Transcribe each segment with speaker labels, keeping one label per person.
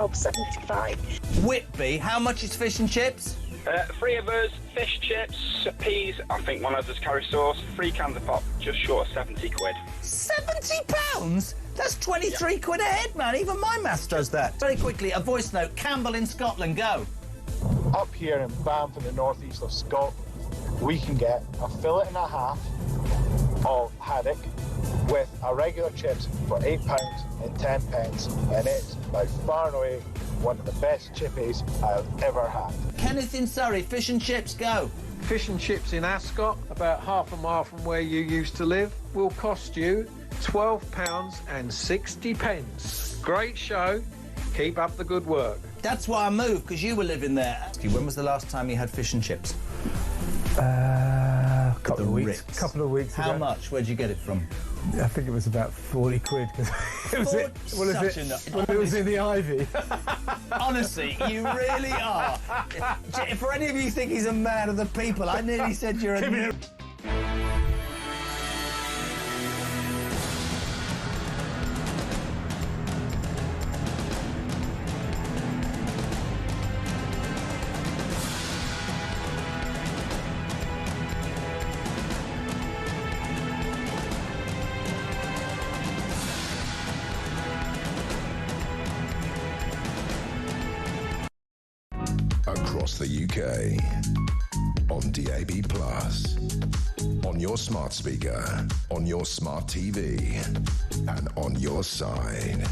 Speaker 1: 12.75.
Speaker 2: Whitby, how much is fish and chips?
Speaker 3: 3 of us, fish chips, peas, I think one of us curry sauce, 3 cans of pop, just short of 70 quid.
Speaker 2: £70? That's 23 quid a head, man. Even my maths does that. Very quickly, a voice note. Campbell in Scotland, go.
Speaker 4: Up here in Banff in the northeast of Scotland, we can get a fillet and a half of haddock with a regular chips for £8 and 10 pence, and it's by far and away one of the best chippies I've ever had.
Speaker 2: Kenneth in Surrey, fish and chips, go.
Speaker 5: Fish and chips in Ascot, about half a mile from where you used to live, will cost you £12 and 60 pence. Great show. Keep up the good work.
Speaker 2: That's why I moved, because you were living there. When was the last time you had fish and chips?
Speaker 6: Couple of weeks ago.
Speaker 2: How much? Where'd you get it from?
Speaker 6: I think it was about 40 quid. It was it was in the Ivy.
Speaker 2: Honestly, you really are. For any of you think he's a man of the people, I nearly said you're a...
Speaker 7: Across the UK, on DAB+, on your smart speaker, on your smart TV, and on your side.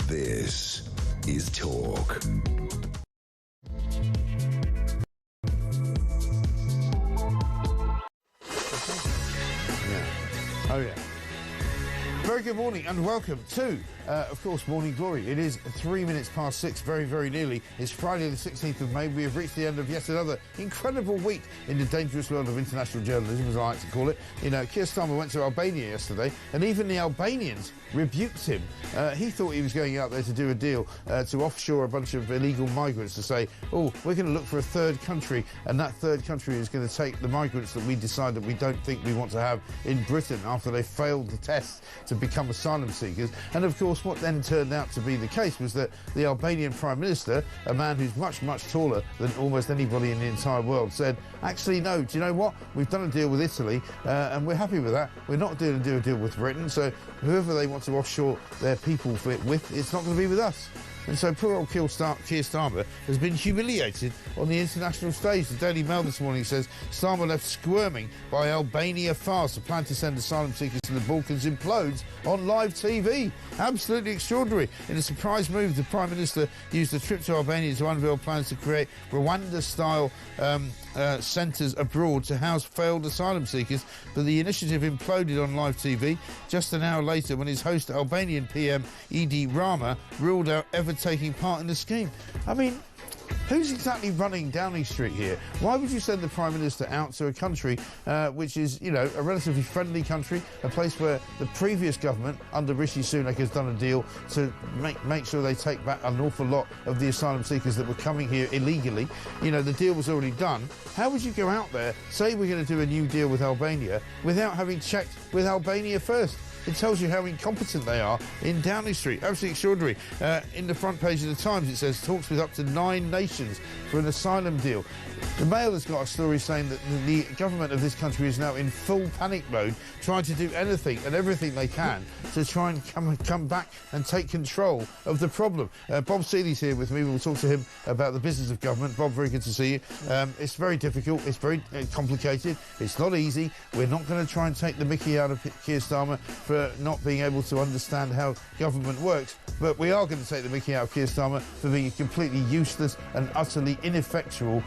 Speaker 7: This is Talk.
Speaker 8: Yeah. Oh, yeah. Very good morning and welcome to, of course, Morning Glory. It is 3 minutes past 6, very, very nearly. It's Friday the 16th of May. We have reached the end of yet another incredible week in the dangerous world of international journalism, as I like to call it. You know, Keir Starmer went to Albania yesterday, and even the Albanians rebuked him. He thought he was going out there to do a deal to offshore a bunch of illegal migrants, to say, oh, we're going to look for a third country, and that third country is going to take the migrants that we decide that we don't think we want to have in Britain after they failed the test to become asylum seekers. And of course what then turned out to be the case was that the Albanian Prime Minister, a man who's much, much taller than almost anybody in the entire world, said, actually no, do you know what, we've done a deal with Italy and we're happy with that. We're not going to do a deal with Britain, so whoever they want to offshore their people with, it's not going to be with us. And so poor old Keir Starmer has been humiliated on the international stage. The Daily Mail this morning says Starmer left squirming by Albania farce. The plan to send asylum seekers to the Balkans implodes on live TV. Absolutely extraordinary. In a surprise move, the Prime Minister used a trip to Albania to unveil plans to create Rwanda-style centres abroad to house failed asylum seekers, but the initiative imploded on live TV just an hour later when his host, Albanian PM Edi Rama, ruled out ever taking part in the scheme. I mean, who's exactly running Downing Street here? Why would you send the Prime Minister out to a country which is, you know, a relatively friendly country, a place where the previous government, under Rishi Sunak, has done a deal to make sure they take back an awful lot of the asylum seekers that were coming here illegally? You know, the deal was already done. How would you go out there, say we're going to do a new deal with Albania, without having checked with Albania first? It tells you how incompetent they are in Downing Street. Absolutely extraordinary. In the front page of the Times, it says, talks with up to 9 nations for an asylum deal. The Mail has got a story saying that the government of this country is now in full panic mode, trying to do anything and everything they can to try and come back and take control of the problem. Bob Seeley's here with me. We'll talk to him about the business of government. Bob, very good to see you. It's very difficult. It's very complicated. It's not easy. We're not going to try and take the mickey out of Keir Starmer for not being able to understand how government works, but we are going to take the mickey out of Keir Starmer for being a completely useless and utterly ineffectual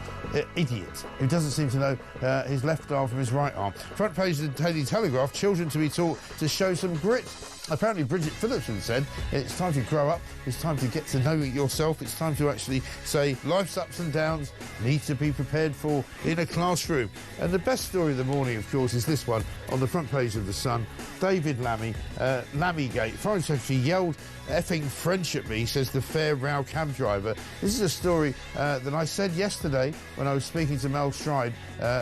Speaker 8: idiot who doesn't seem to know his left arm from his right arm. Front page of the Daily Telegraph, children to be taught to show some grit. Apparently Bridget Phillipson said it's time to grow up, it's time to get to know yourself, it's time to actually say life's ups and downs need to be prepared for in a classroom. And the best story of the morning, of course, is this one on the front page of The Sun. David Lammy, Lammygate. Foreign Secretary yelled effing French at me, says the fair row cab driver. This is a story that I said yesterday when I was speaking to Mel Stride,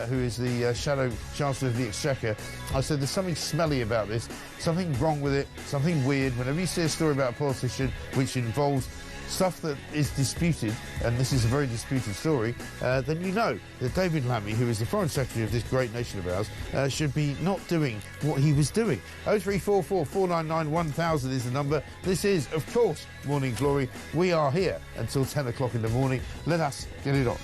Speaker 8: who is the Shadow Chancellor of the Exchequer. I said there's something smelly about this, something wrong with it, something weird. Whenever you see a story about a politician which involves stuff that is disputed, and this is a very disputed story, then you know that David Lammy, who is the Foreign Secretary of this great nation of ours, should be not doing what he was doing. 0344 499 1000 is the number. This is, of course, Morning Glory. We are here until 10 o'clock in the morning. Let us get it on.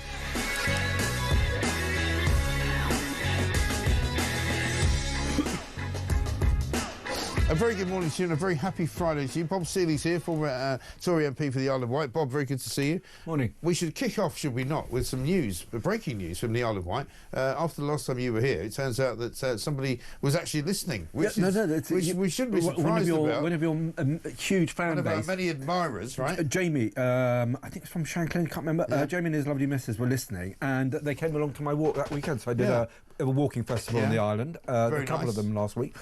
Speaker 8: A very good morning to you and a very happy Friday to you. Bob Seeley's here, former Tory MP for the Isle of Wight. Bob, very good to see you.
Speaker 6: Morning.
Speaker 8: We should kick off, should we not, with some news, breaking news from the Isle of Wight. After the last time you were here, it turns out that somebody was actually listening, which we shouldn't be surprised about.
Speaker 6: One of your huge fan base.
Speaker 8: One of our many admirers, right?
Speaker 6: Jamie, I think it's from Shanklin, can't remember.
Speaker 8: Yeah.
Speaker 6: Jamie and his lovely missus were listening, and they came along to my walk that weekend. So I did a walking festival on the island, a couple of them last week.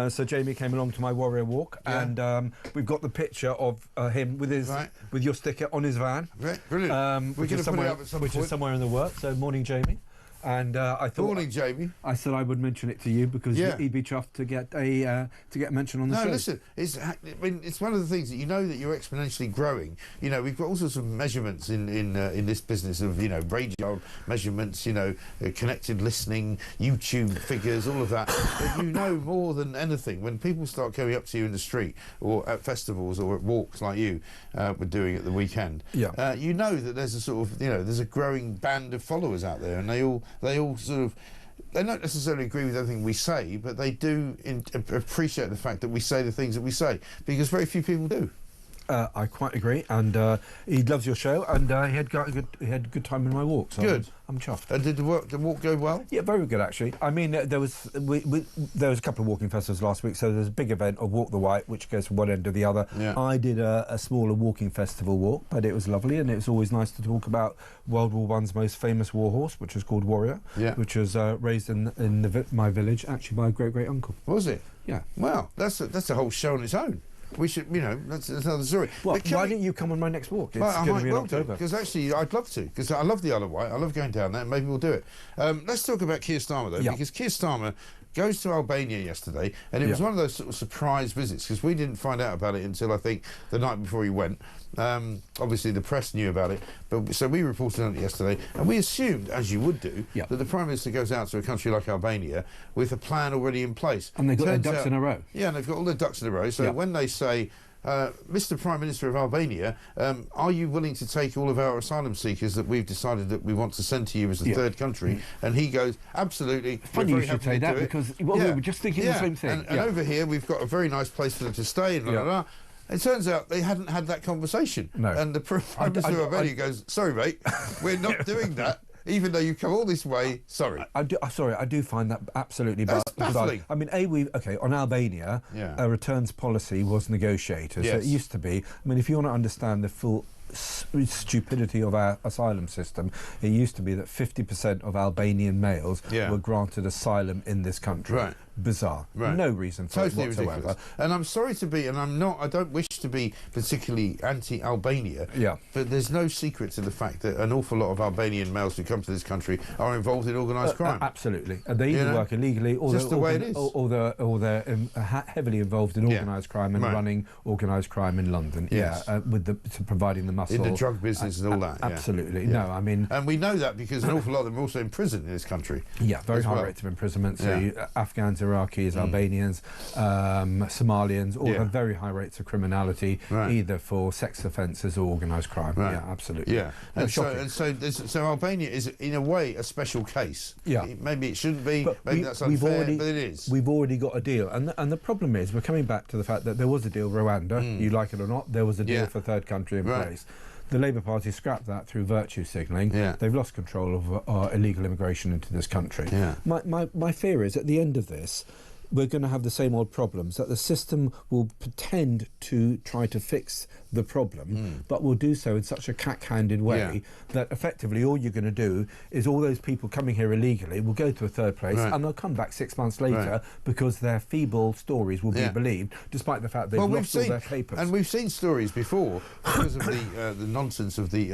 Speaker 6: So Jamie came along to my warrior walk, and we've got the picture of him with his with your sticker on his van.
Speaker 8: Right, brilliant. We're going to put it up at some point.
Speaker 6: Which is somewhere in the work. So morning, Jamie. And I thought,
Speaker 8: morning, Jamie.
Speaker 6: I said I would mention it to you because he'd be chuffed to get a mention on the show.
Speaker 8: No, listen, it's one of the things that you know that you're exponentially growing. You know, we've got all sorts of measurements in this business of radio measurements, connected listening, YouTube figures, all of that. But you know more than anything when people start coming up to you in the street or at festivals or at walks like you were doing at the weekend. Yeah. You know that there's a sort of there's a growing band of followers out there, and they all sort of, they don't necessarily agree with everything we say, but they do appreciate the fact that we say the things that we say, because very few people do.
Speaker 6: I quite agree, and he loves your show, and he had a good time in my walk. So
Speaker 8: good.
Speaker 6: I'm chuffed.
Speaker 8: Did the walk go well?
Speaker 6: Yeah, very good actually. I mean, there was a couple of walking festivals last week, so there's a big event of Walk the Wight, which goes from one end to the other. Yeah. I did a smaller walking festival walk, but it was lovely, and it was always nice to talk about World War I's most famous war horse, which was called Warrior, which was raised in my village, actually by a great uncle.
Speaker 8: Was it?
Speaker 6: Yeah.
Speaker 8: Wow, that's a whole show on its own. We should, that's another story.
Speaker 6: Well, why didn't you come on my next walk? It's going to be in October.
Speaker 8: Because actually, I'd love to, because I love the Isle of Wight. I love going down there, and maybe we'll do it. Let's talk about Keir Starmer, though, because Keir Starmer goes to Albania yesterday, and it was one of those sort of surprise visits, because we didn't find out about it until, I think, the night before he went. Obviously, the press knew about it, but so we reported on it yesterday, and we assumed, as you would do, that the Prime Minister goes out to a country like Albania with a plan already in place.
Speaker 6: And they've got their ducks in a row.
Speaker 8: Yeah, and they've got all their ducks in a row, so when they say, Mr. Prime Minister of Albania, are you willing to take all of our asylum seekers that we've decided that we want to send to you as a third country? And he goes, absolutely.
Speaker 6: Funny you should say that, because we were just thinking the same thing.
Speaker 8: And over here, we've got a very nice place for them to stay, and It turns out they hadn't had that conversation. No. And the Prime Minister of Albania goes, sorry, mate, we're not doing that. Even though you've come all this way, sorry.
Speaker 6: I do find that absolutely
Speaker 8: baffling.
Speaker 6: I mean, on Albania, a returns policy was negotiated. Yes. So it used to be. I mean, if you want to understand the full stupidity of our asylum system, it used to be that 50% of Albanian males were granted asylum in this country. Right. Bizarre. Right. No reason for it whatsoever.
Speaker 8: Ridiculous. And I'm sorry to be, and I don't wish to be particularly anti-Albania, but there's no secret to the fact that an awful lot of Albanian males who come to this country are involved in organised crime.
Speaker 6: Absolutely. And they either work illegally, or they're heavily involved in organised crime and running organised crime in London. Yes. To providing the muscle.
Speaker 8: In the drug business and all that.
Speaker 6: Absolutely. Yeah. No, I mean...
Speaker 8: And we know that because an awful lot of them are also in prison in this country.
Speaker 6: Yeah, very high rates of imprisonment. So Afghans, Iraqis, Albanians, Somalians, all have very high rates of criminality, either for sex offences or organised crime. Right. Yeah, absolutely.
Speaker 8: Yeah, so Albania is in a way a special case. Yeah, maybe it shouldn't be. Maybe that's unfair, but it is.
Speaker 6: We've already got a deal, and the problem is we're coming back to the fact that there was a deal, Rwanda. You like it or not, there was a deal for third country in place. The Labour Party scrapped that through virtue signalling. They've lost control of illegal immigration into this country. My fear is, at the end of this, we're going to have the same old problems, that the system will pretend to try to fix the problem, but will do so in such a cack-handed way that effectively all you're going to do is all those people coming here illegally will go to a third place and they'll come back 6 months later because their feeble stories will be believed, despite the fact they've lost all their papers.
Speaker 8: And we've seen stories before because of the nonsense of the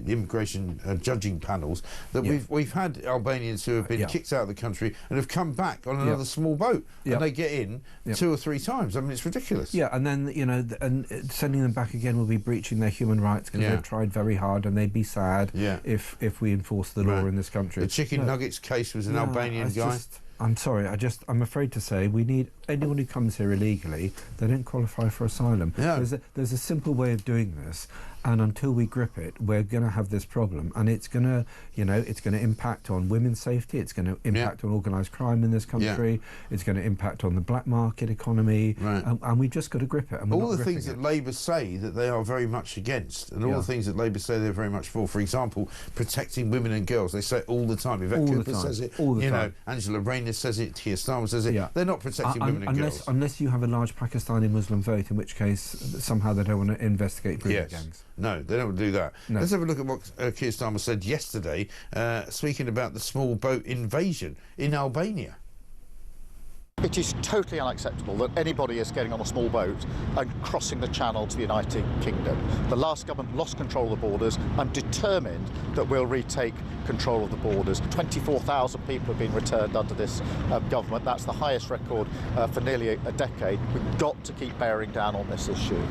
Speaker 8: immigration judging panels that we've had Albanians who have been kicked out of the country and have come back on another small boat,
Speaker 6: Yeah.
Speaker 8: and they get in 2 or 3 times. I mean, it's ridiculous.
Speaker 6: Yeah, and then, you know, and sending them back again will be breaching their human rights because they've tried very hard, and they'd be sad if we enforce the law in this country.
Speaker 8: The chicken nuggets case was an Albanian guy.
Speaker 6: I'm sorry, I'm afraid to say we need anyone who comes here illegally, they don't qualify for asylum.
Speaker 8: Yeah.
Speaker 6: There's a simple way of doing this, and until we grip it, we're going to have this problem, and it's going to, you know, it's going to impact on women's safety, it's going to impact on organised crime in this country, it's going to impact on the black market economy, and we've just got to grip it. And
Speaker 8: all the things that Labour say that they are very much against, and all the things that Labour say they're very much for example, protecting women and girls, they say it all the time. Yvette Cooper says it, you know, Angela Rayner says it, Keir Starmer says it. They're not protecting women and girls.
Speaker 6: Unless you have a large Pakistani Muslim vote, in which case somehow they don't want to investigate prison gangs.
Speaker 8: No, they don't do that. No. Let's have a look at what Keir Starmer said yesterday, speaking about the small boat invasion in Albania.
Speaker 1: It is totally unacceptable that anybody is getting on a small boat and crossing the channel to the United Kingdom. The last government lost control of the borders. I'm determined that we'll retake control of the borders. 24,000 people have been returned under this government. That's the highest record for nearly a decade. We've got to keep bearing down on this issue.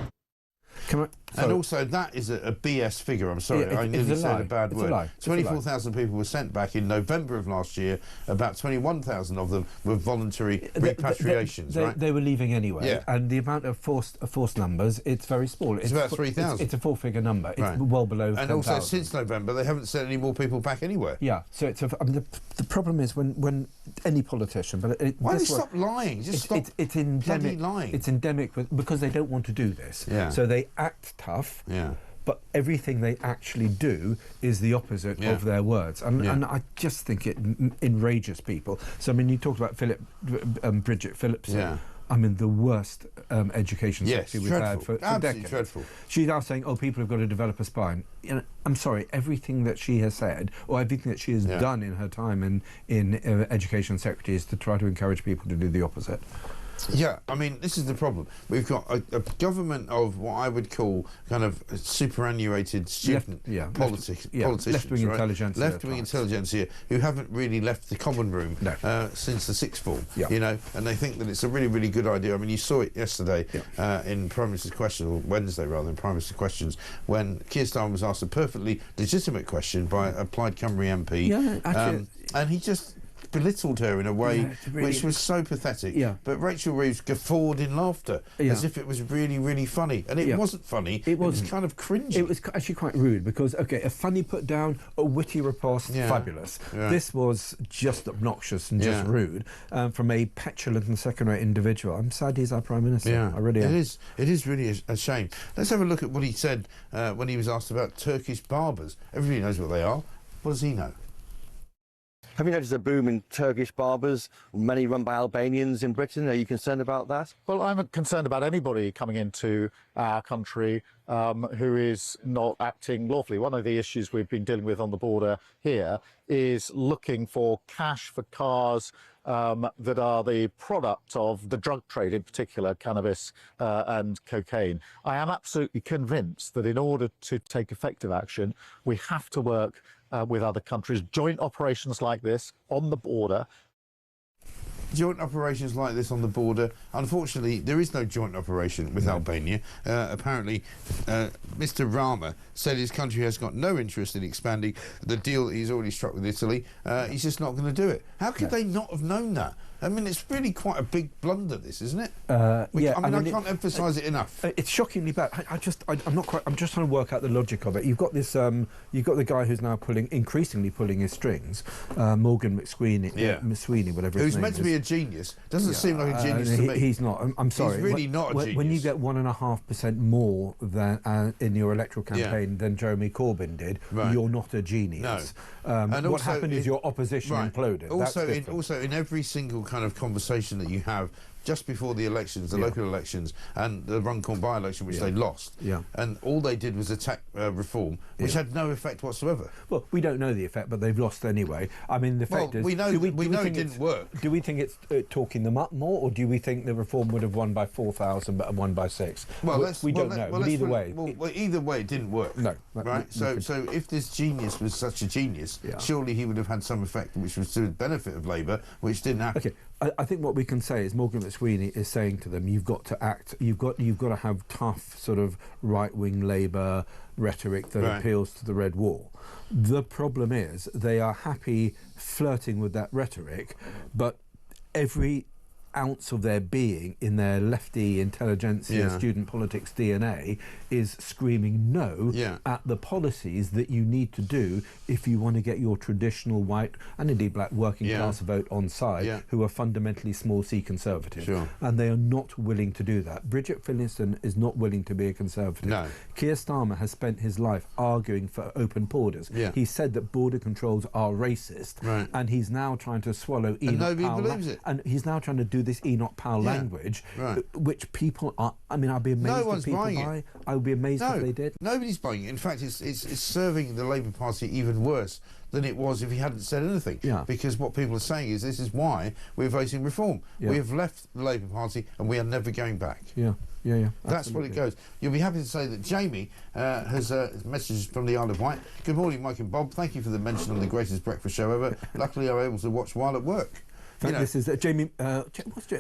Speaker 8: And also, that is a BS figure. I'm sorry, I nearly said a bad word. 24,000 people were sent back in November of last year. About 21,000 of them were voluntary repatriations, right?
Speaker 6: They were leaving anyway, and the amount of forced numbers, it's very small.
Speaker 8: It's about 3,000.
Speaker 6: It's a 4-figure number. It's well below 10,000.
Speaker 8: And also, since November, they haven't sent any more people back anywhere.
Speaker 6: Yeah, so it's I mean, the problem is when any politician...
Speaker 8: Why don't they stop lying? Just stop bloody lying.
Speaker 6: It's endemic because they don't want to do this. Yeah. So they act tough, but everything they actually do is the opposite of their words, and I just think it enrages people. So I mean, you talked about Bridget Phillipson. I mean, the worst education secretary we've had for decades.
Speaker 8: Dreadful.
Speaker 6: She's now saying, "Oh, people have got to develop a spine." You know, I'm sorry, everything that she has said, or everything that she has done in her time in education secretary, is to try to encourage people to do the opposite.
Speaker 8: Yeah, I mean, this is the problem. We've got a government of what I would call kind of superannuated student politicians,
Speaker 6: left-wing intelligentsia.
Speaker 8: Left-wing intelligentsia who haven't really left the common room since the sixth form, you know, and they think that it's a really, really good idea. I mean, you saw it yesterday in Prime Minister's Questions, or Wednesday rather, in Prime Minister's Questions, when Keir Starmer was asked a perfectly legitimate question by a Plaid Cymru MP, and he just belittled her in a way which was so pathetic. But Rachel Reeves guffawed in laughter as if it was really, really funny. And it wasn't funny. It was kind of cringy.
Speaker 6: It was actually quite rude because, okay, a funny put down, a witty riposte, fabulous. This was just obnoxious and just rude from a petulant and second-rate individual. I'm sad he's our Prime Minister. I really am.
Speaker 8: It is really a shame. Let's have a look at what he said when he was asked about Turkish barbers. Everybody knows what they are. What does he know?
Speaker 9: Have you noticed a boom in Turkish barbers, many run by Albanians in Britain? Are you concerned about that?
Speaker 1: Well, I'm concerned about anybody coming into our country who is not acting lawfully. One of the issues we've been dealing with on the border here is looking for cash for cars that are the product of the drug trade, in particular cannabis and cocaine. I am absolutely convinced that in order to take effective action, we have to work with other countries. Joint operations like this on the border.
Speaker 8: Joint operations like this on the border. Unfortunately, there is no joint operation with Albania. Apparently, Mr. Rama said his country has got no interest in expanding the deal that he's already struck with Italy. He's just not going to do it. How could they not have known that? I mean, it's really quite a big blunder, this, isn't it? I can't emphasise it enough.
Speaker 6: It's shockingly bad. I'm just trying to work out the logic of it. You've got this. You've got the guy who's now increasingly pulling his strings, Morgan McSweeney, whatever.
Speaker 8: Who's
Speaker 6: his name
Speaker 8: meant to be a genius? Doesn't seem like a genius to me.
Speaker 6: He's not. I'm sorry.
Speaker 8: He's really not a genius.
Speaker 6: When you get 1.5% more than in your electoral campaign than Jeremy Corbyn did, you're not a genius.
Speaker 8: No. And
Speaker 6: what happened is your opposition imploded.
Speaker 8: Also, in every single kind of conversation that you have just before the elections, the local elections, and the Runcorn by-election, which they lost. And all they did was attack reform, which had no effect whatsoever.
Speaker 6: Well, we don't know the effect, but they've lost anyway. I mean, the fact is...
Speaker 8: we know it didn't work.
Speaker 6: Do we think it's talking them up more, or do we think the reform would have won by 4,000 but won by 6?
Speaker 8: Well,
Speaker 6: we don't know. But either way...
Speaker 8: Well, either way, it didn't work.
Speaker 6: No.
Speaker 8: Right? So if this genius was such a genius, surely he would have had some effect which was to the benefit of Labour, which didn't happen.
Speaker 6: OK, I think what we can say is Morgan McSweeney is saying to them, you've got to act, you've got to have tough sort of right-wing Labour rhetoric that appeals to the red wall. The problem is they are happy flirting with that rhetoric, but every ounce of their being in their lefty intelligentsia student politics DNA is screaming no at the policies that you need to do if you want to get your traditional white and indeed black working class vote on side who are fundamentally small c conservative, and they are not willing to do that. Bridget Phillingston is not willing to be a conservative.
Speaker 8: No.
Speaker 6: Keir Starmer has spent his life arguing for open borders. He said that border controls are racist, and he's now trying to swallow Enoch
Speaker 8: nobody
Speaker 6: Powell
Speaker 8: believes it.
Speaker 6: and he's now trying to do this Enoch Powell language, which people are. I mean, I'd be amazed if people buy. I would be amazed if they did.
Speaker 8: Nobody's buying it. In fact, it's serving the Labour Party even worse than it was if he hadn't said anything. Because what people are saying is this is why we're voting reform. We have left the Labour Party and we are never going back. That's what it goes. You'll be happy to say that Jamie has messages from the Isle of Wight. Good morning, Mike and Bob. Thank you for the mention on the greatest breakfast show ever. Luckily, I'm able to watch while at work.
Speaker 6: This is Jamie.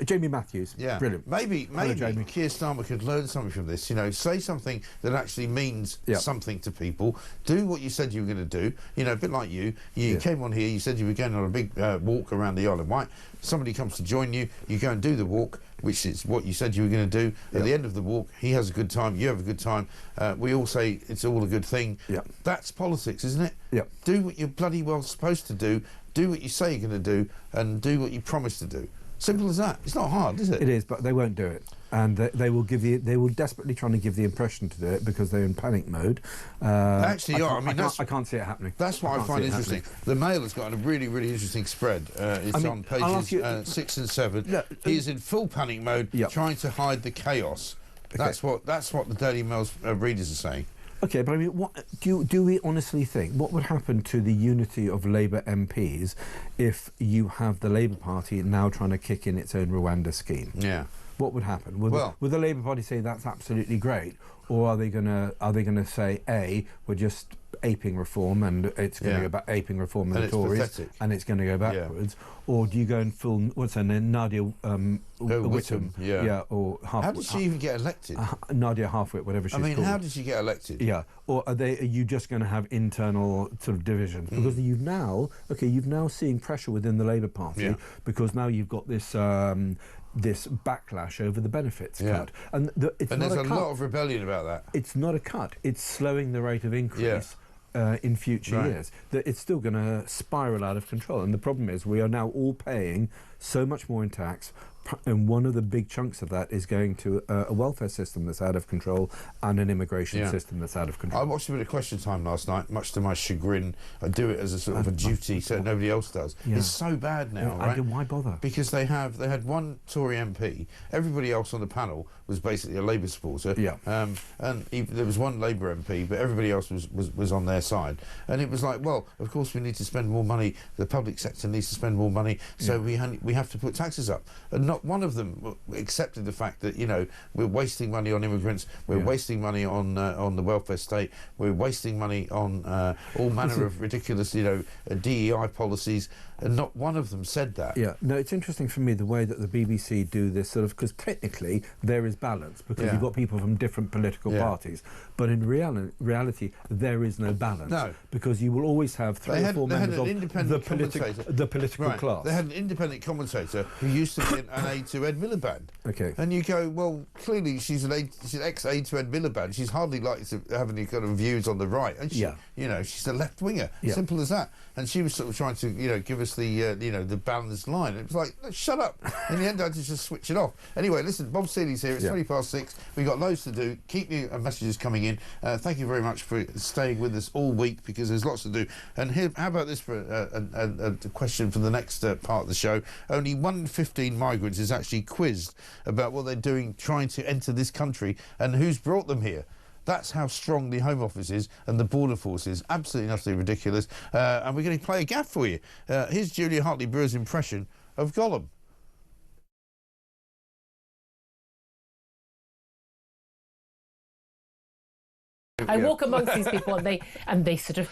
Speaker 6: Jamie Matthews. Brilliant.
Speaker 8: Maybe Keir Starmer could learn something from this. You know, say something that actually means something to people. Do what you said you were going to do. You know, a bit like you. You came on here. You said you were going on a big walk around the Isle of Wight. Somebody comes to join you. You go and do the walk, which is what you said you were going to do. At the end of the walk, he has a good time. You have a good time. We all say it's all a good thing. That's politics, isn't it? Do what you're bloody well supposed to do. Do what you say you're going to do, and do what you promise to do. Simple as that. It's not hard, is it?
Speaker 6: It is, but they won't do it, and they will give you. They will desperately trying to give the impression to do it because they're in panic mode.
Speaker 8: Actually,
Speaker 6: I can't see it happening.
Speaker 8: That's what I find interesting. The Mail has got a really, really interesting spread. It's on pages 6 and 7. He's in full panic mode, trying to hide the chaos. That's what the Daily Mail's readers are saying.
Speaker 6: Okay, but I mean, what do we honestly think? What would happen to the unity of Labour MPs if you have the Labour Party now trying to kick in its own Rwanda scheme? What would happen? Would the Labour Party say that's absolutely great, or are they gonna say we're just aping reform and it's going to go back aping reform and the Tories and it's going to go backwards, or do you go and full what's her name, Nadia Whittam, or Halfwit?
Speaker 8: How did she even get elected?
Speaker 6: Nadia Halfwit, whatever she's called.
Speaker 8: How did she get elected?
Speaker 6: Or are you just going to have internal sort of divisions? Because you've now seen pressure within the Labour Party because now you've got this this backlash over the benefits cut, and there's a
Speaker 8: lot of rebellion about that.
Speaker 6: It's not a cut; it's slowing the rate of increase in future years. That it's still going to spiral out of control, and the problem is we are now all paying so much more in tax. And one of the big chunks of that is going to a welfare system that's out of control and an immigration system that's out of control.
Speaker 8: I watched a bit of Question Time last night, much to my chagrin. I do it as a sort of a duty, so nobody else does. It's so bad now, right?
Speaker 6: Why bother?
Speaker 8: Because they had one Tory MP. Everybody else on the panel was basically a Labour supporter. And there was one Labour MP, but everybody else was on their side. And it was like, well, of course we need to spend more money. The public sector needs to spend more money, so we have to put taxes up. And not one of them accepted the fact that, you know, we're wasting money on immigrants, we're wasting money on the welfare state, we're wasting money on all manner of ridiculous, you know, DEI policies, and not one of them said that.
Speaker 6: No, it's interesting for me the way that the BBC do this sort of, because technically there is balance, because you've got people from different political parties, but in reality there is no balance.
Speaker 8: No.
Speaker 6: Because you will always have three or four members of the political class.
Speaker 8: They had an independent commentator who used to be an aide to Ed Miliband. And you go, well, clearly she's an ex-aide to Ed Miliband. She's hardly likely to have any kind of views on the right. And she, you know, she's a left-winger. Simple as that. And she was sort of trying to, you know, give us the, you know, the balanced line. It was like, no, shut up. In the end, I had to just switch it off. Anyway, listen, Bob Seeley's here. It's 20 past 6. We've got loads to do. Keep your messages coming in. Thank you very much for staying with us all week, because there's lots to do. And here, how about this for a question for the next part of the show? Only 1 in 15 migrants is actually quizzed about what they're doing trying to enter this country and who's brought them here. That's how strong the Home Office is and the Border Force is. Absolutely, utterly ridiculous. And we're going to play a gaff for you. Here's Julia Hartley-Brewer's impression of Gollum.
Speaker 10: I walk amongst these people, and they sort of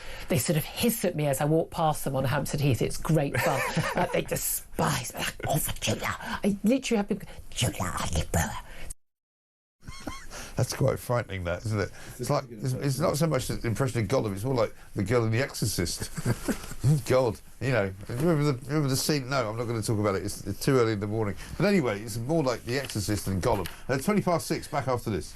Speaker 10: hiss at me as I walk past them on Hampstead Heath. It's great fun. They despise me. Like, oh, Julia. I literally have people go, Julia, I live better.
Speaker 8: That's quite frightening, that, isn't it? It's like it's not so much the impression of Gollum; it's more like the girl in The Exorcist. God, you know, remember the scene? No, I'm not going to talk about it. It's too early in the morning. But anyway, it's more like The Exorcist than Gollum. 6:20. Back after this.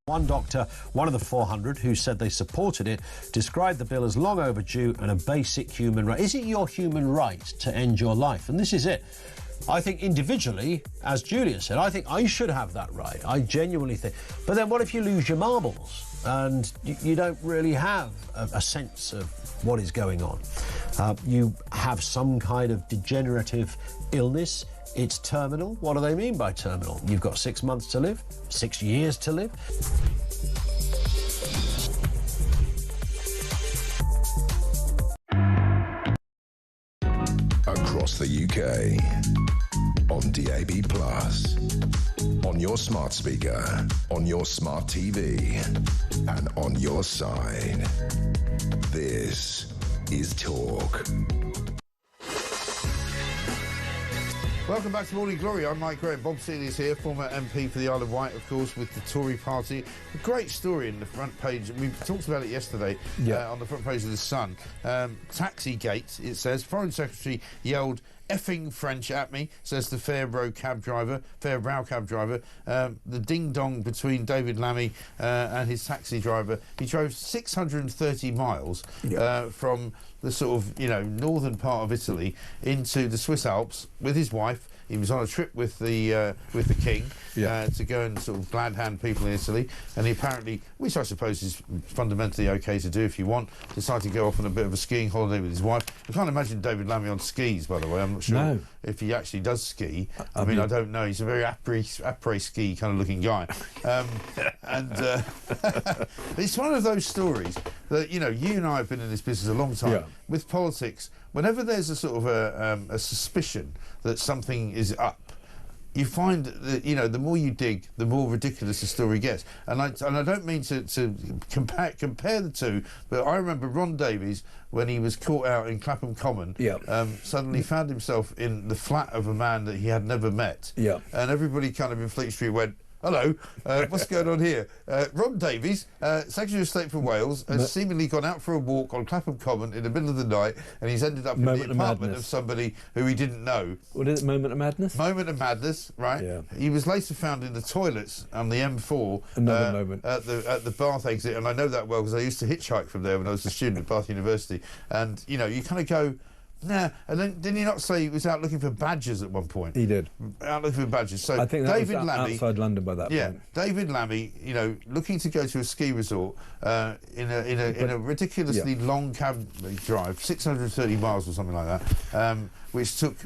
Speaker 11: One doctor, one of the 400 who said they supported it, described the bill as long overdue and a basic human right. Is it your human right to end your life? And this is it. I think individually, as Julia said, I think I should have that right. I genuinely think. But then what if you lose your marbles and you don't really have a sense of what is going on? You have some kind of degenerative illness. It's terminal. What do they mean by terminal? You've got 6 months to live, 6 years to live.
Speaker 7: Across the UK, on DAB+, on your smart speaker, on your smart TV, and on your side. This is Talk.
Speaker 8: Welcome back to Morning Glory. I'm Mike Graham. Bob Seeley is here, former MP for the Isle of Wight, of course, with the Tory party. A great story in the front page. We talked about it yesterday on the front page of The Sun. Taxi Gate, it says. Foreign Secretary yelled effing French at me, says the Fairbrow cab driver. The ding-dong between David Lammy and his taxi driver. He drove 630 miles from the sort of, northern part of Italy into the Swiss Alps with his wife. He was on a trip with the King to go and sort of glad hand people in Italy, and he apparently, which I suppose is fundamentally okay to do if you want, decided to go off on a bit of a skiing holiday with his wife. I can't imagine David Lammy on skis, by the way. I'm not sure if he actually does ski. I mean, I don't know. He's a very après-ski kind of looking guy. It's one of those stories that, you and I have been in this business a long time. Yeah. With politics, whenever there's a sort of a suspicion that something is up, you find that, the more you dig, the more ridiculous the story gets. And I don't mean to compare the two, but I remember Ron Davies, when he was caught out in Clapham Common, suddenly found himself in the flat of a man that he had never met. Yeah. And everybody kind of in Fleet Street went, hello, what's going on here? Ron Davies, Secretary of State for Wales, has seemingly gone out for a walk on Clapham Common in the middle of the night, and he's ended up in the apartment of somebody who he didn't know.
Speaker 6: What is it, moment of madness?
Speaker 8: Moment of madness, right? Yeah. He was later found in the toilets on the M4
Speaker 6: Another moment.
Speaker 8: at the Bath exit, and I know that well because I used to hitchhike from there when I was a student at Bath University. And, you kind of go, nah, and then didn't he not say he was out looking for badgers at one point?
Speaker 6: He did.
Speaker 8: Out looking for badgers. So
Speaker 6: I think that
Speaker 8: David
Speaker 6: was
Speaker 8: Lammy,
Speaker 6: outside London by that point.
Speaker 8: David Lammy, looking to go to a ski resort in a ridiculously long cab drive, 630 miles or something like that, which took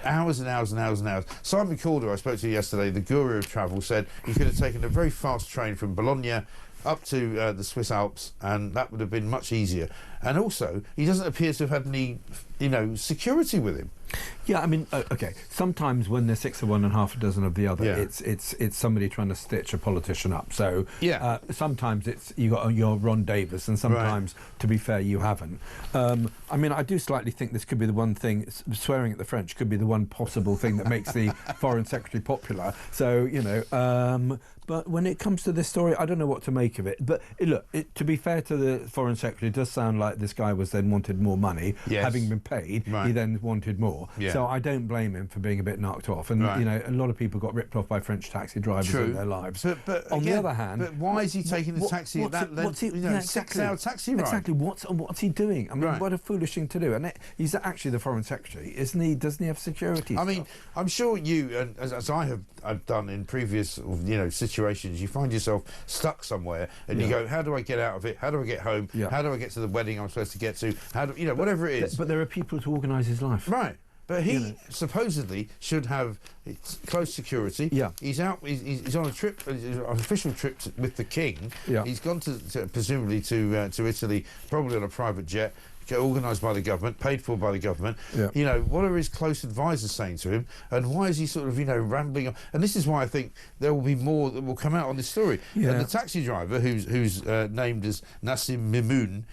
Speaker 8: hours and hours and hours and hours. Simon Calder, I spoke to yesterday, the guru of travel, said he could have taken a very fast train from Bologna up to the Swiss Alps, and that would have been much easier. And also, he doesn't appear to have had any, security with him.
Speaker 6: Yeah, I mean, okay. Sometimes when there's 6 of one and half a dozen of the other, it's somebody trying to stitch a politician up. So sometimes it's you're Ron Davis, and sometimes, to be fair, you haven't. I mean, I do slightly think this could be the one thing. Swearing at the French could be the one possible thing that makes the Foreign Secretary popular. So but when it comes to this story, I don't know what to make of it. But look, to be fair to the Foreign Secretary, it does sound like this guy was then wanted more money, having been paid. He then wanted more. So I don't blame him for being a bit knocked off. And you know, a lot of people got ripped off by French taxi drivers in their lives.
Speaker 8: But
Speaker 6: on
Speaker 8: again,
Speaker 6: the other hand,
Speaker 8: but why is he taking the taxi at that length? You know, 6-hour taxi ride.
Speaker 6: Exactly. What's he doing? I mean, what a foolish thing to do. And he's actually the Foreign Secretary, isn't he? Doesn't he have security?
Speaker 8: I mean, I'm sure you, and as I've done in previous, you know, situations, you find yourself stuck somewhere, and you go, how do I get out of it? How do I get home? How do I get to the wedding I'm supposed to get to? How do you know, whatever it is.
Speaker 6: But there are people to organise his life.
Speaker 8: Right. But he supposedly should have close security. He's out. He's on a trip, an official trip with the King. He's gone to presumably to Italy, probably on a private jet, organised by the government, paid for by the government. You know, what are his close advisors saying to him, and why is he sort of, you know, rambling on? And this is why I think there will be more that will come out on this story. And the taxi driver, who's named as Nassim Mimoun,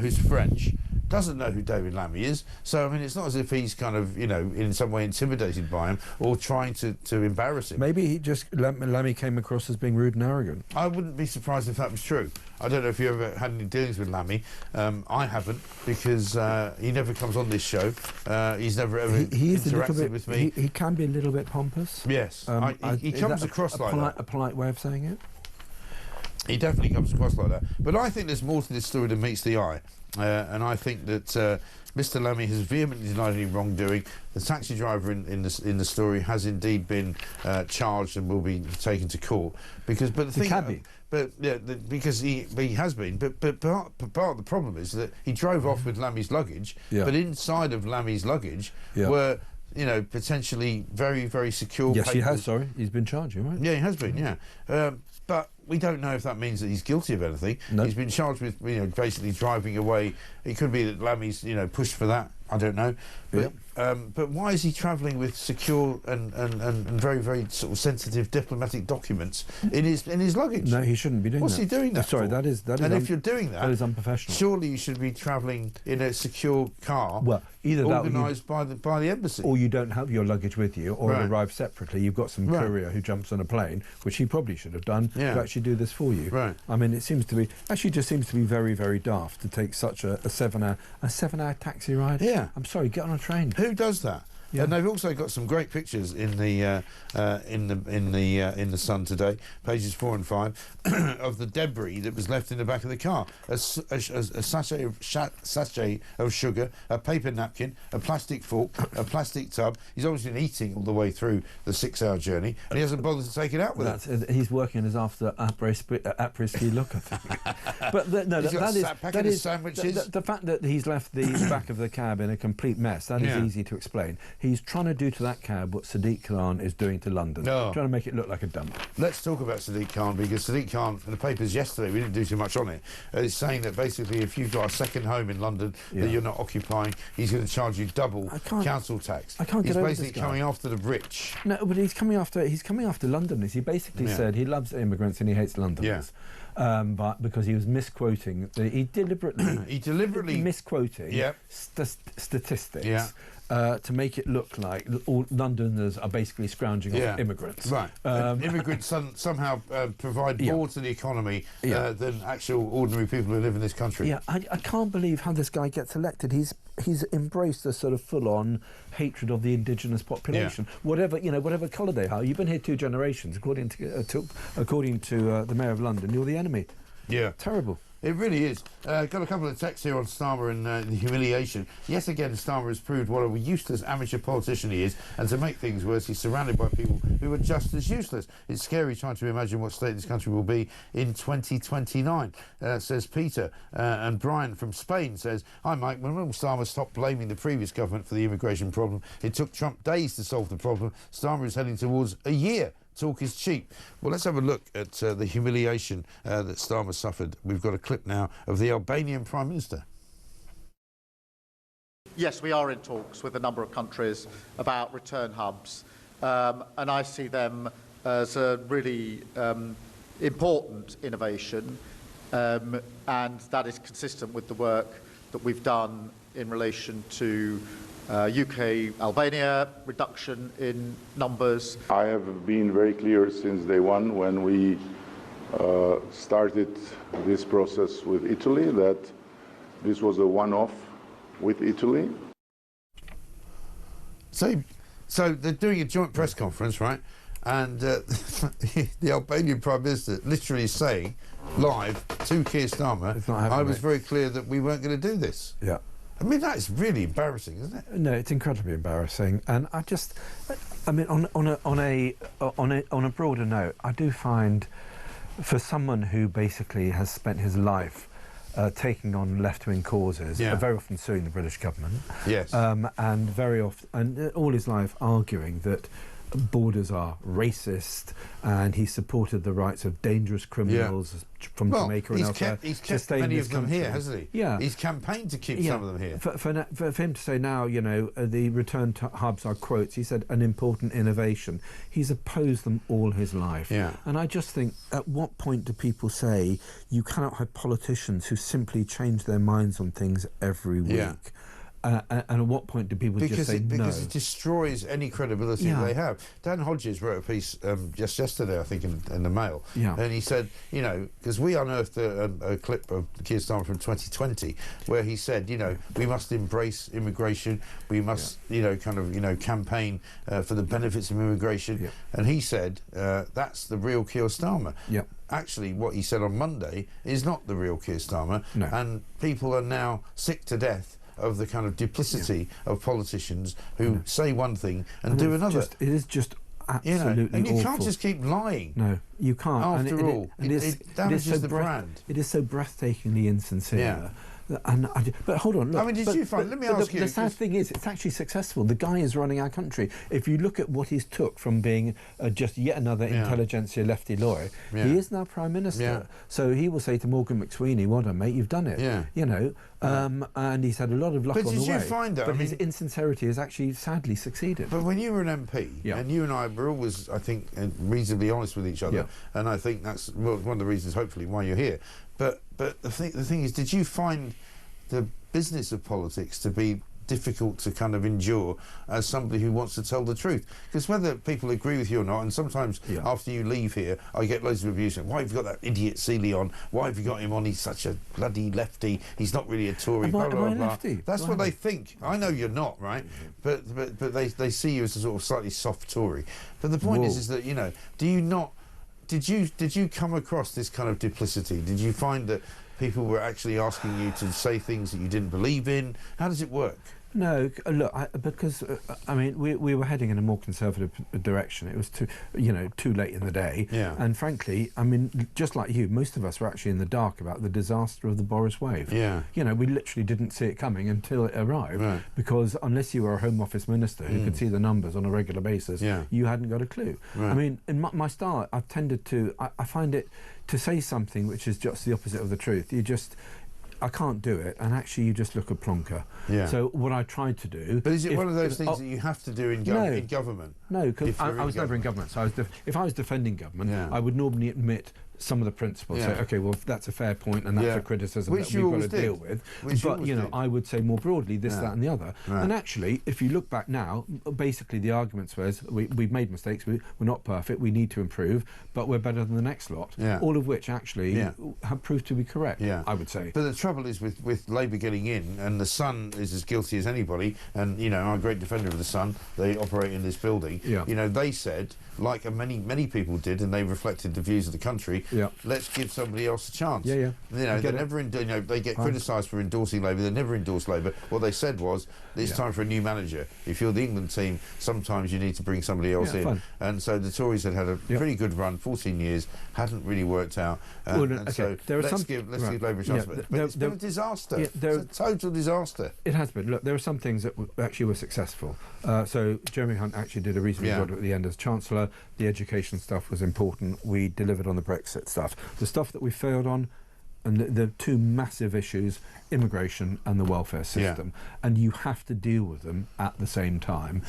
Speaker 8: who's French, doesn't know who David Lammy is. So I mean, it's not as if he's kind of, you know, in some way intimidated by him or trying to embarrass him.
Speaker 6: Maybe he just Lammy came across as being rude and arrogant.
Speaker 8: I wouldn't be surprised if that was true. I don't know if you ever had any dealings with Lammy. I haven't, because he never comes on this show. He's never ever interacted with me.
Speaker 6: He can be a little bit pompous.
Speaker 8: Yes, he comes across like that.
Speaker 6: A polite way of saying it.
Speaker 8: He definitely comes across like that. But I think there's more to this story than meets the eye. And I think that Mr. Lammy has vehemently denied any wrongdoing. The taxi driver in the story has indeed been charged and will be taken to court. Because he has been. But part of the problem is that he drove off with Lammy's luggage. But inside of Lammy's luggage were, you know, potentially very, very secure
Speaker 6: Yes,
Speaker 8: papers.
Speaker 6: he has. Sorry, he's been charged, right?
Speaker 8: Yeah, he has been. Yeah. But we don't know if that means that he's guilty of anything.
Speaker 6: No.
Speaker 8: He's been charged with, you know, basically driving away. It could be that Lammy's, you know, pushed for that. I don't know. But why is he travelling with secure and very, very sort of sensitive diplomatic documents in his luggage?
Speaker 6: No, he shouldn't be doing that.
Speaker 8: What's he doing that
Speaker 6: Sorry,
Speaker 8: for?
Speaker 6: that is.
Speaker 8: And if you're doing that,
Speaker 6: that is unprofessional.
Speaker 8: Surely you should be travelling in a secure car.
Speaker 6: Well, either
Speaker 8: organised by the embassy,
Speaker 6: or you don't have your luggage with you, or it arrives separately. You've got some courier who jumps on a plane, which he probably should have done, to actually do this for you.
Speaker 8: Right.
Speaker 6: I mean, it seems to be just seems to be very, very daft to take such a 7-hour taxi ride.
Speaker 8: Yeah.
Speaker 6: I'm sorry, get on a train.
Speaker 8: Who does that? And they've also got some great pictures in the Sun today, pages 4 and 5, of the debris that was left in the back of the car. A sachet of sugar, a paper napkin, a plastic fork, a plastic tub. He's obviously been eating all the way through the 6-hour journey, and he hasn't bothered to take it out with him.
Speaker 6: He's working as after après-ski look, I think. But that is
Speaker 8: sandwiches.
Speaker 6: The fact that he's left the back of the cab in a complete mess. That is easy to explain. He's trying to do to that cab what Sadiq Khan is doing to London, trying to make it look like a dump.
Speaker 8: Let's talk about Sadiq Khan, because Sadiq Khan, in the papers yesterday, we didn't do too much on it, is saying that basically if you've got a second home in London that you're not occupying, he's going to charge you double council tax.
Speaker 6: I can't
Speaker 8: he's
Speaker 6: get over
Speaker 8: basically
Speaker 6: this guy.
Speaker 8: coming after the rich.
Speaker 6: No, but he's coming after Londoners. He basically said he loves immigrants and he hates Londoners. But because he was misquoting, he deliberately
Speaker 8: misquoting
Speaker 6: statistics to make it look like all Londoners are basically scrounging off immigrants.
Speaker 8: Right. Immigrants somehow provide more to the economy than actual ordinary people who live in this country.
Speaker 6: Yeah, I can't believe how this guy gets elected. He's embraced a sort of full-on hatred of the indigenous population, whatever colour they are. You've been here 2 generations, according to the Mayor of London. You're the enemy.
Speaker 8: Yeah,
Speaker 6: terrible.
Speaker 8: It really is. Got a couple of texts here on Starmer and the humiliation. Yet again, Starmer has proved what a useless amateur politician he is, and to make things worse, he's surrounded by people who are just as useless. It's scary trying to imagine what state this country will be in 2029, says Peter. And Brian from Spain says, hi Mike, when will Starmer stop blaming the previous government for the immigration problem? It took Trump days to solve the problem. Starmer is heading towards a year. Talk is cheap. Well, let's have a look at the humiliation that Starmer suffered. We've got a clip now of the Albanian Prime Minister.
Speaker 1: Yes, we are in talks with a number of countries about return hubs, and I see them as a really important innovation, and that is consistent with the work that we've done in relation to UK-Albania reduction in numbers.
Speaker 12: I have been very clear since day one when we started this process with Italy that this was a one-off with Italy.
Speaker 8: So they're doing a joint press conference, right? And the Albanian Prime Minister literally is saying live to Keir Starmer, I was very clear that we weren't going to do this.
Speaker 6: Yeah.
Speaker 8: I mean, that is really embarrassing, isn't it?
Speaker 6: No, it's incredibly embarrassing, and I mean, on a broader note, I do find, for someone who basically has spent his life taking on left-wing causes, very often suing the British government, and very often, and all his life arguing that borders are racist, and he supported the rights of dangerous criminals from Jamaica and elsewhere.
Speaker 8: He's kept many of them here, hasn't he?
Speaker 6: Yeah.
Speaker 8: He's campaigned to keep some of them here.
Speaker 6: For him to say now, you know, the return to hubs are quotes, he said, an important innovation. He's opposed them all his life.
Speaker 8: Yeah.
Speaker 6: And I just think, at what point do people say you cannot have politicians who simply change their minds on things every week?
Speaker 8: Yeah.
Speaker 6: And at what point do people just say no?
Speaker 8: Because it destroys any credibility they have. Dan Hodges wrote a piece just yesterday, I think, in the Mail, and he said, you know, because we unearthed a clip of Keir Starmer from 2020 where he said, you know, we must embrace immigration, we must, you know, kind of, you know, campaign for the benefits of immigration, and he said that's the real Keir Starmer. Actually, what he said on Monday is not the real Keir Starmer, and people are now sick to death of the kind of duplicity of politicians who say one thing and do another.
Speaker 6: It is just absolutely
Speaker 8: and you
Speaker 6: awful.
Speaker 8: can't just keep lying.
Speaker 6: No, you can't.
Speaker 8: After all, it damages the brand.
Speaker 6: It is so breathtakingly insincere. But hold on, look.
Speaker 8: I mean, did you find? Let me ask you.
Speaker 6: The sad thing is, it's actually successful. The guy is running our country. If you look at what he's took from being just yet another intelligentsia lefty lawyer, he is now Prime Minister. So he will say to Morgan McSweeney, "Well done, mate, you've done it." You know, and he's had a lot of luck on the way.
Speaker 8: But did you find that?
Speaker 6: But his insincerity has actually sadly succeeded.
Speaker 8: But when you were an MP, and you and I were always, I think, reasonably honest with each other, and I think that's one of the reasons, hopefully, why you're here. But the thing is, did you find the business of politics to be difficult to kind of endure as somebody who wants to tell the truth? Because whether people agree with you or not, and sometimes after you leave here, I get loads of abuse. Why have you got that idiot Seeley on? Why have you got him on? He's such a bloody lefty. He's not really a Tory. Blah, blah, blah. That's what they think. I know you're not, right? But they see you as a sort of slightly soft Tory. But the point is that, you know, do you not? Did you come across this kind of duplicity? Did you find that people were actually asking you to say things that you didn't believe in? How does it work?
Speaker 6: No, look, because I mean, we were heading in a more conservative direction. It was too late in the day, and frankly, I mean, just like you, most of us were actually in the dark about the disaster of the Boris wave. You know, we literally didn't see it coming until it arrived, because unless you were a Home Office minister who could see the numbers on a regular basis, you hadn't got a clue. I mean, in my style, I've tended to, I find it to say something which is just the opposite of the truth. I can't do it, and actually you just look a plonker. So what I tried to do...
Speaker 8: But is it one of those things that you have to do in government?
Speaker 6: No, because I was never in government. So if I was defending government, I would normally admit some of the principles. Say, OK, well, that's a fair point, and that's a criticism that we've got to deal with. But, you know, I would say more broadly this, that and the other. And actually, if you look back now, basically the arguments was we've made mistakes, we're not perfect, we need to improve, but we're better than the next lot. All of which actually have proved to be correct, I would say.
Speaker 8: But the trouble is with Labour getting in, and the Sun is as guilty as anybody, and, you know, I'm a great defender of the Sun, they operate in this building, you know, they said, like many people did, and they reflected the views of the country, let's give somebody else a chance. You know, they get criticised for endorsing Labour, they never endorse Labour. What they said was, it's time for a new manager. If you're the England team, sometimes you need to bring somebody else in. And so the Tories had a pretty good run, 14 years, hadn't really worked out. So let's give Labour a chance. But it's been a disaster. It's a total disaster.
Speaker 6: It has been. Look, there are some things that actually were successful. So Jeremy Hunt actually did a reasonable job at the end as Chancellor. The education stuff was important. We delivered on the Brexit stuff. The stuff that we failed on, and the two massive issues, immigration and the welfare system, and you have to deal with them at the same time.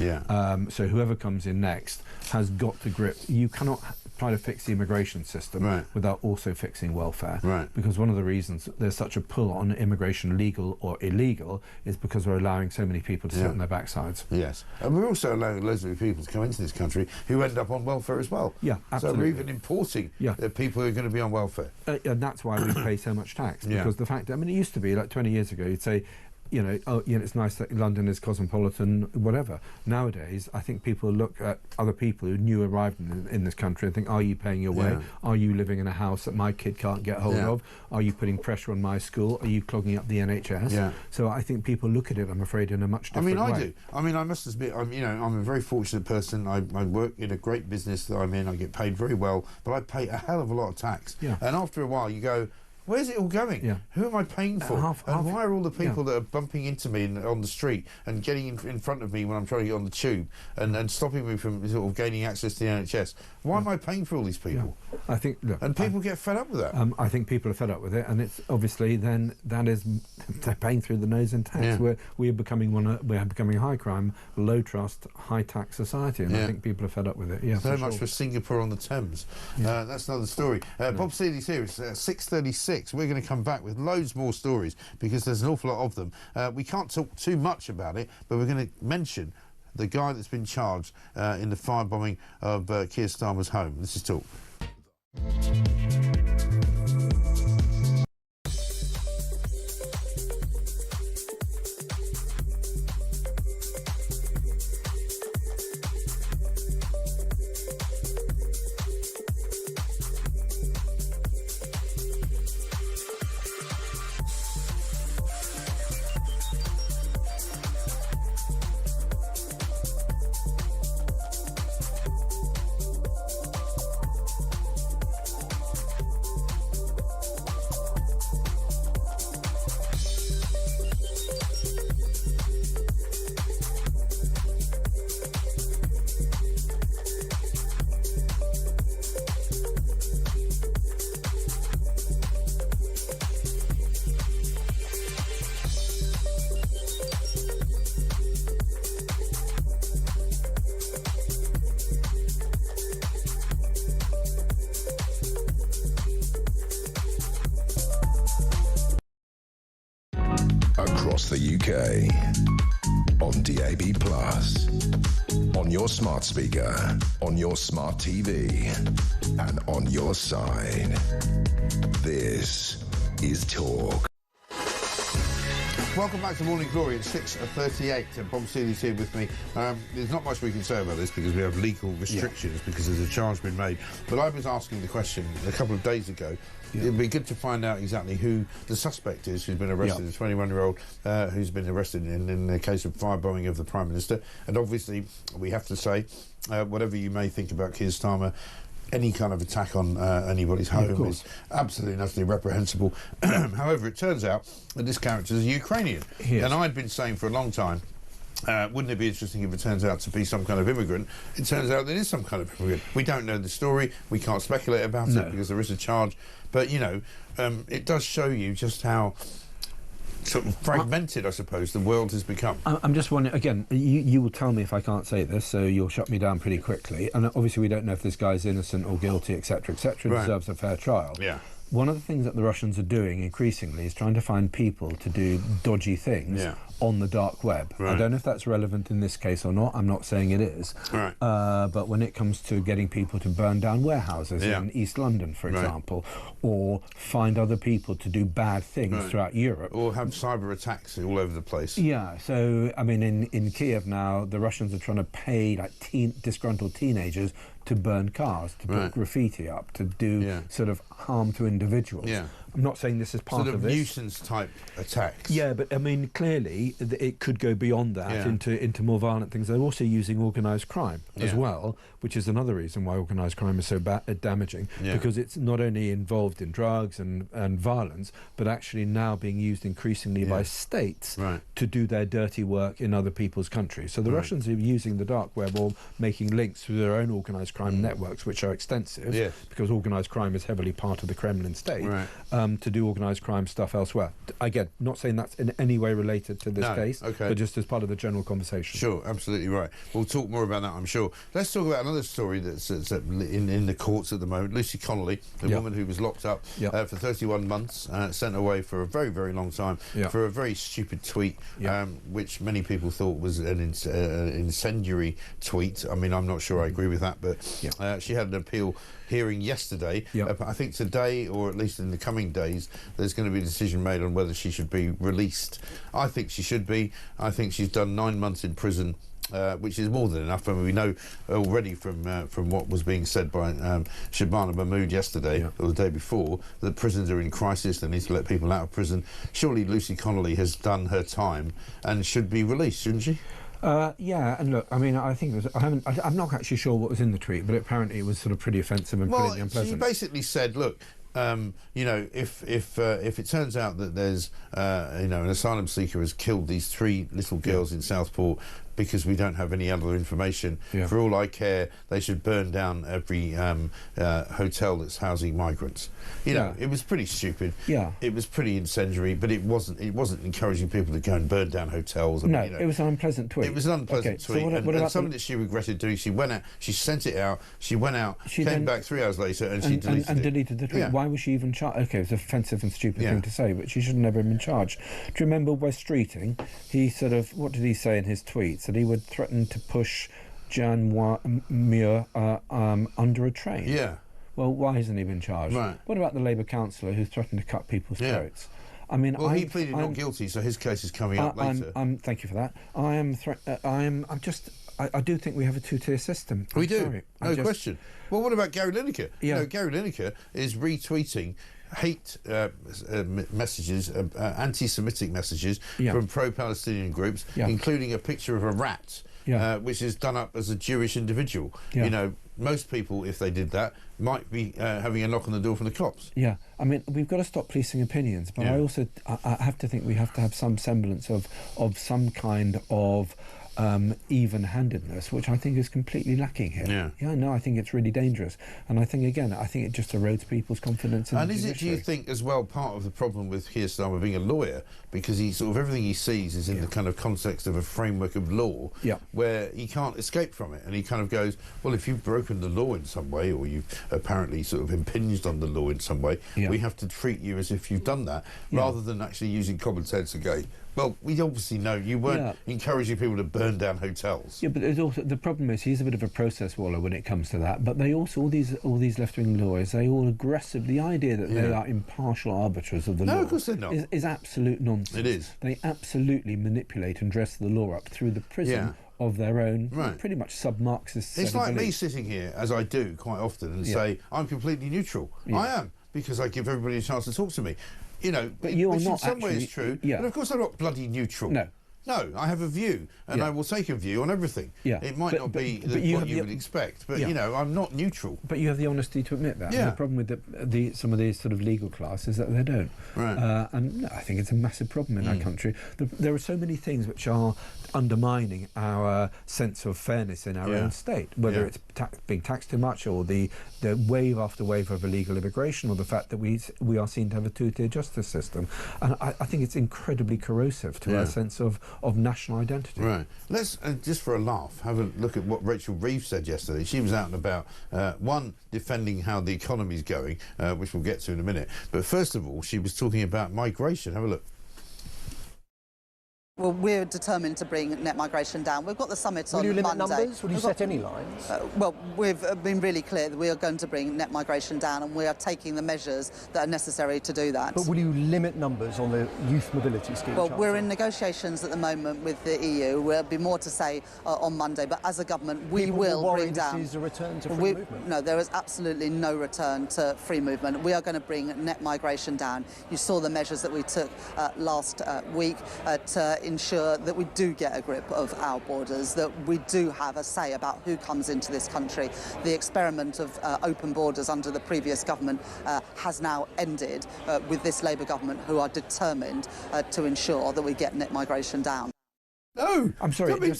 Speaker 6: So whoever comes in next has got to grip. You cannot try to fix the immigration system without also fixing welfare. Because one of the reasons there's such a pull on immigration, legal or illegal, is because we're allowing so many people to sit on their backsides.
Speaker 8: Yes, and we're also allowing loads of people to come into this country who end up on welfare as well.
Speaker 6: Yeah, absolutely.
Speaker 8: So we're even importing people who are going to be on welfare.
Speaker 6: And that's why we pay so much tax, because the fact, I mean, it used to be like 20 years ago, you'd say, you know, oh, you know, it's nice that London is cosmopolitan, whatever. Nowadays, I think people look at other people who new arrived in this country and think, are you paying your way? Are you living in a house that my kid can't get hold of? Are you putting pressure on my school? Are you clogging up the NHS? So I think people look at it, I'm afraid, in a much different way.
Speaker 8: I do. I mean, I must admit, I'm a very fortunate person. I work in a great business that I'm in. I get paid very well, but I pay a hell of a lot of tax. And after a while, you go, where's it all going? Who am I paying for? And why are all the people that are bumping into me on the street and getting in front of me when I'm trying to get on the tube and stopping me from sort of gaining access to the NHS? Why am I paying for all these people?
Speaker 6: I think, look,
Speaker 8: and people get fed up with that.
Speaker 6: I think people are fed up with it, and it's obviously then that is they're paying through the nose in tax. We're becoming a high crime, low trust, high tax society, and I think people are fed up with it.
Speaker 8: So much for Singapore on the Thames. That's another story. Bob Seeley's here. It's 6:36. We're going to come back with loads more stories because there's an awful lot of them. We can't talk too much about it, but we're going to mention the guy that's been charged in the firebombing of Keir Starmer's home. This is Talk.
Speaker 7: Across the UK, on DAB+, on your smart speaker, on your smart TV, and on your side. This is Talk.
Speaker 8: Welcome back to Morning Glory. It's 6:38 and Bob Seeley's here with me. There's not much we can say about this because we have legal restrictions because there's a charge been made. But I was asking the question a couple of days ago. It'd be good to find out exactly who the suspect is who's been arrested, the 21-year-old who's been arrested in the case of firebombing of the Prime Minister. And obviously, we have to say, whatever you may think about Keir Starmer, any kind of attack on anybody's home is absolutely and utterly reprehensible. However, it turns out that this character is a Ukrainian. And I'd been saying for a long time, wouldn't it be interesting if it turns out to be some kind of immigrant? It turns out that it is some kind of immigrant. We don't know the story. We can't speculate about it because there is a charge. But, you know, it does show you just how sort of fragmented, I suppose, the world has become.
Speaker 6: I'm just wondering, again, you will tell me if I can't say this, so you'll shut me down pretty quickly. And obviously we don't know if this guy's innocent or guilty, etc., deserves a fair trial. One of the things that the Russians are doing increasingly is trying to find people to do dodgy things on the dark web. I don't know if that's relevant in this case or not. I'm not saying it is. But when it comes to getting people to burn down warehouses in East London, for example, or find other people to do bad things throughout Europe.
Speaker 8: Or have cyber attacks all over the place.
Speaker 6: So, I mean, in Kiev now, the Russians are trying to pay like disgruntled teenagers to burn cars, to put graffiti up, to do sort of harm to individuals. I'm not saying this is part of this.
Speaker 8: Nuisance type attacks.
Speaker 6: But I mean, clearly it could go beyond that into more violent things. They're also using organised crime as well, which is another reason why organised crime is so damaging, because it's not only involved in drugs and violence, but actually now being used increasingly by states to do their dirty work in other people's countries. So the Russians are using the dark web or making links through their own organised crime networks, which are extensive, because organised crime is heavily part of the Kremlin state. to do organised crime stuff elsewhere. Again, not saying that's in any way related to this case, but just as part of the general conversation.
Speaker 8: Sure, absolutely right. We'll talk more about that, I'm sure. Let's talk about another story that's in the courts at the moment. Lucy Connolly, the woman who was locked up for 31 months, sent away for a very, very long time for a very stupid tweet, which many people thought was an incendiary tweet. I mean, I'm not sure I agree with that, but she had an appeal hearing yesterday. I think today, or at least in the coming days, there's going to be a decision made on whether she should be released. I think she should be. I think she's done 9 months in prison, which is more than enough. I mean, we know already from what was being said by Shabana Mahmood yesterday or the day before that prisons are in crisis. They need to let people out of prison. Surely Lucy Connolly has done her time and should be released, shouldn't she?
Speaker 6: Yeah, and look, I mean, I think I'm not actually sure what was in the tweet, but apparently it was sort of pretty offensive and pretty unpleasant.
Speaker 8: She basically said, look, you know, if it turns out that there's you know, an asylum seeker has killed these 3 little girls in Southport because we don't have any other information, for all I care, they should burn down every hotel that's housing migrants. You know, it was pretty stupid. It was pretty incendiary, but it wasn't encouraging people to go and burn down hotels. I mean, you know,
Speaker 6: it was an unpleasant tweet.
Speaker 8: It was an unpleasant tweet, and something that she regretted doing. She went out, she sent it out, she went out, came back 3 hours later, and she deleted
Speaker 6: the tweet. Why was she even charged? Okay, it was an offensive and stupid thing to say, but she should have never been charged. Do you remember West Streeting? He sort of, what did he say in his tweets? That he would threaten to push Jan Muir under a train. Well, why hasn't he been charged? What about the Labour councillor who threatened to cut people's throats? I mean,
Speaker 8: well, he pleaded not guilty, so his case is coming up later.
Speaker 6: Thank you for that. I do think we have a 2-tier system.
Speaker 8: We do, no question. Well, what about Gary Lineker? You know, Gary Lineker is retweeting hate messages, anti-Semitic messages from pro-Palestinian groups, including a picture of a rat, which is done up as a Jewish individual. You know, most people, if they did that, might be having a knock on the door from the cops.
Speaker 6: I mean, we've got to stop policing opinions, but I also have to think we have to have some semblance of some kind of even-handedness, which I think is completely lacking here. No, I think it's really dangerous, and I think it just erodes people's confidence in the judiciary.
Speaker 8: Do you think, as well, part of the problem with Keir Starmer being a lawyer, because he sort of everything he sees is in the kind of context of a framework of law, where he can't escape from it, and he kind of goes, well, if you've broken the law in some way, or you've apparently sort of impinged on the law in some way, we have to treat you as if you've done that, rather than actually using common sense again. Well, we obviously know you weren't encouraging people to burn down hotels.
Speaker 6: But there's also, the problem is he's a bit of a process waller when it comes to that. But they also, all these left-wing lawyers, they all aggressively, the idea that they are impartial arbiters of the law,
Speaker 8: of course they're not,
Speaker 6: is absolute nonsense.
Speaker 8: It is.
Speaker 6: They absolutely manipulate and dress the law up through the prism of their own, pretty much sub-Marxist.
Speaker 8: It's like me sitting here, as I do quite often, and say I'm completely neutral. I am, because I give everybody a chance to talk to me. You know,
Speaker 6: but you're
Speaker 8: which
Speaker 6: not
Speaker 8: in some ways true. But of course I'm not bloody neutral. No, I have a view, and I will take a view on everything. It might not be what you would expect, but you know, I'm not neutral.
Speaker 6: But you have the honesty to admit that. And the problem with some of these sort of legal class is that they don't. And I think it's a massive problem in our country. There are so many things which are undermining our sense of fairness in our own state, whether it's being taxed too much, or the wave after wave of illegal immigration, or the fact that we are seen to have a 2-tier justice system. And I think it's incredibly corrosive to our sense of national identity.
Speaker 8: Let's, just for a laugh, have a look at what Rachel Reeves said yesterday. She was out and about, one, defending how the economy's going, which we'll get to in a minute. But first of all, she was talking about migration. Have a look.
Speaker 13: Well, we're determined to bring net migration down. We've got the summit on Monday.
Speaker 14: Will you limit numbers? Will you set any lines?
Speaker 13: Well, we've been really clear that we are going to bring net migration down, and we are taking the measures that are necessary to do that.
Speaker 14: But will you limit numbers on the youth mobility scheme?
Speaker 13: Well, we're in negotiations at the moment with the EU. There'll be more to say on Monday, but as a government, we will bring down...
Speaker 14: This is a return to free movement.
Speaker 13: No, there is absolutely no return to free movement. We are going to bring net migration down. You saw the measures that we took last week to ensure that we do get a grip of our borders, that we do have a say about who comes into this country. The experiment of open borders under the previous government has now ended with this Labour government, who are determined to ensure that we get net migration down.
Speaker 8: No,
Speaker 6: I'm sorry.
Speaker 8: I mean,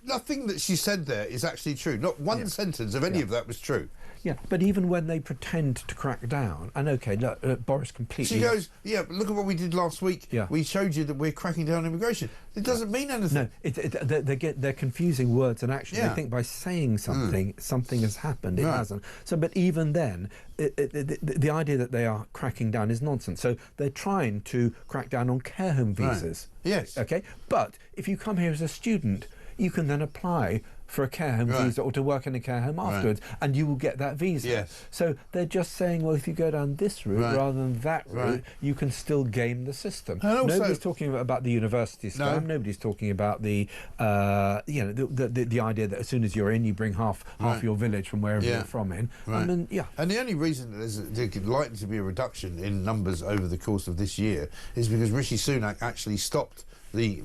Speaker 8: nothing that she said there is actually true. Not one sentence of any of that was true.
Speaker 6: Yeah, but even when they pretend to crack down, and okay, look, Boris completely...
Speaker 8: She goes, yeah, but look at what we did last week.
Speaker 6: Yeah.
Speaker 8: We showed you that we're cracking down on immigration. It doesn't mean anything.
Speaker 6: No, they're confusing words and action.
Speaker 8: Yeah.
Speaker 6: They think by saying something, something has happened. It hasn't. So, but even then, the idea that they are cracking down is nonsense. So they're trying to crack down on care home visas.
Speaker 8: Right. Yes.
Speaker 6: Okay, but if you come here as a student, you can then apply for a care home visa or to work in a care home afterwards, and you will get that visa.
Speaker 8: Yes.
Speaker 6: So they're just saying, well, if you go down this route rather than that route, you can still game the system.
Speaker 8: And also,
Speaker 6: nobody's talking about the university scam. Nobody's talking about the the idea that as soon as you're in, you bring half your village from wherever you're from in.
Speaker 8: Right.
Speaker 6: I mean,
Speaker 8: And the only reason there's likely to be a reduction in numbers over the course of this year is because Rishi Sunak actually stopped the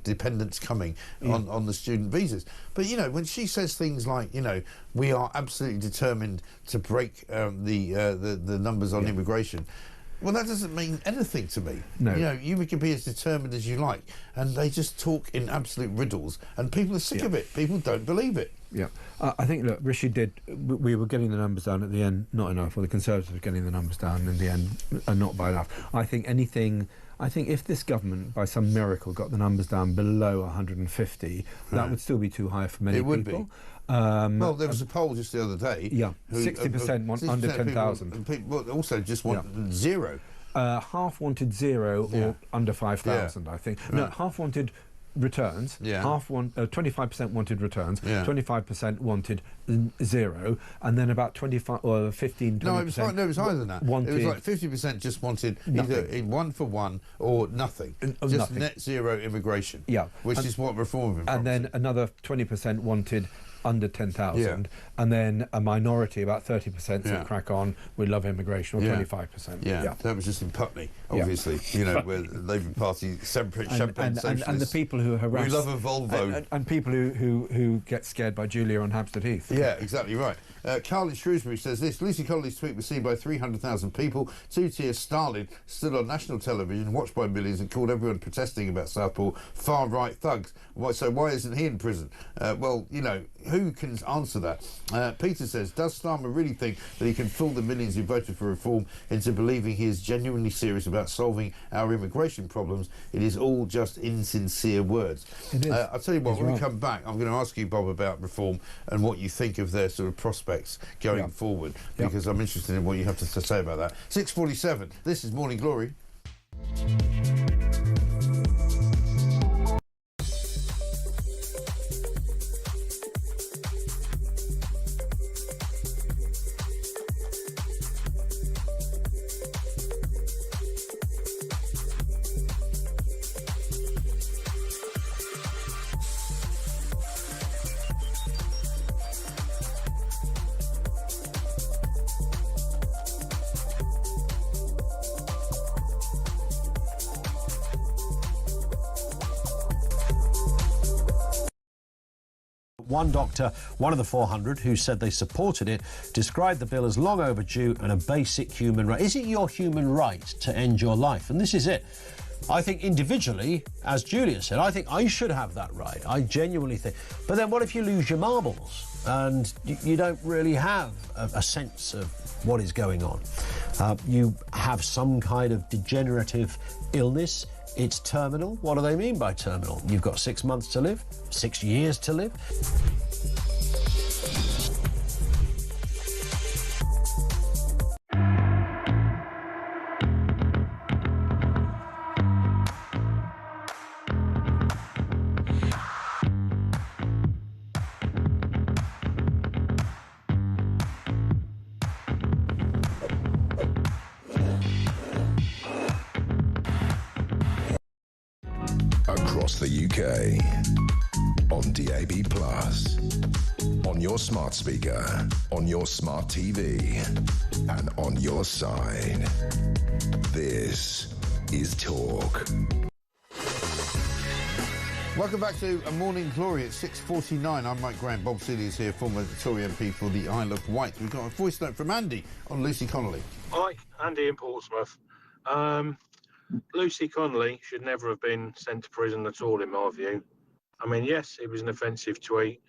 Speaker 8: dependents coming on the student visas. But when she says things like we are absolutely determined to break the numbers on immigration, well, that doesn't mean anything to me.
Speaker 6: No.
Speaker 8: You can be as determined as you like, and they just talk in absolute riddles, and people are sick of it. People don't believe it.
Speaker 6: Yeah, I think, look, Rishi did. We were getting the numbers down at the end, not enough, or the Conservatives were getting the numbers down in the end, not by enough. I think if this government, by some miracle, got the numbers down below 150, that would still be too high for many people.
Speaker 8: It would be. Well, there was a poll just the other day.
Speaker 6: Yeah, 60% want under 10,000.
Speaker 8: People also just want zero.
Speaker 6: Half wanted zero or under 5,000, I think. No, half wanted returns. Half 25% wanted returns. 25% wanted zero, and then about 25 or 15. 20%.
Speaker 8: No, it was higher than that. It was like 50% just wanted either one for one or nothing. Just nothing. Net zero immigration.
Speaker 6: Yeah,
Speaker 8: which is what reform is.
Speaker 6: And then another 20% wanted under 10,000, and then a minority, about 30%, said crack on, we love immigration, or 25%.
Speaker 8: Yeah, that was just in Putney, obviously, where the Labour Party champagne socialists.
Speaker 6: And the people who harass...
Speaker 8: We love a Volvo.
Speaker 6: And people who get scared by Julia on Hampstead Heath.
Speaker 8: Yeah, exactly right. Carl in Shrewsbury says this: Lucy Connolly's tweet was seen by 300,000 people. Two-tier Stalin stood on national television, watched by millions, and called everyone protesting about Southport far-right thugs. So why isn't he in prison? Well, who can answer that? Peter says, does Starmer really think that he can fool the millions who voted for reform into believing he is genuinely serious about solving our immigration problems? It is all just insincere words.
Speaker 6: It is.
Speaker 8: I'll tell you what, when we come back, I'm going to ask you, Bob, about reform and what you think of their sort of prospects going forward, because I'm interested in what you have to say about that. 6:47, this is Morning Glory.
Speaker 11: One doctor, one of the 400 who said they supported it, described the bill as long overdue and a basic human right. Is it your human right to end your life? And this is it. I think individually, as Julia said, I think I should have that right. I genuinely think. But then what if you lose your marbles and you don't really have a sense of what is going on? You have some kind of degenerative illness. It's terminal. What do they mean by terminal? You've got 6 months to live, 6 years to live.
Speaker 7: Across the UK, on DAB+, on your smart speaker, on your smart TV, and on your side. This is Talk.
Speaker 8: Welcome back to A Morning Glory at 6:49. I'm Mike Graham. Bob Seeley is here, former Tory MP for the Isle of Wight. We've got a voice note from Andy on Lucy Connolly.
Speaker 15: Hi, Andy in Portsmouth.
Speaker 5: Lucy Connolly should never have been sent to prison at all, in my view. I mean, yes, it was an offensive tweet,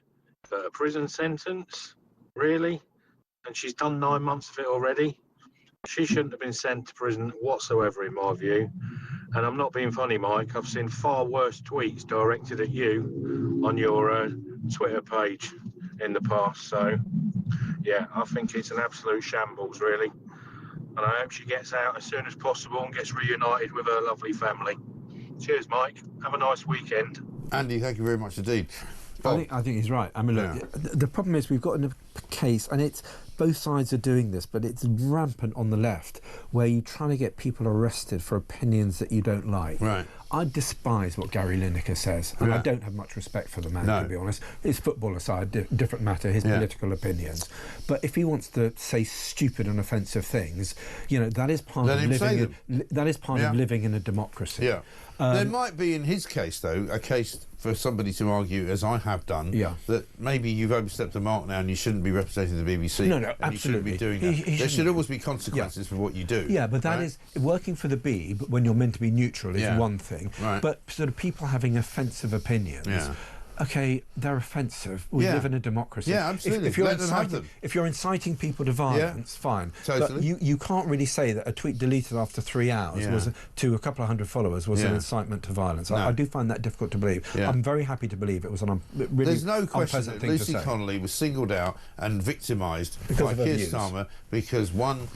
Speaker 5: but a prison sentence? Really? And she's done 9 months of it already? She shouldn't have been sent to prison whatsoever, in my view. And I'm not being funny, Mike. I've seen far worse tweets directed at you on your Twitter page in the past. So, yeah, I think it's an absolute shambles, really. And I hope she gets out as soon as possible and gets reunited with her lovely family. Cheers, Mike. Have a nice weekend.
Speaker 8: Andy, thank you very much indeed.
Speaker 6: I think he's right. I mean, look, the problem is we've got a case, and it's both sides are doing this, but it's rampant on the left, where you're trying to get people arrested for opinions that you don't like.
Speaker 8: Right.
Speaker 6: I despise what Gary Lineker says, and I don't have much respect for the man, to be honest. His football aside, different matter, his political opinions. But if he wants to say stupid and offensive things, you know, that is part of living. That is part of living in a democracy.
Speaker 8: Yeah. There might be, in his case, though, a case for somebody to argue, as I have done, that maybe you've overstepped the mark now and you shouldn't be representing the BBC.
Speaker 6: No,
Speaker 8: and
Speaker 6: absolutely.
Speaker 8: You shouldn't be doing that. There should always be consequences for what you do.
Speaker 6: Yeah, but that is working for the B, but when you're meant to be neutral is one thing.
Speaker 8: Right.
Speaker 6: But sort of people having offensive opinions. Yeah. Okay, they're offensive. We live in a democracy.
Speaker 8: Yeah, absolutely.
Speaker 6: If you're inciting people to violence, fine.
Speaker 8: Totally.
Speaker 6: But you can't really say that a tweet deleted after 3 hours was to a couple of hundred followers was an incitement to violence. No. I do find that difficult to believe. Yeah. I'm very happy to believe it was an really
Speaker 8: There's no question
Speaker 6: unpleasant
Speaker 8: that
Speaker 6: thing
Speaker 8: Lucy
Speaker 6: to say.
Speaker 8: Connolly was singled out and victimised by Keir Starmer because, one,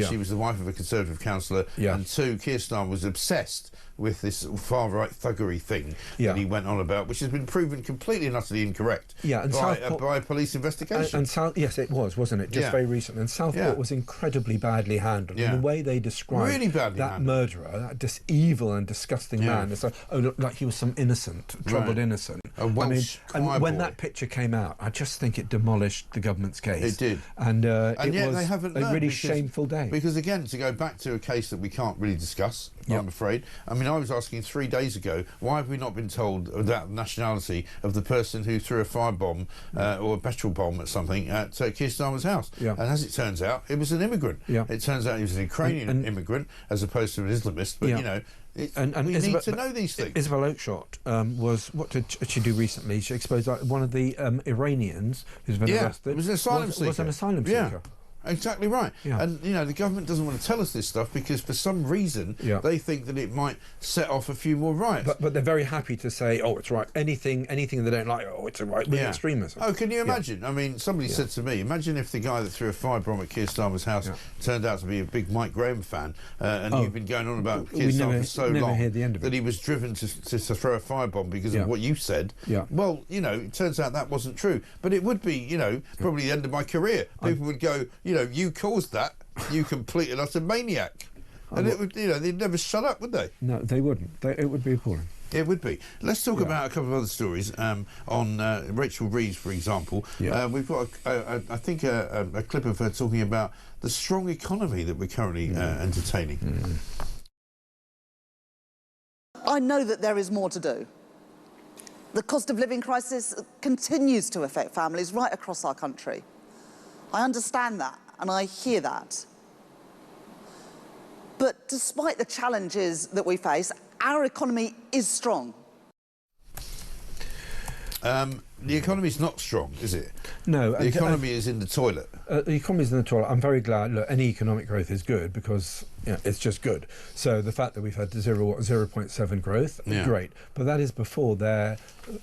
Speaker 8: she was the wife of a Conservative councillor, and two, Keir Starmer was obsessed with this far-right thuggery thing that he went on about, which has been proven completely and utterly incorrect by a police investigation.
Speaker 6: Yes, it was, wasn't it? Just very recently. And Southport was incredibly badly handled. And the way they described that murderer, that evil and disgusting man, it's like, like he was some innocent, troubled innocent.
Speaker 8: A Welsh
Speaker 6: and when that picture came out, I just think it demolished the government's case.
Speaker 8: It did.
Speaker 6: And
Speaker 8: yet
Speaker 6: was
Speaker 8: they haven't
Speaker 6: a really shameful day.
Speaker 8: Because, again, to go back to a case that we can't really discuss, I'm afraid. I mean, I was asking 3 days ago, why have we not been told that nationality of the person who threw a firebomb or a petrol bomb at something at Keir Starmer's house? And as it turns out, it was an immigrant. It turns out he was an Ukrainian immigrant as opposed to an Islamist. But, you know, we need to know these things.
Speaker 6: Isabel Oakeshott was, what did she do recently? She exposed one of the Iranians who's been arrested.
Speaker 8: It was an asylum seeker.
Speaker 6: Was an asylum seeker.
Speaker 8: Exactly right. And, you know, the government doesn't want to tell us this stuff because for some reason they think that it might set off a few more riots.
Speaker 6: But they're very happy to say, oh, it's right. Anything they don't like, oh, it's a right-wing extremism.
Speaker 8: Oh, can you imagine? I mean, somebody said to me, imagine if the guy that threw a firebomb at Keir Starmer's house turned out to be a big Mike Graham fan and you've been going on about Keir Starmer for so long that he was driven to throw a firebomb because of what you said. Well, you know, it turns out that wasn't true. But it would be, you know, probably the end of my career. People would go, you know, you caused that, you complete and utter maniac. And it would, you know, they'd never shut up, would they?
Speaker 6: No, they wouldn't. It would be appalling.
Speaker 8: It would be. Let's talk about a couple of other stories. On Rachel Reeves, for example, we've got, I think, a clip of her talking about the strong economy that we're currently entertaining.
Speaker 13: I know that there is more to do. The cost of living crisis continues to affect families right across our country. I understand that, and I hear that. But despite the challenges that we face, our economy is strong.
Speaker 8: The economy is not strong, is it?
Speaker 6: No.
Speaker 8: The economy is in the toilet.
Speaker 6: The economy is in the toilet. I'm very glad. Look, any economic growth is good because it's just good. So the fact that we've had 0.7 growth, great. But that is before their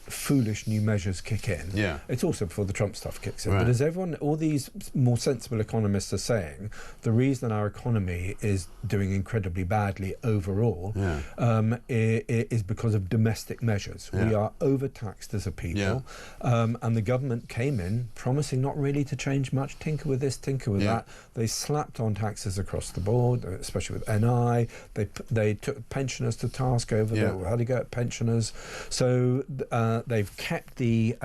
Speaker 6: foolish new measures kick in. It's also before the Trump stuff kicks in. But as all these more sensible economists are saying, the reason our economy is doing incredibly badly overall is because of domestic measures. We are overtaxed as a people. And the government came in promising not really to change much, tinker with this, tinker with that. They slapped on taxes across the board, especially with NI. They took pensioners to task over how do you go at pensioners. So they've kept the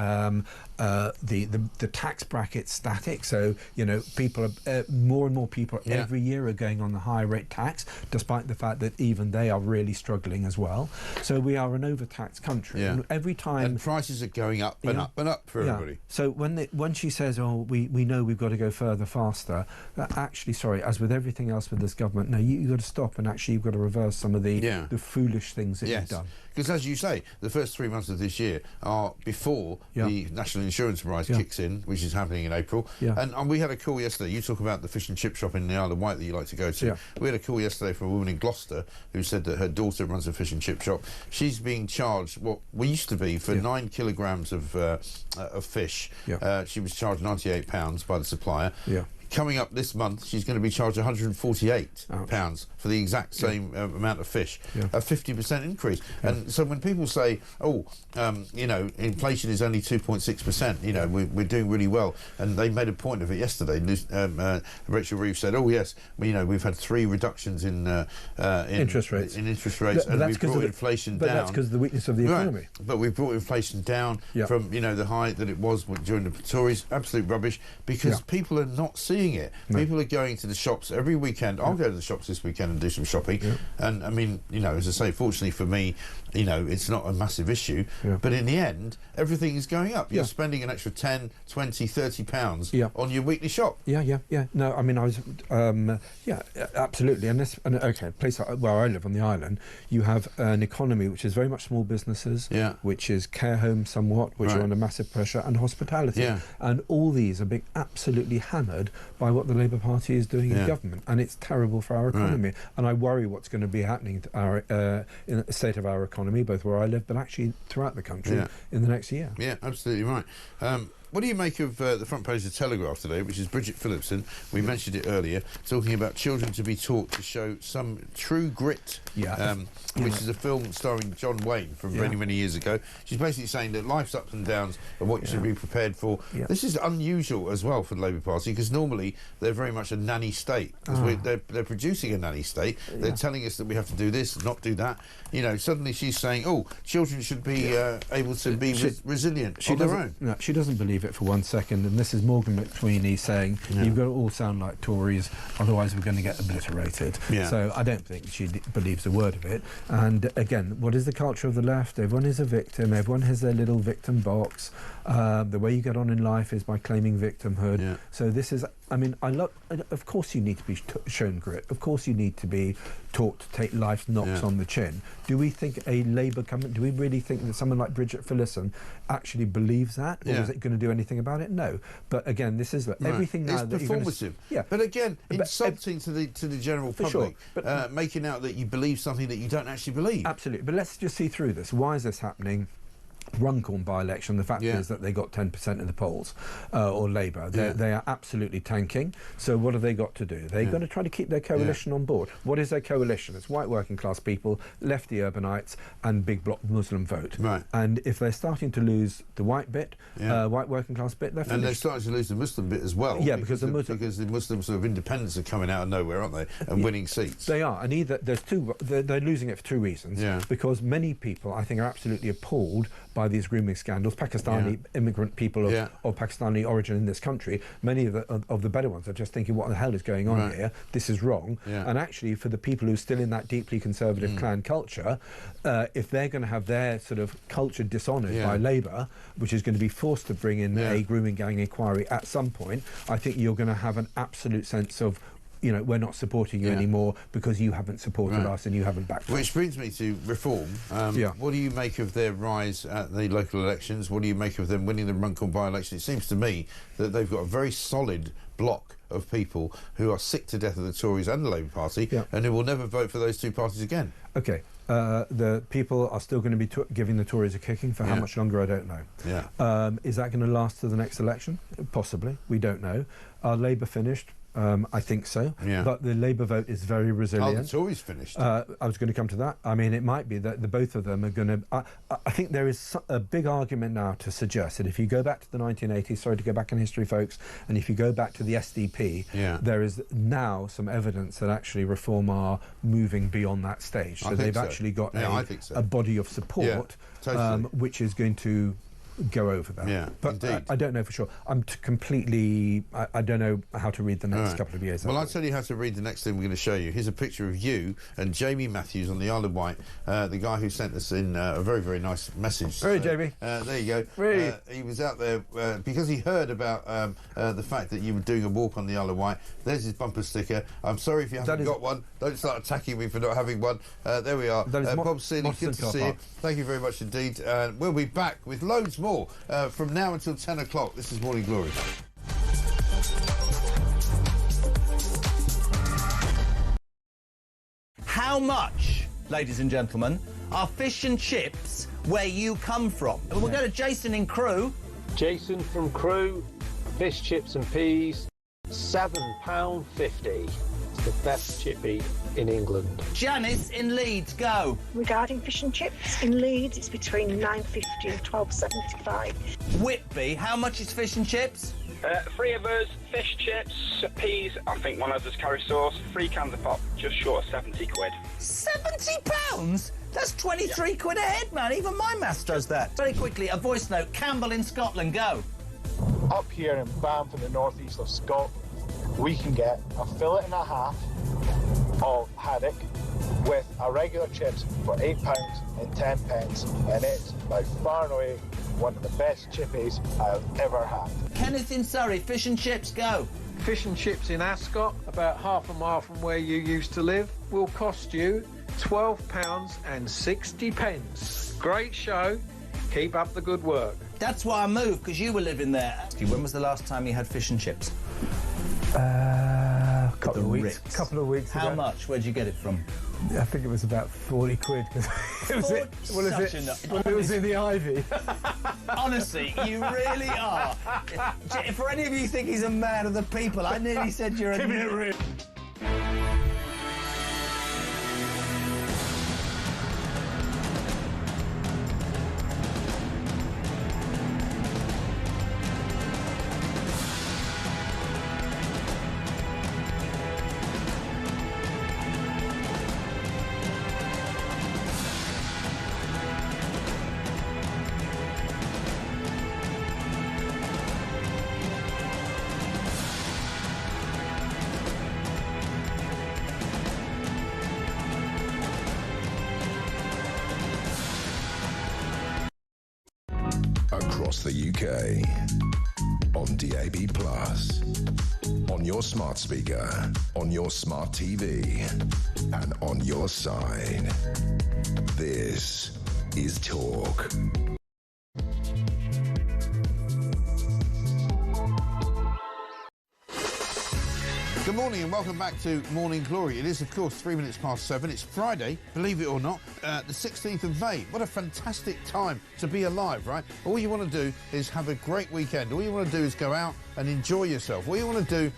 Speaker 6: tax bracket static. So, you know, people are, more and more people every year are going on the high rate tax, despite the fact that even they are really struggling as well. So we are an overtaxed country. And every time...
Speaker 8: And prices are going up. and up and up for everybody.
Speaker 6: So when she says, "Oh, we know we've got to go further, faster," actually, sorry, as with everything else with this government, no, you've got to stop and actually you've got to reverse some of the foolish things that you've done.
Speaker 8: Because as you say, the first 3 months of this year are before the national insurance rise kicks in, which is happening in April. And we had a call yesterday. You talk about the fish and chip shop in the Isle of Wight that you like to go to. We had a call yesterday from a woman in Gloucester who said that her daughter runs a fish and chip shop. She's being charged what we used to be for 9 kilograms of fish. She was charged £98 by the supplier. Coming up this month, she's going to be charged £148 for the exact same amount of fish, a 50% increase. And so when people say, "Oh, you know, inflation is only 2.6%," you know, we're doing really well, and they made a point of it yesterday. Rachel Reeves said, "Oh yes, you know, we've had 3 reductions in
Speaker 6: interest rates,
Speaker 8: and we've brought inflation down."
Speaker 6: But that's because of the weakness of the economy.
Speaker 8: Right. But we've brought inflation down from, you know, the high that it was during the Tories. Absolute rubbish, because people are not seeing it. People are going to the shops every weekend. I'll go to the shops this weekend and do some shopping. And I mean, you know, as I say, fortunately for me, you know, it's not a massive issue. But in the end, everything is going up. You're spending an extra 10, 20, 30 pounds on your weekly shop.
Speaker 6: No, I mean, I was, absolutely. And okay, place where I live on the island, you have an economy which is very much small businesses, which is care homes somewhat, which are under massive pressure, and hospitality. And all these are being absolutely hammered by what the Labour Party is doing in government, and it's terrible for our economy. And I worry what's going to be happening to our in the state of our economy, both where I live, but actually throughout the country in the next year.
Speaker 8: Yeah, absolutely right. What do you make of the front page of the Telegraph today, which is Bridget Phillipson, we mentioned it earlier, talking about children to be taught to show some true grit, which is a film starring John Wayne from many, many years ago. She's basically saying that life's ups and downs and what you should be prepared for. This is unusual as well for the Labour Party, because normally they're very much a nanny state. They're producing a nanny state. They're telling us that we have to do this, not do that. You know, suddenly she's saying, "Oh, children should be able to be resilient on their own."
Speaker 6: No, she doesn't believe it for 1 second, and this is Morgan McSweeney saying you've got to all sound like Tories, otherwise we're going to get obliterated. So I don't think she believes a word of it. And again, what is the culture of the left? Everyone is a victim, everyone has their little victim box. The way you get on in life is by claiming victimhood. So this is, I mean, of course you need to be shown grit, of course you need to be taught to take life's knocks on the chin. Do we think a Labour government, do we really think that someone like Bridget Phillipson actually believes that, or is it going to do anything about it? No. But again, this is everything now.
Speaker 8: It's performative. But again, insulting to the general public, but making out that you believe something that you don't actually believe.
Speaker 6: Absolutely. But let's just see through this. Why is this happening? Runcorn by-election, the fact is that they got 10% in the polls, or Labour. They are absolutely tanking. So what have they got to do? They've got to try to keep their coalition on board. What is their coalition? It's white working class people, lefty urbanites, and big block Muslim vote. And if they're starting to lose the white bit, white working class bit, they're finished.
Speaker 8: And they're starting to lose the Muslim bit as well.
Speaker 6: Because the
Speaker 8: Muslim sort of independents are coming out of nowhere, aren't they? And winning seats.
Speaker 6: They are. And either they're losing it for 2 reasons. Because many people, I think, are absolutely appalled by these grooming scandals. Pakistani immigrant people of Pakistani origin in this country, many of the better ones are just thinking, what the hell is going on here? This is wrong. And actually, for the people who are still in that deeply conservative clan culture, if they're going to have their sort of culture dishonoured by Labour, which is going to be forced to bring in a grooming gang inquiry at some point, I think you're going to have an absolute sense of, you know, we're not supporting you anymore because you haven't supported us and you haven't backed us.
Speaker 8: Which brings me to Reform. What do you make of their rise at the local elections? What do you make of them winning the Runcorn by-election? It seems to me that they've got a very solid block of people who are sick to death of the Tories and the Labour Party and who will never vote for those two parties again.
Speaker 6: Okay. The people are still going to be giving the Tories a kicking for how much longer, I don't know. Is that going to last to the next election? Possibly. We don't know. Are Labour finished? I think so. But the Labour vote is very resilient.
Speaker 8: Oh, the Tories finished.
Speaker 6: I was going to come to that. I mean, it might be that the both of them are going to... I think there is a big argument now to suggest that if you go back to the 1980s, sorry to go back in history, folks, and if you go back to the SDP, there is now some evidence that actually Reform are moving beyond that stage. So they've actually got a body of support, which is going to go over that.
Speaker 8: Yeah,
Speaker 6: but
Speaker 8: indeed.
Speaker 6: I don't know for sure. I don't know how to read the next couple of years.
Speaker 8: Well, I'll tell you how to read the next thing we're going to show you. Here's a picture of you and Jamie Matthews on the Isle of Wight, the guy who sent us in a very, very nice message.
Speaker 6: Hey, Jamie.
Speaker 8: There you go.
Speaker 6: Hey.
Speaker 8: He was out there because he heard about the fact that you were doing a walk on the Isle of Wight. There's his bumper sticker. I'm sorry if you haven't got one. Don't start attacking me for not having one. There we are. Bob Seeley, good to see you. Thank you very much indeed. We'll be back with loads more from now until 10 o'clock. This is Morning Glory.
Speaker 2: How much, ladies and gentlemen, are fish and chips where you come from? We'll go to Jason in Crewe.
Speaker 15: Jason from Crewe, fish, chips and peas, £7.50. It's the best chippy in England.
Speaker 2: Janice in Leeds, go.
Speaker 16: Regarding fish and chips in Leeds, it's between £9.50 and £12.75.
Speaker 2: Whitby, how much is fish and chips?
Speaker 3: 3 of us, fish, chips, peas, I think one of us curry sauce, 3 cans of pop, just short of 70 quid.
Speaker 2: £70? That's 23 quid a head, man. Even my maths does that. Very quickly, a voice note. Campbell in Scotland, go.
Speaker 4: Up here in Banff in the northeast of Scotland, we can get a fillet and a half of haddock with a regular chips for £8 and 10 pence, and it's by far and away one of the best chippies I've ever had.
Speaker 2: Kenneth in Surrey, fish and chips, go.
Speaker 15: Fish and chips in Ascot, about half a mile from where you used to live, will cost you £12.60. Great show. Keep up the good work.
Speaker 2: That's why I moved, because you were living there. When was the last time you had fish and chips?
Speaker 6: Couple of weeks. Couple of weeks.
Speaker 2: How
Speaker 6: ago.
Speaker 2: much? Where'd you get it from?
Speaker 6: I think it was about 40 quid. It was in the Ivy.
Speaker 2: Honestly, you really are. For any of you who think he's a man of the people, I nearly said you're a...
Speaker 6: Give me a ring.
Speaker 7: Across the UK, on DAB+, on your smart speaker, on your smart TV, and on your side. This is Talk.
Speaker 8: Good morning and welcome back to Morning Glory. It is, of course, 3 minutes past 7. It's Friday, believe it or not, the 16th of May. What a fantastic time to be alive, right? All you want to do is have a great weekend. All you want to do is go out and enjoy yourself. All you want to do,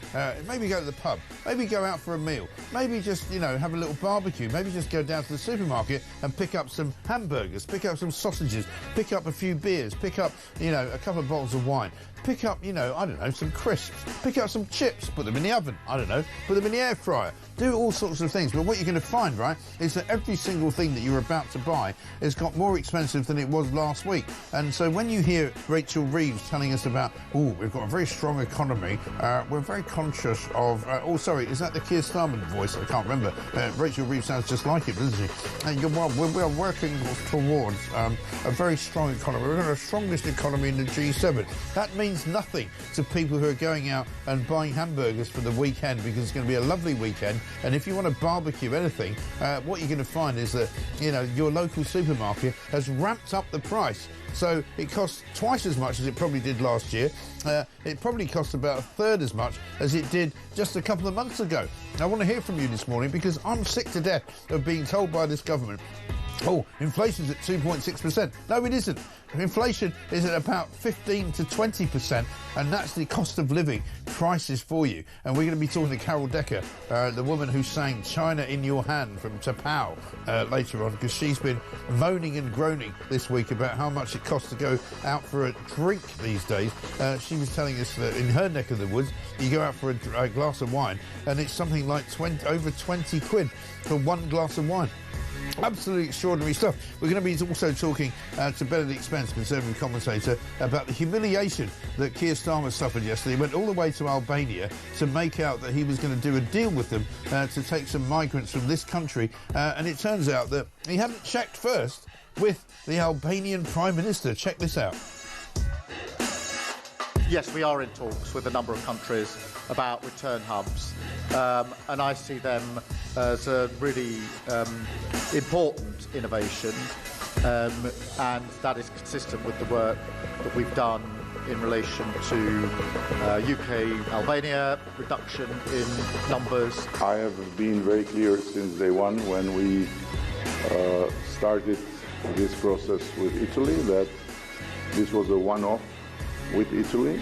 Speaker 8: maybe go to the pub, maybe go out for a meal, maybe just, have a little barbecue, maybe just go down to the supermarket and pick up some hamburgers, pick up some sausages, pick up a few beers, pick up, a couple of bottles of wine. Pick up, I don't know, some crisps. Pick up some chips, put them in the oven. I don't know, put them in the air fryer. Do all sorts of things. But what you're going to find, right, is that every single thing that you're about to buy has got more expensive than it was last week. And so when you hear Rachel Reeves telling us about, we've got a very strong economy, we're very conscious of... sorry, is that the Keir Starmer voice? I can't remember. Rachel Reeves sounds just like it, doesn't she? We're working towards a very strong economy. We're going to have the strongest economy in the G7. That means nothing to people who are going out and buying hamburgers for the weekend, because it's going to be a lovely weekend. And if you want to barbecue anything, what you're going to find is that your local supermarket has ramped up the price. So it costs twice as much as it probably did last year. It probably costs about a third as much as it did just a couple of months ago. I want to hear from you this morning, because I'm sick to death of being told by this government, inflation's at 2.6%. No, it isn't. Inflation is at about 15 to 20%, and that's the cost of living prices for you. And we're going to be talking to Carol Decker, the woman who sang China in Your Hand from Tapao later on, because she's been moaning and groaning this week about how much it costs to go out for a drink these days. She was telling us that in her neck of the woods, you go out for a glass of wine, and it's something like over 20 quid for one glass of wine. Absolutely extraordinary stuff. We're going to be also talking to Benedict Spence, Conservative commentator, about the humiliation that Keir Starmer suffered yesterday. He went all the way to Albania to make out that he was going to do a deal with them to take some migrants from this country. And it turns out that he hadn't checked first with the Albanian Prime Minister. Check this out.
Speaker 1: Yes, we are in talks with a number of countries about return hubs, and I see them as a really important innovation, and that is consistent with the work that we've done in relation to UK-Albania reduction in numbers.
Speaker 12: I have been very clear since day one when we started this process with Italy that this was a one-off with Italy.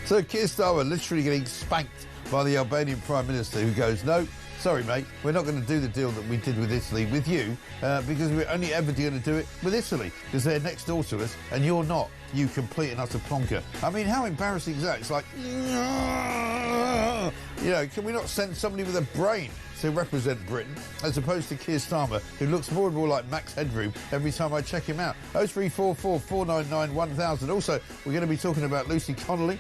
Speaker 8: So Keir Starmer literally getting spanked by the Albanian Prime Minister, who goes, no, sorry mate, we're not going to do the deal that we did with Italy with you because we're only ever going to do it with Italy because they're next door to us and you're not, you complete and utter plonker. I mean, how embarrassing is that? It's like, you know, can we not send somebody with a brain to represent Britain, as opposed to Keir Starmer, who looks more and more like Max Headroom every time I check him out. 0344 499 1000. Also, we're going to be talking about Lucy Connolly,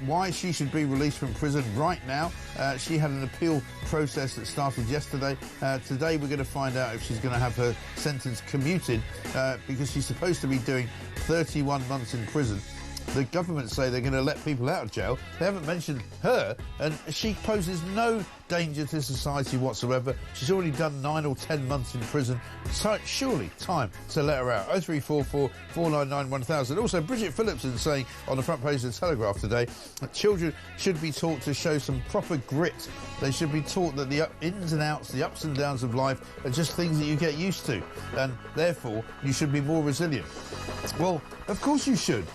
Speaker 8: why she should be released from prison right now. She had an appeal process that started yesterday. Today, we're going to find out if she's going to have her sentence commuted because she's supposed to be doing 31 months in prison. The government say they're going to let people out of jail. They haven't mentioned her, and she poses no danger to society whatsoever. She's already done 9 or 10 months in prison. So surely time to let her out. 0344 499 1000. Also, Bridget Phillipson saying on the front page of the Telegraph today that children should be taught to show some proper grit. They should be taught that the ins and outs, the ups and downs of life are just things that you get used to, and therefore you should be more resilient. Well, of course you should.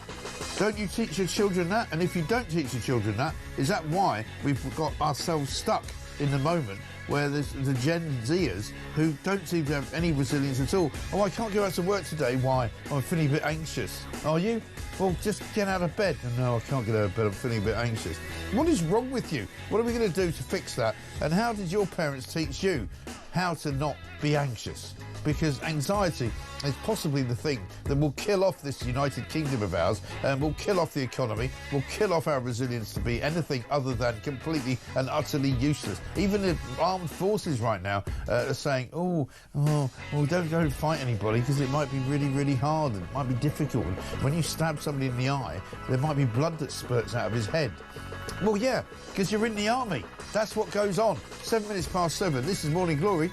Speaker 8: Don't you teach your children that? And if you don't teach your children that, is that why we've got ourselves stuck in the moment where there's the Gen Zers who don't seem to have any resilience at all? Oh, I can't go out to work today. Why? I'm feeling a bit anxious. Are you? Well, just get out of bed. No, I can't get out of bed. I'm feeling a bit anxious. What is wrong with you? What are we going to do to fix that? And how did your parents teach you how to not be anxious? Because anxiety is possibly the thing that will kill off this United Kingdom of ours and will kill off the economy, will kill off our resilience to be anything other than completely and utterly useless. Even the armed forces right now are saying, well, don't fight anybody because it might be really, really hard and it might be difficult. And when you stab somebody in the eye, there might be blood that spurts out of his head. Well, yeah, because you're in the army. That's what goes on. 7 minutes past 7. This is Morning Glory.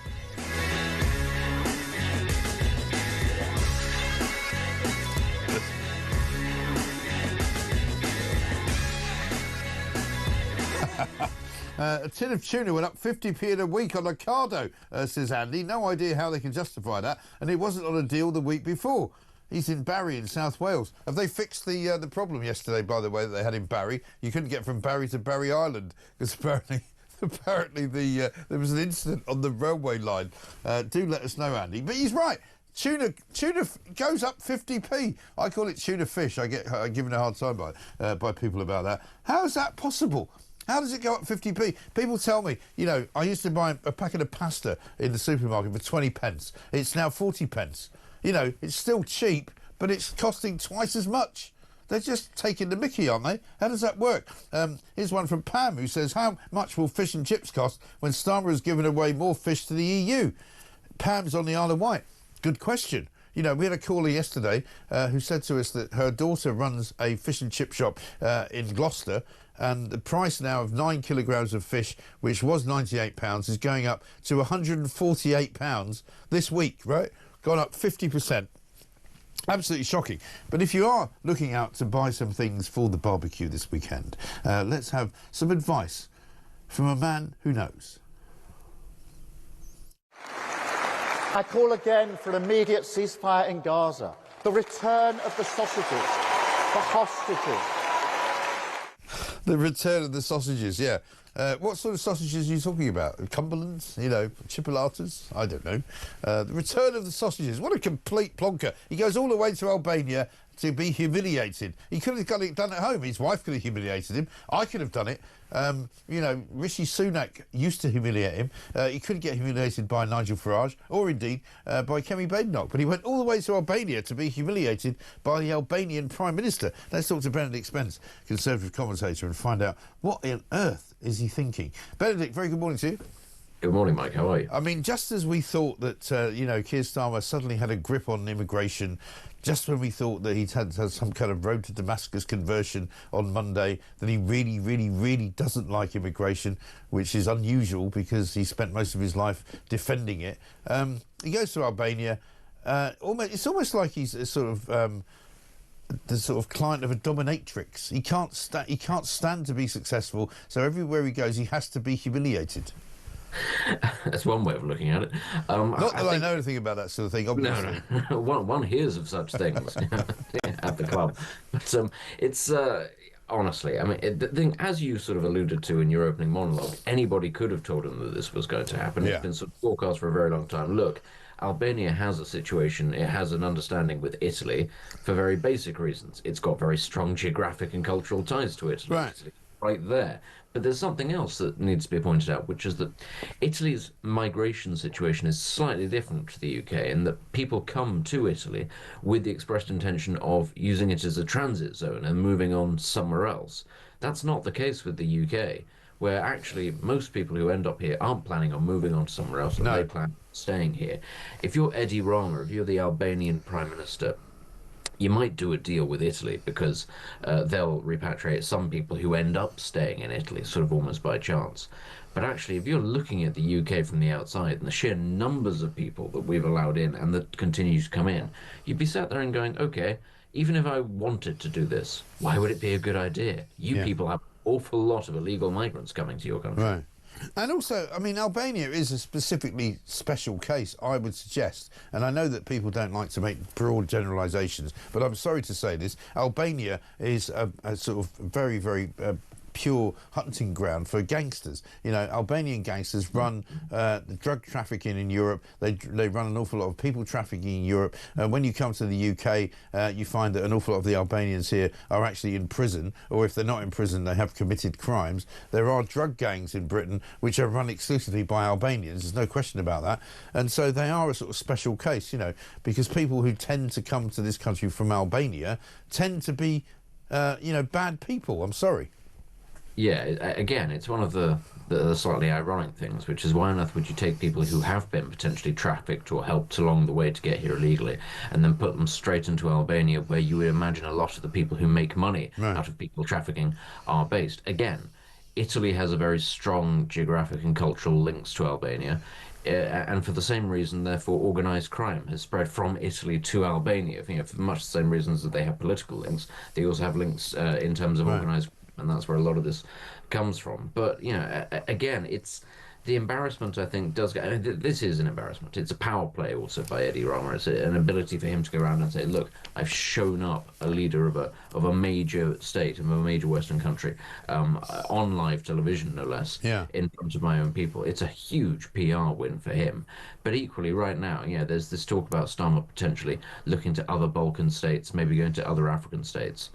Speaker 8: A tin of tuna went up 50p in a week on Ocado, says Andy. No idea how they can justify that, and it wasn't on a deal the week before. He's in Barry in South Wales. Have they fixed the problem yesterday, by the way, that they had in Barry? You couldn't get from Barry to Barry Island because apparently there was an incident on the railway line. Do let us know, Andy. But he's right. Tuna goes up 50p. I call it tuna fish. I get given a hard time by people about that. How is that possible? How does it go up 50p? People tell me, you know, I used to buy a packet of pasta in the supermarket for 20 pence. It's now 40 pence. You know, it's still cheap, but it's costing twice as much. They're just taking the mickey, aren't they? How does that work? Here's one from Pam who says, how much will fish and chips cost when Starmer has given away more fish to the EU? Pam's on the Isle of Wight. Good question. You know, we had a caller yesterday who said to us that her daughter runs a fish and chip shop in Gloucester, and the price now of 9 kilograms of fish, which was £98, is going up to £148 this week, right? Gone up 50%. Absolutely shocking. But if you are looking out to buy some things for the barbecue this weekend, let's have some advice from a man who knows.
Speaker 1: I call again for an immediate ceasefire in Gaza, the return of the sausages, the hostages.
Speaker 8: The return of the sausages, yeah. What sort of sausages are you talking about? Cumberlands? You know, chipolatas? I don't know. The return of the sausages. What a complete plonker. He goes all the way to Albania to be humiliated. He could have got it done at home. His wife could have humiliated him. I could have done it. You know, Rishi Sunak used to humiliate him. He could get humiliated by Nigel Farage or indeed by Kemi Badenoch. But he went all the way to Albania to be humiliated by the Albanian Prime Minister. Let's talk to Benedict Spence, Conservative commentator, and find out what on earth is he thinking. Benedict, very good morning to you.
Speaker 17: Good morning, Mike. How are you?
Speaker 8: I mean, just as we thought that, you know, Keir Starmer suddenly had a grip on immigration, just when we thought that he'd had some kind of road to Damascus conversion on Monday, that he really, really, really doesn't like immigration, which is unusual because he spent most of his life defending it. He goes to Albania. It's almost like he's a sort of the sort of client of a dominatrix. He can't stand to be successful, so everywhere he goes, he has to be humiliated.
Speaker 17: That's one way of looking at it.
Speaker 8: Not that I know anything about that sort of thing, obviously.
Speaker 17: No. One hears of such things at the club. But it's... honestly, I mean, the thing, as you sort of alluded to in your opening monologue, anybody could have told him that this was going to happen.
Speaker 8: Yeah.
Speaker 17: It's been sort of forecast for a very long time. Look, Albania has a situation, it has an understanding with Italy for very basic reasons. It's got very strong geographic and cultural ties to Italy.
Speaker 8: Right.
Speaker 17: Italy, right there. But there's something else that needs to be pointed out, which is that Italy's migration situation is slightly different to the UK in that people come to Italy with the expressed intention of using it as a transit zone and moving on somewhere else. That's not the case with the UK, where actually most people who end up here aren't planning on moving on to somewhere else, and they plan on staying here. If you're Edi Rama, if you're the Albanian Prime Minister, you might do a deal with Italy because they'll repatriate some people who end up staying in Italy, sort of almost by chance. But actually, if you're looking at the UK from the outside and the sheer numbers of people that we've allowed in and that continue to come in, you'd be sat there and going, okay, even if I wanted to do this, why would it be a good idea? You people have an awful lot of illegal migrants coming to your country.
Speaker 8: Right. And also, I mean, Albania is a specifically special case, I would suggest. And I know that people don't like to make broad generalisations, but I'm sorry to say this. Albania is a sort of very, very pure hunting ground for gangsters. You know, Albanian gangsters run the drug trafficking in Europe. They run an awful lot of people trafficking in Europe. And when you come to the UK, you find that an awful lot of the Albanians here are actually in prison, or if they're not in prison, they have committed crimes. There are drug gangs in Britain which are run exclusively by Albanians. There's no question about that. And so they are a sort of special case, you know, because people who tend to come to this country from Albania tend to be, you know, bad people. I'm sorry.
Speaker 17: Yeah, again, it's one of the slightly ironic things, which is why on earth would you take people who have been potentially trafficked or helped along the way to get here illegally and then put them straight into Albania, where you would imagine a lot of the people who make money out of people trafficking are based. Again, Italy has a very strong geographic and cultural links to Albania. And for the same reason, therefore, organised crime has spread from Italy to Albania. You know, for much the same reasons that they have political links, they also have links in terms of organised crime. And that's where a lot of this comes from. But, you know, again, it's the embarrassment, I think, does get... I mean, this is an embarrassment. It's a power play also by Edi Rama. It's an ability for him to go around and say, look, I've shown up a leader of a major state, of a major Western country, on live television, no less, in front of my own people. It's a huge PR win for him. But equally, right now, there's this talk about Starmer potentially looking to other Balkan states, maybe going to other African states.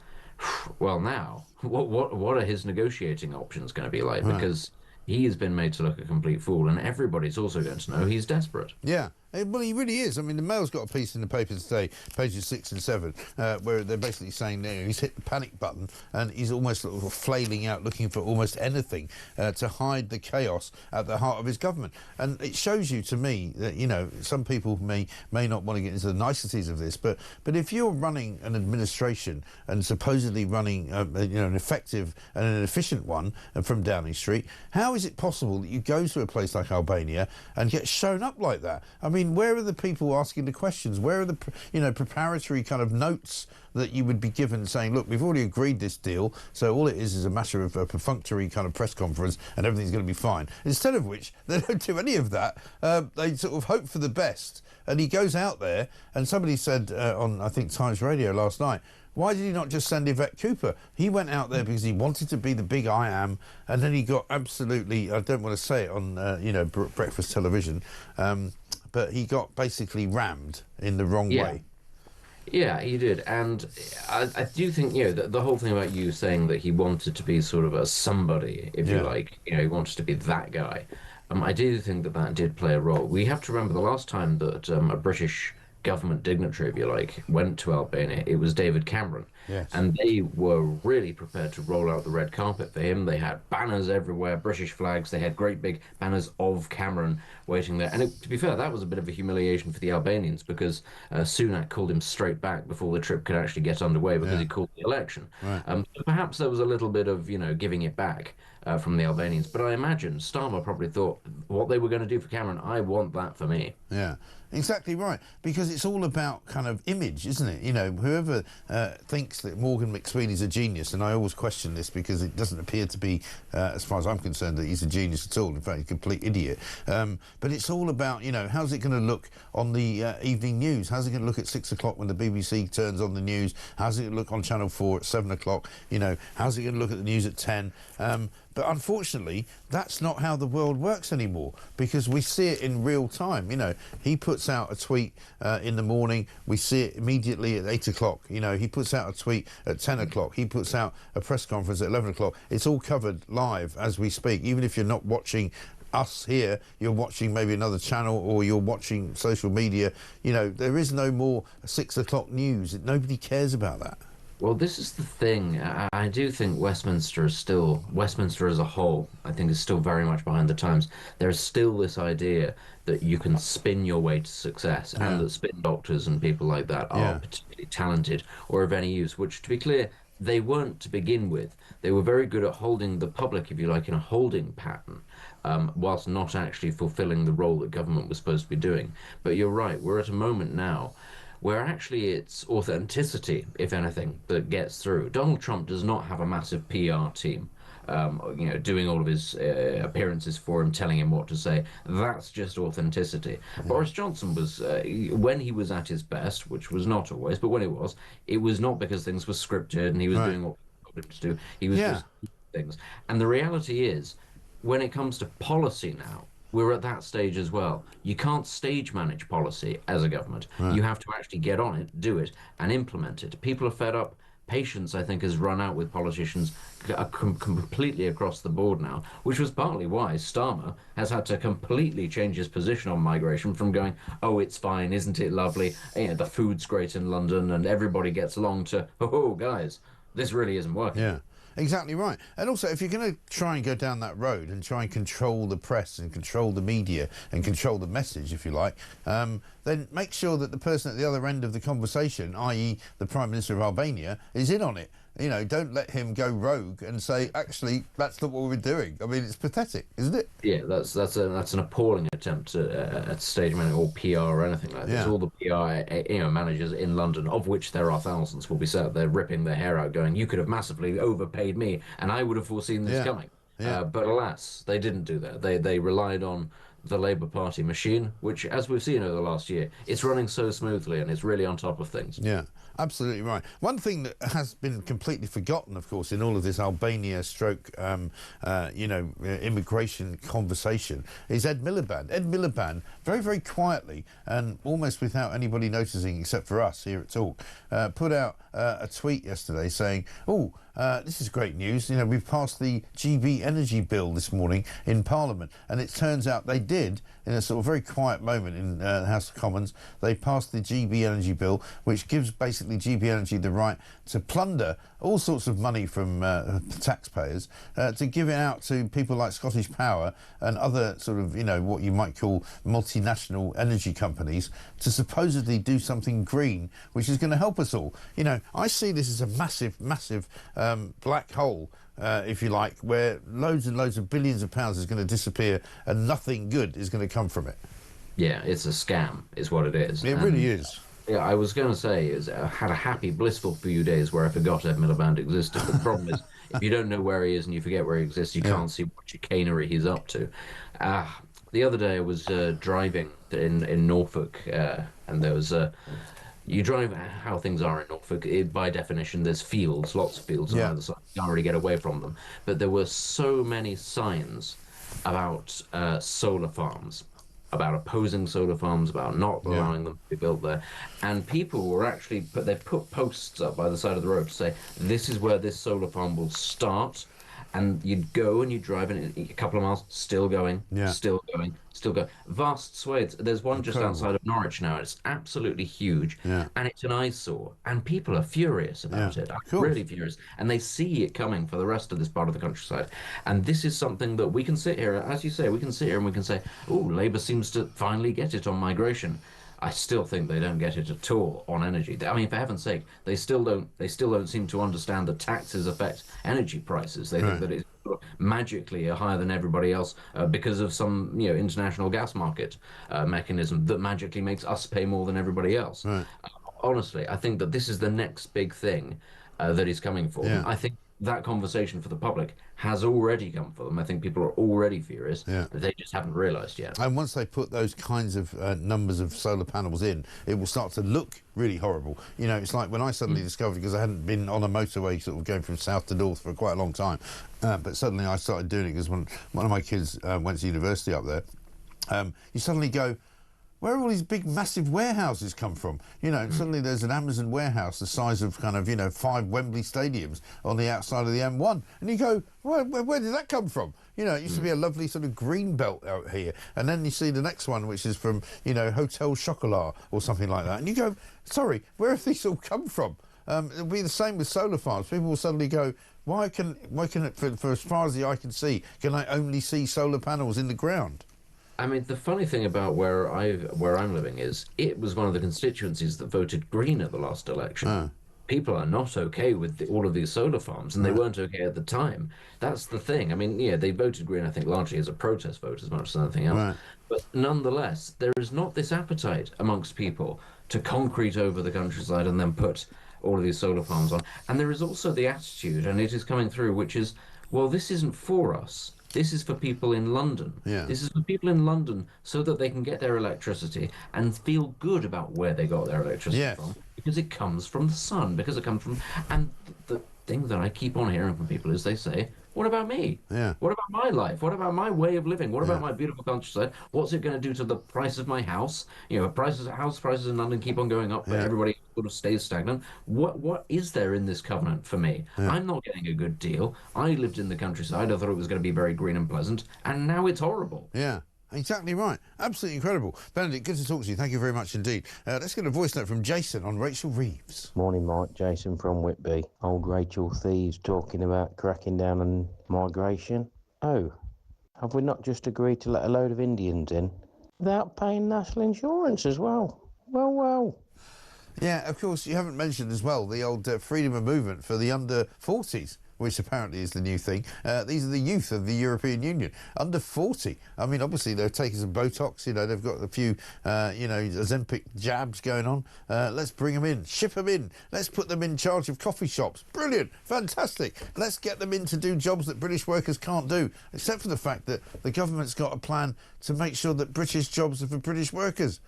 Speaker 17: Well, now, what are his negotiating options going to be like? Because he has been made to look a complete fool, and everybody's also going to know he's desperate.
Speaker 8: Yeah. Well, he really is. I mean, the Mail's got a piece in the paper today, pages 6 and 7, where they're basically saying he's hit the panic button and he's almost sort of flailing out, looking for almost anything to hide the chaos at the heart of his government. And it shows you, to me, that, you know, some people may not want to get into the niceties of this, but if you're running an administration and supposedly running, you know, an effective and an efficient one from Downing Street, how is it possible that you go to a place like Albania and get shown up like that? I mean, where are the people asking the questions? Where are the, you know, preparatory kind of notes that you would be given saying, look, we've already agreed this deal, so all it is a matter of a perfunctory kind of press conference and everything's going to be fine. Instead of which, they don't do any of that. They sort of hope for the best. And he goes out there, and somebody said on, I think, Times Radio last night, Why did he not just send Yvette Cooper? He went out there because he wanted to be the big I am, and then he got absolutely, I don't want to say it on, breakfast television, but he got basically rammed in the wrong way.
Speaker 17: Yeah, he did. And I do think, the whole thing about you saying that he wanted to be sort of a somebody, if you like, he wanted to be that guy. I do think that did play a role. We have to remember the last time that a British government dignitary, if you like, went to Albania, it was David Cameron.
Speaker 8: Yes.
Speaker 17: And they were really prepared to roll out the red carpet for him. They had banners everywhere, British flags. They had great big banners of Cameron waiting there. And to be fair, that was a bit of a humiliation for the Albanians because Sunak called him straight back before the trip could actually get underway because he called the election.
Speaker 8: Right.
Speaker 17: So perhaps there was a little bit of, giving it back from the Albanians. But I imagine Starmer probably thought what they were going to do for Cameron, I want that for me.
Speaker 8: Yeah. Exactly right, because it's all about kind of image, isn't it? Whoever thinks that Morgan McSweeney's a genius, and I always question this because it doesn't appear to be, as far as I'm concerned, that he's a genius at all. In fact, he's a complete idiot. But it's all about, how's it going to look on the evening news? How's it going to look at 6 o'clock when the BBC turns on the news? How's it going to look on Channel 4 at 7 o'clock? How's it going to look at the news at 10? But unfortunately, that's not how the world works anymore because we see it in real time. He puts out a tweet in the morning. We see it immediately at 8 o'clock. He puts out a tweet at 10 o'clock. He puts out a press conference at 11 o'clock. It's all covered live as we speak. Even if you're not watching us here, you're watching maybe another channel or you're watching social media. There is no more 6 o'clock news. Nobody cares about that.
Speaker 17: Well, this is the thing. I do think Westminster as a whole, I think is still very much behind the times. There is still this idea that you can spin your way to success and that spin doctors and people like that are particularly talented or of any use, which, to be clear, they weren't to begin with. They were very good at holding the public, if you like, in a holding pattern, whilst not actually fulfilling the role that government was supposed to be doing. But you're right, we're at a moment now where actually it's authenticity, if anything, that gets through. Donald Trump does not have a massive PR team, doing all of his appearances for him, telling him what to say. That's just authenticity. Boris Johnson was, when he was at his best, which was not always, but when it was not because things were scripted and he was doing what he wanted to do. He was just doing things. And the reality is, when it comes to policy now, we're at that stage as well. You can't stage manage policy as a government. You have to actually get on it, do it, and implement it. People are fed up. Patience, I think, has run out with politicians completely across the board now, which was partly why Starmer has had to completely change his position on migration from going, oh, it's fine, isn't it lovely, the food's great in London and everybody gets along, to, oh, guys, this really isn't working.
Speaker 8: Yeah. Exactly right. And also, if you're going to try and go down that road and try and control the press and control the media and control the message, if you like, then make sure that the person at the other end of the conversation, i.e. the Prime Minister of Albania, is in on it. Don't let him go rogue and say, actually, that's not what we're doing. I mean, it's pathetic, isn't it?
Speaker 17: Yeah, that's an appalling attempt at stage management or PR or anything like this. All the PR managers in London, of which there are thousands, will be sat there ripping their hair out going, you could have massively overpaid me and I would have foreseen this coming. But alas, they didn't do that. They relied on the Labour Party machine, which, as we've seen over the last year, it's running so smoothly and it's really on top of things.
Speaker 8: Yeah. Absolutely right. One thing that has been completely forgotten, of course, in all of this Albania immigration conversation is Ed Miliband. Ed Miliband, very, very quietly and almost without anybody noticing except for us here at Talk, put out a tweet yesterday saying, this is great news. We've passed the GB energy bill this morning in Parliament. And it turns out they did, in a sort of very quiet moment in the House of Commons, they passed the GB energy bill, which gives basically GB Energy the right to plunder all sorts of money from taxpayers, to give it out to people like Scottish Power and other sort of, what you might call multinational energy companies, to supposedly do something green, which is going to help us all. I see this as a massive, massive black hole, if you like, where loads and loads of billions of pounds is going to disappear and nothing good is going to come from it.
Speaker 17: Yeah, it's a scam, is what it is.
Speaker 8: It really is.
Speaker 17: Yeah, I was going to say, I had a happy, blissful few days where I forgot Ed Miliband existed. But the problem is, if you don't know where he is and you forget where he exists, you can't see what chicanery he's up to. The other day I was driving in Norfolk, and there was You drive how things are in Norfolk, by definition, there's fields, lots of fields on either side. You can't really get away from them. But there were so many signs about solar farms, about opposing solar farms, about not allowing them to be built there. And people were actually, they put posts up by the side of the road to say, this is where this solar farm will start. And you'd go and you'd drive in a couple of miles, still going, still going, still going. Vast swathes. There's one just outside of Norwich now. It's absolutely huge, and it's an eyesore. And people are furious about it. Really furious. And they see it coming for the rest of this part of the countryside. And this is something that we can sit here, as you say, we can sit here and we can say, oh, Labour seems to finally get it on migration. I still think they don't get it at all on energy. I mean, for heaven's sake, they still don't seem to understand that taxes affect energy prices. They think that it's magically higher than everybody else because of some international gas market mechanism that magically makes us pay more than everybody else. Honestly, I think that this is the next big thing that is coming for them. I think that conversation for the public has already come for them. I think people are already furious. They just haven't realised yet.
Speaker 8: And once they put those kinds of numbers of solar panels in, it will start to look really horrible. It's like when I suddenly discovered, because I hadn't been on a motorway sort of going from south to north for quite a long time, but suddenly I started doing it because when one of my kids went to university up there, you suddenly go, where have all these big, massive warehouses come from? And suddenly there's an Amazon warehouse the size of 5 Wembley stadiums on the outside of the M1. And you go, where did that come from? It used to be a lovely sort of green belt out here. And then you see the next one, which is from, Hotel Chocolat or something like that. And you go, sorry, where have these all come from? It'll be the same with solar farms. People will suddenly go, why can it, for as far as the eye can see, can I only see solar panels in the ground?
Speaker 17: I mean, the funny thing about where I'm living is it was one of the constituencies that voted Green at the last election. People are not okay with all of these solar farms, and they weren't okay at the time. That's the thing. I mean, they voted Green, I think, largely as a protest vote as much as anything else. But nonetheless, there is not this appetite amongst people to concrete over the countryside and then put all of these solar farms on. And there is also the attitude, and it is coming through, which is, well, this isn't for us. This is for people in London. This is for people in London so that they can get their electricity and feel good about where they got their electricity from, because it comes from the sun, because it comes from... And the thing that I keep on hearing from people is they say, what about me? What about my life? What about my way of living? What about my beautiful countryside? What's it going to do to the price of my house? House prices in London keep on going up, but everybody sort of stays stagnant. What is there in this covenant for me? I'm not getting a good deal. I lived in the countryside. I thought it was going to be very green and pleasant, and now it's horrible.
Speaker 8: Exactly right. Absolutely incredible. Benedict, good to talk to you. Thank you very much indeed. Let's get a voice note from Jason on Rachel Reeves.
Speaker 18: Morning, Mike. Jason from Whitby. Old Rachel Thieves talking about cracking down on migration. Oh, have we not just agreed to let a load of Indians in without paying national insurance as well? Well.
Speaker 8: Yeah, of course, you haven't mentioned as well the old freedom of movement for the under 40s, which apparently is the new thing. These are the youth of the European Union, under 40. I mean, obviously, they're taking some Botox, they've got a few, Ozempic jabs going on. Let's bring them in, ship them in. Let's put them in charge of coffee shops. Brilliant, fantastic. Let's get them in to do jobs that British workers can't do, except for the fact that the government's got a plan to make sure that British jobs are for British workers.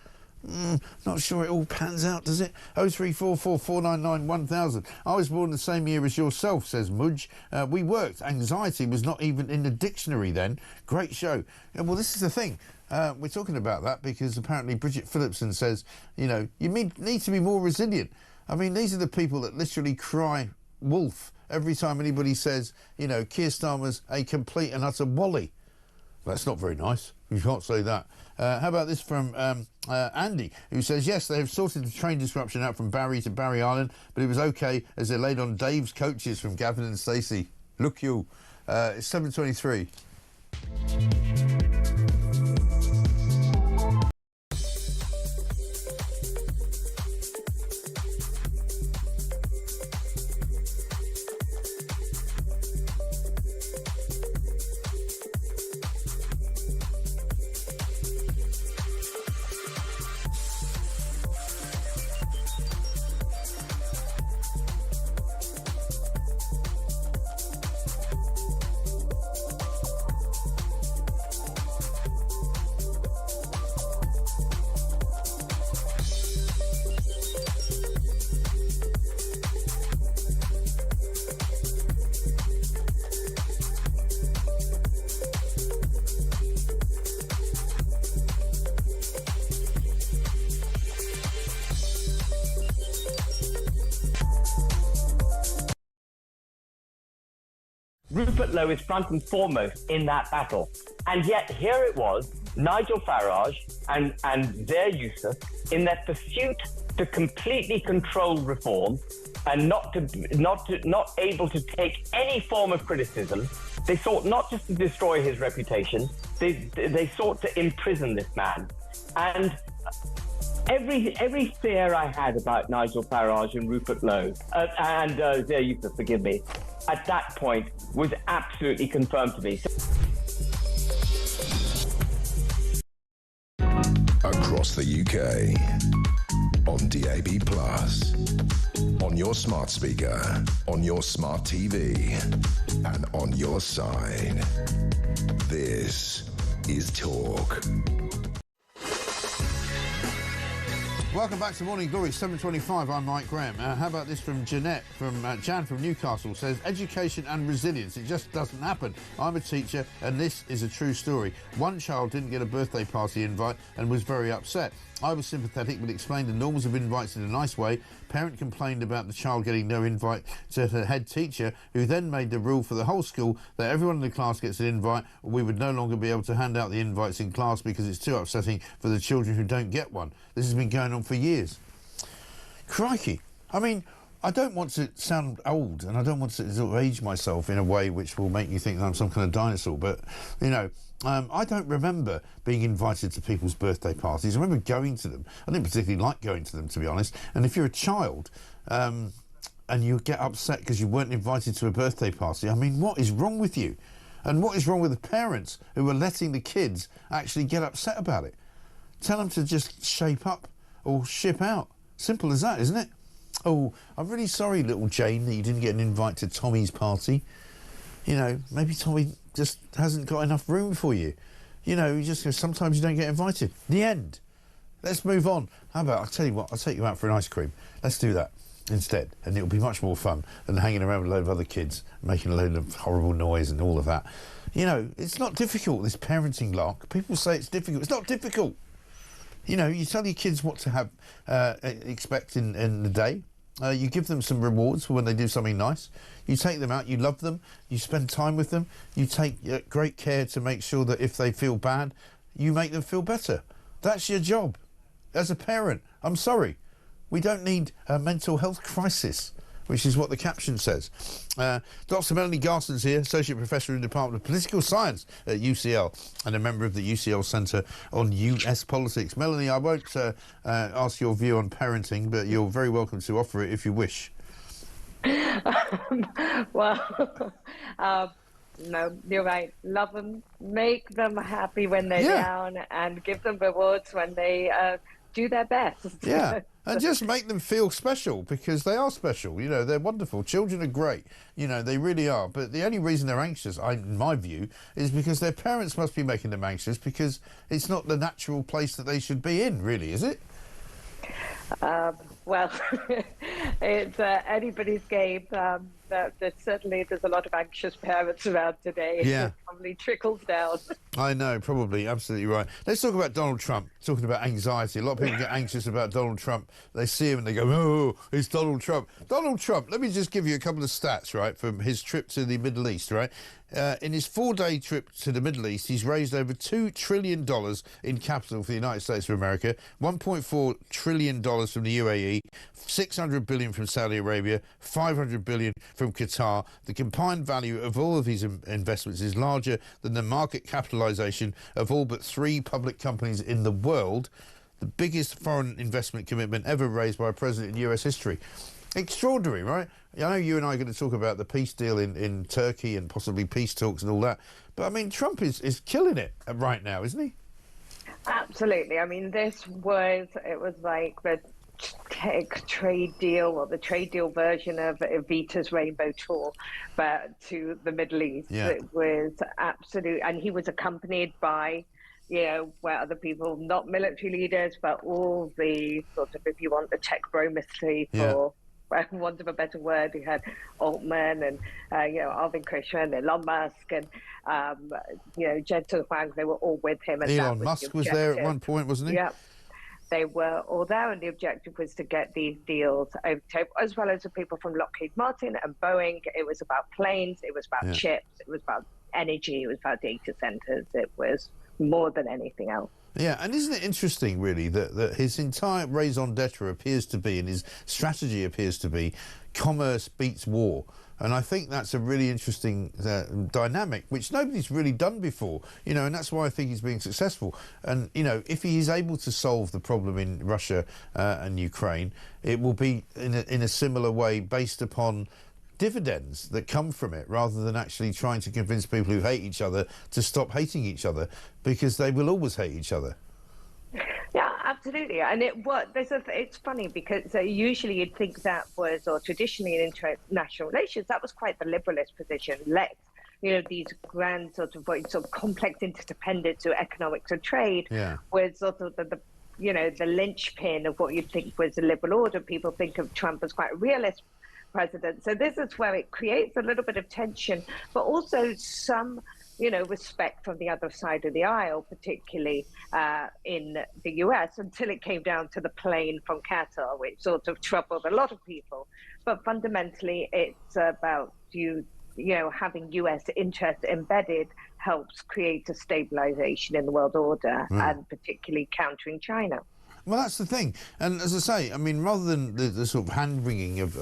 Speaker 8: Not sure it all pans out, does it? 0344 499 1000. I was born the same year as yourself, says Mudge. We worked. Anxiety was not even in the dictionary then. Great show. Well, this is the thing. We're talking about that because apparently Bridget Phillipson says, you need to be more resilient. I mean, these are the people that literally cry wolf every time anybody says, Keir Starmer's a complete and utter wally. That's not very nice. You can't say that. How about this from Andy, who says, yes, they have sorted the train disruption out from Barry to Barry Island, but it was OK as they laid on Dave's coaches from Gavin and Stacey. Look you. It's 7:23.
Speaker 19: Rupert Lowe is front and foremost in that battle. And yet here it was, Nigel Farage and their Yusuf, in their pursuit to completely control reform and not able to take any form of criticism. They sought not just to destroy his reputation, they sought to imprison this man. And every fear I had about Nigel Farage and Rupert Lowe, and their Yusuf, forgive me, at that point was absolutely confirmed to me.
Speaker 7: Across the UK, on DAB+, on your smart speaker, on your smart TV, and on your side. This is Talk.
Speaker 8: Welcome back to Morning Glory, 7:25. I'm Mike Graham. How about this from Jeanette, Jan from Newcastle, says, education and resilience, it just doesn't happen. I'm a teacher, and this is a true story. One child didn't get a birthday party invite and was very upset. I was sympathetic but explained the normals of invites in a nice way. Parent complained about the child getting no invite to her head teacher, who then made the rule for the whole school that everyone in the class gets an invite, or we would no longer be able to hand out the invites in class because it's too upsetting for the children who don't get one. This has been going on for years. Crikey. I mean, I don't want to sound old, and I don't want to sort of age myself in a way which will make you think that I'm some kind of dinosaur, but, you know, I don't remember being invited to people's birthday parties. I remember going to them. I didn't particularly like going to them, to be honest. And if you're a child and you get upset because you weren't invited to a birthday party, I mean, what is wrong with you? And what is wrong with the parents who are letting the kids actually get upset about it? Tell them to just shape up or ship out. Simple as that, isn't it? Oh, I'm really sorry, little Jane, that you didn't get an invite to Tommy's party. You know, maybe Tommy just hasn't got enough room for you. You know, you just sometimes you don't get invited. The end. Let's move on. How about, I'll tell you what, I'll take you out for an ice cream. Let's do that instead, and it'll be much more fun than hanging around with a load of other kids, making a load of horrible noise and all of that. You know, it's not difficult, this parenting lark. People say it's difficult. It's not difficult. You know, you tell your kids what to have, expect in the day. You give them some rewards for when they do something nice. You take them out, you love them, you spend time with them, you take great care to make sure that if they feel bad, you make them feel better. That's your job. As a parent, I'm sorry, we don't need a mental health crisis, which is what the caption says. Dr. Melanie Garson's here, Associate Professor in the Department of Political Science at UCL and a member of the UCL Centre on US Politics. Melanie, I won't ask your view on parenting, but you're very welcome to offer it if you wish.
Speaker 16: Well, no, you're right. Love them, make them happy when they're down, and give them rewards when they do their best.
Speaker 8: Yeah. And just make them feel special, because they are special. You know, they're wonderful. Children are great. You know, they really are. But the only reason they're anxious, in my view, is because their parents must be making them anxious, because it's not the natural place that they should be in, really, is it?
Speaker 16: Well, it's anybody's game. Certainly there's a lot of anxious parents around today.
Speaker 8: Yeah.
Speaker 16: It probably trickles down.
Speaker 8: I know, probably, absolutely right. Let's talk about Donald Trump, talking about anxiety. A lot of people get anxious about Donald Trump. They see him and they go, oh, it's Donald Trump. Donald Trump, let me just give you a couple of stats, right, from his trip to the Middle East, right? In his 4-day trip to the Middle East, he's raised over $2 trillion in capital for the United States of America, $1.4 trillion from the UAE, $600 billion from Saudi Arabia, $500 billion from Qatar. The combined value of all of these investments is larger than the market capitalization of all but 3 public companies in the world, the biggest foreign investment commitment ever raised by a president in US history. Extraordinary, right? I know you and I are going to talk about the peace deal in Turkey and possibly peace talks and all that, but I mean, Trump is killing it right now, isn't he?
Speaker 16: Absolutely. I mean, it was like the trade deal, or the trade deal version of Evita's Rainbow Tour, but to the Middle East.
Speaker 8: Yeah.
Speaker 16: It was absolute, and he was accompanied by, you know, where other people, not military leaders, but all the sort of, if you want, the tech bromacy, for want of a better word. You had Altman and, you know, Arvind Krishna and Elon Musk and, you know, Jensen Huang, they were all with him. And
Speaker 8: Elon Musk was there at one point, wasn't he?
Speaker 16: Yeah. They were all there, and the objective was to get these deals over the table, as well as the people from Lockheed Martin and Boeing. It was about planes, it was about chips, it was about energy, it was about data centers. It was more than anything else.
Speaker 8: Yeah, and isn't it interesting, really, that his entire raison d'etre appears to be, and his strategy appears to be, commerce beats war. And I think that's a really interesting dynamic, which nobody's really done before, you know, and that's why I think he's being successful. And, you know, if he is able to solve the problem in Russia and Ukraine, it will be in a similar way based upon dividends that come from it, rather than actually trying to convince people who hate each other to stop hating each other, because they will always hate each other.
Speaker 16: Yeah, absolutely. And it's funny because usually you'd think that was, or traditionally in international relations, that was quite the liberalist position. These grand sort of complex interdependence or economics or trade was sort of the linchpin of what you'd think was the liberal order. People think of Trump as quite a realist president. So this is where it creates a little bit of tension, but also some respect from the other side of the aisle, particularly in the US, until it came down to the plane from Qatar, which sort of troubled a lot of people. But fundamentally, it's about having US interest embedded helps create a stabilization in the world order, and particularly countering China.
Speaker 8: Well, that's the thing, and as I say, I mean, rather than the sort of hand-wringing of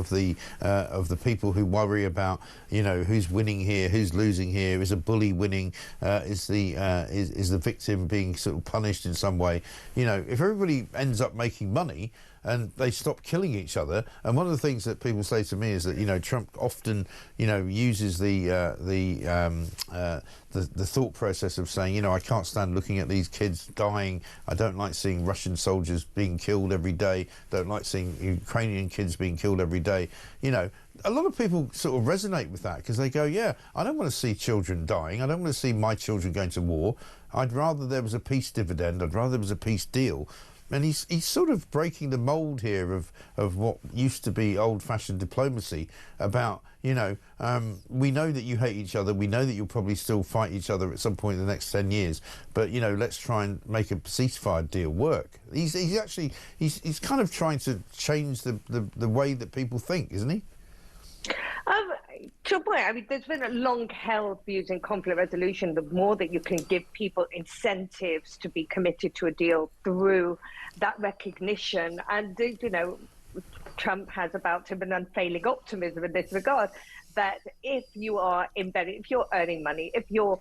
Speaker 8: the people who worry about, who's winning here, who's losing here, is a bully winning, is the victim being sort of punished in some way, if everybody ends up making money and they stop killing each other. And one of the things that people say to me is that Trump often uses the thought process of saying, I can't stand looking at these kids dying. I don't like seeing Russian soldiers being killed every day. Don't like seeing Ukrainian kids being killed every day. A lot of people sort of resonate with that because they go, yeah, I don't want to see children dying. I don't want to see my children going to war. I'd rather there was a peace dividend. I'd rather there was a peace deal. And he's sort of breaking the mould here of what used to be old-fashioned diplomacy about, we know that you hate each other, we know that you'll probably still fight each other at some point in the next 10 years, but, let's try and make a ceasefire deal work. He's kind of trying to change the way that people think, isn't he?
Speaker 16: To a point, I mean, there's been a long-held views in conflict resolution. The more that you can give people incentives to be committed to a deal through that recognition, and Trump has about him an unfailing optimism in this regard, that if you are embedded, if you're earning money, if you're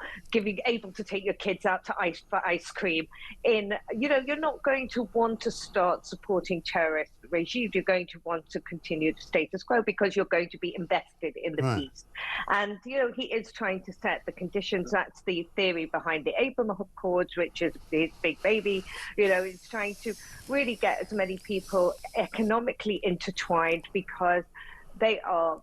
Speaker 16: able to take your kids out to ice cream, you're not going to want to start supporting terrorist regimes. You're going to want to continue the status quo because you're going to be invested in the peace. And he is trying to set the conditions. That's the theory behind the Abraham Accords, which is his big baby. It's trying to really get as many people economically intertwined because they are,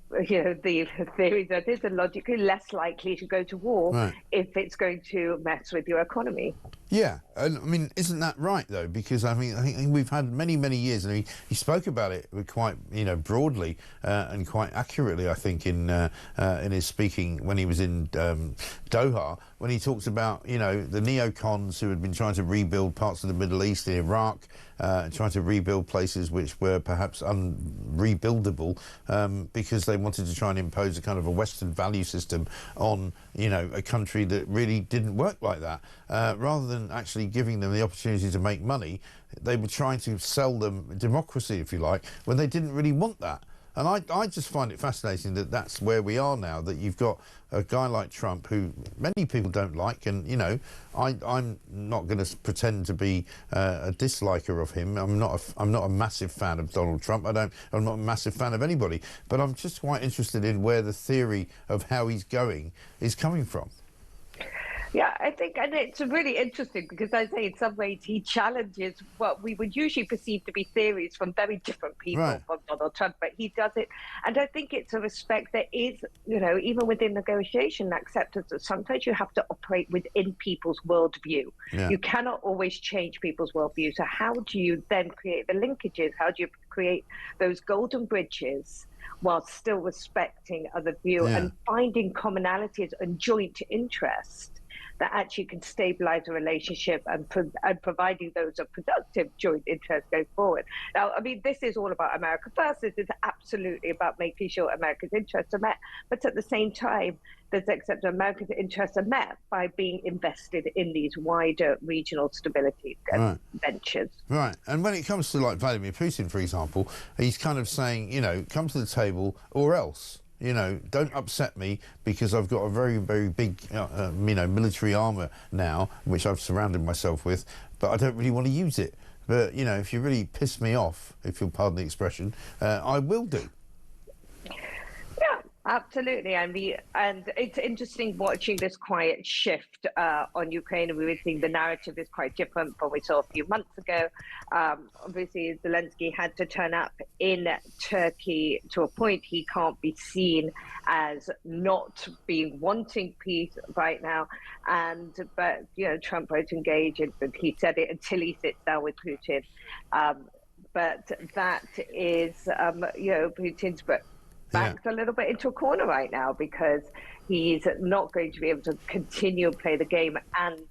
Speaker 16: the theory that is logically less likely to go to war if it's going to mess with your economy.
Speaker 8: Yeah, and I mean, isn't that right though? Because I think we've had many years, and he spoke about it quite broadly and quite accurately. I think in his speaking when he was in Doha, when he talks about the neocons who had been trying to rebuild parts of the Middle East, in Iraq, trying to rebuild places which were perhaps unrebuildable because they wanted to try and impose a kind of a Western value system on a country that really didn't work like that. Rather than actually giving them the opportunity to make money, they were trying to sell them democracy, if you like, when they didn't really want that. And I just find it fascinating that that's where we are now, that you've got a guy like Trump who many people don't like, and I'm not going to pretend to be a disliker of him. I'm not a massive fan of Donald Trump. I'm not a massive fan of anybody, but I'm just quite interested in where the theory of how he's going is coming from.
Speaker 16: Yeah, I think, and it's really interesting because I say in some ways he challenges what we would usually perceive to be theories from very different people from Donald Trump, but he does it. And I think it's a respect that is, even within negotiation, acceptance that sometimes you have to operate within people's worldview. Yeah. You cannot always change people's worldview. So how do you then create the linkages? How do you create those golden bridges while still respecting other view and finding commonalities and joint interest that actually can stabilise a relationship and providing those a productive joint interest going forward. Now, I mean, this is all about America first. This is absolutely about making sure America's interests are met, but at the same time, there's accept America's interests are met by being invested in these wider regional stability ventures.
Speaker 8: Right, and when it comes to like Vladimir Putin, for example, he's kind of saying, you know, come to the table or else. You know, don't upset me because I've got a very, very big, you know, military armour now, which I've surrounded myself with, but I don't really want to use it. But, you know, if you really piss me off, if you'll pardon the expression, I will do.
Speaker 16: Absolutely, and it's interesting watching this quiet shift on Ukraine, and we were seeing the narrative is quite different from what we saw a few months ago. Obviously, Zelensky had to turn up in Turkey to a point. He can't be seen as not being wanting peace right now, but you know, Trump won't engage, and he said it until he sits down with Putin. But that is, you know, Putin's backed a little bit into a corner right now because he's not going to be able to continue to play the game and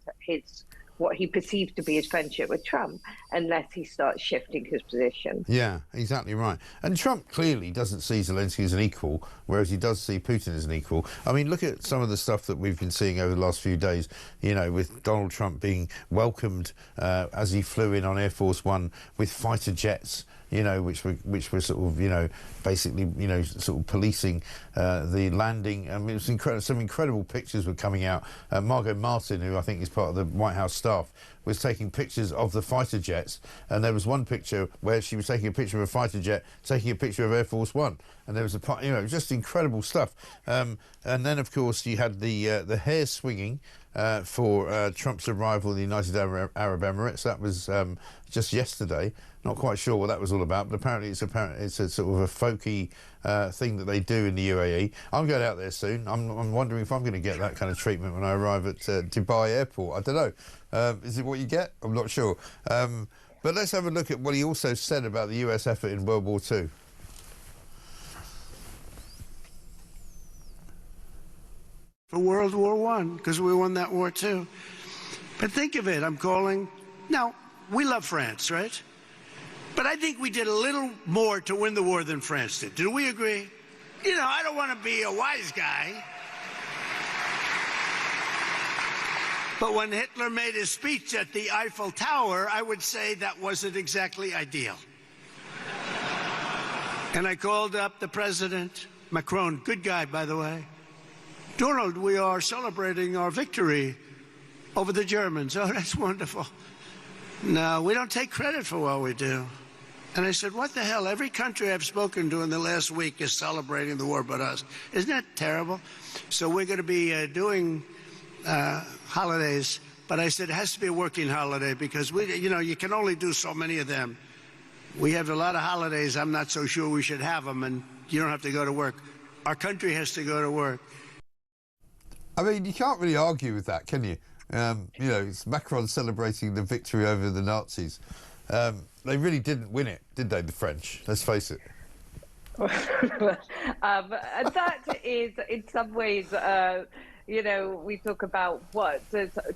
Speaker 16: what he perceives to be his friendship with Trump unless he starts shifting his position.
Speaker 8: Yeah, exactly right. And Trump clearly doesn't see Zelensky as an equal, whereas he does see Putin as an equal. I mean, look at some of the stuff that we've been seeing over the last few days, you know, with Donald Trump being welcomed as he flew in on Air Force One with fighter jets, you know, which were sort of, you know, basically, you know, sort of policing the landing. I mean, it was incredible. Some incredible pictures were coming out. Margot Martin, who I think is part of the White House staff, was taking pictures of the fighter jets, and there was one picture where she was taking a picture of a fighter jet, taking a picture of Air Force One, and there was you know, just incredible stuff. And then, of course, you had the hair swinging for Trump's arrival in the United Arab Emirates. That was just yesterday. Not quite sure what that was all about, but apparently it's a sort of a folky thing that they do in the UAE. I'm going out there soon. I'm wondering if I'm going to get that kind of treatment when I arrive at Dubai Airport. I don't know. Is it what you get? I'm not sure. But let's have a look at what he also said about the US effort in World War II.
Speaker 20: For World War I, because we won that war too. But think of it, now, we love France, right? But I think we did a little more to win the war than France did. Do we agree? You know, I don't want to be a wise guy. But when Hitler made his speech at the Eiffel Tower, I would say that wasn't exactly ideal. And I called up the president, Macron, good guy, by the way. Donald, we are celebrating our victory over the Germans. Oh, that's wonderful. No, we don't take credit for what we do. And I said, what the hell? Every country I've spoken to in the last week is celebrating the war but us. Isn't that terrible? So we're going to be doing holidays. But I said, it has to be a working holiday because, you know, you can only do so many of them. We have a lot of holidays. I'm not so sure we should have them, and you don't have to go to work. Our country has to go to work.
Speaker 8: I mean, you can't really argue with that, can you? You know, it's Macron celebrating the victory over the Nazis. They really didn't win it, did they, the French? Let's face it.
Speaker 16: That is, in some ways, you know, we talk about what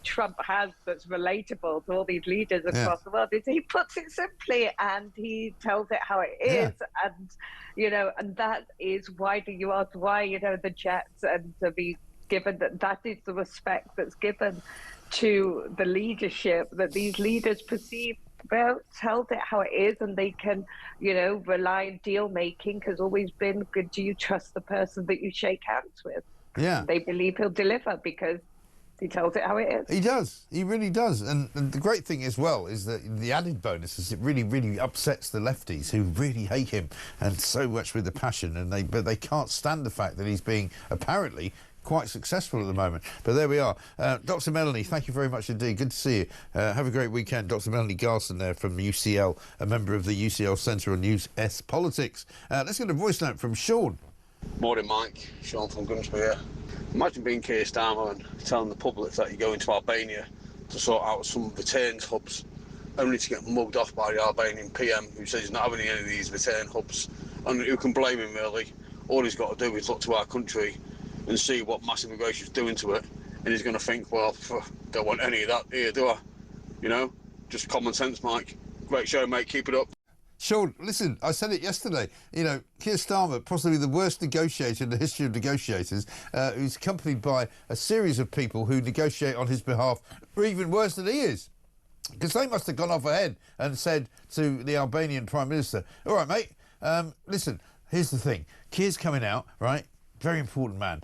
Speaker 16: Trump has that's relatable to all these leaders across the world. He puts it simply and he tells it how it is. And, you know, and that is why you ask why, you know, the jets and to be given that is the respect that's given to the leadership that these leaders perceive. Well, tells it how it is, and they can, you know, rely on deal making has always been good. Do you trust the person that you shake hands with?
Speaker 8: Yeah.
Speaker 16: They believe he'll deliver because he tells it how it is.
Speaker 8: He does. He really does. And the great thing as well is that the added bonus is it really, really upsets the lefties who really hate him and so much with the passion, and but they can't stand the fact that he's being apparently quite successful at the moment. But there we are. Dr. Melanie, thank you very much indeed. Good to see you. Have a great weekend. Dr. Melanie Garson there from UCL, a member of the UCL Centre on News S Politics. Let's get a voice note from Sean.
Speaker 21: Morning, Mike. Sean from Grimsby here. Imagine being Keir Starmer and telling the public that you're going to Albania to sort out some returns hubs, only to get mugged off by the Albanian PM who says he's not having any of these return hubs. And who can blame him, really? All he's got to do is look to our country and see what mass immigration is doing to it, and he's going to think, well, don't want any of that here, do I? You know, just common sense, Mike. Great show, mate. Keep it up.
Speaker 8: Sean, listen, I said it yesterday. You know, Keir Starmer, possibly the worst negotiator in the history of negotiators, who's accompanied by a series of people who negotiate on his behalf, or even worse than he is. Because they must have gone off ahead and said to the Albanian Prime Minister, all right, mate, listen, here's the thing. Keir's coming out, right? Very important man.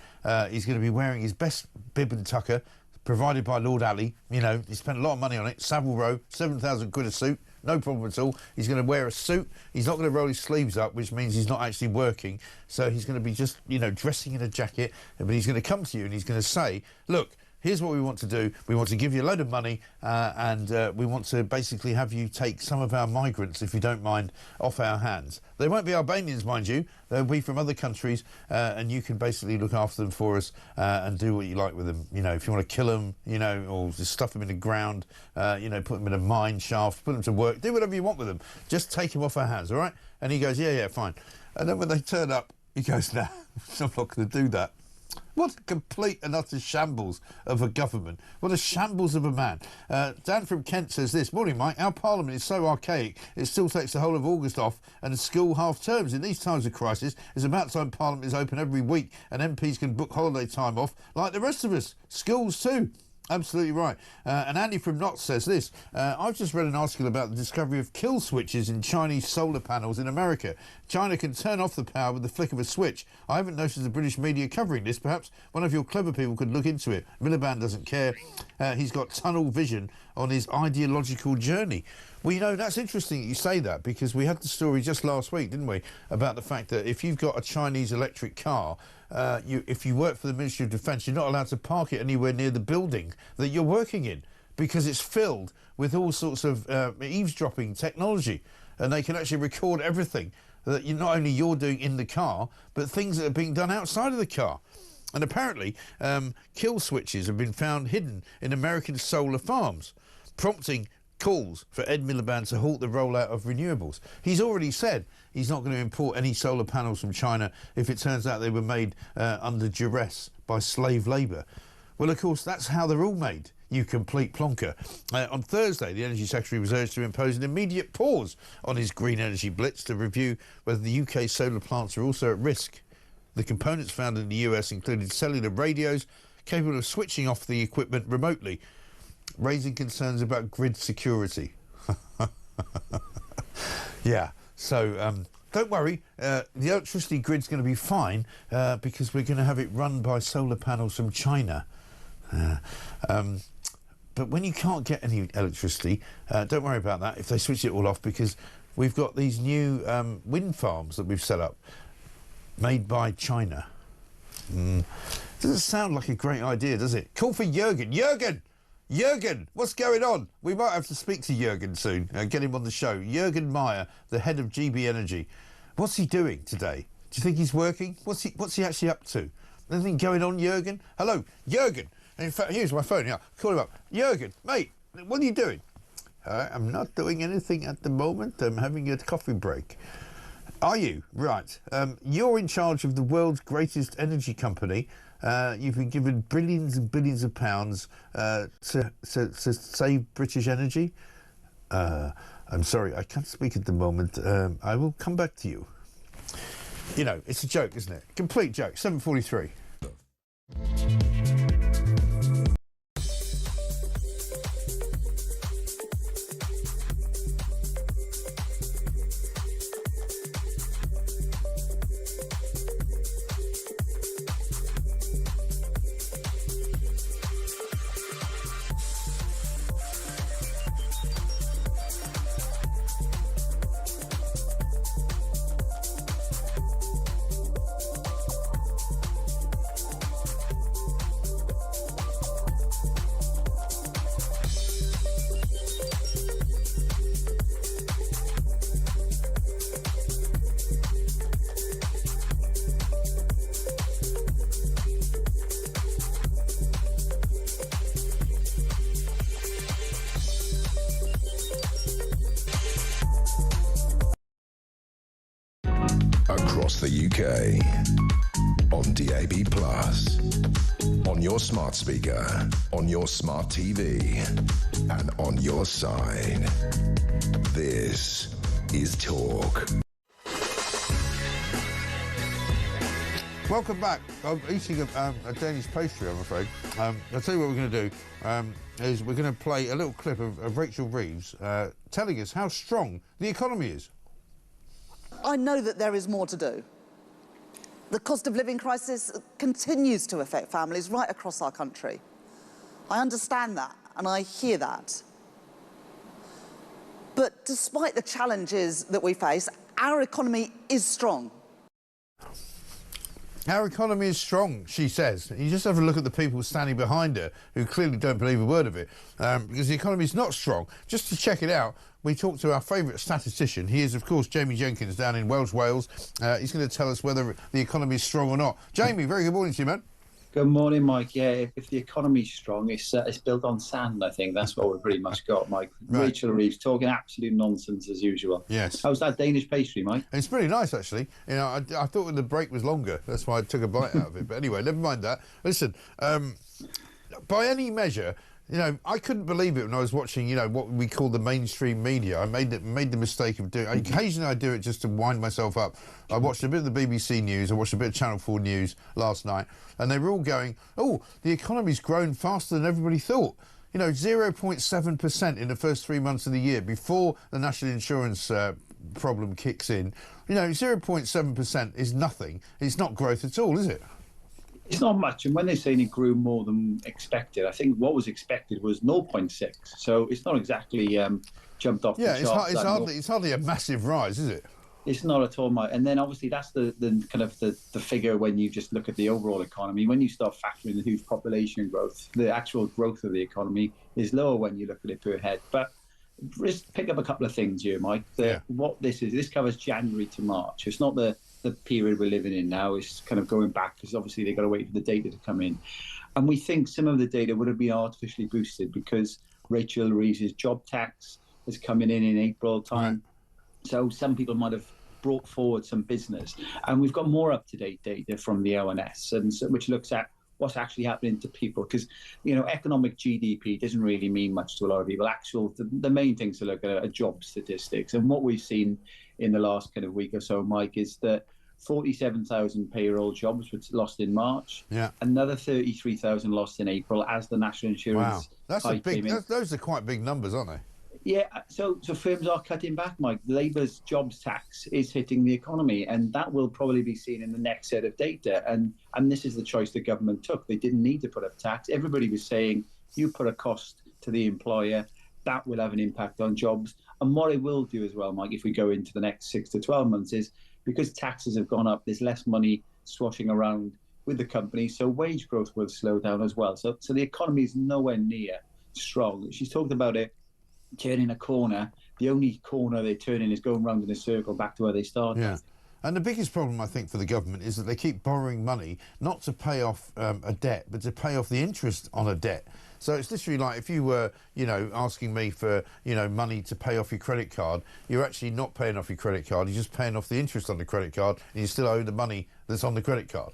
Speaker 8: He's going to be wearing his best bib and tucker, provided by Lord Ali. You know, he spent a lot of money on it. Savile Row, 7,000 quid a suit. No problem at all. He's going to wear a suit. He's not going to roll his sleeves up, which means he's not actually working. So he's going to be just, you know, dressing in a jacket. But he's going to come to you and he's going to say, look, here's what we want to do. We want to give you a load of money and we want to basically have you take some of our migrants, if you don't mind, off our hands. They won't be Albanians, mind you. They'll be from other countries and you can basically look after them for us and do what you like with them. You know, if you want to kill them, you know, or just stuff them in the ground, you know, put them in a mine shaft, put them to work, do whatever you want with them. Just take them off our hands, all right? And he goes, yeah, fine. And then when they turn up, he goes, no, I'm not going to do that. What a complete and utter shambles of a government. What a shambles of a man. Dan from Kent says this, morning, Mike, our parliament is so archaic, it still takes the whole of August off and the school half terms. In these times of crisis, it's about time parliament is open every week and MPs can book holiday time off like the rest of us. Schools too. Absolutely right. And Andy from Notts says this, I've just read an article about the discovery of kill switches in Chinese solar panels in America. China can turn off the power with the flick of a switch. I haven't noticed the British media covering this. Perhaps one of your clever people could look into it. Miliband doesn't care. He's got tunnel vision on his ideological journey. Well, you know, that's interesting that you say that, because we had the story just last week, didn't we, about the fact that if you've got a Chinese electric car, if you work for the Ministry of Defence, you're not allowed to park it anywhere near the building that you're working in, because it's filled with all sorts of eavesdropping technology, and they can actually record everything that not only you're doing in the car, but things that are being done outside of the car. And apparently, kill switches have been found hidden in American solar farms, prompting calls for Ed Miliband to halt the rollout of renewables. He's already said he's not going to import any solar panels from China if it turns out they were made under duress by slave labour. Well, of course, that's how they're all made, you complete plonker. On Thursday, the Energy Secretary was urged to impose an immediate pause on his green energy blitz to review whether the UK solar plants are also at risk. The components found in the US included cellular radios capable of switching off the equipment remotely, raising concerns about grid security. Yeah, so don't worry, the electricity grid's going to be fine because we're going to have it run by solar panels from China. But when you can't get any electricity, don't worry about that if they switch it all off, because we've got these new wind farms that we've set up, made by China. Doesn't sound like a great idea, does it? Call for Jürgen. Jürgen, what's going on? We might have to speak to Jürgen soon and get him on the show. Jürgen Meyer, the head of GB Energy. What's he doing today? Do you think he's working? What's he actually up to? Anything going on, Jürgen? Hello, Jürgen. In fact, here's my phone. Yeah, call him up. Jürgen, mate, what are you doing? I'm not doing anything at the moment. I'm having a coffee break. Are you? Right. You're in charge of the world's greatest energy company. You've been given billions and billions of pounds to save British energy. I'm sorry, I can't speak at the moment. I will come back to you. You know, it's a joke, isn't it? Complete joke. 7:43.
Speaker 7: Across the UK, on DAB+, on your smart speaker, on your smart TV, and on your side. This is Talk.
Speaker 8: Welcome back. I'm eating a Danish pastry, I'm afraid. I'll tell you what we're going to do is we're going to play a little clip of Rachel Reeves telling us how strong the economy is.
Speaker 13: I know that there is more to do. The cost of living crisis continues to affect families right across our country. I understand that and I hear that. But despite the challenges that we face, our economy is strong.
Speaker 8: Our economy is strong, she says. You just have a look at the people standing behind her who clearly don't believe a word of it, because the economy is not strong. Just to check it out, we talked to our favourite statistician. He is, of course, Jamie Jenkins down in Welsh, Wales. He's going to tell us whether the economy is strong or not. Jamie, very good morning to you, man.
Speaker 9: Good morning, Mike. Yeah, if the economy's strong, it's built on sand, I think. That's what we've pretty much got, Mike. Right. Rachel Reeves talking absolute nonsense as usual.
Speaker 8: Yes.
Speaker 9: How's that Danish pastry, Mike?
Speaker 8: It's pretty nice, actually. You know, I thought the break was longer. That's why I took a bite out of it. But anyway, never mind that. Listen, by any measure, you know, I couldn't believe it when I was watching, you know, what we call the mainstream media. I made the mistake of doing. Occasionally, I do it just to wind myself up. I watched a bit of the BBC News. I watched a bit of Channel 4 News last night, and they were all going, "Oh, the economy's grown faster than everybody thought." You know, 0.7% in the first 3 months of the year before the national insurance problem kicks in. You know, 0.7% is nothing. It's not growth at all, is it?
Speaker 9: It's not much, and when they're saying it grew more than expected, I think what was expected was 0.6. So it's not exactly jumped off the charts.
Speaker 8: Yeah, it's hardly a massive rise, is it?
Speaker 9: It's not at all, Mike. And then obviously that's the kind of the figure when you just look at the overall economy. When you start factoring the huge population growth, the actual growth of the economy is lower when you look at it per head. But just pick up a couple of things here, Mike. What this covers January to March. It's not the period we're living in now. Is kind of going back because obviously they've got to wait for the data to come in, and we think some of the data would have been artificially boosted because Rachel Reeves' job tax is coming in April time. Right. So some people might have brought forward some business, and we've got more up-to-date data from the ONS, and so, which looks at what's actually happening to people, because you know economic GDP doesn't really mean much to a lot of people. The main things to look at are job statistics, and what we've seen in the last kind of week or so, Mike, is that 47,000 payroll jobs were lost in March.
Speaker 8: Yeah.
Speaker 9: Another 33,000 lost in April as the national insurance.
Speaker 8: Wow, that's a big. Those are quite big numbers, aren't they?
Speaker 9: Yeah. So firms are cutting back, Mike. Labour's jobs tax is hitting the economy, and that will probably be seen in the next set of data. And this is the choice the government took. They didn't need to put up tax. Everybody was saying, you put a cost to the employer, that will have an impact on jobs. And what it will do as well, Mike, if we go into the next 6 to 12 months, is because taxes have gone up, there's less money swashing around with the company, so wage growth will slow down as well. So the economy is nowhere near strong. She's talked about it turning a corner. The only corner they're turning is going round in a circle back to where they started.
Speaker 8: Yeah. And the biggest problem, I think, for the government is that they keep borrowing money, not to pay off a debt, but to pay off the interest on a debt. So it's literally like if you were, you know, asking me for, you know, money to pay off your credit card, you're actually not paying off your credit card, you're just paying off the interest on the credit card, and you still owe the money that's on the credit card.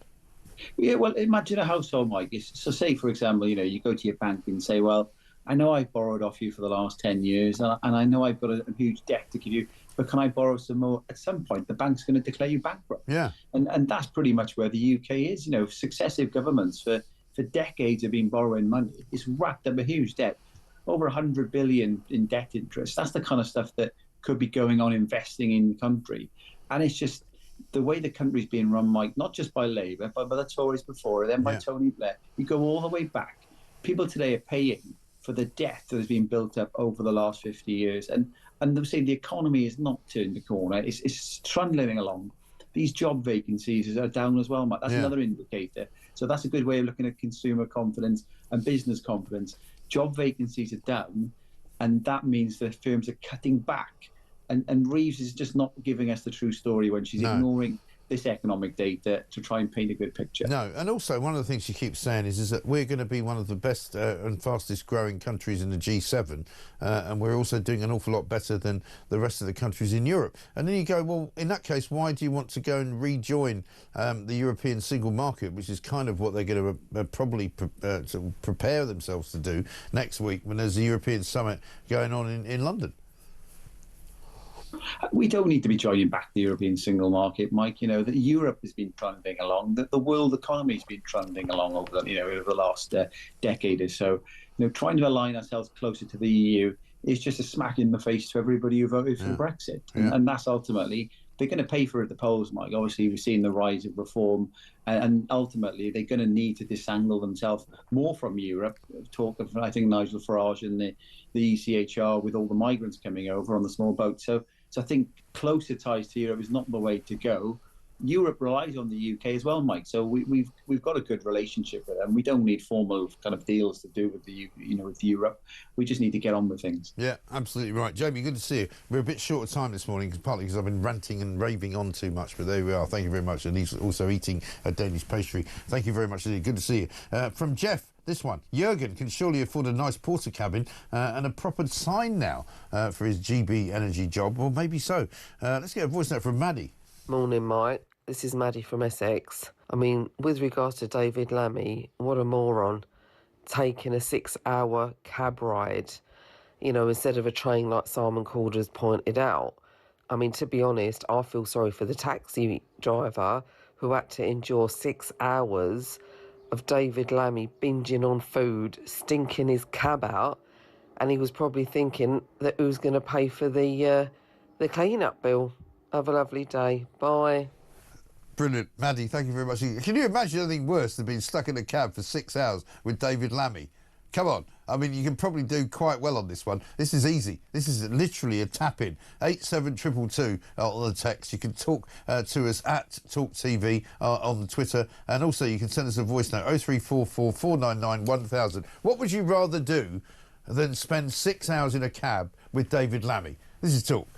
Speaker 9: Yeah, well, imagine a household, Mike. So say, for example, you know, you go to your bank and say, well, I know I've borrowed off you for the last 10 years, and I know I've got a huge debt to give you, but can I borrow some more? At some point, the bank's going to declare you bankrupt.
Speaker 8: Yeah.
Speaker 9: And that's pretty much where the UK is. You know, successive governments for decades have been borrowing money. It's racked up a huge debt, over 100 billion in debt interest. That's the kind of stuff that could be going on investing in the country. And it's just the way the country's being run, Mike, not just by Labour, but by the Tories before, then by Tony Blair. You go all the way back. People today are paying for the debt that has been built up over the last 50 years. And they say the economy is not turned the corner. It's trundling along. These job vacancies are down as well, Mike. That's another indicator. So that's a good way of looking at consumer confidence and business confidence. Job vacancies are down, and that means that firms are cutting back. And Reeves is just not giving us the true story when she's ignoring this economic data to try and paint a good picture.
Speaker 8: No, and also one of the things she keeps saying is that we're going to be one of the best and fastest growing countries in the G7, and we're also doing an awful lot better than the rest of the countries in Europe. And then you go, well, in that case, why do you want to go and rejoin the European single market, which is kind of what they're going to probably sort of prepare themselves to do next week when there's a European summit going on in London?
Speaker 9: We don't need to be joining back the European single market, Mike. You know, that Europe has been trundling along, that the world economy has been trundling along over the last decade or so. You know, trying to align ourselves closer to the EU is just a smack in the face to everybody who voted for Brexit. And that's ultimately, they're going to pay for it at the polls, Mike. Obviously, we've seen the rise of reform, and ultimately they're going to need to disangle themselves more from Europe. Talk of, I think, Nigel Farage and the ECHR with all the migrants coming over on the small boat. So I think closer ties to Europe is not the way to go. Europe relies on the UK as well, Mike. So we've got a good relationship with them. We don't need formal kind of deals to do with with Europe. We just need to get on with things.
Speaker 8: Yeah, absolutely right. Jamie, good to see you. We're a bit short of time this morning, partly because I've been ranting and raving on too much, but there we are. Thank you very much. And he's also eating a Danish pastry. Thank you very much indeed. Good to see you. From Jeff, this one. Jürgen can surely afford a nice porter cabin and a proper sign now for his GB Energy job. Well, maybe so. Let's get a voice note from Maddie.
Speaker 10: Morning, Mike. This is Maddie from Essex. I mean, with regards to David Lammy, what a moron. Taking a 6-hour cab ride, instead of a train like Simon Calder's pointed out. I mean, to be honest, I feel sorry for the taxi driver who had to endure 6 hours of David Lammy binging on food, stinking his cab out, and he was probably thinking that who's going to pay for the clean-up bill. Have a lovely day. Bye.
Speaker 8: Brilliant. Maddie, thank you very much. Can you imagine anything worse than being stuck in a cab for 6 hours with David Lammy? Come on. I mean, you can probably do quite well on this one. This is easy. This is literally a tap-in. 87222 on the text. You can talk to us at talkTV on Twitter, and also you can send us a voice note, 0344 499 1000. What would you rather do than spend 6 hours in a cab with David Lammy? This is Talk.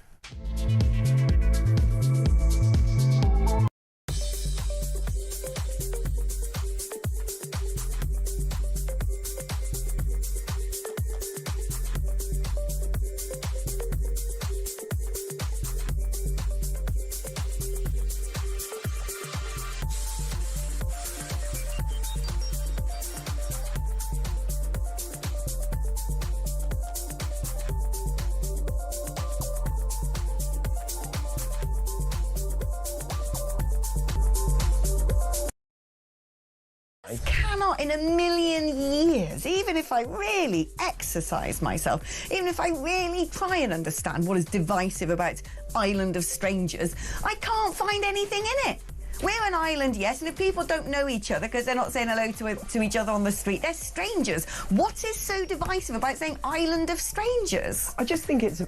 Speaker 22: Cannot in a million years, even if I really exercise myself, even if I really try and understand what is divisive about Island of Strangers, I can't find anything in it. We're an island, yes, and if people don't know each other because they're not saying hello to each other on the street, they're strangers. What is so divisive about saying Island of Strangers?
Speaker 23: I just think it's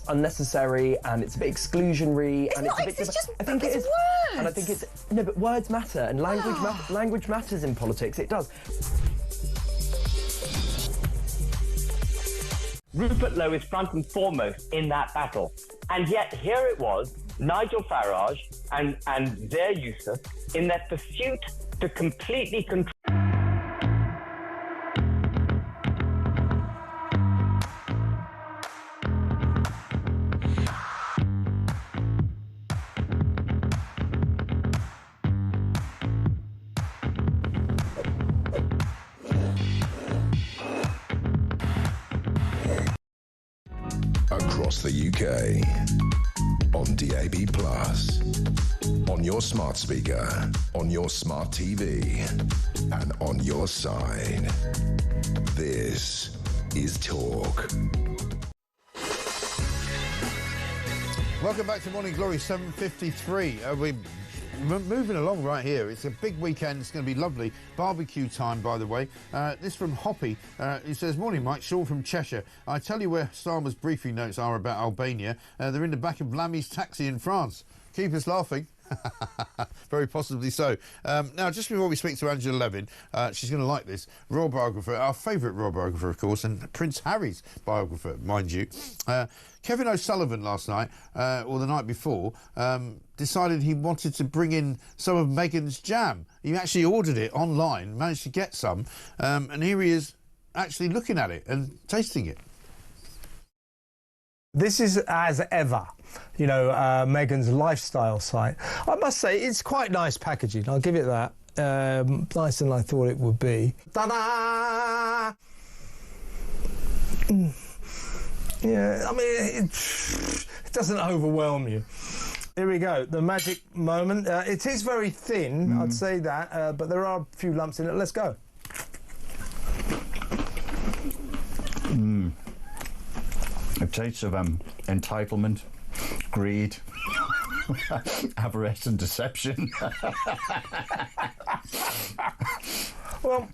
Speaker 23: unnecessary and it's a bit exclusionary.
Speaker 22: It's
Speaker 23: and
Speaker 22: not,
Speaker 23: it's a bit
Speaker 22: it's just
Speaker 23: I think it is.
Speaker 22: words.
Speaker 23: And I think it's no, but words matter and language matters in politics. It does.
Speaker 19: Rupert Lowe is front and foremost in that battle. And yet here it was, Nigel Farage and their Yusuf in their pursuit to completely control.
Speaker 7: Across the UK, on DAB+, on your smart speaker, on your smart TV, and on your side. This is Talk.
Speaker 8: Welcome back to Morning Glory, 7:53. We're moving along right here. It's a big weekend. It's going to be lovely. Barbecue time, by the way. This from Hoppy. He says, morning, Mike. Sean from Cheshire. I tell you where Starmer's briefing notes are about Albania. They're in the back of Lammy's taxi in France. Keep us laughing. Very possibly so. Now, just before we speak to Angela Levin, she's going to like this. Royal biographer, our favourite royal biographer, of course, and Prince Harry's biographer, mind you. Kevin O'Sullivan last night, or the night before, decided he wanted to bring in some of Meghan's jam. He actually ordered it online, managed to get some, and here he is actually looking at it and tasting it.
Speaker 5: This is, as ever, you know, Meghan's lifestyle site. I must say, it's quite nice packaging. I'll give it that. Nicer than I thought it would be. Ta-da! Yeah, I mean, it doesn't overwhelm you. Here we go, the magic moment. It is very thin, I'd say that, but there are a few lumps in it. Let's go.
Speaker 11: A taste of entitlement, greed, avarice and deception.
Speaker 5: Well,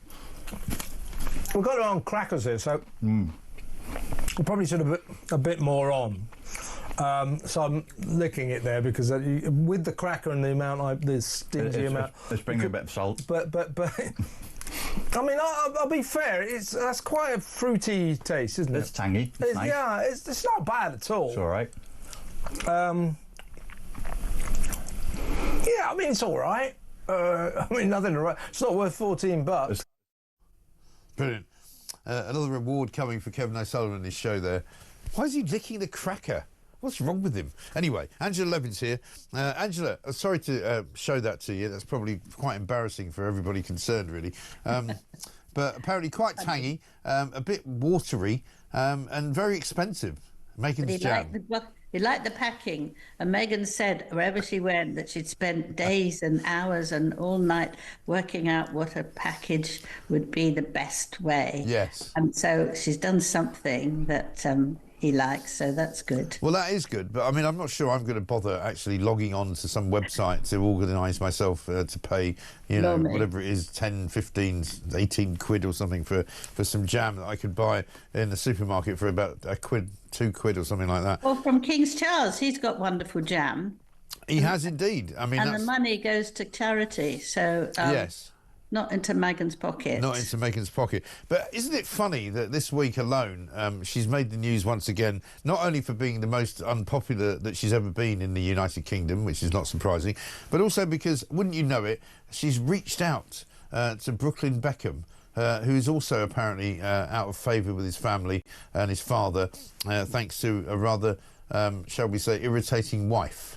Speaker 5: we've got it on crackers here, so we probably should have put a bit more on. So I'm licking it there because with the cracker and the amount, the stingy amount.
Speaker 11: Let's bring a bit of salt.
Speaker 5: But I mean, I'll be fair. That's quite a fruity taste, isn't it?
Speaker 11: It's tangy. It's nice.
Speaker 5: Yeah, it's not bad at all.
Speaker 11: It's all right.
Speaker 5: Yeah, I mean, it's all right. I mean, nothing to write. It's not worth $14.
Speaker 8: Brilliant. Another reward coming for Kevin O'Sullivan in his show there. Why is he licking the cracker? What's wrong with him? Anyway, Angela Levin's here. Angela, sorry to show that to you. That's probably quite embarrassing for everybody concerned, really. But apparently quite tangy, a bit watery, and very expensive. Meghan's jam.
Speaker 14: He liked the packing, and Meghan said wherever she went that she'd spent days and hours and all night working out what a package would be the best way.
Speaker 8: Yes.
Speaker 14: And so she's done something that he likes, so that's good.
Speaker 8: Well, that is good, but I mean, I'm not sure I'm going to bother actually logging on to some website to organise myself to pay, you know, whatever it is, 10, 15, 18 quid or something for some jam that I could buy in the supermarket for about a quid, 2 quid or something like that.
Speaker 14: Well, from King's Charles, he's got wonderful jam.
Speaker 8: He has indeed. I mean,
Speaker 14: and the money goes to charity, so
Speaker 8: yes.
Speaker 14: Not into Meghan's pocket.
Speaker 8: Not into Meghan's pocket. But isn't it funny that this week alone, she's made the news once again, not only for being the most unpopular that she's ever been in the United Kingdom, which is not surprising, but also because, wouldn't you know it, she's reached out to Brooklyn Beckham, who is also apparently out of favour with his family and his father, thanks to a rather, shall we say, irritating wife.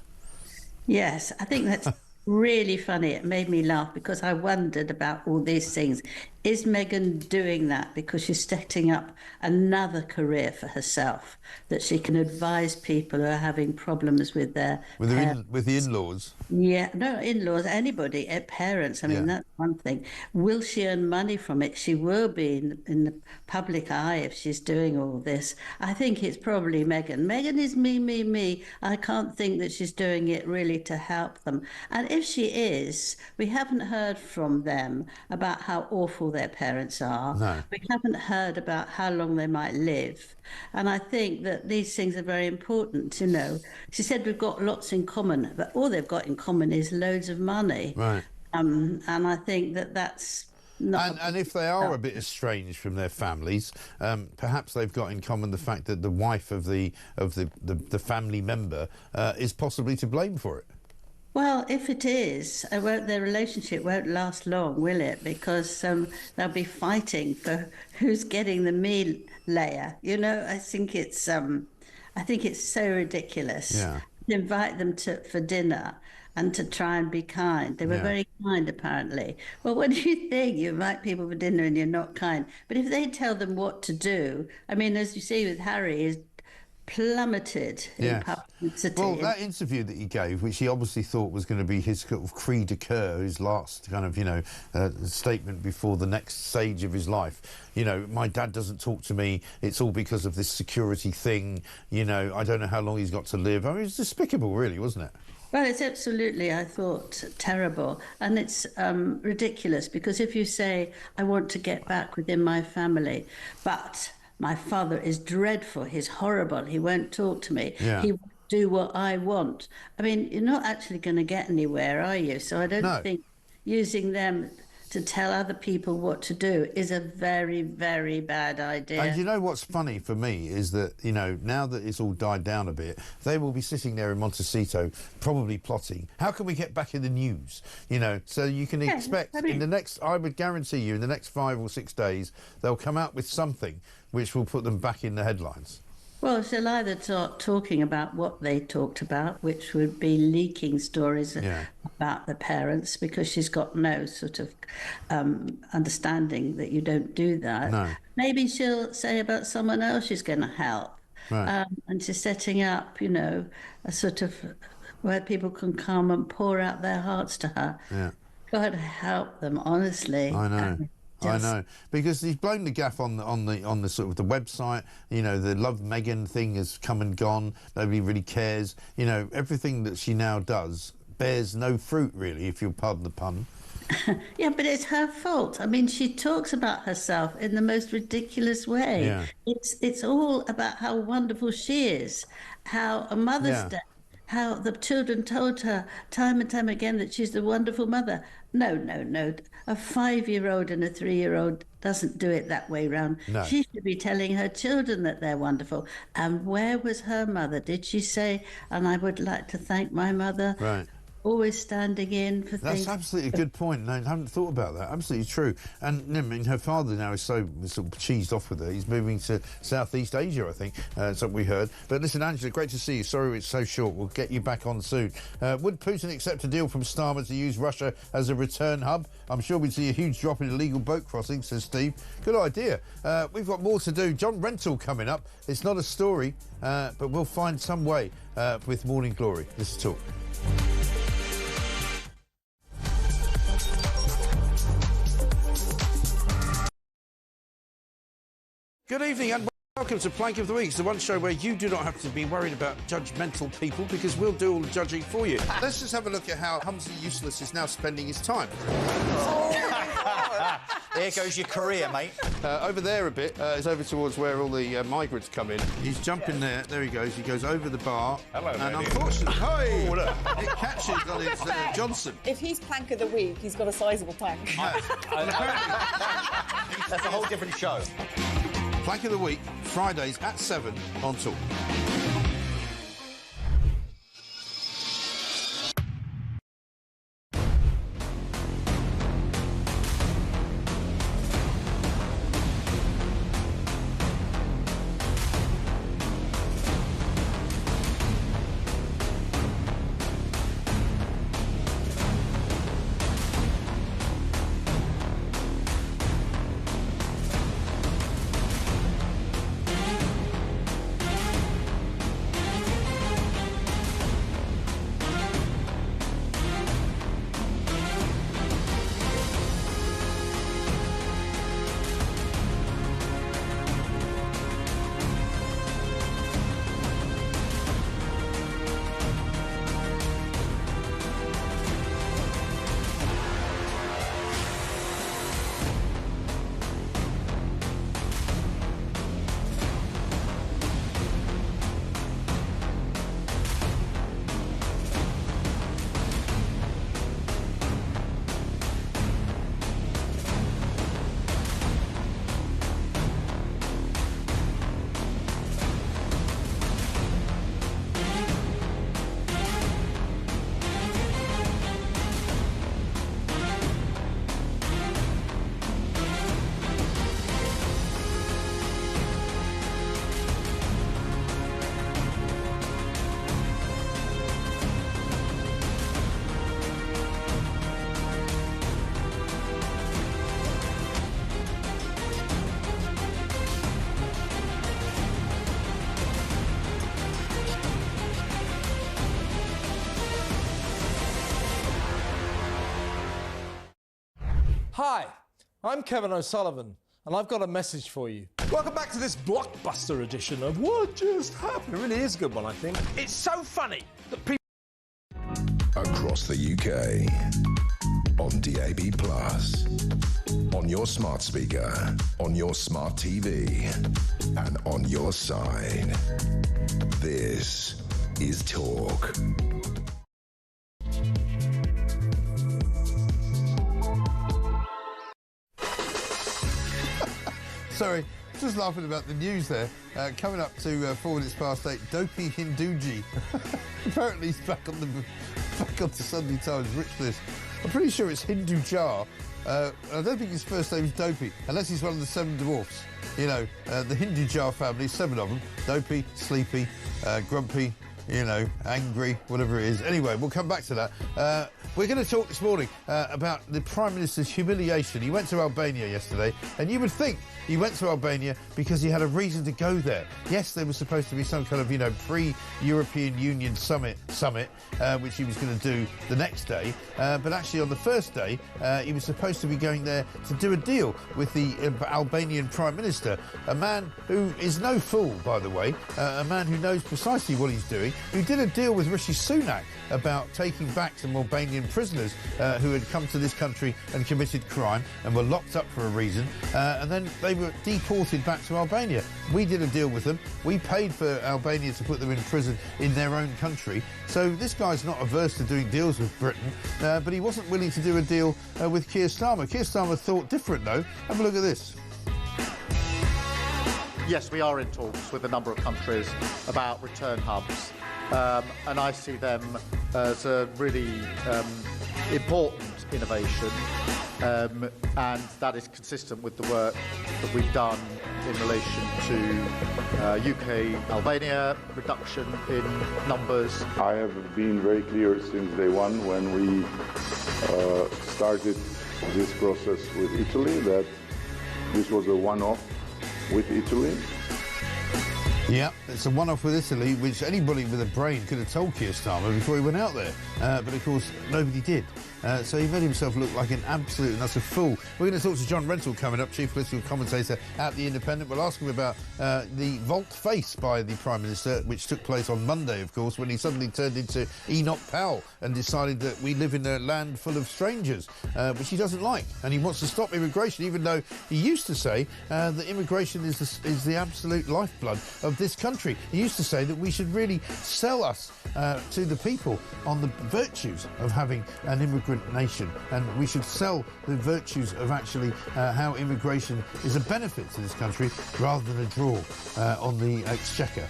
Speaker 14: Yes, I think that's really funny. It made me laugh because I wondered about all these things. Is Meghan doing that because she's setting up another career for herself, that she can advise people who are having problems with their
Speaker 8: with the in-laws?
Speaker 14: Yeah, no, in-laws, anybody, parents. I mean, that's one thing. Will she earn money from it? She will be in the public eye if she's doing all this. I think it's probably Meghan. Meghan is me. I can't think that she's doing it really to help them. And if she is, we haven't heard from them about how awful their parents are.
Speaker 8: No.
Speaker 14: We haven't heard about how long they might live. And I think that these things are very important, you know. She said we've got lots in common, but all they've got in common is loads of money.
Speaker 8: Right.
Speaker 14: And I think that that's not...
Speaker 8: And if they are a bit estranged from their families, perhaps they've got in common the fact that the wife of the family member is possibly to blame for it.
Speaker 14: Well, if it is, their relationship won't last long, will it? Because they'll be fighting for who's getting the meal layer. You know, I think it's so ridiculous.
Speaker 8: Yeah.
Speaker 14: To invite them for dinner and to try and be kind. They were very kind, apparently. Well, what do you think? You invite people for dinner and you're not kind. But if they tell them what to do, I mean, as you see with Harry, is plummeted in publicity.
Speaker 8: Well, that interview that he gave, which he obviously thought was going to be his sort of cri de coeur, his last kind of, you know, statement before the next stage of his life. You know, my dad doesn't talk to me. It's all because of this security thing. You know, I don't know how long he's got to live. I mean, it's despicable, really, wasn't it?
Speaker 14: Well, it's absolutely, I thought, terrible. And it's ridiculous because if you say, I want to get back within my family, but my father is dreadful, he's horrible, he won't talk to me.
Speaker 8: Yeah.
Speaker 14: He won't do what I want. I mean, you're not actually going to get anywhere, are you? So I don't think using them to tell other people what to do is a very, very bad idea.
Speaker 8: And you know what's funny for me is that, you know, now that it's all died down a bit, they will be sitting there in Montecito probably plotting, how can we get back in the news? You know, so you can expect in the next, I would guarantee you, in the next 5 or 6 days, they'll come out with something which will put them back in the headlines.
Speaker 14: Well, she'll either start talking about what they talked about, which would be leaking stories about the parents, because she's got no sort of understanding that you don't do that.
Speaker 8: No.
Speaker 14: Maybe she'll say about someone else she's going to help.
Speaker 8: Right.
Speaker 14: And she's setting up, you know, a sort of where people can come and pour out their hearts to her.
Speaker 8: Yeah.
Speaker 14: God help them, honestly.
Speaker 8: I know. I know, because he's blown the gaff on the sort of the website. You know, the Love Meghan thing has come and gone. Nobody really cares. You know, everything that she now does bears no fruit, really, if you'll pardon the pun.
Speaker 14: Yeah, but it's her fault. I mean, she talks about herself in the most ridiculous way.
Speaker 8: Yeah.
Speaker 14: It's all about how wonderful she is, how a Mother's Day, how the children told her time and time again that she's the wonderful mother. No. A 5-year-old and a 3-year-old doesn't do it that way round.
Speaker 8: No.
Speaker 14: She should be telling her children that they're wonderful. And where was her mother? Did she say, and I would like to thank my mother?
Speaker 8: Right.
Speaker 14: Always standing in for things.
Speaker 8: That's absolutely a good point. No, I haven't thought about that. Absolutely true. And I mean, her father now is so sort of cheesed off with her. He's moving to Southeast Asia, I think. That's what we heard. But listen, Angela, great to see you. Sorry it's so short. We'll get you back on soon. Would Putin accept a deal from Starmer to use Russia as a return hub? I'm sure we'd see a huge drop in illegal boat crossings, says Steve. Good idea. We've got more to do. John Rentoul coming up. It's not a story, but we'll find some way with Morning Glory. This is Talk. Good evening and welcome to Plank of the Week. It's the one show where you do not have to be worried about judgmental people because we'll do all the judging for you. Let's just have a look at how Humphrey Useless is now spending his time.
Speaker 11: There goes your career, mate.
Speaker 8: Over there a bit is over towards where all the migrants come in. He's jumping there. There he goes. He goes over the bar.
Speaker 3: Hello,
Speaker 8: and
Speaker 3: lady.
Speaker 8: unfortunately, it catches on his Johnson.
Speaker 4: If he's plank of the week, he's got a sizable plank.
Speaker 8: Yes.
Speaker 11: That's a whole different show.
Speaker 8: Plank of the Week, Fridays at 7 on Talk.
Speaker 15: Hi, I'm Kevin O'Sullivan, and I've got a message for you. Welcome back to this blockbuster edition of What Just Happened. It really is a good one, I think. It's so funny that people...
Speaker 7: Across the UK, on DAB+, on your smart speaker, on your smart TV, and on your side. This is talk.
Speaker 8: Sorry, just laughing about the news there. Coming up to 4 minutes past 8, Dopey Hinduji. Apparently he's back on the Sunday Times rich list. I'm pretty sure it's Hindu Jar. I don't think his first name is Dopey, unless he's one of the 7 dwarfs. You know, the Hindu Jar family, 7 of them. Dopey, Sleepy, Grumpy, you know, angry, whatever it is. Anyway, we'll come back to that. We're going to talk this morning about the Prime Minister's humiliation. He went to Albania yesterday, and you would think he went to Albania because he had a reason to go there. Yes, there was supposed to be some kind of, you know, pre-European Union summit, which he was going to do the next day. But actually on the first day, he was supposed to be going there to do a deal with the Albanian Prime Minister, a man who is no fool, by the way, a man who knows precisely what he's doing, who did a deal with Rishi Sunak about taking back some Albanian prisoners who had come to this country and committed crime and were locked up for a reason, and then they were deported back to Albania. We did a deal with them. We paid for Albania to put them in prison in their own country. So this guy's not averse to doing deals with Britain, but he wasn't willing to do a deal with Keir Starmer. Keir Starmer thought different, though. Have a look at this.
Speaker 1: Yes, we are in talks with a number of countries about return hubs, and I see them as a really important innovation, and that is consistent with the work that we've done in relation to UK-Albania reduction in numbers.
Speaker 12: I have been very clear since day one when we started this process with Italy that this was a one-off with Italy.
Speaker 8: Yeah, it's a one-off with Italy, which anybody with a brain could have told Keir Starmer before he went out there. But of course, nobody did. So he made himself look like an absolute and utter fool. We're going to talk to John Rentoul coming up, Chief Political Commentator at The Independent. We'll ask him about the volte-face by the Prime Minister, which took place on Monday, of course, when he suddenly turned into Enoch Powell and decided that we live in a land full of strangers, which he doesn't like. And he wants to stop immigration, even though he used to say that immigration is the absolute lifeblood of this country. He used to say that we should really sell us to the people on the virtues of having an immigrant nation, and we should sell the virtues of actually how immigration is a benefit to this country rather than a draw on the exchequer.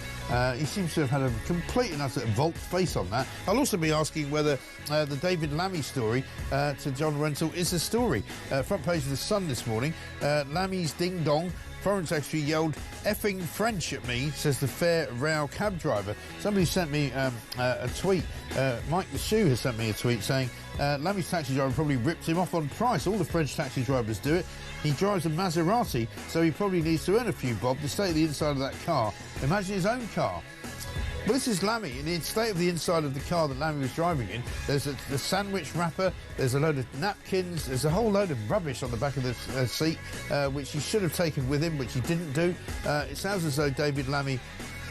Speaker 8: He seems to have had a complete and utter volte-face on that. I'll also be asking whether the David Lammy story to John Rentoul is a story. Front page of The Sun this morning, Lammy's ding-dong. Foreign Secretary yelled effing French at me, says the fair row cab driver. Somebody sent me a tweet. Mike the Shoe has sent me a tweet saying Lammy's taxi driver probably ripped him off on price. All the French taxi drivers do it. He drives a Maserati, so he probably needs to earn a few bob. The state of the inside of that car. Imagine his own car. Well, this is Lammy. In the state of the inside of the car that Lammy was driving in, there's the sandwich wrapper, there's a load of napkins, there's a whole load of rubbish on the back of the seat, which he should have taken with him, which he didn't do. It sounds as though David Lammy,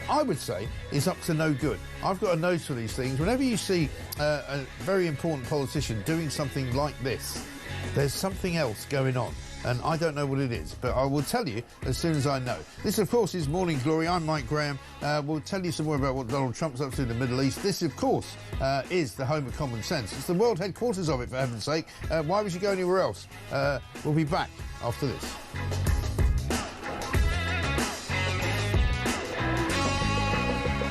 Speaker 8: I would say, is up to no good. I've got a nose for these things. Whenever you see a very important politician doing something like this, there's something else going on. And I don't know what it is, but I will tell you as soon as I know. This, of course, is Morning Glory. I'm Mike Graham. We'll tell you some more about what Donald Trump's up to in the Middle East. This, of course, is the home of common sense. It's the world headquarters of it, for heaven's sake. Why would you go anywhere else? We'll be back after this.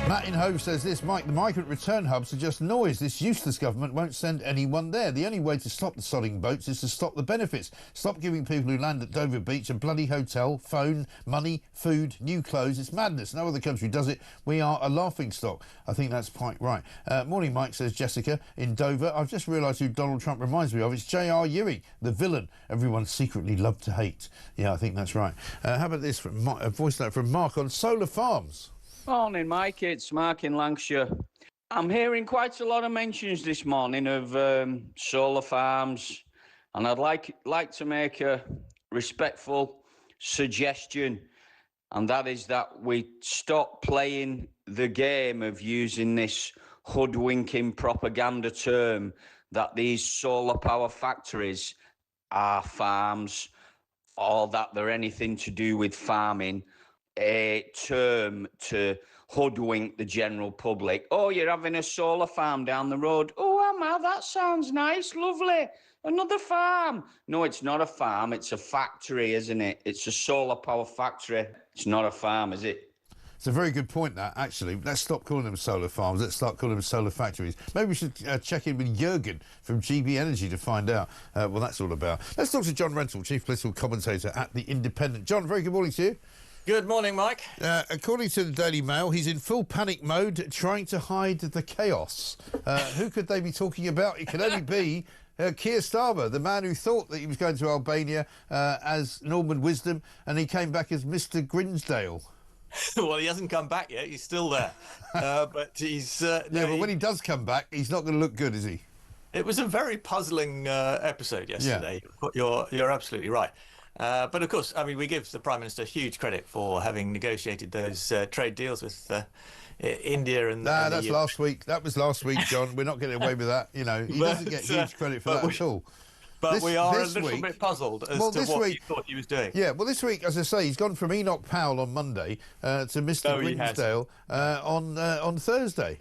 Speaker 8: Matt in Hove says this, Mike, the migrant return hubs are just noise. This useless government won't send anyone there. The only way to stop the sodding boats is to stop the benefits. Stop giving people who land at Dover Beach a bloody hotel, phone, money, food, new clothes. It's madness. No other country does it. We are a laughingstock. I think that's quite right. Morning, Mike, says Jessica in Dover. I've just realised who Donald Trump reminds me of. It's J.R. Ewing, the villain everyone secretly loved to hate. Yeah, I think that's right. How about this, from a voice note from Mark on solar farms?
Speaker 2: Morning, Mike. It's Mark in Lancashire. I'm hearing quite a lot of mentions this morning of solar farms, and I'd like to make a respectful suggestion, and that is that we stop playing the game of using this hoodwinking propaganda term that these solar power factories are farms or that they're anything to do with farming, a term to hoodwink the general public. Oh, you're having a solar farm down the road. Oh, Emma, that sounds nice, lovely. Another farm. No, it's not a farm. It's a factory, isn't it? It's a solar power factory. It's not a farm, is it?
Speaker 8: It's a very good point, that, actually. Let's stop calling them solar farms. Let's start calling them solar factories. Maybe we should check in with Jürgen from GB Energy to find out what that's all about. Let's talk to John Rentoul, Chief Political Commentator at The Independent. John, very good morning to you.
Speaker 3: Good morning, Mike.
Speaker 8: According to the Daily Mail, he's in full panic mode, trying to hide the chaos. Who could they be talking about? It could only be Keir Starmer, the man who thought that he was going to Albania as Norman Wisdom, and he came back as Mr. Grinsdale.
Speaker 3: Well, he hasn't come back yet. He's still there. But he's... yeah,
Speaker 8: but when he does come back, he's not going to look good, is he?
Speaker 3: It was a very puzzling episode yesterday. Yeah. You're absolutely right. But, of course, I mean, we give the Prime Minister huge credit for having negotiated those trade deals with India and...
Speaker 8: Nah, that's last week. That was last week, John. We're not getting away with that. You know, he doesn't get huge credit for that at all.
Speaker 3: But we are a little bit puzzled as to what he thought he was doing.
Speaker 8: Yeah, well, this week, as I say, he's gone from Enoch Powell on Monday to Mr. Grinsdale on Thursday.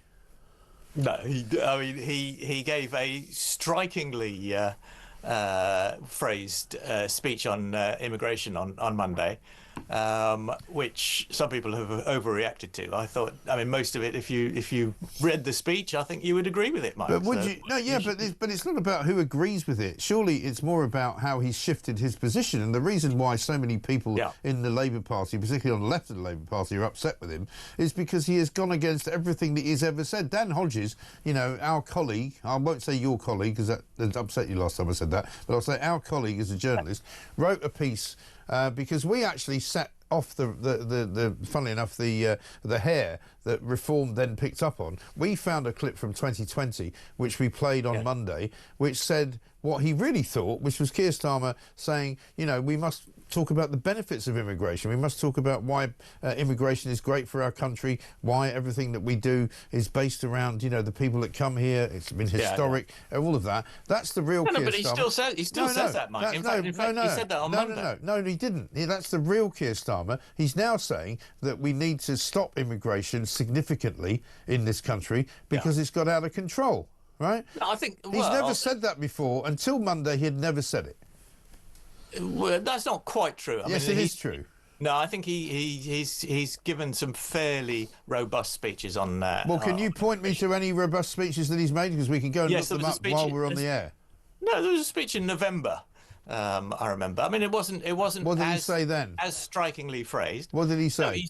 Speaker 3: No, he gave a strikingly phrased speech on immigration on Monday, which some people have overreacted to. I thought, I mean, most of it, if you read the speech, I think you would agree with it, Mike.
Speaker 8: But would you? No, yeah, but it's not about who agrees with it. Surely it's more about how he's shifted his position. And the reason why so many people in the Labour Party, particularly on the left of the Labour Party, are upset with him is because he has gone against everything that he's ever said. Dan Hodges, you know, our colleague, I won't say your colleague because that upset you last time I said that, but I'll say our colleague as a journalist, wrote a piece because we actually set off funnily enough, the hair that Reform then picked up on. We found a clip from 2020, which we played on Monday, which said what he really thought, which was Keir Starmer saying, you know, we must talk about the benefits of immigration. We must talk about why immigration is great for our country, why everything that we do is based around, you know, the people that come here. It's been historic, all of that. That's the real Keir Starmer.
Speaker 3: But he still says that, Mike. In fact, he said that on Monday.
Speaker 8: No, he didn't. That's the real Keir Starmer. He's now saying that we need to stop immigration significantly in this country because it's got out of control, right?
Speaker 3: I think...
Speaker 8: He's never said that before. Until Monday, he had never said it.
Speaker 3: Well, that's not quite true.
Speaker 8: Yes, it is true.
Speaker 3: No, I think he's given some fairly robust speeches on that.
Speaker 8: Well, can you point me to any robust speeches that he's made? Because we can go and look them up while we're on the air.
Speaker 3: No, there was a speech in November. I remember. I mean, it wasn't.
Speaker 8: What did he say then?
Speaker 3: As strikingly phrased.
Speaker 8: What did he say?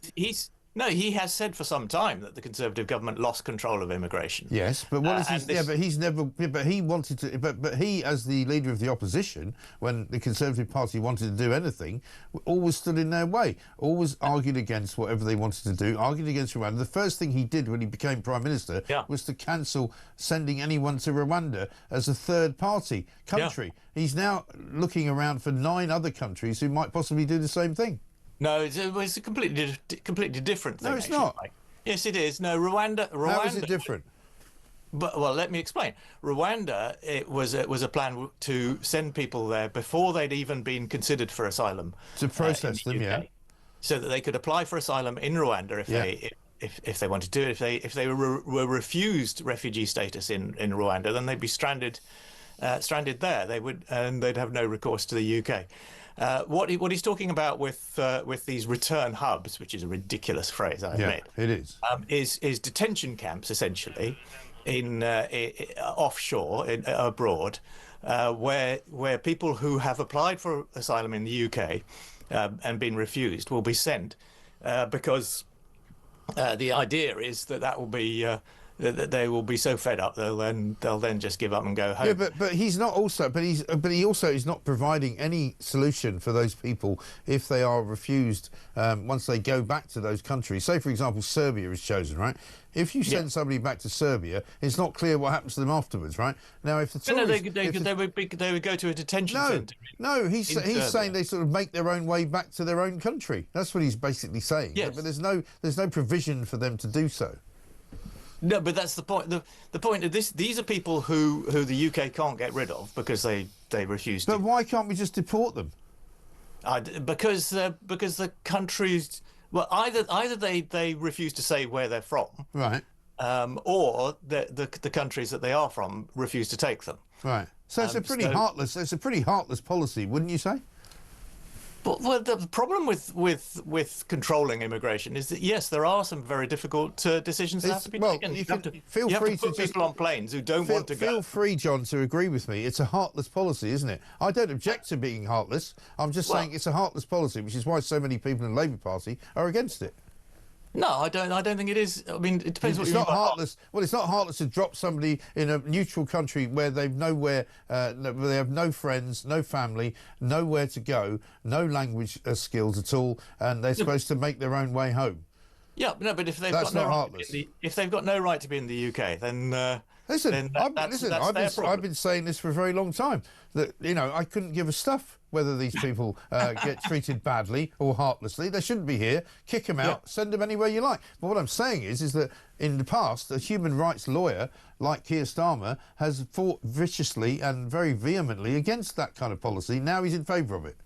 Speaker 3: No, he has said for some time that the Conservative government lost control of immigration.
Speaker 8: Yes, but what is he? Yeah, but he's never. Yeah, but he wanted to. But he, as the leader of the opposition, when the Conservative Party wanted to do anything, always stood in their way. Always argued against whatever they wanted to do. Argued against Rwanda. The first thing he did when he became Prime Minister was to cancel sending anyone to Rwanda as a third-party country. Yeah. He's now looking around for 9 other countries who might possibly do the same thing.
Speaker 3: No, it's a completely different thing.
Speaker 8: No, it's not.
Speaker 3: Mike. Yes, it is. No, Rwanda.
Speaker 8: How is it different?
Speaker 3: But well, let me explain. Rwanda, it was a plan to send people there before they'd even been considered for asylum.
Speaker 8: To process them, yeah.
Speaker 3: So that they could apply for asylum in Rwanda if they wanted to. If they were refused refugee status in Rwanda, then they'd be stranded there. They'd have no recourse to the UK. What he's talking about with these return hubs, which is a ridiculous phrase, I admit.
Speaker 8: Yeah, it is.
Speaker 3: Is detention camps essentially in offshore, abroad, where people who have applied for asylum in the UK and been refused will be sent because the idea is that will be. That they will be so fed up they'll then just give up and go home.
Speaker 8: Yeah, but he's not also. But he also is not providing any solution for those people if they are refused once they go back to those countries. Say, for example, Serbia is chosen, right? If you send somebody back to Serbia, it's not clear what happens to them afterwards, right? Now, if the tourists,
Speaker 3: they would go to a detention centre.
Speaker 8: No, he's saying they sort of make their own way back to their own country. That's what he's basically saying.
Speaker 3: Yes.
Speaker 8: But there's no provision for them to do so.
Speaker 3: No, but that's the point. The point of this: these are people who the UK can't get rid of because they refuse to.
Speaker 8: But why can't we just deport them?
Speaker 3: Because the countries Well, either they refuse to say where they're from,
Speaker 8: right,
Speaker 3: or the countries that they are from refuse to take them.
Speaker 8: Right. So it's a pretty heartless. It's a pretty heartless policy, wouldn't you say?
Speaker 3: But well, the problem with controlling immigration is that yes, there are some very difficult decisions that have to be taken.
Speaker 8: You
Speaker 3: have
Speaker 8: can
Speaker 3: to
Speaker 8: feel free to
Speaker 3: put people on planes who don't want to go.
Speaker 8: Feel free, John, to agree with me. It's a heartless policy, isn't it? I don't object to being heartless. I'm just saying it's a heartless policy, which is why so many people in the Labour Party are against it.
Speaker 3: No, I don't think it is. I mean, it depends.
Speaker 8: It's not heartless. Well, it's not heartless to drop somebody in a neutral country where they've nowhere, where they have no friends, no family, nowhere to go, no language skills at all, and they're supposed to make their own way home.
Speaker 3: Yeah, no, but if they've got no right if they've got no right to be in the UK, then
Speaker 8: listen, I've been saying this for a very long time. That I couldn't give a stuff whether these people get treated badly or heartlessly. They shouldn't be here. Kick them out, send them anywhere you like. But what I'm saying is that in the past, a human rights lawyer like Keir Starmer has fought viciously and very vehemently against that kind of policy. Now he's in favour of it.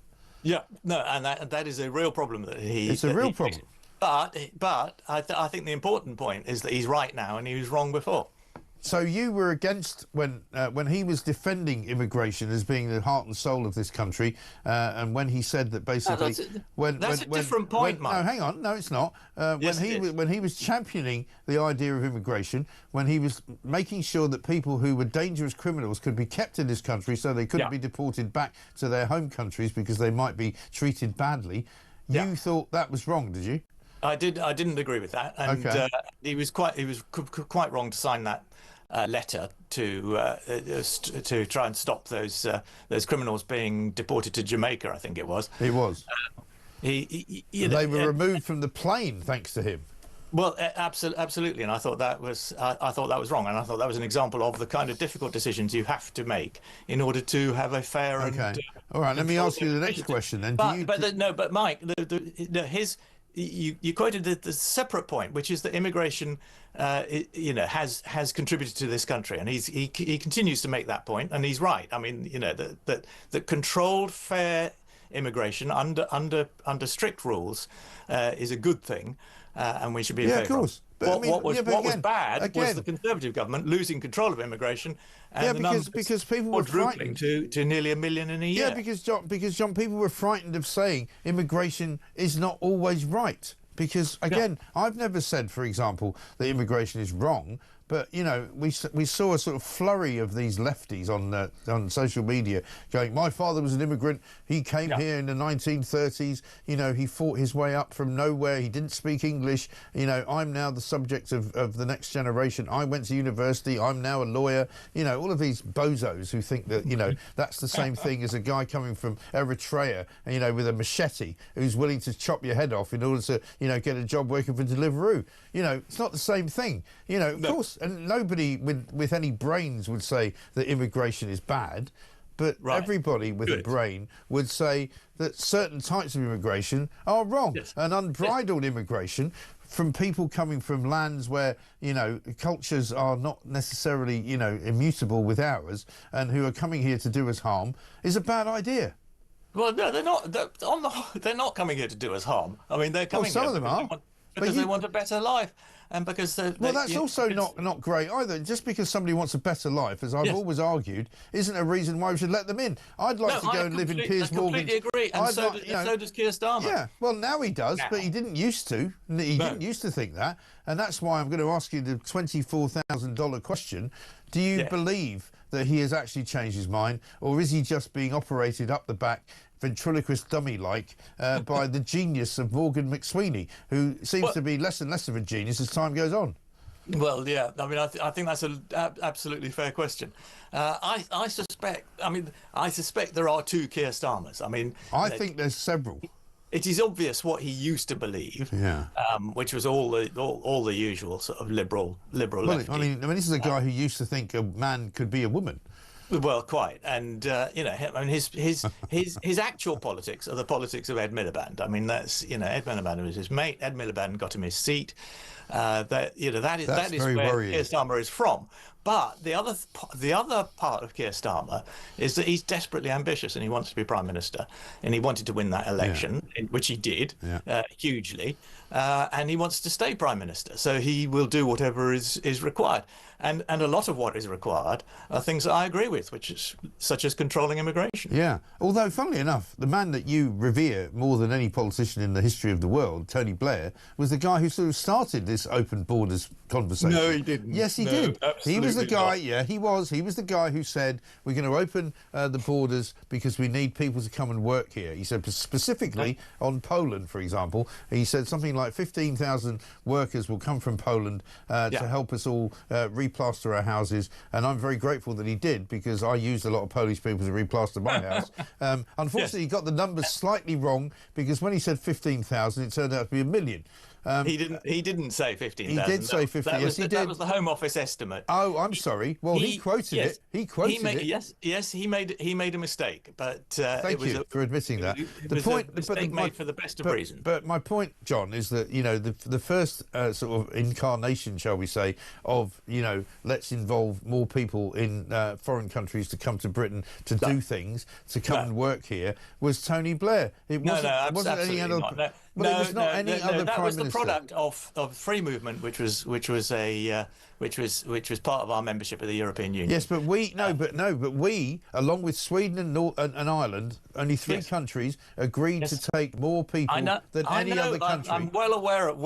Speaker 3: Yeah, no, and that is a real problem that he.
Speaker 8: It's a real problem.
Speaker 3: But I think the important point is that he's right now and he was wrong before.
Speaker 8: So you were against when he was defending immigration as being the heart and soul of this country, and when he said that basically
Speaker 3: that's a different point, Mike.
Speaker 8: No, hang on, no, it's not. When he was championing the idea of immigration, when he was making sure that people who were dangerous criminals could be kept in this country so they couldn't be deported back to their home countries because they might be treated badly, you thought that was wrong, did you?
Speaker 3: I didn't agree with that, and he was quite wrong to sign that letter to try and stop those criminals being deported to Jamaica. I think it was.
Speaker 8: It was. They were removed from the plane thanks to him.
Speaker 3: Well, absolutely, and I thought that was wrong, and I thought that was an example of the kind of difficult decisions you have to make in order to have a fair.
Speaker 8: Okay. All right. Let me ask you the next question then.
Speaker 3: But Mike, you quoted the separate point, which is that immigration, has contributed to this country, and he continues to make that point, and he's right. I mean, that controlled, fair immigration under strict rules is a good thing, and we should be in favour of.
Speaker 8: Of course. But
Speaker 3: what was bad was the Conservative government losing control of immigration, and
Speaker 8: because people were frightened
Speaker 3: to nearly 1 million in a year.
Speaker 8: Yeah, because John, people were frightened of saying immigration is not always right. Because again, I've never said, for example, that immigration is wrong. But we saw a sort of flurry of these lefties on social media going, my father was an immigrant, he came here in the 1930s, he fought his way up from nowhere, he didn't speak English, I'm now the subject of the next generation, I went to university, I'm now a lawyer, all of these bozos who think that that's the same thing as a guy coming from Eritrea, with a machete, who's willing to chop your head off in order to get a job working for Deliveroo. It's not the same thing. Of course. And nobody with any brains would say that immigration is bad, but everybody with a brain would say that certain types of immigration are wrong. Yes. And unbridled immigration from people coming from lands where, cultures are not necessarily, immutable with ours and who are coming here to do us harm is a bad idea.
Speaker 3: Well, no, they're not. They're not coming here to do us harm. I mean, they're coming
Speaker 8: some of them are.
Speaker 3: Because they want a better life. And because
Speaker 8: that's also not great either. Just because somebody wants a better life, as I've always argued, isn't a reason why we should let them in. I'd like to go and live in Piers Morgan.
Speaker 3: I completely agree, and so does Keir Starmer.
Speaker 8: Yeah, well, now he does, but he didn't used to. He didn't used to think that, and that's why I'm going to ask you the $24,000 question. Do you believe that he has actually changed his mind, or is he just being operated up the back, ventriloquist dummy-like, by the genius of Morgan McSweeney, who seems to be less and less of a genius as time goes on?
Speaker 3: Well, yeah. I mean, I think that's an absolutely fair question. I suspect there are two Keir Starmers. I mean,
Speaker 8: I think there's several.
Speaker 3: It is obvious what he used to believe, which was all the usual sort of liberal.
Speaker 8: Well, I mean, this is a guy who used to think a man could be a woman.
Speaker 3: Well, quite, and I mean, his actual politics are the politics of Ed Miliband. I mean, that's Ed Miliband was his mate. Ed Miliband got him his seat. That is where Keir Starmer is from. But the other part of Keir Starmer is that he's desperately ambitious and he wants to be Prime Minister, and he wanted to win that election, which he did hugely, and he wants to stay Prime Minister. So he will do whatever is required. And a lot of what is required are things that I agree with, such as controlling immigration.
Speaker 8: Yeah. Although, funnily enough, the man that you revere more than any politician in the history of the world, Tony Blair, was the guy who sort of started this open borders conversation.
Speaker 3: No, he didn't.
Speaker 8: Yes, he did. He was the guy.
Speaker 3: Not.
Speaker 8: Yeah, he was. He was the guy who said we're going to open the borders because we need people to come and work here. He said specifically on Poland, for example. He said something like 15,000 workers will come from Poland to help us all replaster our houses, and I'm very grateful that he did, because I used a lot of Polish people to replaster my house. Unfortunately, he got the numbers slightly wrong, because when he said 15,000, it turned out to be 1 million.
Speaker 3: He didn't say 15,000.
Speaker 8: He did say 15,000. Yes, he did.
Speaker 3: That was the Home Office estimate.
Speaker 8: Oh, I'm sorry. Well, he quoted it. He quoted it.
Speaker 3: Yes, he made a mistake, but
Speaker 8: thank you for admitting that.
Speaker 3: The point, a mistake made for the best of reasons.
Speaker 8: But my point, John, is that the first sort of incarnation, shall we say, of let's involve more people in foreign countries to come to Britain to do things, to come and work here, was Tony Blair. It wasn't any other.
Speaker 3: Not.
Speaker 8: But it was not any other
Speaker 3: that
Speaker 8: Prime
Speaker 3: was the
Speaker 8: Minister.
Speaker 3: product of free movement, which was part of our membership of the European Union.
Speaker 8: Yes, but we we, along with Sweden and Ireland, only three countries agreed to take more people than any other country.
Speaker 3: I'm well aware of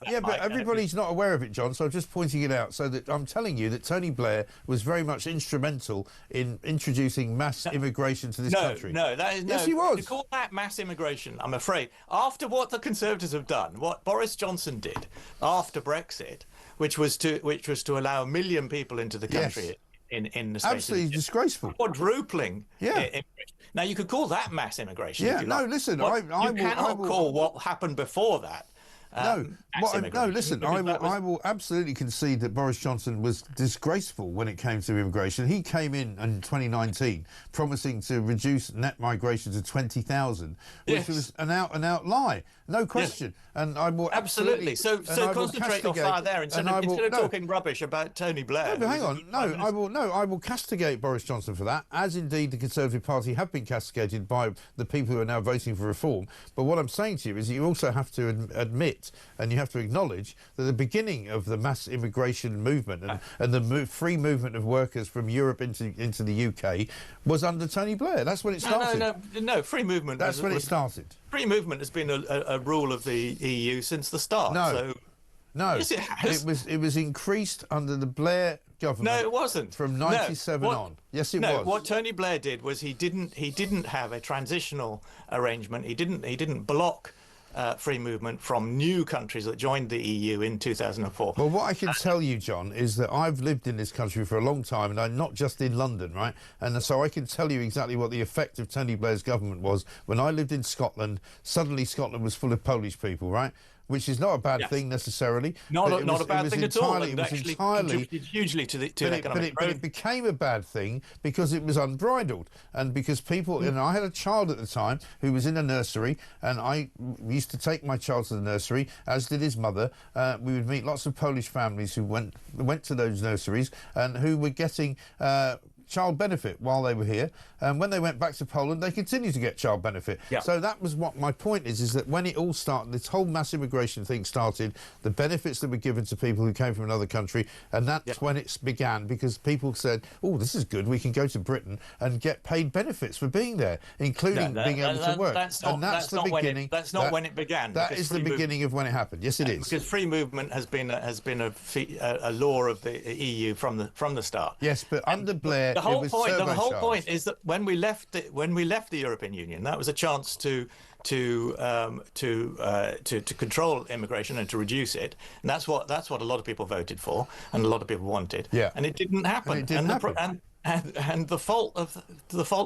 Speaker 3: it.
Speaker 8: Yeah, but everybody's not aware of it, John. So I'm just pointing it out, so that I'm telling you that Tony Blair was very much instrumental in introducing mass immigration to this country. Yes, he was.
Speaker 3: To call that mass immigration, I'm afraid, after what the Conservatives have done, what Boris Johnson did after Brexit, which was to allow 1 million people into the country in the space
Speaker 8: absolutely disgraceful,
Speaker 3: quadrupling. Now you could call that mass immigration.
Speaker 8: Yeah,
Speaker 3: if you
Speaker 8: no,
Speaker 3: like.
Speaker 8: listen,
Speaker 3: I
Speaker 8: will
Speaker 3: cannot call what happened before that.
Speaker 8: Listen, I will absolutely concede that Boris Johnson was disgraceful when it came to immigration. He came in 2019 promising to reduce net migration to 20,000, which was an out-and-out lie. No question. And I will
Speaker 3: absolutely. So concentrate your fire there instead of talking rubbish about Tony Blair.
Speaker 8: No, but hang on. I will castigate Boris Johnson for that, as indeed the Conservative Party have been castigated by the people who are now voting for reform. But what I'm saying to you is you also have to admit, and you have to acknowledge, that the beginning of the mass immigration movement and the free movement of workers from Europe into the UK was under Tony Blair. That's when it started.
Speaker 3: No, free movement.
Speaker 8: That's when it started.
Speaker 3: Free movement has been a rule of the EU since the start.
Speaker 8: No,
Speaker 3: yes, it has.
Speaker 8: It was increased under the Blair government.
Speaker 3: No, it wasn't.
Speaker 8: From 97 on. Yes, it was.
Speaker 3: What Tony Blair did was he didn't have a transitional arrangement. He didn't block free movement from new countries that joined the EU in 2004.
Speaker 8: Well, what I can tell you, John, is that I've lived in this country for a long time, and I'm not just in London, right? And so I can tell you exactly what the effect of Tony Blair's government was. When I lived in Scotland, suddenly Scotland was full of Polish people, right? Which is not a bad thing necessarily.
Speaker 3: Not a bad thing at all.
Speaker 8: It was entirely
Speaker 3: contributed hugely to economic growth.
Speaker 8: But it became a bad thing because it was unbridled, and because people. And I had a child at the time who was in a nursery, and I used to take my child to the nursery, as did his mother. We would meet lots of Polish families who went to those nurseries and who were getting child benefit while they were here, and when they went back to Poland they continued to get child benefit. So that was what my point is that when it all started, this whole mass immigration thing started, the benefits that were given to people who came from another country, and that's when it began, because people said, oh, this is good, we can go to Britain and get paid benefits for being there, including being able to work.
Speaker 3: That's not when it began.
Speaker 8: That is the beginning of when it happened. Yes, it is.
Speaker 3: Because free movement has been a law of the EU from the start.
Speaker 8: Yes, but under Blair,
Speaker 3: the whole point is that when we left the European Union, that was a chance to control immigration and to reduce it, and that's what a lot of people voted for and a lot of people wanted. And it didn't happen. And the fault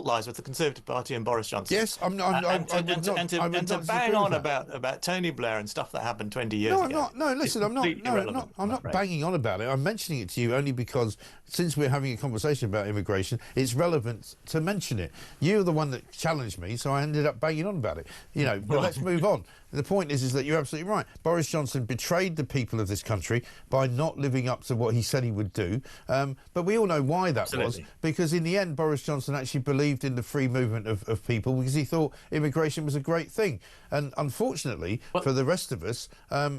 Speaker 3: lies with the Conservative Party and Boris Johnson.
Speaker 8: Yes, I'm not.
Speaker 3: And to bang on about Tony Blair and stuff that happened 20 years ago.
Speaker 8: No, listen, I'm not banging on about it. I'm mentioning it to you only because since we're having a conversation about immigration, it's relevant to mention it. You're the one that challenged me, so I ended up banging on about it. You know, but let's move on. The point is that you're absolutely right. Boris Johnson betrayed the people of this country by not living up to what he said he would do. But we all know why that was. Because in the end, Boris Johnson actually believed in the free movement of people because he thought immigration was a great thing. And unfortunately, for the rest of us,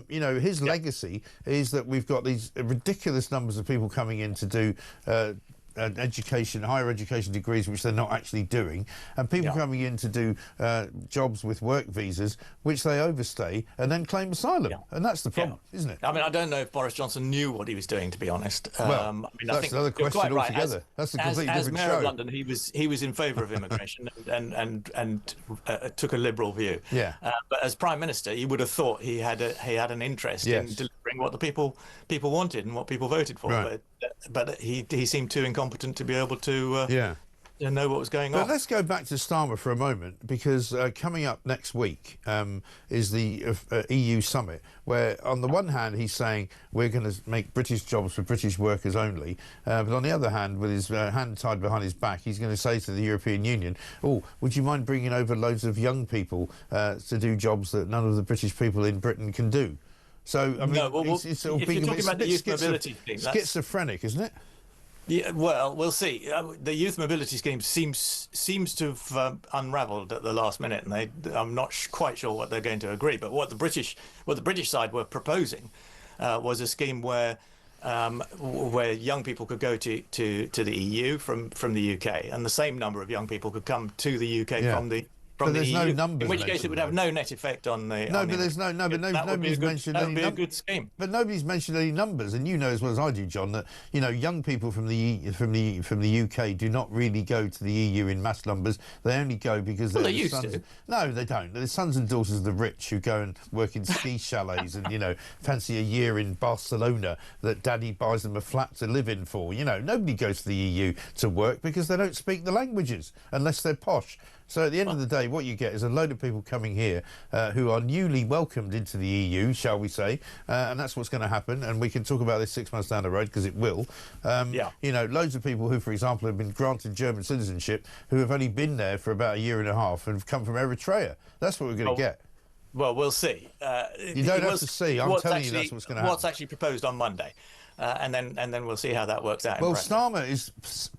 Speaker 8: you know, his legacy is that we've got these ridiculous numbers of people coming in to do higher education degrees, which they're not actually doing, and people coming in to do jobs with work visas, which they overstay and then claim asylum. And that's the problem, isn't it?
Speaker 3: I mean, I don't know if Boris Johnson knew what he was doing, to be honest.
Speaker 8: Well,
Speaker 3: I mean,
Speaker 8: that's
Speaker 3: I think
Speaker 8: another question altogether. That's a completely different
Speaker 3: as Mayor
Speaker 8: show.
Speaker 3: of London, he was in favour of immigration and took a liberal view.
Speaker 8: Yeah.
Speaker 3: But as Prime Minister, you would have thought he had an interest in delivering what the people wanted and what people voted for.
Speaker 8: Right.
Speaker 3: But he seemed too incompetent to be able to know what was going on.
Speaker 8: But let's go back to Starmer for a moment, because coming up next week is the EU summit, where on the one hand he's saying we're going to make British jobs for British workers only, but on the other hand, with his hand tied behind his back, he's going to say to the European Union, oh, would you mind bringing over loads of young people to do jobs that none of the British people in Britain can do? So, I mean, it's sort of
Speaker 3: if you're talking about the youth mobility thing,
Speaker 8: schizophrenic, isn't it?
Speaker 3: Yeah, well, we'll see. The youth mobility scheme seems to have unravelled at the last minute, and I'm not quite sure what they're going to agree. But what the British side were proposing was a scheme where young people could go to the EU from the UK, and the same number of young people could come to the UK from the
Speaker 8: but there's
Speaker 3: EU,
Speaker 8: no numbers.
Speaker 3: In which case, it would have no net effect on the.
Speaker 8: No, but there's nobody's mentioned any.
Speaker 3: That would be a good scheme.
Speaker 8: But nobody's mentioned any numbers, and you know as well as I do, John, that young people from the UK do not really go to the EU in mass numbers. They only go because they're
Speaker 3: they used
Speaker 8: sons.
Speaker 3: to.
Speaker 8: No, they don't. They're the sons and daughters of the rich who go and work in ski chalets and fancy a year in Barcelona that Daddy buys them a flat to live in for. Nobody goes to the EU to work because they don't speak the languages unless they're posh. So at the end of the day, what you get is a load of people coming here who are newly welcomed into the EU, shall we say, and that's what's going to happen. And we can talk about this 6 months down the road because it will. Loads of people who, for example, have been granted German citizenship who have only been there for about a year and a half and have come from Eritrea. That's what we're going to get.
Speaker 3: Well, we'll see.
Speaker 8: You don't have to see. I'm telling you that's what's going to happen.
Speaker 3: What's actually proposed on Monday. And then we'll see how that works out.
Speaker 8: Well, Starmer is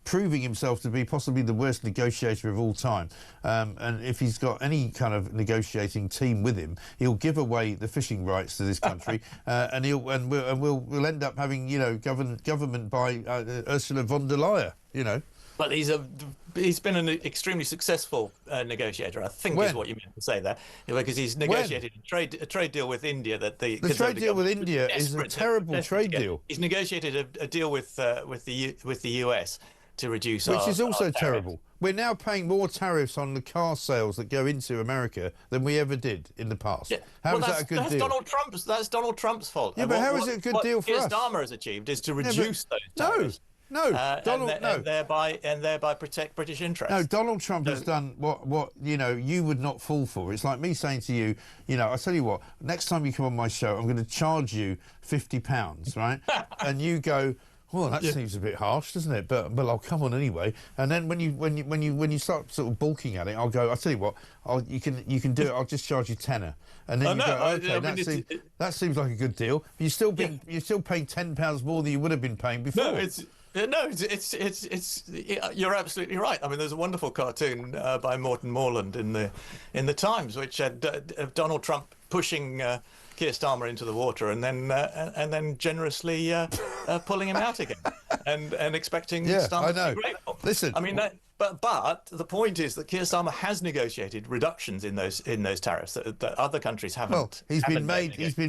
Speaker 8: proving himself to be possibly the worst negotiator of all time. And if he's got any kind of negotiating team with him, he'll give away the fishing rights to this country, and we'll end up having government by Ursula von der Leyen.
Speaker 3: But he's been an extremely successful negotiator, I think is what you meant to say there, because he's negotiated a trade deal with India that the
Speaker 8: trade deal with India is a terrible trade deal.
Speaker 3: He's negotiated a deal with the US to reduce
Speaker 8: which is also terrible. We're now paying more tariffs on the car sales that go into America than we ever did in the past.
Speaker 3: Yeah.
Speaker 8: How is that a good deal?
Speaker 3: That's Donald Trump's fault.
Speaker 8: Yeah, but how is it a good deal for us?
Speaker 3: What Starmer has achieved is to reduce those tariffs.
Speaker 8: No,
Speaker 3: and thereby protect British interests.
Speaker 8: No, Donald Trump has done what you would not fall for. It's like me saying to you, I tell you what, next time you come on my show, I'm going to charge you £50, right? And you go, well, that seems a bit harsh, doesn't it? But I'll come on anyway. And then when you start sort of balking at it, I'll go, I'll tell you what, you can do it. I'll just charge you £10. And then that seems like a good deal. You're still paying £10 more than you would have been paying before.
Speaker 3: No, you're absolutely right. I mean, there's a wonderful cartoon by Morton Morland in the Times, which had Donald Trump pushing Keir Starmer into the water and then generously pulling him out again and expecting Starmer to be grateful.
Speaker 8: Listen,
Speaker 3: I mean, But the point is that Keir Starmer has negotiated reductions in those tariffs that other countries haven't.
Speaker 8: Well, he's been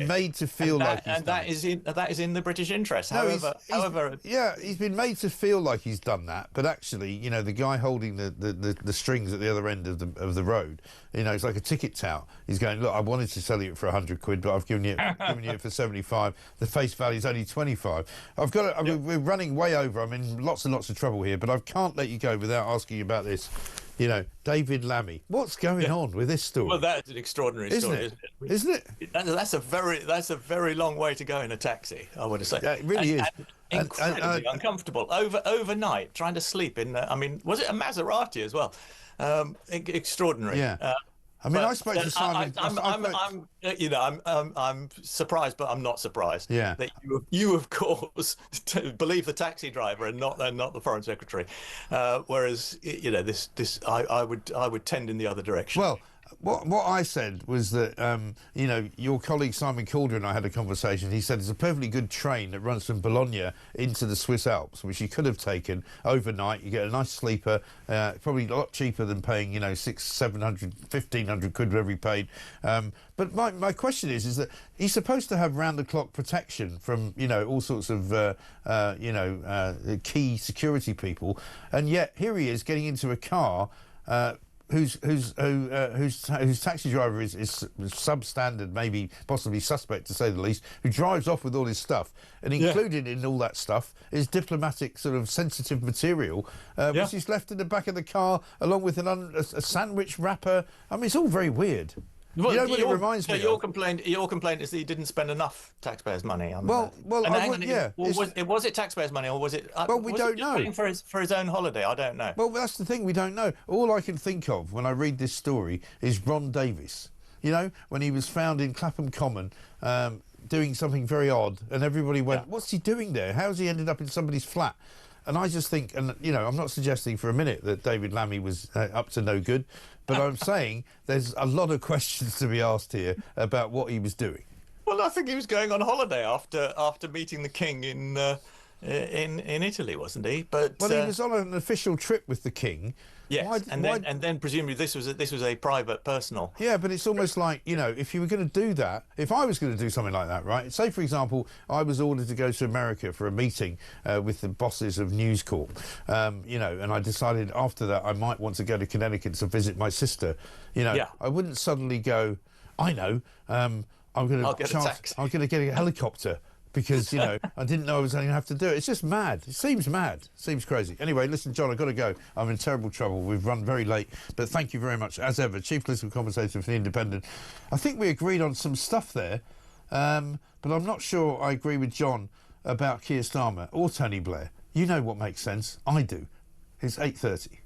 Speaker 8: made to feel like he's done
Speaker 3: that is in the British interest.
Speaker 8: No,
Speaker 3: however,
Speaker 8: he's been made to feel like he's done that, but actually, you know, the guy holding the strings at the other end of the road, you know, it's like a ticket tout. He's going, look, I wanted to sell you it for 100 quid, but I've given you it for 75. The face value is only 25. We're running way over. I'm in lots and lots of trouble here, but I can't let you go without asking you about this. You know, David Lammy. What's going on with this story?
Speaker 3: Well, that's an extraordinary story,
Speaker 8: isn't it?
Speaker 3: That's a very long way to go in a taxi, I would say.
Speaker 8: Yeah, it really is.
Speaker 3: Incredibly uncomfortable. Overnight, trying to sleep in. I mean, was it a Maserati as well? Extraordinary.
Speaker 8: Yeah. I mean, I spoke to Simon.
Speaker 3: I'm surprised, but I'm not surprised.
Speaker 8: Yeah.
Speaker 3: That you of course believe the taxi driver and not the foreign secretary, whereas you know I would tend in the other direction.
Speaker 8: Well, what I said was that you know, your colleague Simon Calder and I had a conversation. He said it's a perfectly good train that runs from Bologna into the Swiss Alps, which you could have taken overnight. You get a nice sleeper, probably a lot cheaper than paying, you know, 600, 700, 1,500 quid whatever he paid. But my question is that he's supposed to have round-the-clock protection from, you know, all sorts of key security people, and yet here he is getting into a car. Whose taxi driver is substandard, maybe possibly suspect to say the least, who drives off with all his stuff, and included in all that stuff is diplomatic sort of sensitive material, which is left in the back of the car along with a sandwich wrapper. I mean, it's all very weird.
Speaker 3: Well,
Speaker 8: you know what it reminds me
Speaker 3: your
Speaker 8: of?
Speaker 3: complaint is that he didn't spend enough taxpayers' money on
Speaker 8: Well,
Speaker 3: was it taxpayers' money or was it?
Speaker 8: Well, we don't know.
Speaker 3: Paying for his own holiday, I don't know.
Speaker 8: Well, that's the thing, we don't know. All I can think of when I read this story is Ron Davis. You know, when he was found in Clapham Common doing something very odd, and everybody went, "What's he doing there? How's he ended up in somebody's flat?" And I just think, and you know, I'm not suggesting for a minute that David Lammy was up to no good, but I'm saying there's a lot of questions to be asked here about what he was doing.
Speaker 3: Well, I think he was going on holiday after meeting the king in Italy, wasn't he? But
Speaker 8: he was on an official trip with the king.
Speaker 3: Yes, and then presumably this was a private, personal.
Speaker 8: Yeah, but it's almost like, you know, if you were going to do that, if I was going to do something like that, right? Say, for example, I was ordered to go to America for a meeting with the bosses of News Corp, you know, and I decided after that I might want to go to Connecticut to visit my sister. You know, I wouldn't suddenly go, I know, I'm going to get a helicopter. Because, you know, I didn't know I was going to have to do it. It's just mad. It seems mad. It seems crazy. Anyway, listen, John, I've got to go. I'm in terrible trouble. We've run very late. But thank you very much, as ever. Chief Political Commentator for The Independent. I think we agreed on some stuff there, but I'm not sure I agree with John about Keir Starmer or Tony Blair. You know what makes sense. I do. It's 8:30.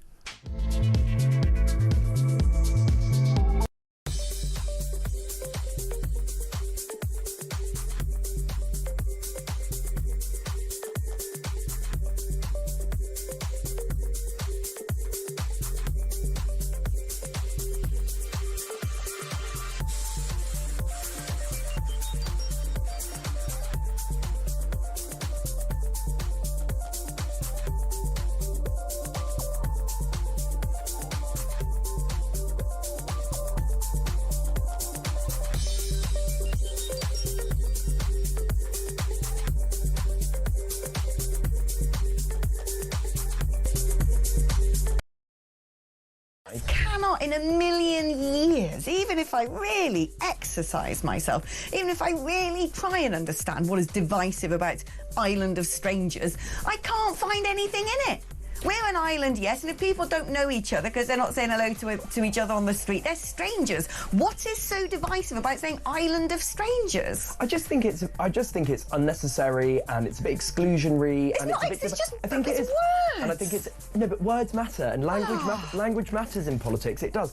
Speaker 22: In a million years, even if I really exercise myself, even if I really try and understand what is divisive about Island of Strangers, I can't find anything in it. We're an island, yes, and if people don't know each other because they're not saying hello to each other on the street, they're strangers. What is so divisive about saying Island of Strangers?
Speaker 23: I just think it's unnecessary and it's a bit exclusionary.
Speaker 22: It's
Speaker 23: and
Speaker 22: not.
Speaker 23: It's
Speaker 22: Just
Speaker 23: I think it is.
Speaker 22: words.
Speaker 23: And I think it's but words matter and language matters in politics. It does.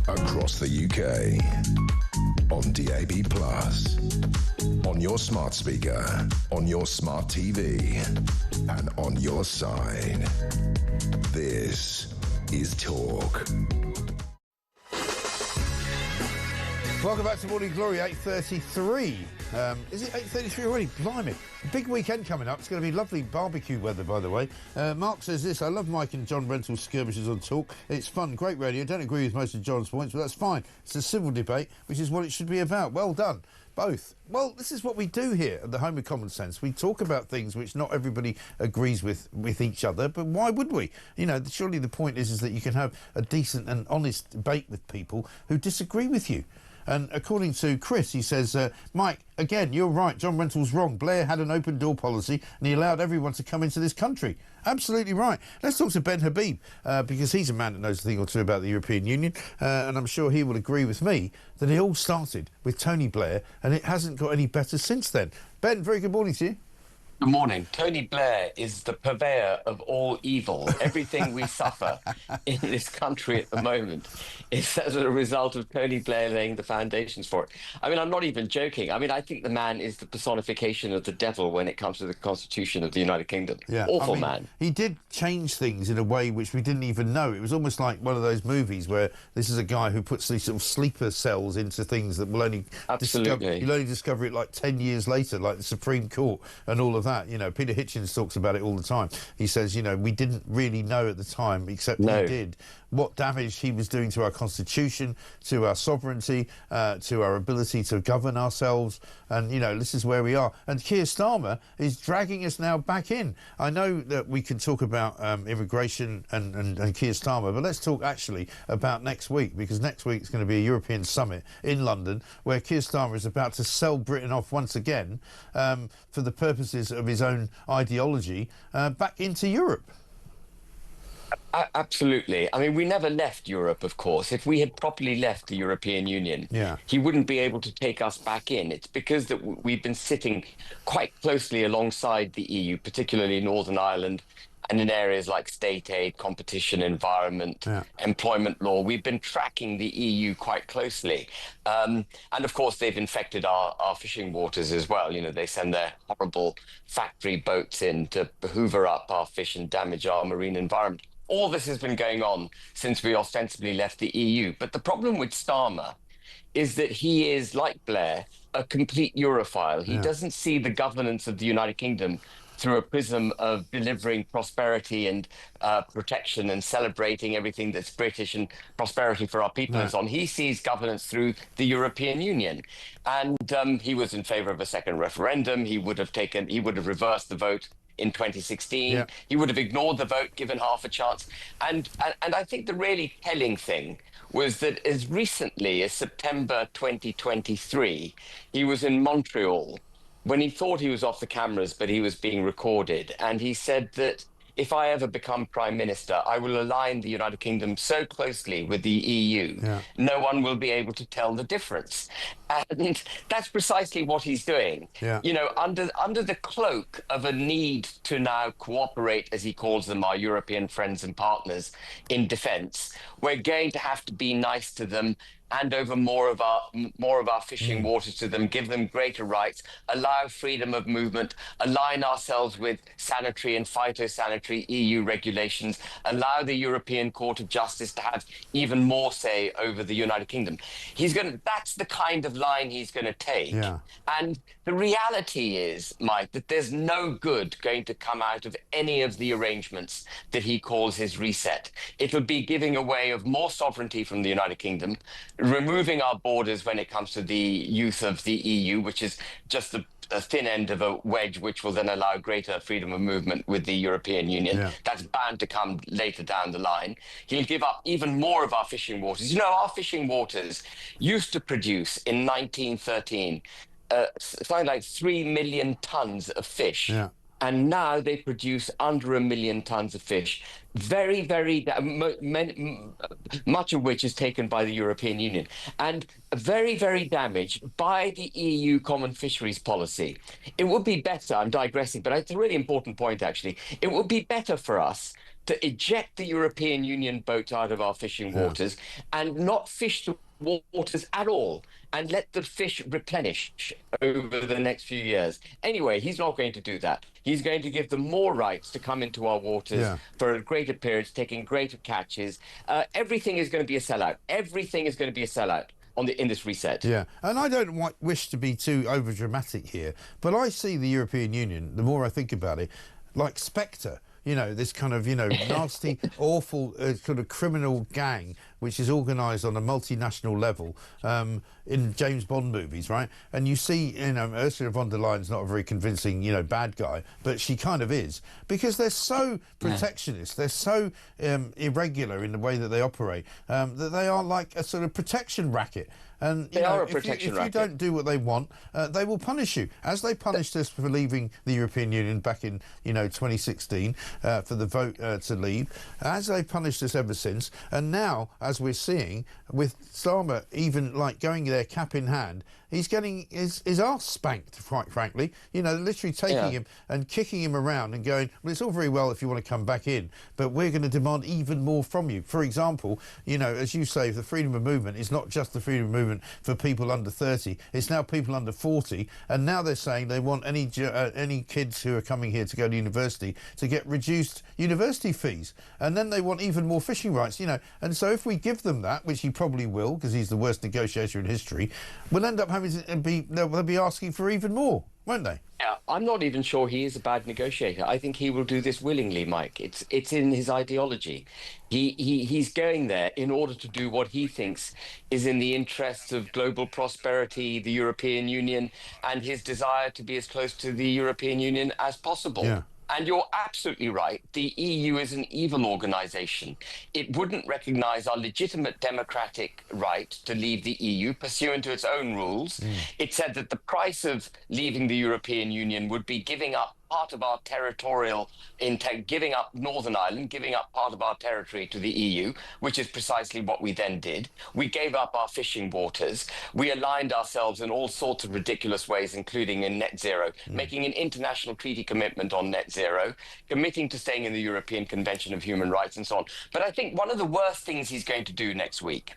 Speaker 7: across the UK, on DAB+, on your smart speaker, on your smart TV, and on your side. This is Talk.
Speaker 8: Welcome back to Morning Glory, 8:33. Is it 8:33 already? Blimey. A big weekend coming up. It's going to be lovely barbecue weather, by the way. Mark says this: I love Mike and John Rentoul's skirmishes on Talk. It's fun, great radio. Don't agree with most of John's points, but that's fine. It's a civil debate, which is what it should be about. Well done, both. Well, this is what we do here at the Home of Common Sense. We talk about things which not everybody agrees with each other, but why would we? You know, surely the point is that you can have a decent and honest debate with people who disagree with you. And according to Chris, he says, Mike, again, you're right. John Rentoul's wrong. Blair had an open door policy and he allowed everyone to come into this country. Absolutely right. Let's talk to Ben Habib, because he's a man that knows a thing or two about the European Union, and I'm sure he will agree with me that it all started with Tony Blair and it hasn't got any better since then. Ben, very good morning to you.
Speaker 6: Good morning. Tony Blair is the purveyor of all evil. Everything we suffer in this country at the moment is as a result of Tony Blair laying the foundations for it. I mean, I'm not even joking. I mean, I think the man is the personification of the devil when it comes to the Constitution of the United Kingdom.
Speaker 8: Yeah,
Speaker 6: Awful
Speaker 8: I mean,
Speaker 6: man.
Speaker 8: He did change things in a way which we didn't even know. It was almost like one of those movies where this is a guy who puts these sort of sleeper cells into things that will only you'll only discover it like 10 years later, like the Supreme Court and all of that. You know, Peter Hitchens talks about it all the time. He says, you know, we didn't really know at the time, except he did, what damage he was doing to our constitution, to our sovereignty, to our ability to govern ourselves. And, you know, this is where we are. And Keir Starmer is dragging us now back in. I know that we can talk about immigration and Keir Starmer, but let's talk actually about next week, because next week is going to be a European summit in London where Keir Starmer is about to sell Britain off once again for the purposes of his own ideology back into Europe.
Speaker 6: Absolutely. I mean, we never left Europe, of course. If we had properly left the European Union, he wouldn't be able to take us back in. It's because that we've been sitting quite closely alongside the EU, particularly Northern Ireland, and in areas like state aid, competition, environment, employment law. We've been tracking the EU quite closely. And of course, they've infected our fishing waters as well. You know, they send their horrible factory boats in to hoover up our fish and damage our marine environment. All this has been going on since we ostensibly left the EU. But the problem with Starmer is that he is, like Blair, a complete Europhile. He doesn't see the governance of the United Kingdom through a prism of delivering prosperity and protection and celebrating everything that's British and prosperity for our people and so on. He sees governance through the European Union. And he was in favour of a second referendum. He would have reversed the vote in 2016. He would have ignored the vote, given half a chance. And I think the really telling thing was that as recently as September 2023, he was in Montreal when he thought he was off the cameras, but he was being recorded. And he said that if I ever become Prime Minister, I will align the United Kingdom so closely with the EU, no one will be able to tell the difference. And that's precisely what he's doing. You know, under the cloak of a need to now cooperate, as he calls them, our European friends and partners in defence, we're going to have to be nice to them, hand over more of our fishing waters to them, give them greater rights, allow freedom of movement, align ourselves with sanitary and phytosanitary EU regulations, allow the European Court of Justice to have even more say over the United Kingdom. That's the kind of line he's going to take. And the reality is, Mike, that there's no good going to come out of any of the arrangements that he calls his reset. It'll be giving away of more sovereignty from the United Kingdom, removing our borders when it comes to the youth of the EU, which is just a thin end of a wedge, which will then allow greater freedom of movement with the European Union. That's bound to come later down the line. He'll give up even more of our fishing waters. You know, our fishing waters used to produce in 1913 something like 3 million tons of fish. and now they produce under 1 million tons of fish, much of which is taken by the European Union, and very, very damaged by the EU common fisheries policy. It would be better, I'm digressing, but it's a really important point actually, it would be better for us to eject the European Union boats out of our fishing waters and not fish the waters at all, and let the fish replenish over the next few years. Anyway, he's not going to do that. He's going to give them more rights to come into our waters for greater periods, taking greater catches. Everything is going to be a sellout. Everything is going to be a sellout in this reset.
Speaker 8: Yeah, and I don't wish to be too over-dramatic here, but I see the European Union, the more I think about it, like Spectre. You know, this kind of, nasty, awful sort of criminal gang which is organised on a multinational level in James Bond movies, right? And you see, Ursula von der Leyen's not a very convincing, bad guy, but she kind of is, because they're so protectionist, they're so irregular in the way that they operate, that they are like a sort of protection racket. And if you don't do what they want, they will punish you, as they punished us for leaving the European Union back in 2016 for the vote to leave, as they punished us ever since. And now, as we're seeing, with Starmer even like going there cap in hand, he's getting his arse spanked, quite frankly. Literally taking him and kicking him around and going, well, it's all very well if you want to come back in, but we're going to demand even more from you. For example, as you say, the freedom of movement is not just the freedom of movement for people under 30, it's now people under 40, and now they're saying they want any kids who are coming here to go to university to get reduced university fees, and then they want even more fishing rights, and so if we give them that, which he probably will, because he's the worst negotiator in history, we'll end up having to they'll be asking for even more, won't they?
Speaker 6: Yeah, I'm not even sure he is a bad negotiator. I think he will do this willingly, Mike. It's in his ideology. He's going there in order to do what he thinks is in the interests of global prosperity, the European Union, and his desire to be as close to the European Union as possible.
Speaker 8: Yeah.
Speaker 6: And you're absolutely right. The EU is an evil organization. It wouldn't recognize our legitimate democratic right to leave the EU pursuant to its own rules. It said that the price of leaving the European Union would be giving up part of our territorial giving up Northern Ireland, giving up part of our territory to the EU, which is precisely what we then did. We gave up our fishing waters. We aligned ourselves in all sorts of ridiculous ways, including in net zero, making an international treaty commitment on net zero, committing to staying in the European Convention of Human Rights and so on. But I think one of the worst things he's going to do next week,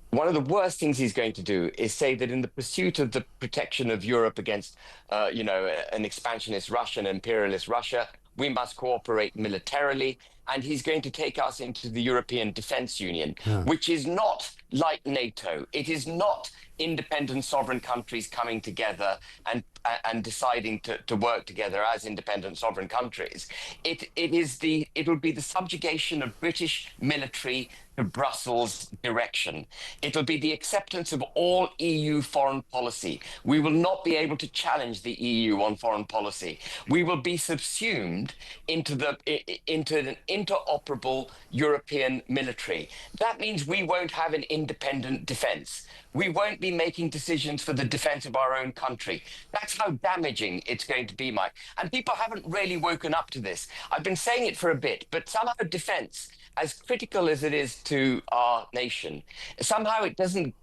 Speaker 6: one of the worst things he's going to do is say that in the pursuit of the protection of Europe against, an expansionist Russia, an imperialist Russia, we must cooperate militarily. And he's going to take us into the European Defence Union, which is not like NATO. It is not independent sovereign countries coming together and deciding to work together as independent sovereign countries. It will be the subjugation of British military to Brussels direction. It will be the acceptance of all EU foreign policy. We will not be able to challenge the EU on foreign policy. We will be subsumed into an interoperable European military. That means we won't have an independent defense. We won't be making decisions for the defense of our own country. That's how damaging it's going to be, Mike. And people haven't really woken up to this. I've been saying it for a bit, but somehow defense, as critical as it is to our nation, somehow it doesn't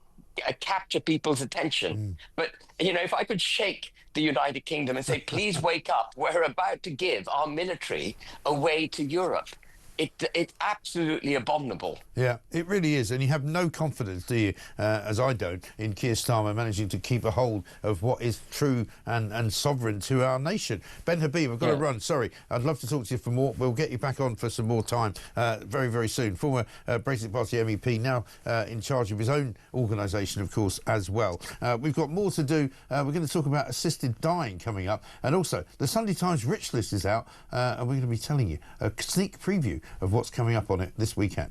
Speaker 6: capture people's attention. But, if I could shake the United Kingdom and say, please wake up, we're about to give our military away to Europe. It's absolutely abominable.
Speaker 8: Yeah, it really is. And you have no confidence, do you, as I don't, in Keir Starmer managing to keep a hold of what is true and sovereign to our nation. Ben Habib, I've got to run. Sorry. I'd love to talk to you for more. We'll get you back on for some more time very, very soon. Former Brexit Party MEP, now in charge of his own organisation, of course, as well. We've got more to do. We're going to talk about assisted dying coming up. And also, the Sunday Times Rich List is out, and we're going to be telling you a sneak preview of what's coming up on it this weekend.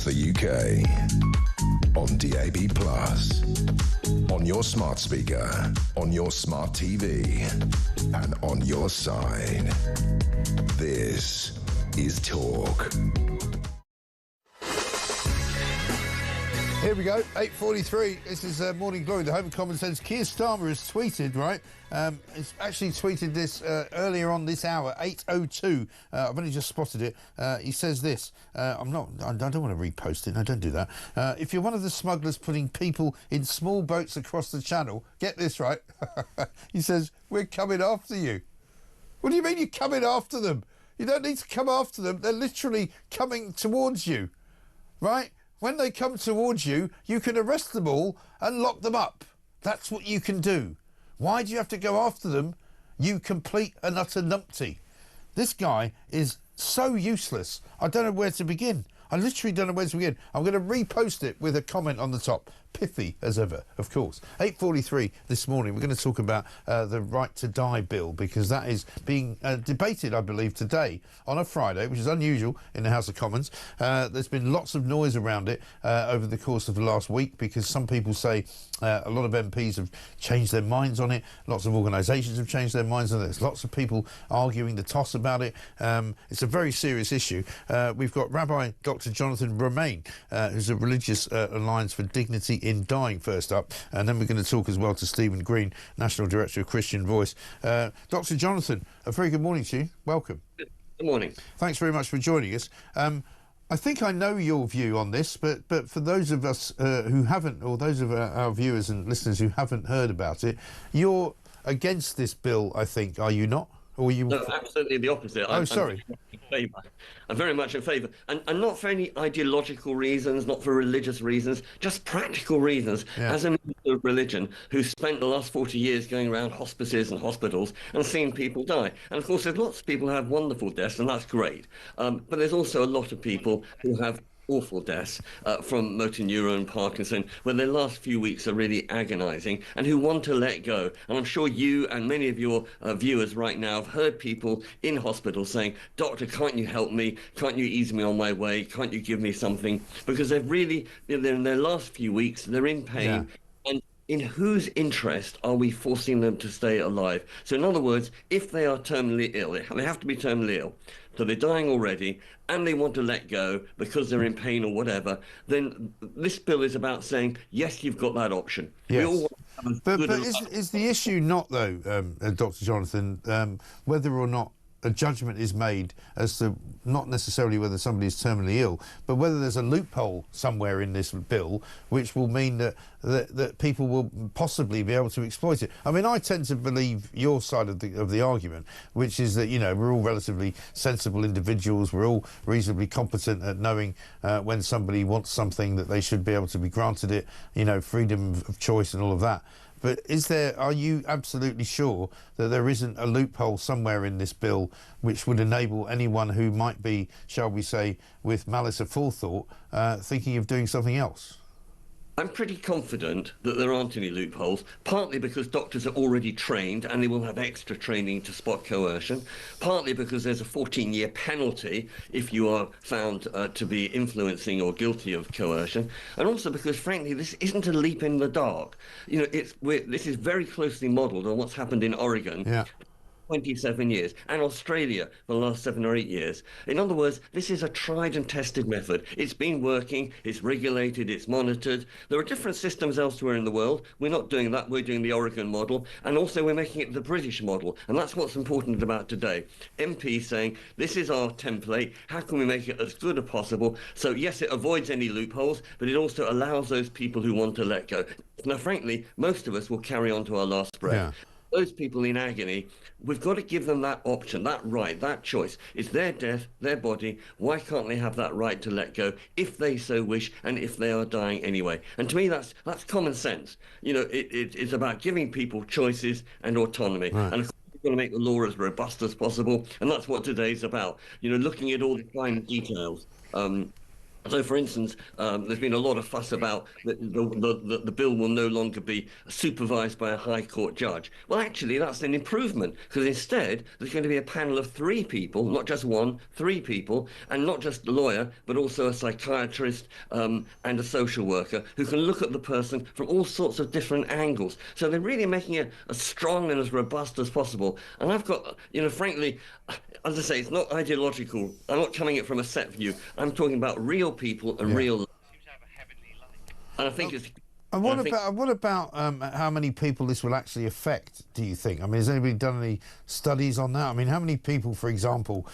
Speaker 7: the UK. On DAB+, on your smart speaker, on your smart TV, and on your side. This is Talk.
Speaker 8: Here we go, 8:43. This is Morning Glory, the home of common sense. Keir Starmer has tweeted, right? He's actually tweeted this earlier on this hour, 8:02. I've only just spotted it. He says this. I don't want to repost it. No, don't do that. If you're one of the smugglers putting people in small boats across the channel, get this right. He says, we're coming after you. What do you mean you're coming after them? You don't need to come after them. They're literally coming towards you, right? When they come towards you, you can arrest them all and lock them up. That's what you can do. Why do you have to go after them, you complete and utter numpty? This guy is so useless. I don't know where to begin. I literally don't know where to begin. I'm going to repost it with a comment on the top. Pithy as ever, of course. 8:43 this morning, we're going to talk about the Right to Die bill, because that is being debated, I believe, today on a Friday, which is unusual in the House of Commons. There's been lots of noise around it over the course of the last week, because some people say a lot of MPs have changed their minds on it. Lots of organisations have changed their minds on it. There's lots of people arguing the toss about it. It's a very serious issue. We've got Rabbi Dr. Jonathan Romain, who's a Religious Alliance for Dignity in Dying, first up, and then we're going to talk as well to Stephen Green, National Director of Christian Voice. Dr. Jonathan, a very good morning to you. Welcome.
Speaker 17: Good morning.
Speaker 8: Thanks very much for joining us. I think I know your view on this, but for those of us who haven't, or those of our viewers and listeners who haven't heard about it, you're against this bill, I think, are you not? Or you...
Speaker 17: No, absolutely the opposite.
Speaker 8: Sorry.
Speaker 17: I'm very much in favour. And not for any ideological reasons, not for religious reasons, just practical reasons.
Speaker 8: Yeah.
Speaker 17: As a minister of religion who spent the last 40 years going around hospices and hospitals and seeing people die. And of course, there's lots of people who have wonderful deaths, and that's great. But there's also a lot of people who have awful deaths from motor neuron, Parkinson, where their last few weeks are really agonising, and who want to let go. And I'm sure you and many of your viewers right now have heard people in hospital saying, doctor, can't you help me? Can't you ease me on my way? Can't you give me something? Because they're really, they're in their last few weeks, they're in pain. Yeah. And in whose interest are we forcing them to stay alive? So in other words, if they are terminally ill, they have to be terminally ill, so they're dying already, and they want to let go because they're in pain or whatever, then this bill is about saying, yes, you've got that option.
Speaker 8: Yes.
Speaker 17: We all want to have
Speaker 8: But is the issue not, though, Dr. Jonathan, whether or not a judgment is made as to not necessarily whether somebody is terminally ill, but whether there's a loophole somewhere in this bill which will mean that people will possibly be able to exploit it? I mean, I tend to believe your side of the argument, which is that, you know, we're all relatively sensible individuals, we're all reasonably competent at knowing when somebody wants something that they should be able to be granted it, you know, freedom of choice and all of that. But are you absolutely sure that there isn't a loophole somewhere in this bill which would enable anyone who might be, shall we say, with malice aforethought, thinking of doing something else?
Speaker 17: I'm pretty confident that there aren't any loopholes, partly because doctors are already trained and they will have extra training to spot coercion, partly because there's a 14-year penalty if you are found to be influencing or guilty of coercion, and also because, frankly, this isn't a leap in the dark. You know, this is very closely modelled on what's happened in Oregon.
Speaker 8: Yeah.
Speaker 17: 27 years, and Australia for the last 7 or 8 years. In other words, this is a tried and tested method. It's been working, it's regulated, it's monitored. There are different systems elsewhere in the world. We're not doing that, we're doing the Oregon model, and also we're making it the British model, and that's what's important about today. MPs saying, this is our template, how can we make it as good as possible? So yes, it avoids any loopholes, but it also allows those people who want to let go. Now, frankly, most of us will carry on to our last breath.
Speaker 8: Yeah.
Speaker 17: Those people in agony, we've got to give them that option, that right, that choice. It's their death, their body. Why can't they have that right to let go if they so wish and if they are dying anyway? And to me, that's common sense. You know, it's about giving people choices and autonomy.
Speaker 8: Right.
Speaker 17: And of course, we've got to make the law as robust as possible. And that's what today's about. You know, looking at all the fine details. So, for instance, there's been a lot of fuss about the bill will no longer be supervised by a High Court judge. Well, actually, that's an improvement, because instead there's going to be a panel of 3 people, not just 1, 3 people, and not just a lawyer, but also a psychiatrist and a social worker who can look at the person from all sorts of different angles. So they're really making it as strong and as robust as possible. And I've got, frankly, as I say, it's not ideological. I'm not coming at it from a set view. I'm talking about real people and real life. And I think it's...
Speaker 8: And what about how many people this will actually affect, do you think? I mean, has anybody done any studies on that? I mean, how many people, for example,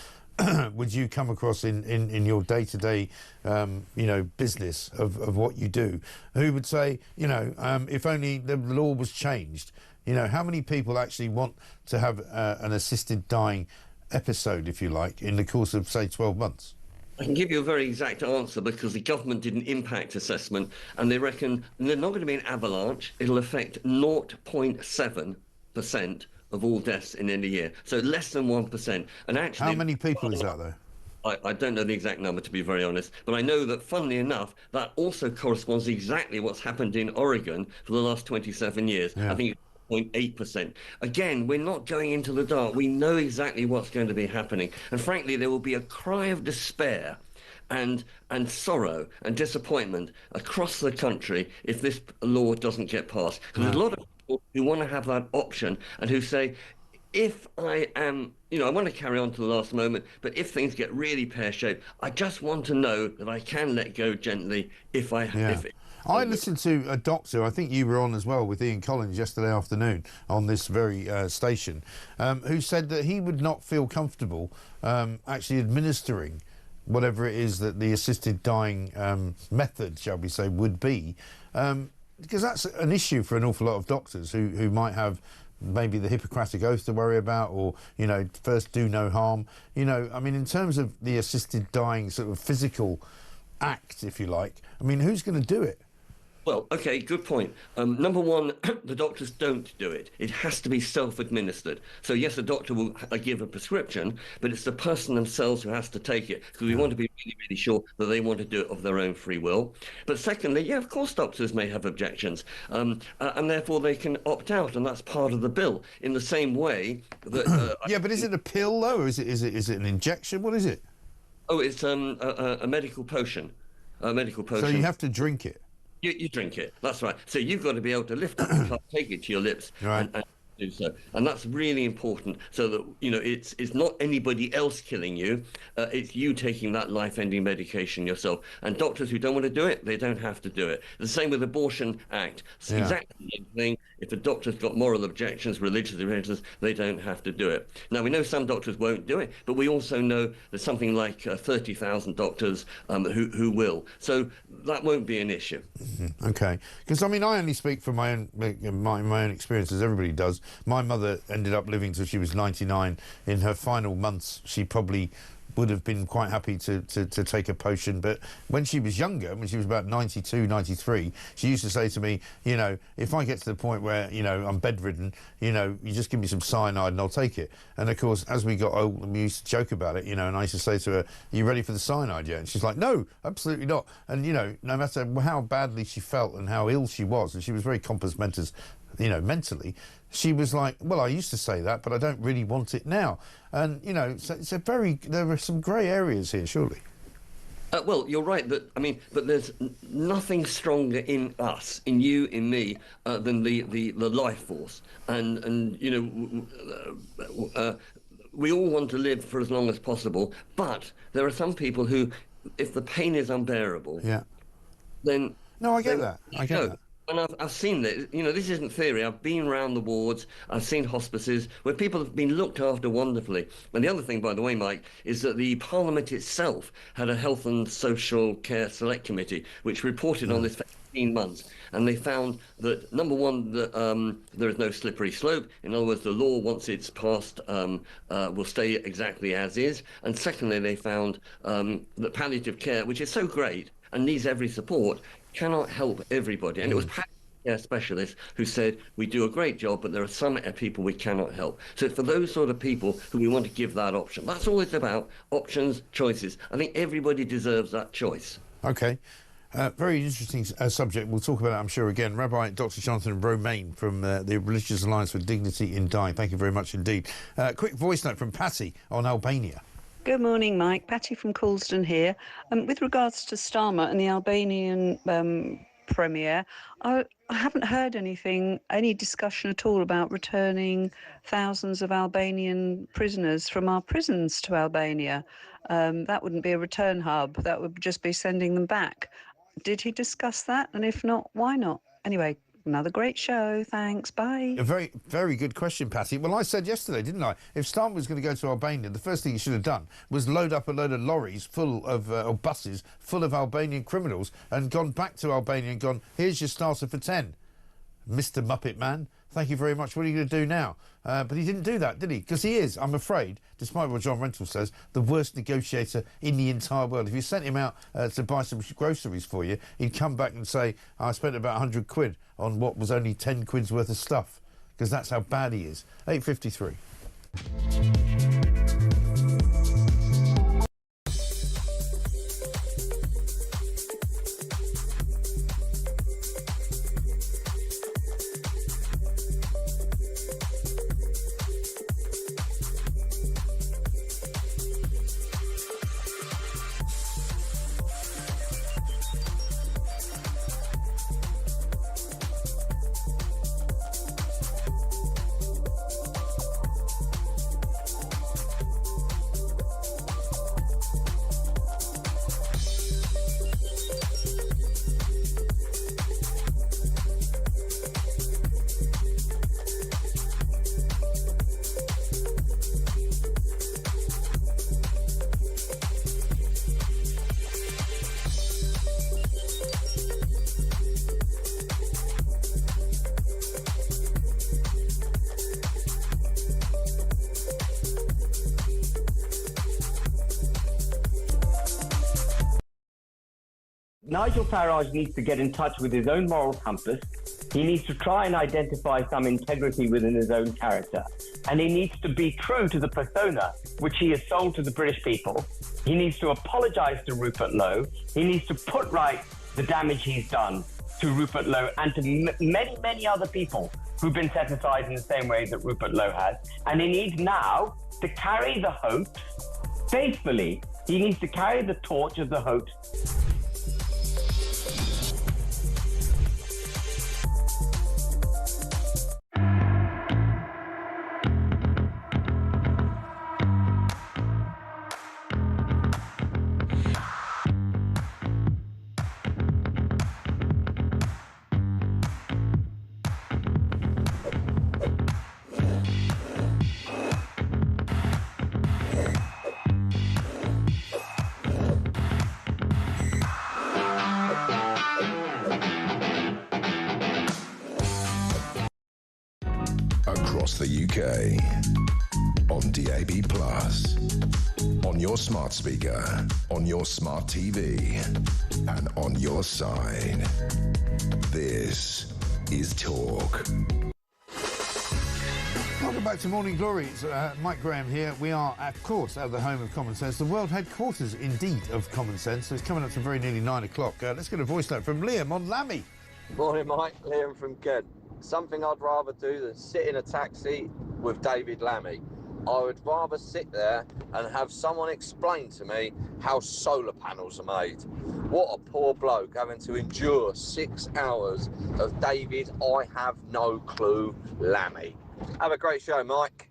Speaker 8: would you come across in your day-to-day, business of what you do, who would say, if only the law was changed, how many people actually want to have an assisted dying episode, if you like, in the course of, say, 12 months?
Speaker 17: I can give you a very exact answer, because the government did an impact assessment, and they reckon there's not going to be an avalanche. It'll affect 0.7% of all deaths in any year, so less than 1%. And actually,
Speaker 8: how many people is that, though?
Speaker 17: I don't know the exact number, to be very honest, but I know that, funnily enough, that also corresponds to exactly what's happened in Oregon for the last 27 years.
Speaker 8: Yeah.
Speaker 17: I think 0.8%. Again, we're not going into the dark. We know exactly what's going to be happening. And frankly, there will be a cry of despair and sorrow and disappointment across the country if this law doesn't get passed. Because there's a lot of people who want to have that option and who say, if I am, I want to carry on to the last moment, but if things get really pear-shaped, I just want to know that I can let go gently if I...
Speaker 8: Yeah. I listened to a doctor, I think you were on as well, with Ian Collins yesterday afternoon on this very station, who said that he would not feel comfortable actually administering whatever it is that the assisted dying method, shall we say, would be, because that's an issue for an awful lot of doctors who might have maybe the Hippocratic Oath to worry about, or, first do no harm. I mean, in terms of the assisted dying sort of physical act, if you like, I mean, who's going to do it?
Speaker 17: Well, okay, good point. Number one, the doctors don't do it. It has to be self-administered. So yes, the doctor will give a prescription, but it's the person themselves who has to take it, because we want to be really, really sure that they want to do it of their own free will. But secondly, yeah, of course doctors may have objections, and therefore they can opt out, and that's part of the bill. In the same way that...
Speaker 8: yeah, but is it a pill, though, or is it an injection? What is it?
Speaker 17: Oh, it's a medical potion. A medical potion.
Speaker 8: So you have to drink it?
Speaker 17: You drink it, that's right. So you've got to be able to lift up the cup, take it to your lips,
Speaker 8: right,
Speaker 17: and do so. And that's really important, so that, it's not anybody else killing you, it's you taking that life-ending medication yourself. And doctors who don't want to do it, they don't have to do it. The same with Abortion Act. It's exactly the same thing. If the doctor's got moral objections, religious objections, they don't have to do it. Now, we know some doctors won't do it, but we also know there's something like 30,000 doctors who will. So that won't be an issue.
Speaker 8: Mm-hmm. Okay. Because, I mean, I only speak from my own experiences, everybody does. My mother ended up living till she was 99. In her final months, she probably would have been quite happy to take a potion, but when she was younger, when she was about 92, 93, she used to say to me, if I get to the point where, I'm bedridden, you just give me some cyanide and I'll take it. And of course, as we got old, we used to joke about it, and I used to say to her, are you ready for the cyanide yet? And she's like, no, absolutely not. And, no matter how badly she felt and how ill she was, and she was very compos mentis, mentally, she was like, well, I used to say that, but I don't really want it now. And, so it's there are some grey areas here, surely.
Speaker 17: Well, you're right, but there's nothing stronger in us, in you, in me, than the life force. And we all want to live for as long as possible, but there are some people who, if the pain is unbearable, then...
Speaker 8: No, I get that. I get that.
Speaker 17: And I've seen this, this isn't theory. I've been around the wards, I've seen hospices where people have been looked after wonderfully. And the other thing, by the way, Mike, is that the Parliament itself had a Health and Social Care Select Committee, which reported on this for 18 months. And they found that, number one, that there is no slippery slope. In other words, the law, once it's passed, will stay exactly as is. And secondly, they found that palliative care, which is so great and needs every support, cannot help everybody. And it was palliative care specialists who said, we do a great job, but there are some people we cannot help. So it's for those sort of people who we want to give that option. That's all it's about, options, choices. I think everybody deserves that choice.
Speaker 8: Okay. Very interesting subject. We'll talk about it, I'm sure, again. Rabbi Dr. Jonathan Romaine from the Religious Alliance for Dignity in Dying. Thank you very much indeed. Quick voice note from Patty on Albania.
Speaker 16: Good morning, Mike. Patty from Coulsdon here. With regards to Starmer and the Albanian Premier, I haven't heard any discussion at all about returning thousands of Albanian prisoners from our prisons to Albania. That wouldn't be a return hub. That would just be sending them back. Did he discuss that? And if not, why not? Anyway, another great show. Thanks. Bye.
Speaker 8: A very, very good question, Patty. Well, I said yesterday, didn't I? If Starmer was going to go to Albania, the first thing he should have done was load up a load of lorries full of, or buses full of Albanian criminals and gone back to Albania and gone, here's your starter for 10. Mr. Muppet Man, thank you very much. What are you going to do now? But he didn't do that, did he? Because he is, I'm afraid, despite what John Rentoul says, the worst negotiator in the entire world. If you sent him out to buy some groceries for you, he'd come back and say, I spent about 100 quid on what was only 10 quid's worth of stuff. Because that's how bad he is. 8:53.
Speaker 19: Nigel Farage needs to get in touch with his own moral compass. He needs to try and identify some integrity within his own character. And he needs to be true to the persona which he has sold to the British people. He needs to apologise to Rupert Lowe. He needs to put right the damage he's done to Rupert Lowe and to many, many other people who've been set aside in the same way that Rupert Lowe has. And he needs now to carry the hoax faithfully. He needs to carry the torch of the hoax.
Speaker 7: Across the UK, on DAB+, on your smart speaker, on your smart TV, and on your side. This is Talk.
Speaker 8: Welcome back to Morning Glory. It's Mike Graham here. We are, of course, at the home of Common Sense, the world headquarters, indeed, of Common Sense. So it's coming up to very nearly 9 o'clock. Let's get a voice note from Liam on Lammy.
Speaker 18: Morning, Mike. Liam from Kent. Something I'd rather do than sit in a taxi with David Lammy. I would rather sit there and have someone explain to me how solar panels are made. What a poor bloke having to endure 6 hours of David, I have no clue, Lammy. Have a great show, Mike.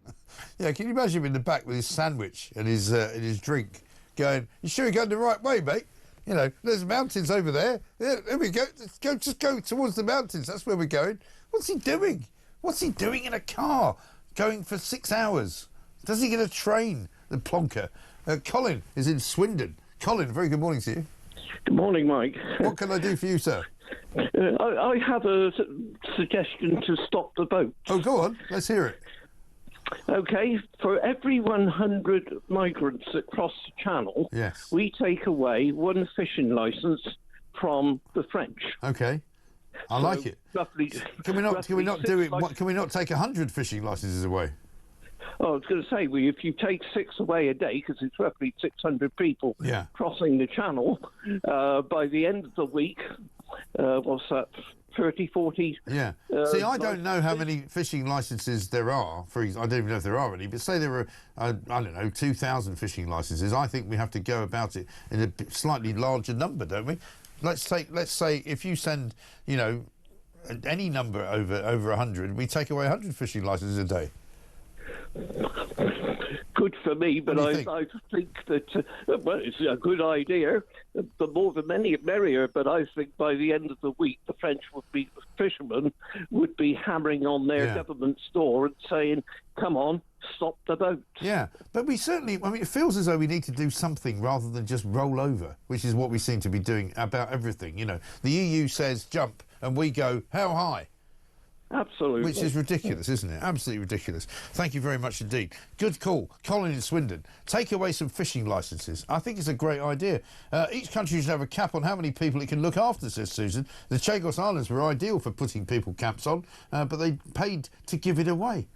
Speaker 8: Yeah, can you imagine him in the back with his sandwich and his drink going, you sure you're going the right way, mate? You know, there's mountains over there. Yeah, there we go. Just go towards the mountains. That's where we're going. What's he doing? What's he doing in a car going for 6 hours? Does he get a train, the plonker? Colin is in Swindon. Colin, very good morning to you.
Speaker 20: Good morning, Mike.
Speaker 8: What can I do for you, sir?
Speaker 20: I have a suggestion to stop the boat.
Speaker 8: Oh, go on. Let's hear it.
Speaker 20: Okay, for every 100 migrants that cross the channel,
Speaker 8: yes,
Speaker 20: we take away one fishing licence from the French.
Speaker 8: Okay. I like it.
Speaker 20: Roughly,
Speaker 8: can we not take 100 fishing licences away?
Speaker 20: Oh, I was going to say, well, if you take 6 away a day, because it's roughly 600 people crossing the channel, by the end of the week, what's that, 30, 40?
Speaker 8: Yeah. See, I don't know how many fishing licences there are. I don't even know if there are any, but say there were, I don't know, 2,000 fishing licences. I think we have to go about it in a slightly larger number, don't we? Let's say if you send, you know, any number over 100, we take away 100 fishing licences a day.
Speaker 20: Good for me, but I think that, well, it's a good idea. The more the merrier, but I think by the end of the week, the French fishermen would be hammering on their government's door and saying, come on, stop the boat.
Speaker 8: Yeah, but we certainly, I mean, it feels as though we need to do something rather than just roll over, which is what we seem to be doing about everything. You know, the EU says jump, and we go, how high?
Speaker 20: Absolutely.
Speaker 8: Which is ridiculous, isn't it? Absolutely ridiculous. Thank you very much indeed. Good call. Colin in Swindon. Take away some fishing licences. I think it's a great idea. Each country should have a cap on how many people it can look after, says Susan. The Chagos Islands were ideal for putting people caps on, but they paid to give it away.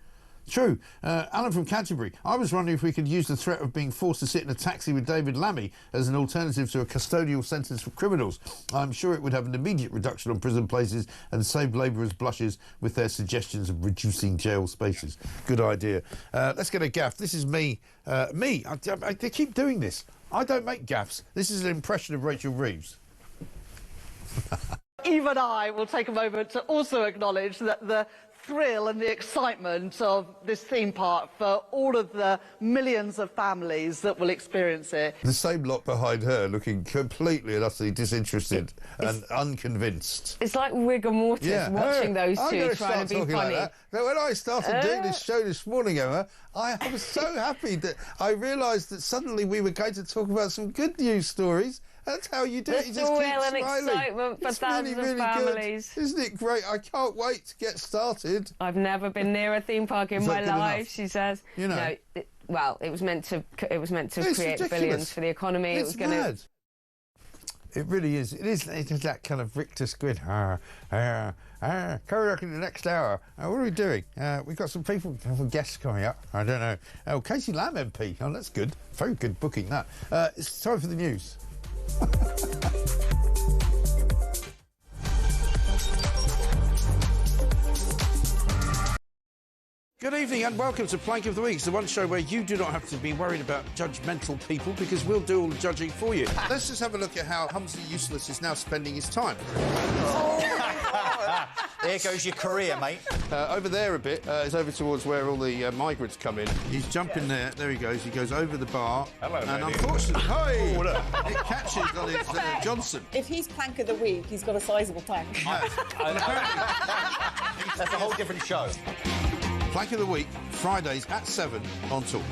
Speaker 8: True. Alan from Canterbury. I was wondering if we could use the threat of being forced to sit in a taxi with David Lammy as an alternative to a custodial sentence for criminals. I'm sure it would have an immediate reduction on prison places and save labourers blushes with their suggestions of reducing jail spaces. Good idea. Let's get a gaff. This is me. They keep doing this. I don't make gaffs. This is an impression of Rachel Reeves.
Speaker 9: Even I will take a moment to also acknowledge that the thrill and the excitement of this theme park for all of the millions of families that will experience it.
Speaker 8: The same lot behind her looking completely and utterly disinterested and unconvinced.
Speaker 13: It's like rigor mortis watching those two trying to be funny.
Speaker 8: Like now, when I started doing this show this morning, Emma, I was so happy that I realised that suddenly we were going to talk about some good news stories. That's how you do it. You just keep
Speaker 13: and
Speaker 8: smiling.
Speaker 13: Excitement for thousands of families.
Speaker 8: Good. Isn't it great? I can't wait to get started.
Speaker 13: I've never been near a theme park in my life,
Speaker 8: enough?
Speaker 13: she says.
Speaker 8: You know.
Speaker 13: No, well, it was meant to create
Speaker 8: ridiculous.
Speaker 13: billions for the economy.
Speaker 8: It's
Speaker 13: it was going to.
Speaker 8: It really is. It is that kind of Richter squid. Carry on in the next hour. What are we doing? We've got some guests coming up. I don't know. Oh, Casey Lamb MP. Oh, that's good. Very good booking, that. It's time for the news. Good evening and welcome to Plank of the Week. It's the one show where you do not have to be worried about judgmental people because we'll do all the judging for you. Let's just have a look at how Humsley Useless is now spending his time.
Speaker 11: There goes your career, mate.
Speaker 8: Over there a bit is over towards where all the migrants come in. He's jumping there. There he goes. He goes over the bar. Hello, and unfortunately, it catches on his Johnson.
Speaker 4: If he's Plank of the Week, he's got a sizable tank.
Speaker 11: That's a whole different show.
Speaker 8: Plank of the Week, Fridays at 7 on Talk.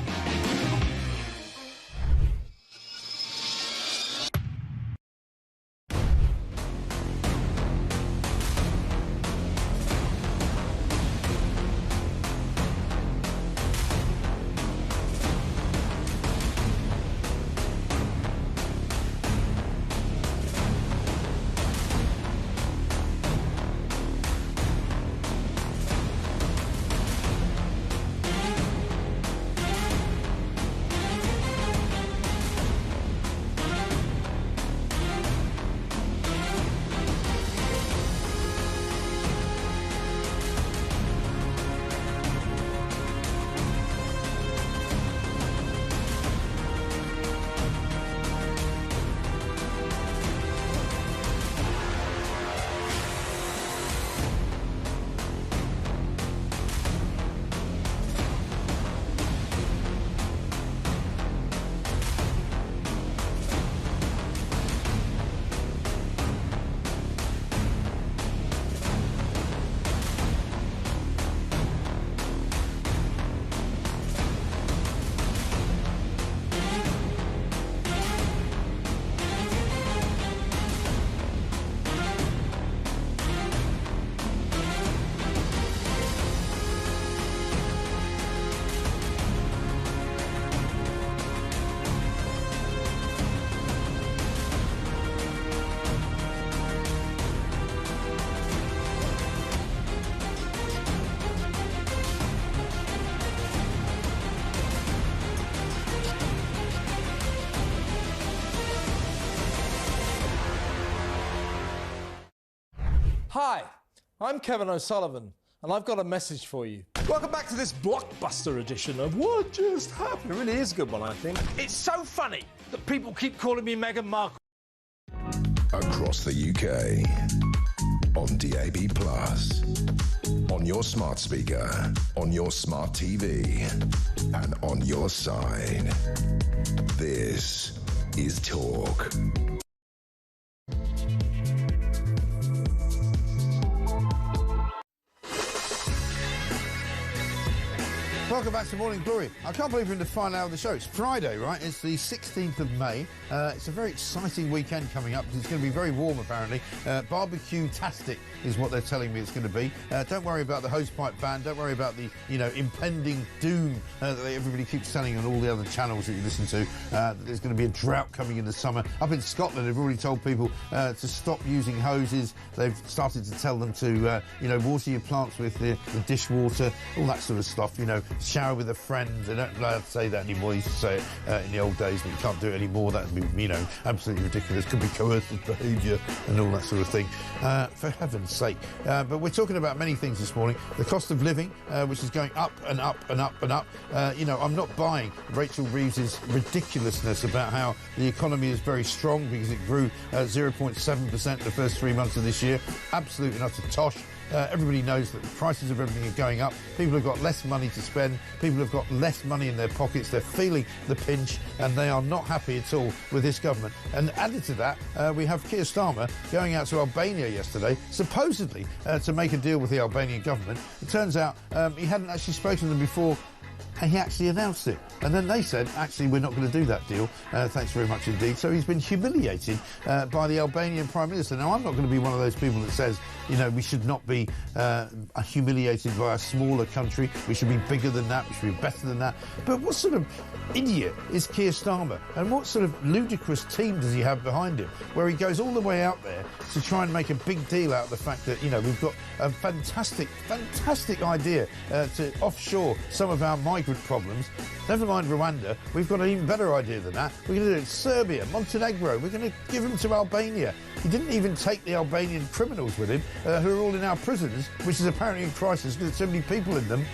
Speaker 15: Hi, I'm Kevin O'Sullivan, and I've got a message for you. Welcome back to this blockbuster edition of What Just Happened. It really is a good one, I think. It's so funny that people keep calling me Meghan Markle.
Speaker 7: Across the UK, on DAB+, on your smart speaker, on your smart TV, and on your side. This is Talk.
Speaker 8: Welcome back to Morning Glory. I can't believe we're in the final hour of the show. It's Friday, right? It's the 16th of May. It's a very exciting weekend coming up. It's going to be very warm, apparently. Barbecue-tastic is what they're telling me it's going to be. Don't worry about the hosepipe ban. Don't worry about the, impending doom that everybody keeps telling on all the other channels that you listen to. That there's going to be a drought coming in the summer. Up in Scotland, they've already told people to stop using hoses. They've started to tell them to, water your plants with the dishwater, all that sort of stuff, shower with a friend. They don't allowed to say that anymore. They used to say it in the old days, but you can't do it anymore. That would be, absolutely ridiculous. Could be coercive behaviour and all that sort of thing. For heaven's sake. But we're talking about many things this morning. The cost of living, which is going up and up and up and up. I'm not buying Rachel Reeves's ridiculousness about how the economy is very strong because it grew 0.7% the first 3 months of this year. Absolutely not a tosh. Everybody knows that the prices of everything are going up. People have got less money to spend. People have got less money in their pockets. They're feeling the pinch, and they are not happy at all with this government. And added to that, we have Keir Starmer going out to Albania yesterday, supposedly to make a deal with the Albanian government. It turns out he hadn't actually spoken to them before, and he actually announced it. And then they said, actually, we're not going to do that deal. Thanks very much indeed. So he's been humiliated by the Albanian Prime Minister. Now, I'm not going to be one of those people that says, we should not be humiliated by a smaller country. We should be bigger than that. We should be better than that. But what sort of idiot is Keir Starmer? And what sort of ludicrous team does he have behind him, where he goes all the way out there to try and make a big deal out of the fact that, we've got a fantastic idea to offshore some of our migrant problems. Never mind Rwanda, we've got an even better idea than that. We're going to do it in Serbia, Montenegro, we're going to give them to Albania. He didn't even take the Albanian criminals with him, who are all in our prisons, which is apparently in crisis because there's so many people in them.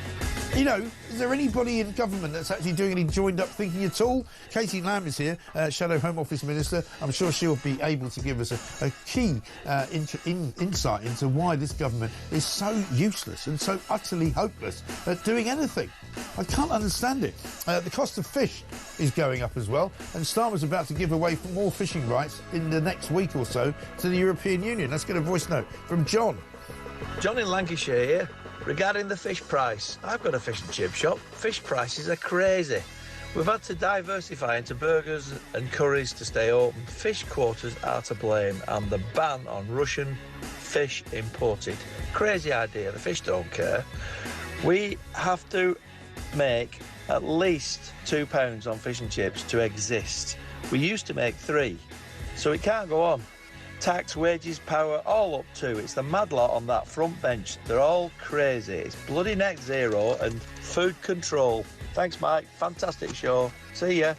Speaker 8: Is there anybody in government that's actually doing any joined-up thinking at all? Katie Lamb is here, Shadow Home Office Minister. I'm sure she'll be able to give us a key insight into why this government is so useless and so utterly hopeless at doing anything. I can't understand it. The cost of fish is going up as well, and Starmer's about to give away more fishing rights in the next week or so to the European Union. Let's get a voice note from John.
Speaker 5: John in Lancashire here. Regarding the fish price, I've got a fish and chip shop. Fish prices are crazy. We've had to diversify into burgers and curries to stay open. Fish quotas are to blame, and the ban on Russian fish imported. Crazy idea, the fish don't care. We have to make at least £2 on fish and chips to exist. We used to make 3, so it can't go on. Tax, wages, power, all up to. It's the mad lot on that front bench. They're all crazy. It's bloody net zero and food control. Thanks, Mike. Fantastic show. See ya.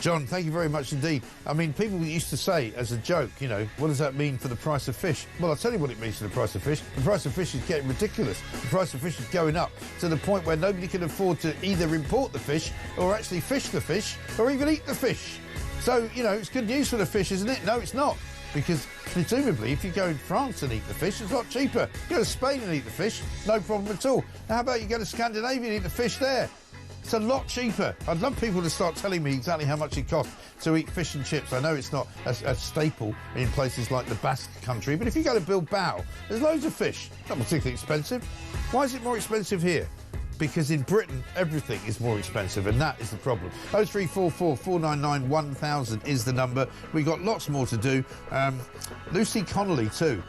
Speaker 8: John, thank you very much indeed. I mean, people used to say as a joke, what does that mean for the price of fish? Well, I'll tell you what it means for the price of fish. The price of fish is getting ridiculous. The price of fish is going up to the point where nobody can afford to either import the fish or actually fish the fish or even eat the fish. So, it's good news for the fish, isn't it? No, it's not. Because presumably, if you go in France and eat the fish, it's a lot cheaper. You go to Spain and eat the fish, no problem at all. Now, how about you go to Scandinavia and eat the fish there? It's a lot cheaper. I'd love people to start telling me exactly how much it costs to eat fish and chips. I know it's not a staple in places like the Basque country, but if you go to Bilbao, there's loads of fish. Not particularly expensive. Why is it more expensive here? Because in Britain, everything is more expensive, and that is the problem. 0344 499 1000 is the number. We've got lots more to do. Lucy Connolly, too.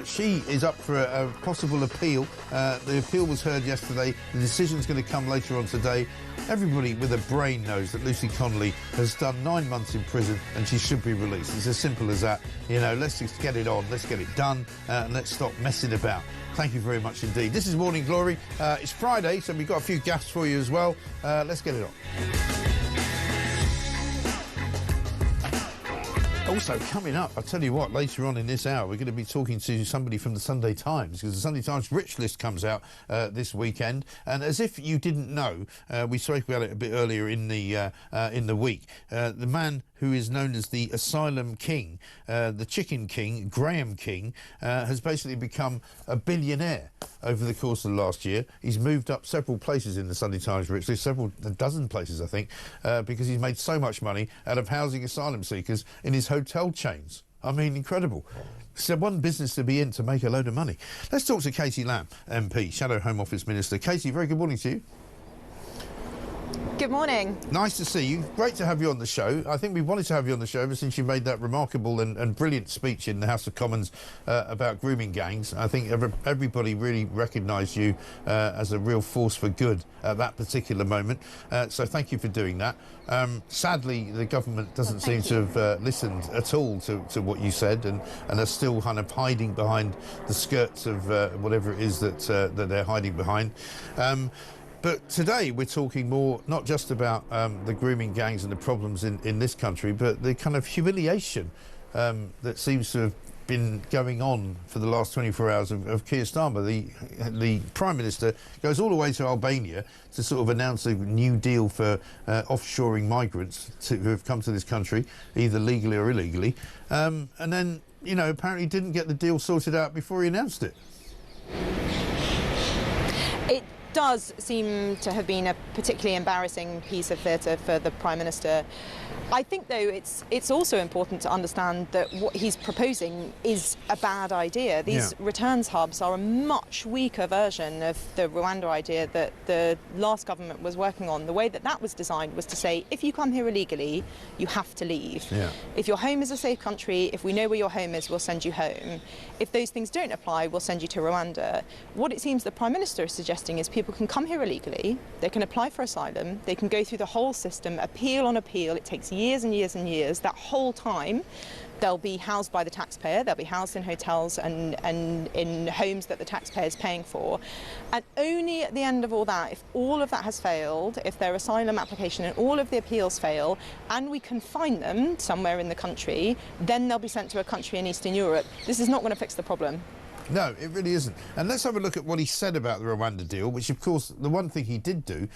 Speaker 8: She is up for a possible appeal. The appeal was heard yesterday. The decision's going to come later on today. Everybody with a brain knows that Lucy Connolly has done 9 months in prison and she should be released. It's as simple as that. Let's just get it on. Let's get it done and let's stop messing about. Thank you very much indeed. This is Morning Glory. It's Friday, so we've got a few gaffes for you as well. Let's get it on. Also, coming up, I'll tell you what, later on in this hour, we're going to be talking to somebody from the Sunday Times, because the Sunday Times Rich List comes out this weekend. And as if you didn't know, we spoke about it a bit earlier in the week, the man who is known as the Asylum King, the Chicken King, Graham King, has basically become a billionaire over the course of the last year. He's moved up several places in the Sunday Times Rich List, a dozen places, I think, because he's made so much money out of housing asylum seekers in his hotel chains. I mean, incredible. So one business to be in to make a load of money. Let's talk to Katie Lamb, MP, Shadow Home Office Minister. Katie, very good morning to you.
Speaker 10: Good morning.
Speaker 8: Nice to see you. Great to have you on the show. I think we wanted to have you on the show ever since you made that remarkable and brilliant speech in the House of Commons about grooming gangs. I think everybody really recognised you as a real force for good at that particular moment. So thank you for doing that. Sadly, the government doesn't seem to have listened at all to what you said and are still kind of hiding behind the skirts of whatever it is that they're hiding behind. But today we're talking more not just about the grooming gangs and the problems in this country, but the kind of humiliation that seems to have been going on for the last 24 hours of Keir Starmer. The Prime Minister goes all the way to Albania to sort of announce a new deal for offshoring migrants who have come to this country, either legally or illegally, and then, you know, apparently didn't get the deal sorted out before he announced it.
Speaker 10: It does seem to have been a particularly embarrassing piece of theatre for the Prime Minister. I think, though, it's also important to understand that what he's proposing is a bad idea. These returns hubs are a much weaker version of the Rwanda idea that the last government was working on. The way that was designed was to say, if you come here illegally, you have to leave. If your home is a safe country, if we know where your home is, we'll send you home. If those things don't apply, we'll send you to Rwanda. What it seems the Prime Minister is suggesting is people can come here illegally, they can apply for asylum, they can go through the whole system, appeal on appeal. It takes years and years and years. That whole time they'll be housed by the taxpayer, they'll be housed in hotels and in homes that the taxpayer is paying for. And only at the end of all that, if all of that has failed, if their asylum application and all of the appeals fail, and we can find them somewhere in the country, then they'll be sent to a country in Eastern Europe. This is not going to fix the problem. No, it really isn't. And let's have a look at what he said about the Rwanda deal, which, of course, the one thing he did do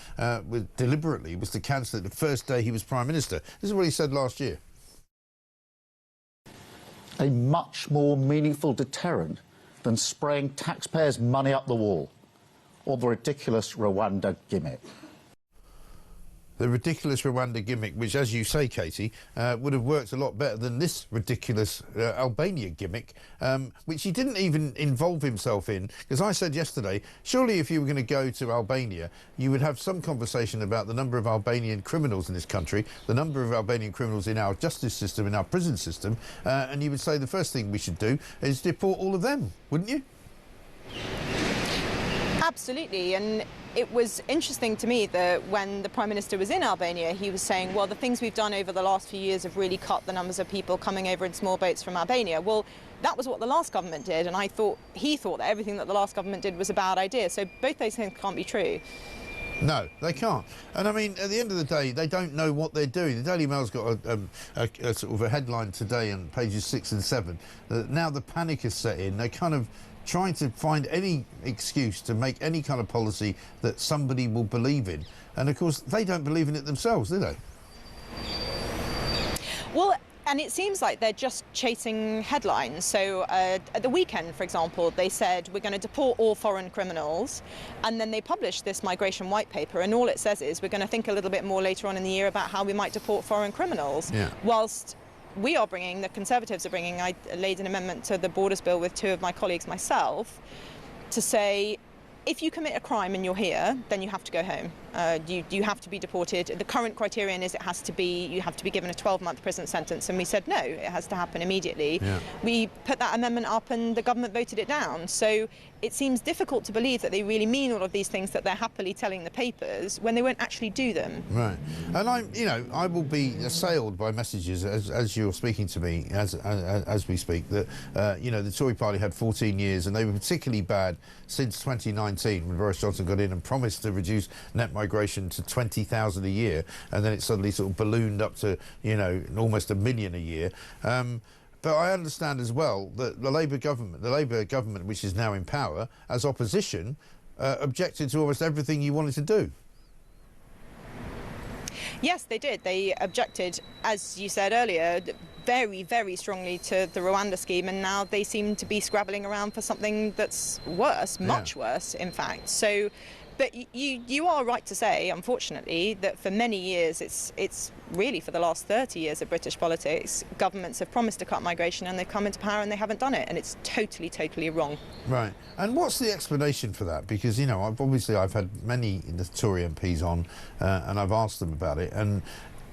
Speaker 10: deliberately was to cancel it the first day he was Prime Minister. This is what he said last year.
Speaker 1: A much more meaningful deterrent than spraying taxpayers' money up the wall or the ridiculous Rwanda gimmick.
Speaker 8: The ridiculous Rwanda gimmick, which, as you say, Katie, would have worked a lot better than this ridiculous Albania gimmick, which he didn't even involve himself in. Because I said yesterday, surely if you were going to go to Albania, you would have some conversation about the number of Albanian criminals in this country, the number of Albanian criminals in our justice system, in our prison system, and you would say the first thing we should do is deport all of them, wouldn't you?
Speaker 10: Absolutely, and it was interesting to me that when the Prime Minister was in Albania, he was saying, well, the things we've done over the last few years have really cut the numbers of people coming over in small boats from Albania. Well, that was what the last government did, and he thought that everything that the last government did was a bad idea. So both those things can't be true.
Speaker 8: No, they can't. And I mean, at the end of the day, they don't know what they're doing. The Daily Mail's got a sort of a headline today on pages 6 and 7 that now the panic has set in. They're kind of trying to find any excuse to make any kind of policy that somebody will believe in. And of course, they don't believe in it themselves, do they? Well, and it seems like they're just chasing headlines. So at the weekend, for example, they said we're going to deport all foreign criminals, and then they published this migration white paper, and all it says is we're going to think a little bit more later on in the year about how we might deport foreign criminals. Whilst we are bringing, the Conservatives are bringing, I laid an amendment to the Borders Bill with 2 of my colleagues, myself, to say if you commit a crime and you're here, then you have to go home. You have to be deported. The current criterion is you have to be given a 12-month prison sentence, and we said no, it has to happen immediately. We put that amendment up and the government voted it down. So it seems difficult to believe that they really mean all of these things that they're happily telling the papers when they won't actually do them. Right. And I will be assailed by messages as you're speaking to me as we speak that the Tory party had 14 years and they were particularly bad since 2019 when Boris Johnson got in and promised to reduce net migration migration to 20,000 a year, and then it suddenly sort of ballooned up to, you know, almost 1 million a year. But I understand as well that the Labour government, which is now in power, as opposition, objected to almost everything you wanted to do.
Speaker 10: Yes, they did. They objected, as you said earlier, very, very strongly to the Rwanda scheme, and now they seem to be scrabbling around for something that's worse, much worse, in fact. So, but you are right to say, unfortunately, that for many years, it's really for the last 30 years of British politics, governments have promised to cut migration and they've come into power and they haven't done it, and it's totally, totally wrong.
Speaker 8: Right. And what's the explanation for that? Because, you know, I've had many Tory MPs on and I've asked them about it, and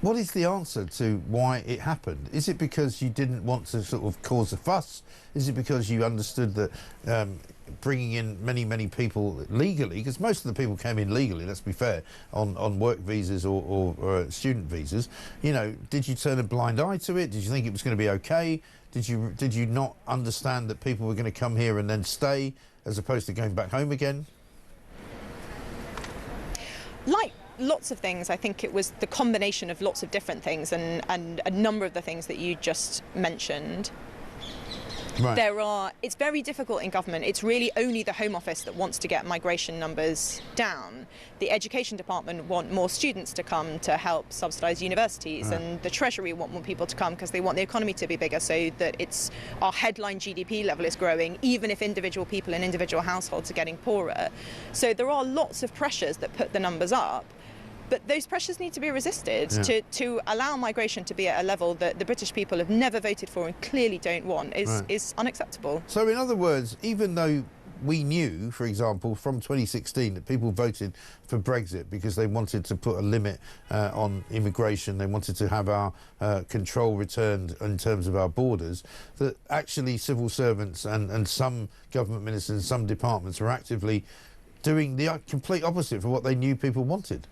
Speaker 8: what is the answer to why it happened? Is it because you didn't want to sort of cause a fuss? Is it because you understood that bringing in many, many people legally, because most of the people came in legally, let's be fair, on work visas or student visas, you know, did you turn a blind eye to it? Did you think it was going to be okay? Did you not understand that people were going to come here and then stay as opposed to going back home again?
Speaker 10: Like lots of things, I think it was the combination of lots of different things, and a number of the things that you just mentioned. Right. It's very difficult in government. It's really only the Home Office that wants to get migration numbers down. The Education Department want more students to come to help subsidise universities, and the Treasury want more people to come because they want the economy to be bigger, so that our headline GDP level is growing, even if individual people and individual households are getting poorer. So there are lots of pressures that put the numbers up. But those pressures need to be resisted to allow migration to be at a level that the British people have never voted for and clearly don't want is unacceptable.
Speaker 8: So in other words, even though we knew, for example, from 2016 that people voted for Brexit because they wanted to put a limit on immigration, they wanted to have our control returned in terms of our borders, that actually civil servants and some government ministers and some departments were actively doing the complete opposite for what they knew people wanted.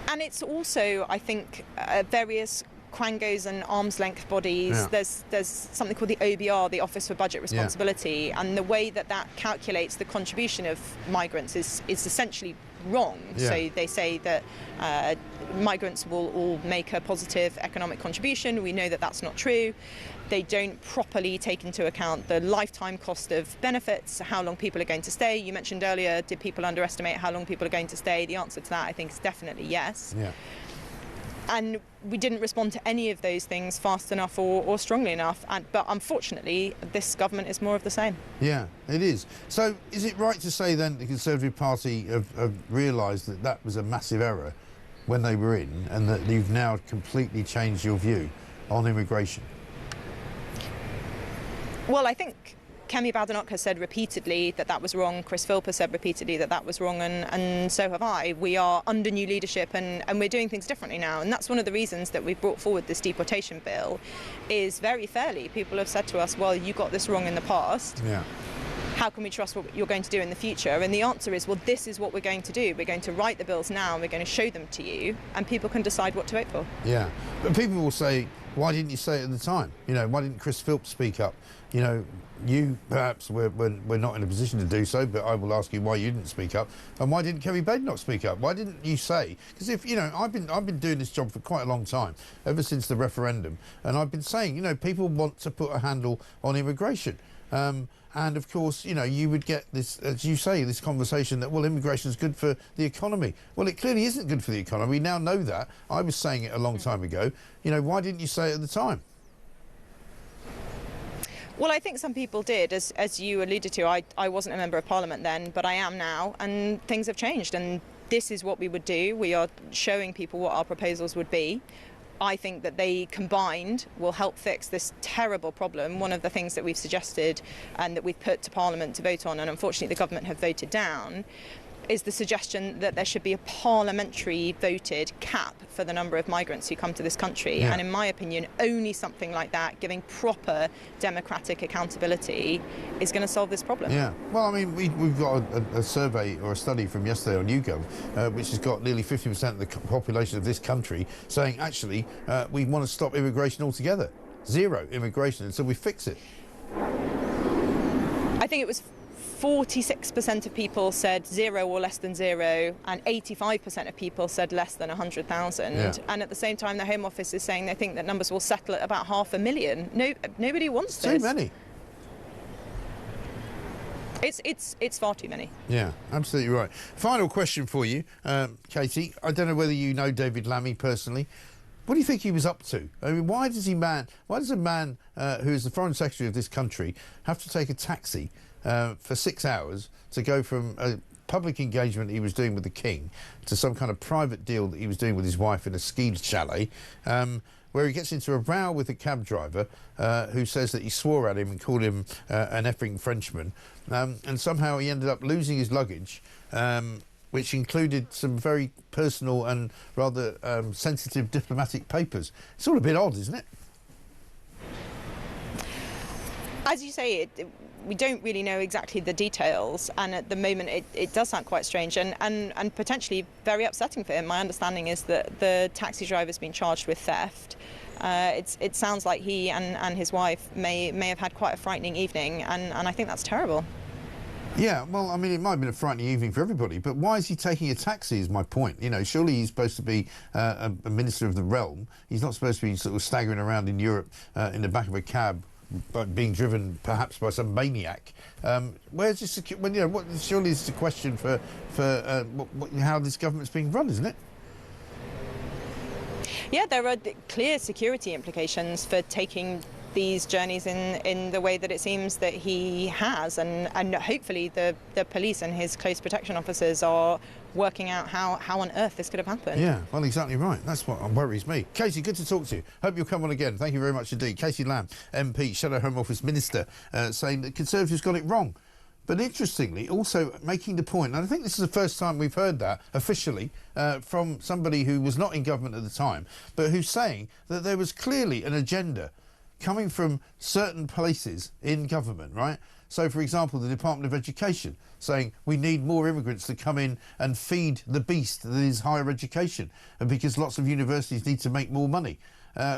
Speaker 10: And it's also, I think, various quangos and arm's length bodies. There's something called the OBR, the Office for Budget Responsibility, and the way that calculates the contribution of migrants is essentially wrong. So they say that migrants will all make a positive economic contribution. We know that that's not true. They don't properly take into account the lifetime cost of benefits, how long people are going to stay. You mentioned earlier, did people underestimate how long people are going to stay? The answer to that, I think, is definitely yes. And we didn't respond to any of those things fast enough or strongly enough. But unfortunately, this government is more of the same. Yeah,
Speaker 8: it is. So is it right to say then the Conservative Party have realised that that was a massive error when they were in, and that you've now completely changed your view on immigration?
Speaker 10: Well, I think Kemi Badenoch has said repeatedly that that was wrong. Chris Philp has said repeatedly that that was wrong, and so have I. We are under new leadership, and we're doing things differently now. And that's one of the reasons that we've brought forward this deportation bill, is very fairly. People have said to us, well, you got this wrong in the past. How can we trust what you're going to do in the future? And the answer is, well, this is what we're going to do. We're going to write the bills now, and we're going to show them to you, and people can decide what to vote for.
Speaker 8: Yeah, but people will say, why didn't you say it at the time? You know, why didn't Chris Philp speak up? You know, you perhaps we're not in a position to do so, but I will ask you why you didn't speak up, and why didn't Kemi Badenoch speak up? Why didn't you say? Because if you know, I've been doing this job for quite a long time, ever since the referendum, and I've been saying, you know, people want to put a handle on immigration. And of course, you know, you would get this, as you say, this conversation that, well, immigration is good for the economy. Well, it clearly isn't good for the economy. We now know that. I was saying it a long time ago. You know, why didn't you say it at the time?
Speaker 10: Well, I think some people did. As you alluded to, I wasn't a member of Parliament then, but I am now, and things have changed. And this is what we would do. We are showing people what our proposals would be. I think that they combined will help fix this terrible problem. One of the things that we've suggested and that we've put to Parliament to vote on, and unfortunately the government have voted down, is the suggestion that there should be a parliamentary voted cap for the number of migrants who come to this country. And in my opinion, only something like that, giving proper democratic accountability, is going to solve this problem. Yeah,
Speaker 8: well, I mean, we've got a survey or a study from yesterday on YouGov, which has got nearly 50% of the population of this country saying, actually, we want to stop immigration altogether. Zero immigration until we fix it.
Speaker 10: I think it was 46% of people said 0 or less than 0, and 85% of people said less than 100,000.
Speaker 8: Yeah.
Speaker 10: And at the same time, the Home Office is saying they think that numbers will settle at about 500,000. Nobody wants this.
Speaker 8: Too many.
Speaker 10: It's far too many.
Speaker 8: Yeah, absolutely right. Final question for you, Katie. I don't know whether you know David Lammy personally. What do you think he was up to? I mean, why does a man who is the Foreign Secretary of this country have to take a taxi for 6 hours to go from a public engagement he was doing with the King to some kind of private deal that he was doing with his wife in a ski chalet, where he gets into a row with a cab driver who says that he swore at him and called him an effing Frenchman, and somehow he ended up losing his luggage, which included some very personal and rather sensitive diplomatic papers. It's all a bit odd, isn't it?
Speaker 10: As you say, we don't really know exactly the details, and at the moment it does sound quite strange and potentially very upsetting for him. My understanding is that the taxi driver's been charged with theft. It sounds like he and his wife may have had quite a frightening evening, and I think that's terrible.
Speaker 8: Yeah, well, I mean, it might have been a frightening evening for everybody, but why is he taking a taxi is my point. You know, surely he's supposed to be a minister of the realm. He's not supposed to be sort of staggering around in Europe in the back of a cab, but being driven perhaps by some maniac. Where's this? Well, you know, surely it's a question for how this government's being run, isn't it?
Speaker 10: Yeah, there are clear security implications for taking these journeys in the way that it seems that he has, and hopefully the police and his close protection officers are working out how on earth this could have happened.
Speaker 8: Yeah, well, exactly right. That's what worries me. Katie, good to talk to you. Hope you'll come on again. Thank you very much indeed. Katie Lamb, MP, Shadow Home Office Minister, saying that Conservatives got it wrong. But interestingly, also making the point, and I think this is the first time we've heard that officially from somebody who was not in government at the time, but who's saying that there was clearly an agenda coming from certain places in government, right? So, for example, the Department of Education saying we need more immigrants to come in and feed the beast that is higher education, and because lots of universities need to make more money.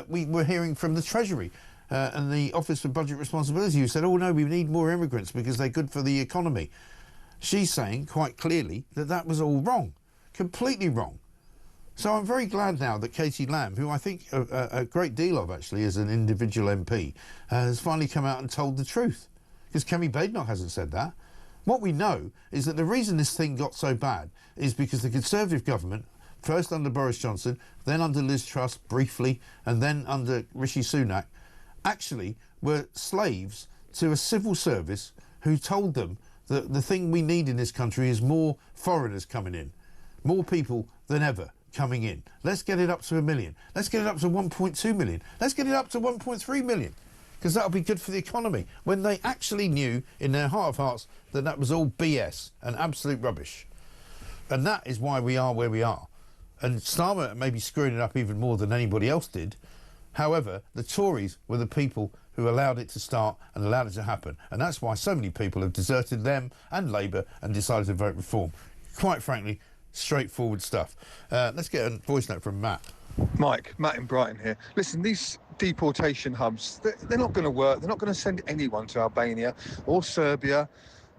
Speaker 8: We were hearing from the Treasury and the Office for Budget Responsibility, who said, oh no, we need more immigrants because they're good for the economy. She's saying quite clearly that that was all wrong, completely wrong. So I'm very glad now that Katie Lamb, who I think a great deal of actually as an individual MP, has finally come out and told the truth. Because Kemi Badenoch hasn't said that. What we know is that the reason this thing got so bad is because the Conservative government, first under Boris Johnson, then under Liz Truss briefly, and then under Rishi Sunak, actually were slaves to a civil service who told them that the thing we need in this country is more foreigners coming in, more people than ever coming in. Let's get it up to 1 million. Let's get it up to 1.2 million. Let's get it up to 1.3 million, because that'll be good for the economy, when they actually knew in their heart of hearts that that was all BS and absolute rubbish. And that is why we are where we are. And Starmer may be screwing it up even more than anybody else did. However, the Tories were the people who allowed it to start and allowed it to happen. And that's why so many people have deserted them and Labour and decided to vote Reform. Quite frankly, straightforward stuff. Let's get a voice note from Matt.
Speaker 12: Mike, Matt in Brighton here. Listen, these deportation hubs, they're not going to work. They're not going to send anyone to Albania or Serbia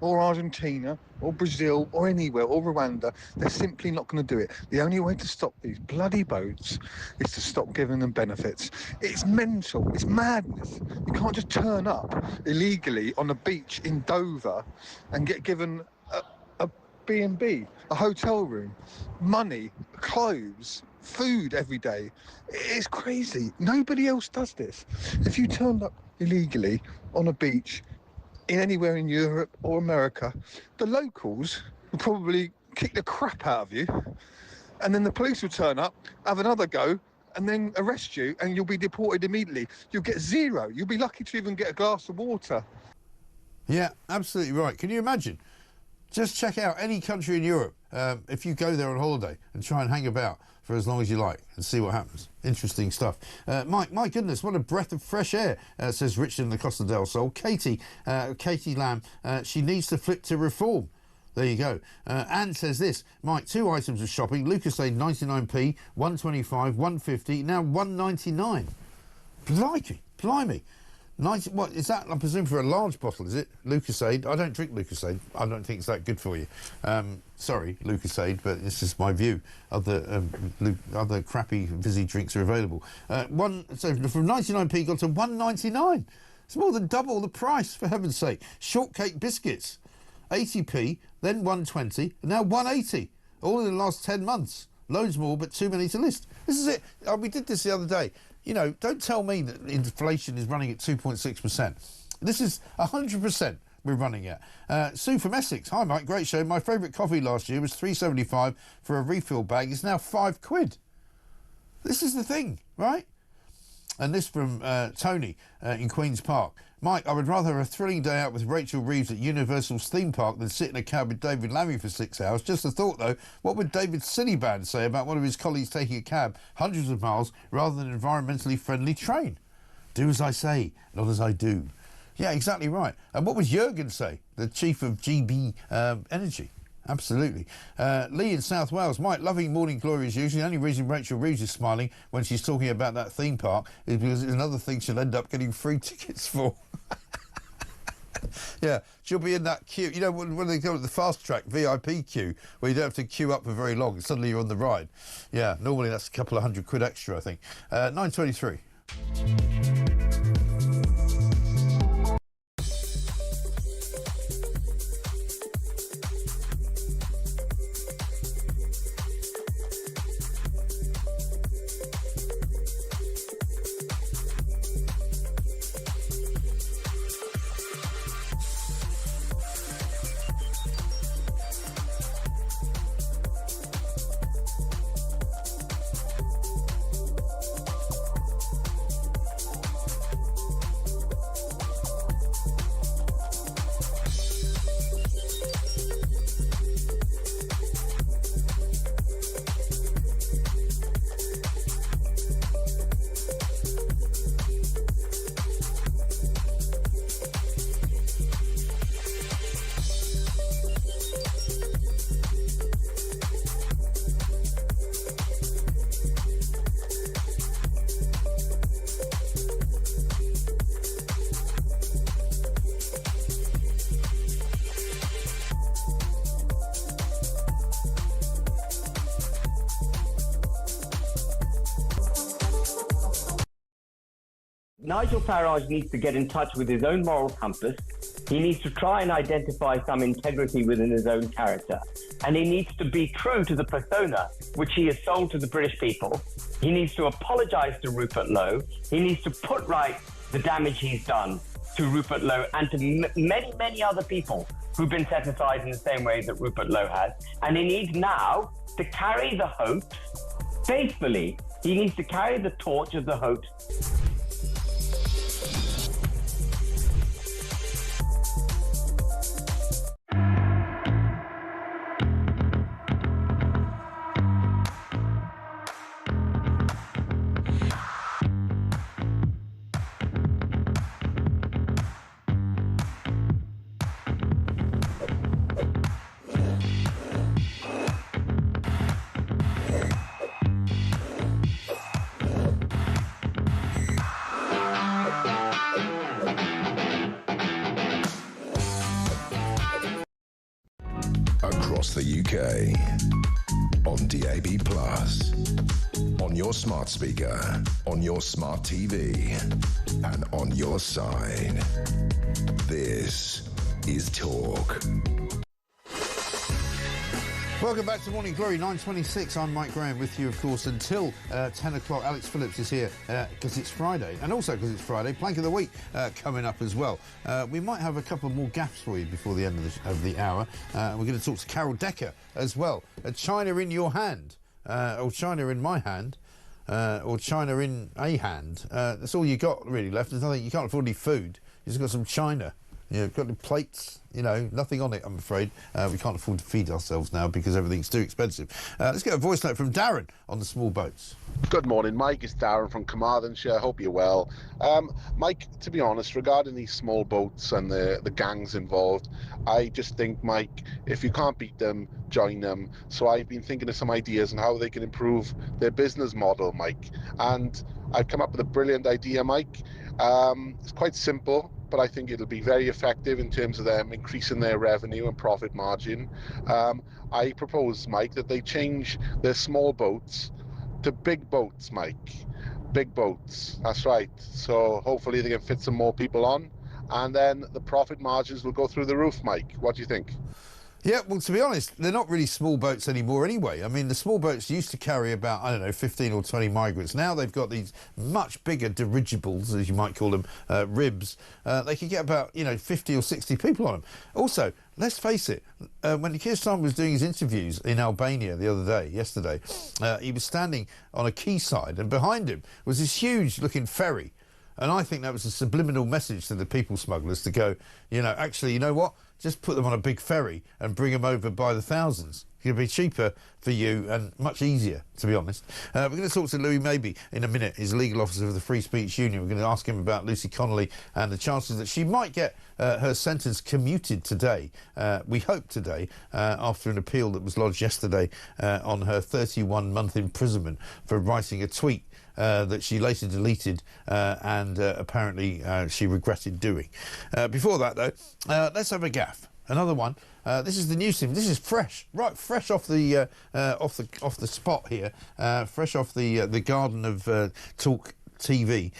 Speaker 12: or Argentina or Brazil or anywhere, or Rwanda. They're simply not going to do it. The only way to stop these bloody boats is to stop giving them benefits. It's mental. It's madness. You can't just turn up illegally on a beach in Dover and get given a B&B, a hotel room, money, clothes, food every day. It's crazy. Nobody else does this. If you turned up illegally on a beach in anywhere in Europe or America, the locals would probably kick the crap out of you, and then the police would turn up, have another go, and then arrest you, and you'll be deported immediately. You'll get zero. You'll be lucky to even get a glass of water.
Speaker 8: Yeah, absolutely right. Can you imagine? Just check out any country in Europe if you go there on holiday and try and hang about for as long as you like and see what happens. Interesting stuff. Mike, my goodness, what a breath of fresh air, says Richard in the Costa del Sol. Katie Lamb, she needs to flip to Reform. There you go. Anne says this, Mike, 2 items of shopping. Lucas saying 99p, 125, 150, now 199. Blimey. What is that? I presume for a large bottle, is it? Lucasade. I don't drink Lucasade. I don't think it's that good for you. Sorry, Lucasade, but this is my view. Other crappy fizzy drinks are available. So from 99p got to 1.99. It's more than double the price, for heaven's sake. Shortcake biscuits, 80p, then 120, and now 180. All in the last 10 months. Loads more, but too many to list. This is it. We did this the other day. You know, don't tell me that inflation is running at 2.6%. This is 100% we're running at. Sue from Essex. Hi, Mike. Great show. My favourite coffee last year was $3.75 for a refill bag. It's now £5. This is the thing, right? And this from Tony in Queen's Park. Mike, I would rather have a thrilling day out with Rachel Reeves at Universal's theme park than sit in a cab with David Lammy for 6 hours. Just a thought, though, what would David Cillyband say about one of his colleagues taking a cab hundreds of miles rather than an environmentally friendly train? Do as I say, not as I do. Yeah, exactly right. And what would Jurgen say, the chief of GB Energy? Absolutely. Lee in South Wales. Mike, loving Morning Glory as usual. The only reason Rachel Reeves is smiling when she's talking about that theme park is because it's another thing she'll end up getting free tickets for. Yeah, she'll be in that queue. You know, when they go to the fast track VIP queue, where you don't have to queue up for very long, and suddenly you're on the ride. Yeah, normally that's a couple of £100 extra, I think. 9:23.
Speaker 19: Nigel Farage needs to get in touch with his own moral compass. He needs to try and identify some integrity within his own character. And he needs to be true to the persona which he has sold to the British people. He needs to apologise to Rupert Lowe. He needs to put right the damage he's done to Rupert Lowe and to many, many other people who've been set aside in the same way that Rupert Lowe has. And he needs now to carry the hoax faithfully. He needs to carry the torch of the hoax.
Speaker 7: Across the UK, on DAB+, on your smart speaker, on your smart TV, and on your side. This is Talk.
Speaker 8: Welcome back to Morning Glory, 9:26. I'm Mike Graham with you, of course, until 10 o'clock. Alex Phillips is here because it's Friday, and also because it's Friday, Plank of the Week coming up as well. We might have a couple more gaps for you before the end of the hour. We're going to talk to Carol Decker as well. China in your hand, or China in my hand, or China in a hand. That's all you got really left. There's nothing. You can't afford any food. You just got some China. You've got the plates, nothing on it, I'm afraid. We can't afford to feed ourselves now because everything's too expensive. Let's get a voice note from Darren on the small boats.
Speaker 2: Good morning, Mike. It's Darren from Carmarthenshire. Hope you're well. Mike, to be honest, regarding these small boats and the gangs involved, I just think, Mike, if you can't beat them, join them. So I've been thinking of some ideas on how they can improve their business model, Mike. And I've come up with a brilliant idea, Mike. It's quite simple, but I think it'll be very effective in terms of them increasing their revenue and profit margin. I propose, Mike, that they change their small boats to big boats, Mike. Big boats, that's right. So hopefully they can fit some more people on, and then the profit margins will go through the roof, Mike. What do you think?
Speaker 8: Yeah, well, to be honest, they're not really small boats anymore anyway. I mean, the small boats used to carry about, I don't know, 15 or 20 migrants. Now they've got these much bigger dirigibles, as you might call them, ribs. They can get about, 50 or 60 people on them. Also, let's face it, when Keir Starmer was doing his interviews in Albania the other day, yesterday, he was standing on a quayside, and behind him was this huge-looking ferry. And I think that was a subliminal message to the people smugglers to go, actually, you know what? Just put them on a big ferry and bring them over by the thousands. It'll be cheaper for you and much easier, to be honest. We're going to talk to Louis Mabey in a minute. He's legal officer of the Free Speech Union. We're going to ask him about Lucy Connolly and the chances that she might get her sentence commuted today, we hope today, after an appeal that was lodged yesterday on her 31-month imprisonment for writing a tweet that she later deleted and apparently she regretted doing. Before that, though, let's have a gaff. Another one. This is the news team. This is fresh, right? Fresh off the spot here. Fresh off the garden of talkTV.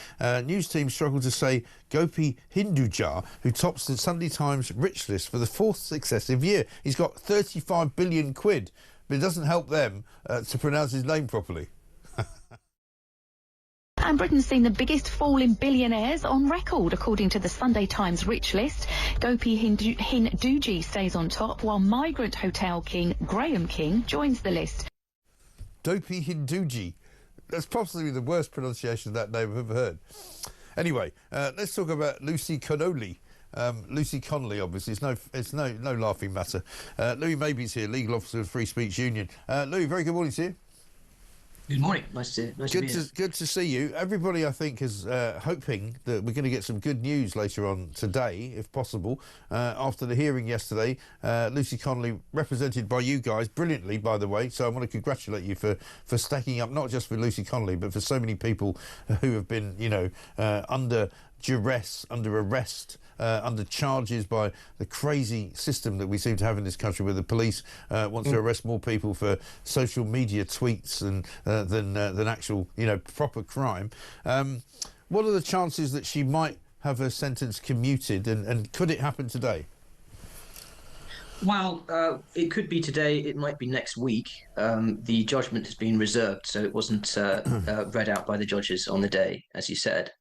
Speaker 8: News team struggled to say Gopi Hinduja, who tops the Sunday Times rich list for the 4th successive year. He's got 35 billion quid, but it doesn't help them to pronounce his name properly.
Speaker 3: And Britain's seen the biggest fall in billionaires on record, according to the Sunday Times rich list. Gopi Hinduji stays on top, while migrant hotel king Graham King joins the list.
Speaker 8: Gopi Hinduji. That's possibly the worst pronunciation of that name I've ever heard. Anyway, let's talk about Lucy Connolly. Lucy Connolly, obviously, it's no laughing matter. Louis Mabey's here, legal officer of the Free Speech Union. Louis, very good morning to you.
Speaker 14: Good morning. Nice to be here.
Speaker 8: Good to see you. Everybody, I think, is hoping that we're going to get some good news later on today, if possible. After the hearing yesterday, Lucy Connolly, represented by you guys, brilliantly, by the way, so I want to congratulate you for stacking up, not just for Lucy Connolly, but for so many people who have been, under duress, under arrest, under charges by the crazy system that we seem to have in this country, where the police wants to arrest more people for social media tweets than actual, proper crime. What are the chances that she might have her sentence commuted, and could it happen today?
Speaker 14: Well, it could be today. It might be next week. The judgment has been reserved, so it wasn't read out by the judges on the day, as you said.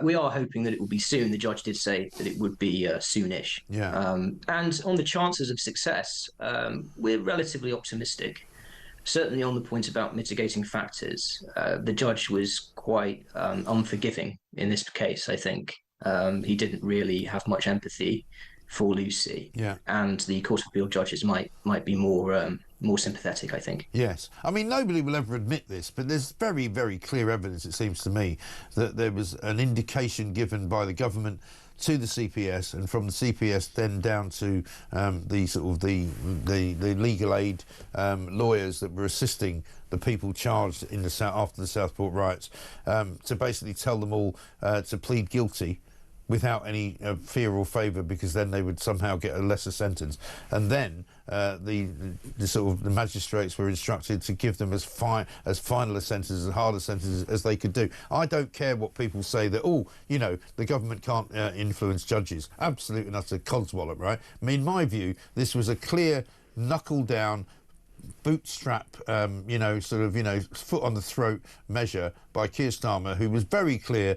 Speaker 14: We are hoping that it will be soon. The judge did say that it would be soonish.
Speaker 8: Yeah.
Speaker 14: And on the chances of success, we're relatively optimistic. Certainly on the point about mitigating factors, the judge was quite unforgiving in this case, I think. He didn't really have much empathy for Lucy.
Speaker 8: Yeah.
Speaker 14: And the Court of Appeal judges might be more sympathetic, I think.
Speaker 8: Yes. I mean, nobody will ever admit this, but there's very, very clear evidence, it seems to me, that there was an indication given by the government to the CPS, and from the CPS then down to the legal aid lawyers that were assisting the people charged in the after the Southport riots, to basically tell them all to plead guilty without any fear or favour, because then they would somehow get a lesser sentence. And then the magistrates were instructed to give them as final a sentence, as hard a sentence as they could do. I don't care what people say that, the government can't influence judges. Absolute and utter codswallop, right? I mean, in my view, this was a clear knuckle-down, bootstrap, foot on the throat measure by Keir Starmer, who was very clear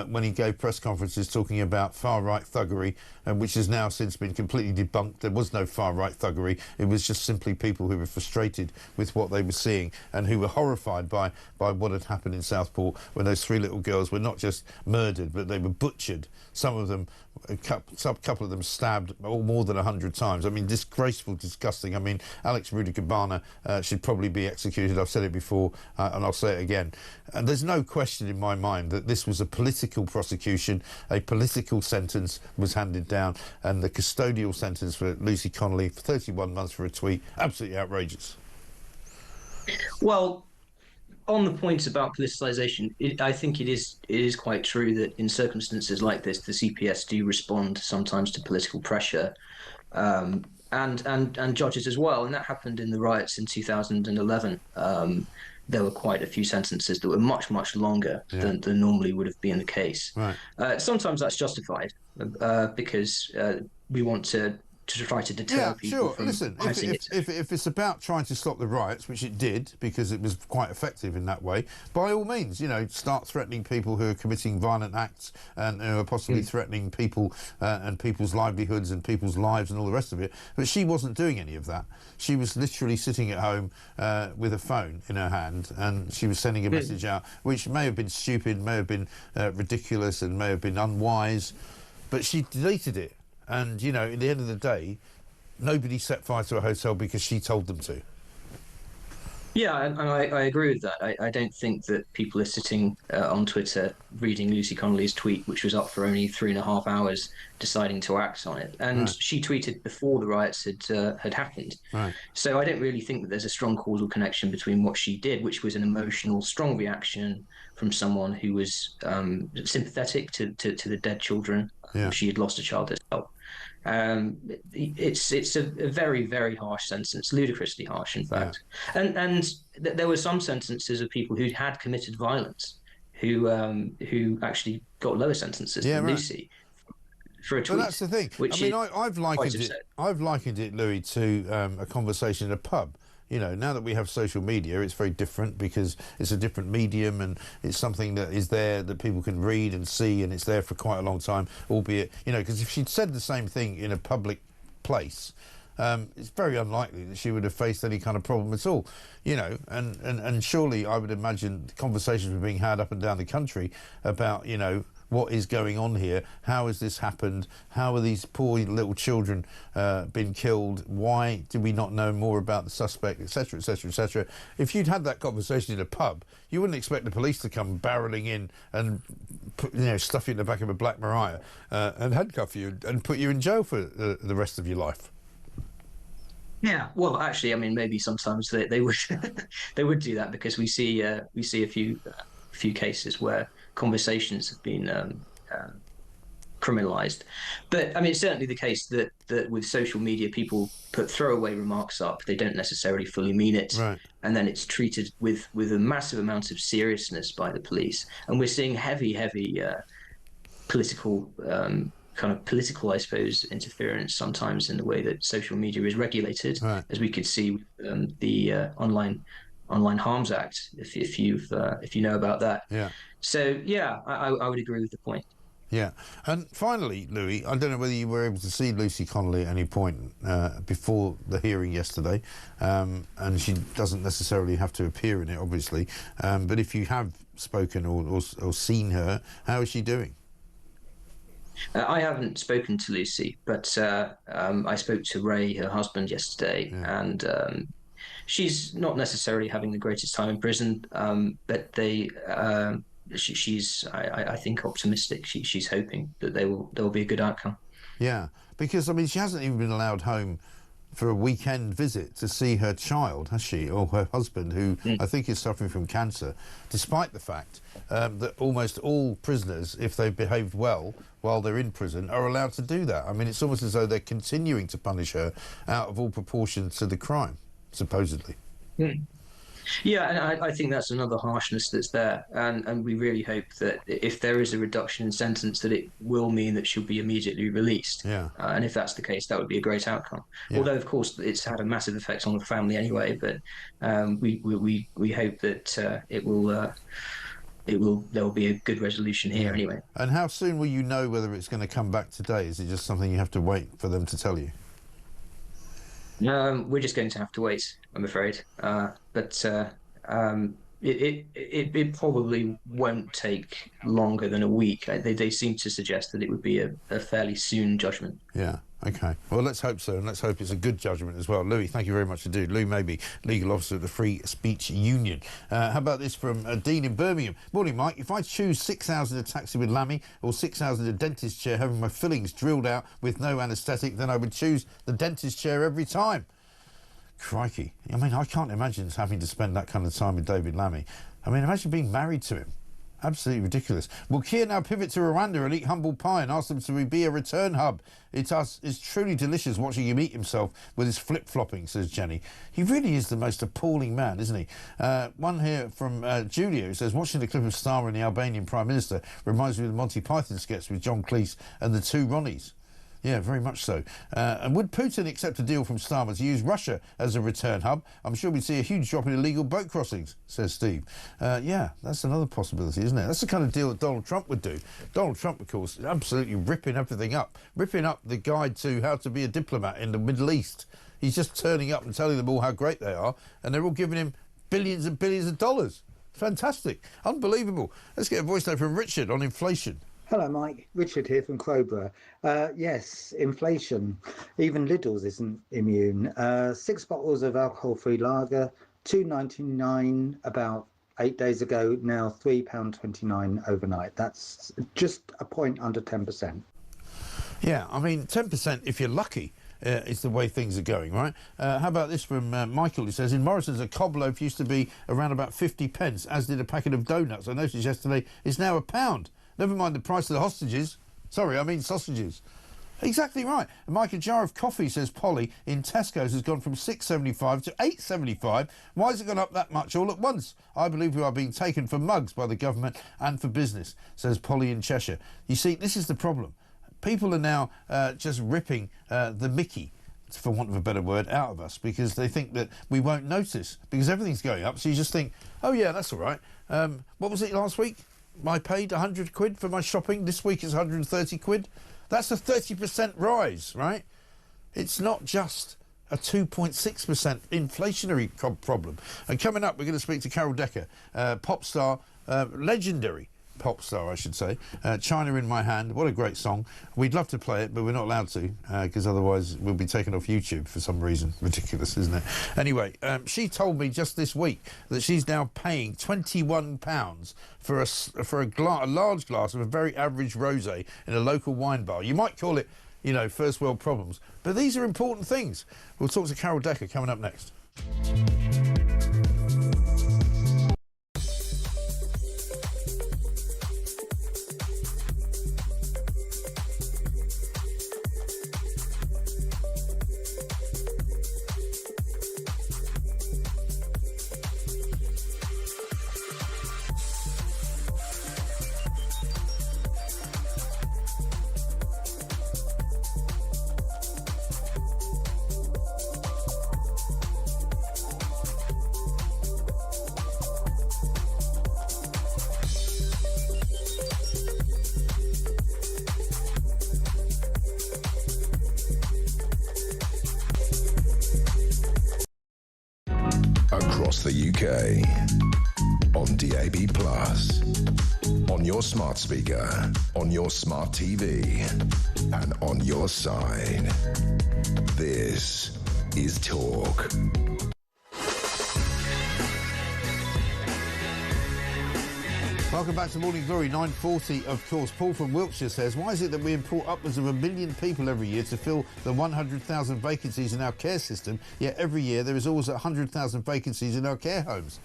Speaker 8: when he gave press conferences talking about far-right thuggery, which has now since been completely debunked. There was no far-right thuggery. It was just simply people who were frustrated with what they were seeing and who were horrified by what had happened in Southport, when those 3 little girls were not just murdered, but they were butchered. Some of them, a couple of them stabbed more than 100 times. I mean, disgraceful, disgusting. I mean, Alex Rudiger-Barner should probably be executed. I've said it before, and I'll say it again. And there's no question in my mind that this was a political prosecution. A political sentence was handed down, and the custodial sentence for Lucy Connolly for 31 months for a tweet, absolutely outrageous.
Speaker 14: Well, on the point about politicization, I think it is quite true that in circumstances like this, the CPS do respond sometimes to political pressure, and judges as well. And that happened in the riots in 2011. There were quite a few sentences that were much, much longer than normally would have been the case.
Speaker 8: Right.
Speaker 14: Sometimes that's justified because we want to try to deter people from
Speaker 8: Listen, if it's about trying to stop the riots, which it did because it was quite effective in that way, by all means, start threatening people who are committing violent acts and who are possibly threatening people and people's livelihoods and people's lives and all the rest of it. But she wasn't doing any of that. She was literally sitting at home with a phone in her hand, and she was sending a message out, which may have been stupid, may have been ridiculous, and may have been unwise, but she deleted it. And, at the end of the day, nobody set fire to a hotel because she told them to.
Speaker 14: Yeah, and I agree with that. I don't think that people are sitting on Twitter reading Lucy Connolly's tweet, which was up for only 3.5 hours, deciding to act on it. And she tweeted before the riots had happened.
Speaker 8: Right.
Speaker 14: So I don't really think that there's a strong causal connection between what she did, which was an emotional, strong reaction from someone who was sympathetic to the dead children.
Speaker 8: Yeah.
Speaker 14: She had lost a child herself. It's a very, very harsh sentence, ludicrously harsh, in fact. And there were some sentences of people who had committed violence who actually got lower sentences than Lucy for a tweet.
Speaker 8: Well, that's the thing. I've likened it, Louis, to a conversation in a pub. Now that we have social media, it's very different because it's a different medium and it's something that is there that people can read and see, and it's there for quite a long time, albeit, because if she'd said the same thing in a public place, it's very unlikely that she would have faced any kind of problem at all, and surely I would imagine conversations were being had up and down the country about, what is going on here? How has this happened? How are these poor little children been killed? Why do we not know more about the suspect, etc., etc., etc.? If you'd had that conversation in a pub, you wouldn't expect the police to come barreling in and stuff you in the back of a Black Maria and handcuff you and put you in jail for the rest of your life.
Speaker 14: Yeah, well, actually, maybe sometimes they would they would do that because we see a few cases where conversations have been criminalized. But it's certainly the case that with social media, people put throwaway remarks up. They don't necessarily fully mean it.
Speaker 8: Right.
Speaker 14: And then it's treated with a massive amount of seriousness by the police. And we're seeing heavy political, I suppose, interference sometimes in the way that social media is regulated, as we could see with the Online Harms Act, if you know about that.
Speaker 8: Yeah.
Speaker 14: So yeah, I would agree with the point.
Speaker 8: Yeah, and finally, Louis, I don't know whether you were able to see Lucy Connolly at any point before the hearing yesterday, and she doesn't necessarily have to appear in it, obviously. But if you have spoken or seen her, how is she doing?
Speaker 14: I haven't spoken to Lucy, but I spoke to Ray, her husband, yesterday, and she's not necessarily having the greatest time in prison, but she's I think optimistic. She's hoping that there will be a good outcome.
Speaker 8: Yeah, because she hasn't even been allowed home for a weekend visit to see her child, has she, or her husband, who I think is suffering from cancer, despite the fact that almost all prisoners, if they've behaved well while they're in prison, are allowed to do that. It's almost as though they're continuing to punish her out of all proportion to the crime, supposedly.
Speaker 14: Yeah, and I think that's another harshness that's there, and we really hope that if there is a reduction in sentence, that it will mean that she'll be immediately released.
Speaker 8: Yeah.
Speaker 14: And if that's the case, that would be a great outcome.
Speaker 8: Yeah.
Speaker 14: Although, of course, it's had a massive effect on the family anyway. But we hope that there will be a good resolution here anyway.
Speaker 8: And how soon will you know whether it's going to come back today? Is it just something you have to wait for them to tell you?
Speaker 14: We're just going to have to wait, I'm afraid. But it probably won't take longer than a week. They seem to suggest that it would be a fairly soon judgment.
Speaker 8: Yeah. Okay. Well, let's hope so, and let's hope it's a good judgment as well. Louis, thank you very much indeed. Louis Maybe, legal officer of the Free Speech Union. How about this from Dean in Birmingham? Morning, Mike. If I choose 6 hours in a taxi with Lammy or 6 hours in a dentist chair having my fillings drilled out with no anaesthetic, then I would choose the dentist chair every time. Crikey. I can't imagine having to spend that kind of time with David Lammy. I mean, imagine being married to him. Absolutely ridiculous. Will Kia now pivot to Rwanda and eat humble pie and ask them to be a return hub? It's truly delicious watching him eat himself with his flip-flopping, says Jenny. He really is the most appalling man, isn't he? One here from Julia, who says, watching the clip of Starmer and the Albanian Prime Minister reminds me of the Monty Python sketch with John Cleese and the two Ronnies. Yeah, very much so. And would Putin accept a deal from Starmer to use Russia as a return hub? I'm sure we'd see a huge drop in illegal boat crossings, says Steve. Yeah, that's another possibility, isn't it? That's the kind of deal that Donald Trump would do. Donald Trump, of course, absolutely ripping everything up, ripping up the guide to how to be a diplomat in the Middle East. He's just turning up and telling them all how great they are, and they're all giving him billions and billions of dollars. Fantastic. Unbelievable. Let's get a voice note from Richard on inflation.
Speaker 21: Hello, Mike. Richard here from Crowborough. Yes, inflation. Even Lidl's isn't immune. 6 bottles of alcohol-free lager, £2.99 about 8 days ago, now £3.29 overnight. That's just a point under 10%.
Speaker 8: Yeah, I mean, 10% if you're lucky. Is the way things are going, right? How about this from Michael? He says, in Morrison's, a cob loaf used to be around about 50 pence, as did a packet of donuts. I noticed yesterday it's now £1. Never mind the price of the hostages. Sorry, I mean sausages. Exactly right. And Mike, a jar of coffee, says Polly, in Tesco's has gone from £6.75 to £8.75. Why has it gone up that much all at once? I believe we are being taken for mugs by the government and for business, says Polly in Cheshire. You see, this is the problem. People are now just ripping the mickey, for want of a better word, out of us because they think that we won't notice because everything's going up. So you just think, oh, yeah, that's all right. What was it last week? I paid 100 quid for my shopping. This week is 130 quid. That's a 30% rise, right? It's not just a 2.6% inflationary problem. And coming up, we're going to speak to Carol Decker, pop star, legendary pop star, I should say. China in My Hand. What a great song. We'd love to play it, but we're not allowed to because otherwise we'll be taken off YouTube for some reason. Ridiculous, isn't it? Anyway, she told me just this week that she's now paying £21 for a large glass of a very average rosé in a local wine bar. You might call it, you know, first world problems, but these are important things. We'll talk to Carol Decker coming up next.
Speaker 7: Across the UK, on DAB+, on your smart speaker, on your smart TV, and on your side. This is Talk.
Speaker 8: Welcome back to Morning Glory, 9:40, of course. Paul from Wiltshire says, why is it that we import upwards of 1 million people every year to fill the 100,000 vacancies in our care system, yet every year there is always 100,000 vacancies in our care homes?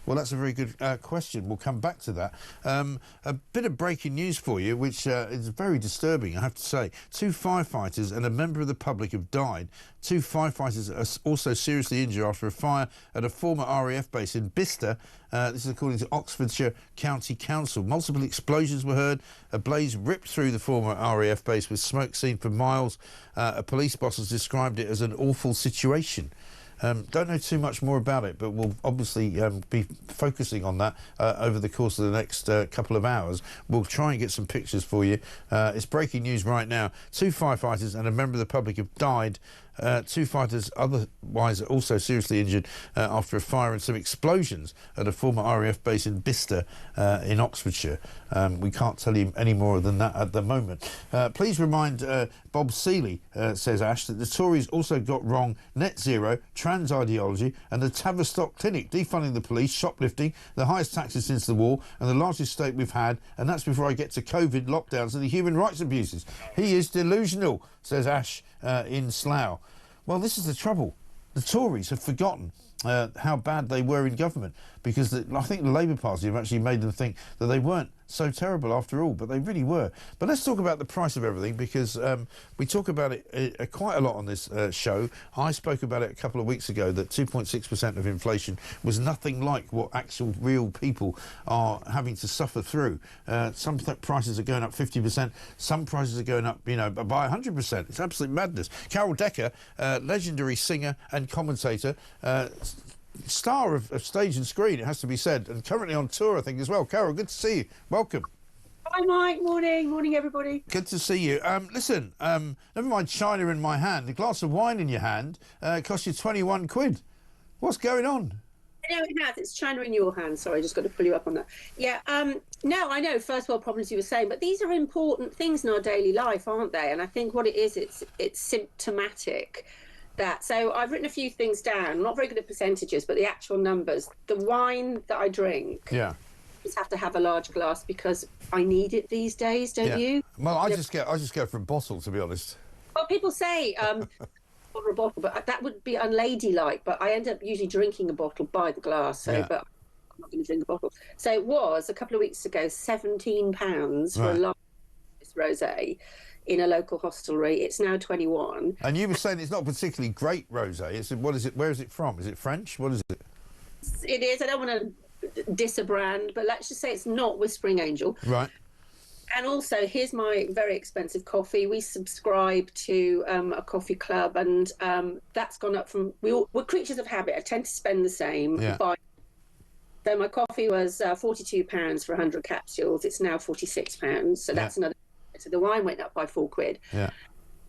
Speaker 8: Well, that's a very good question. We'll come back to that. A bit of breaking news for you, which is very disturbing, I have to say. 2 firefighters and a member of the public have died. 2 firefighters are also seriously injured after a fire at a former RAF base in Bicester. This is according to Oxfordshire County Council. Multiple explosions were heard. A blaze ripped through the former RAF base with smoke seen for miles. A police boss has described it as an awful situation. Don't know too much more about it, but we'll obviously be focusing on that over the course of the next couple of hours. We'll try and get some pictures for you. It's breaking news right now. 2 firefighters and a member of the public have died. 2 fighters otherwise also seriously injured after a fire and some explosions at a former RAF base in Bicester in Oxfordshire. We can't tell you any more than that at the moment. Please remind Bob Seeley, says Ash, that the Tories also got wrong net zero, trans ideology and the Tavistock Clinic, defunding the police, shoplifting, the highest taxes since the war and the largest state we've had, and that's before I get to COVID, lockdowns and the human rights abuses. He is delusional, says Ash in Slough. Well, this is the trouble. The Tories have forgotten how bad they were in government, because I think the Labour Party have actually made them think that they weren't so terrible after all, but they really were. But let's talk about the price of everything, because we talk about it quite a lot on this show. I spoke about it a couple of weeks ago, that 2.6% of inflation was nothing like what actual real people are having to suffer through. Some prices are going up 50%, some prices are going up, you know, by 100%. It's absolute madness. Carol Decker, legendary singer and commentator, star of stage and screen, it has to be said, and currently on tour, I think, as well. Carol, good to see you. Welcome.
Speaker 6: Hi, Mike. Morning, everybody.
Speaker 8: Good to see you. Listen, never mind china in my hand. A glass of wine in your hand costs you 21 quid. What's going on?
Speaker 6: No, it has. It's China in your hand. Sorry, I just got to pull you up on that. Yeah, no, I know, first world problems you were saying, but these are important things in our daily life, aren't they? And I think what it is, it's symptomatic. So I've written a few things down. I'm not very good at percentages, but the actual numbers. The wine that I drink, I just have to have a large glass because I need it these days, don't you?
Speaker 8: Well, I just go for a bottle, to be honest.
Speaker 6: Well, people say for a bottle, but that would be unladylike. But I end up usually drinking a bottle by the glass. So, but I'm not going to drink a bottle. So it was a couple of weeks ago, £17 for a large rosé in a local hostelry. It's now 21.
Speaker 8: And you were saying it's not particularly great rosé. What is it? Where is it from? Is it French? What is it?
Speaker 6: It is. I don't want to diss a brand, but let's just say it's not Whispering Angel.
Speaker 8: Right.
Speaker 6: And also, here's my very expensive coffee. We subscribe to a coffee club, and that's gone up from... We're creatures of habit. I tend to spend the same. So my coffee was £42 for 100 capsules. It's now £46. So that's another... So the wine went up by £4.
Speaker 8: Yeah.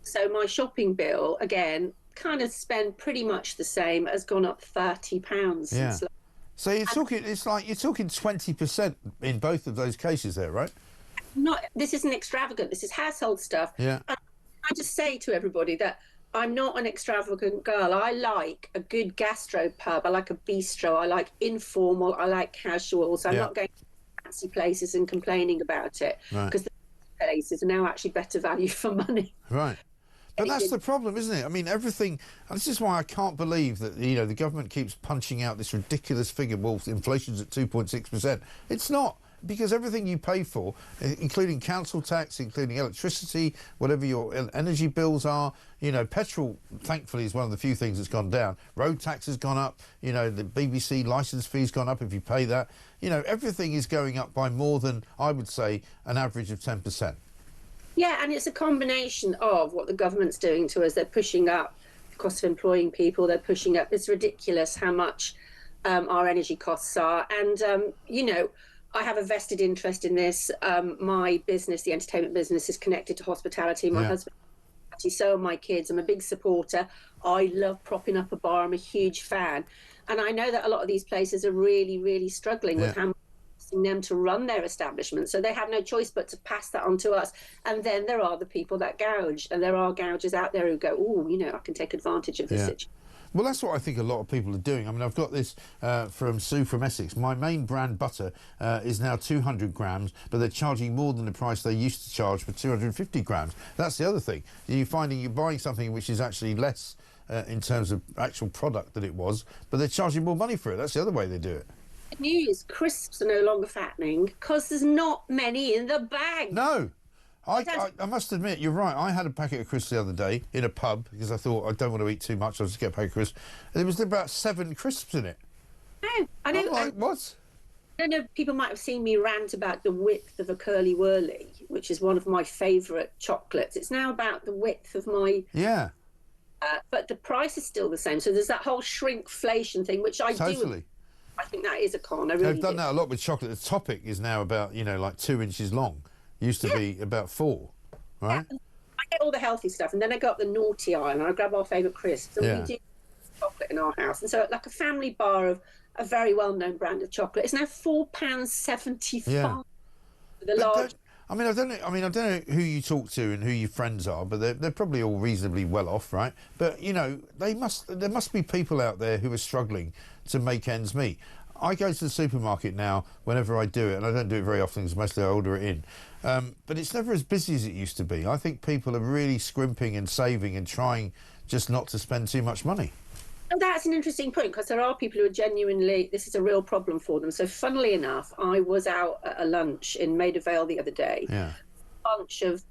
Speaker 6: So my shopping bill, again, kind of spend pretty much the same, has gone up £30 since last.
Speaker 8: So you're talking, it's like you're talking 20% in both of those cases there, right?
Speaker 6: This isn't extravagant. This is household stuff.
Speaker 8: Yeah.
Speaker 6: And I just say to everybody that I'm not an extravagant girl. I like a good gastro pub. I like a bistro. I like informal. I like casuals. I'm not going to fancy places and complaining about it because the places are now actually better value for money.
Speaker 8: Right. But that's the problem, isn't it? I mean, everything... And this is why I can't believe that, you know, the government keeps punching out this ridiculous figure. Well, inflation's at 2.6%. It's not, because everything you pay for, including council tax, including electricity, whatever your energy bills are, you know, petrol, thankfully, is one of the few things that's gone down. Road tax has gone up. You know, the BBC licence fee's gone up if you pay that. You know, everything is going up by more than, I would say, an average of 10%.
Speaker 6: Yeah, and it's a combination of what the government's doing to us. They're pushing up the cost of employing people. They're pushing up. It's ridiculous how much our energy costs are. And, you know, I have a vested interest in this. My business, the entertainment business, is connected to hospitality. My husband, so are my kids. I'm a big supporter. I love propping up a bar. I'm a huge fan. And I know that a lot of these places are really, really struggling with how much them to run their establishment, so they have no choice but to pass that on to us. And then there are the people that gouge, and there are gougers out there who go, oh, you know, I can take advantage of this situation.
Speaker 8: Well, that's what I think a lot of people are doing. I mean, I've got this from Sue from Essex. My main brand butter is now 200 grams, but they're charging more than the price they used to charge for 250 grams. That's the other thing. You're finding you're buying something which is actually less in terms of actual product than it was, but they're charging more money for it. That's the other way they do it.
Speaker 6: News, crisps are no longer fattening because there's not many in the bag.
Speaker 8: No. I must admit, you're right. I had a packet of crisps the other day in a pub because I thought I don't want to eat too much. I'll just get a packet of crisps. And there was about 7 crisps in it.
Speaker 6: No, I know.
Speaker 8: I'm like, what?
Speaker 6: I don't know, people might have seen me rant about the width of a Curly Whirly, which is one of my favourite chocolates. It's now about the width of my...
Speaker 8: Yeah.
Speaker 6: But the price is still the same. So there's that whole shrinkflation thing, which I do... I think that is a con. I really
Speaker 8: They've done that a lot with chocolate. The Topic is now about, you know, like 2 inches long. Used to be about 4, right?
Speaker 6: Yeah. I get all the healthy stuff, and then I go up the naughty aisle and I grab our favourite crisps, and we do chocolate in our house. And so, like a family bar of a very well-known brand of chocolate, it's now £4.75 for the large.
Speaker 8: I mean, I don't know who you talk to and who your friends are, but they're probably all reasonably well off, right? But you know, there must be people out there who are struggling to make ends meet. I go to the supermarket now whenever I do it, and I don't do it very often because mostly I order it in. But it's never as busy as it used to be. I think people are really scrimping and saving and trying just not to spend too much money.
Speaker 6: Oh, that's an interesting point, because there are people who are genuinely, this is a real problem for them. So funnily enough, I was out at a lunch in Maida Vale the other day.
Speaker 8: Yeah.
Speaker 6: A bunch of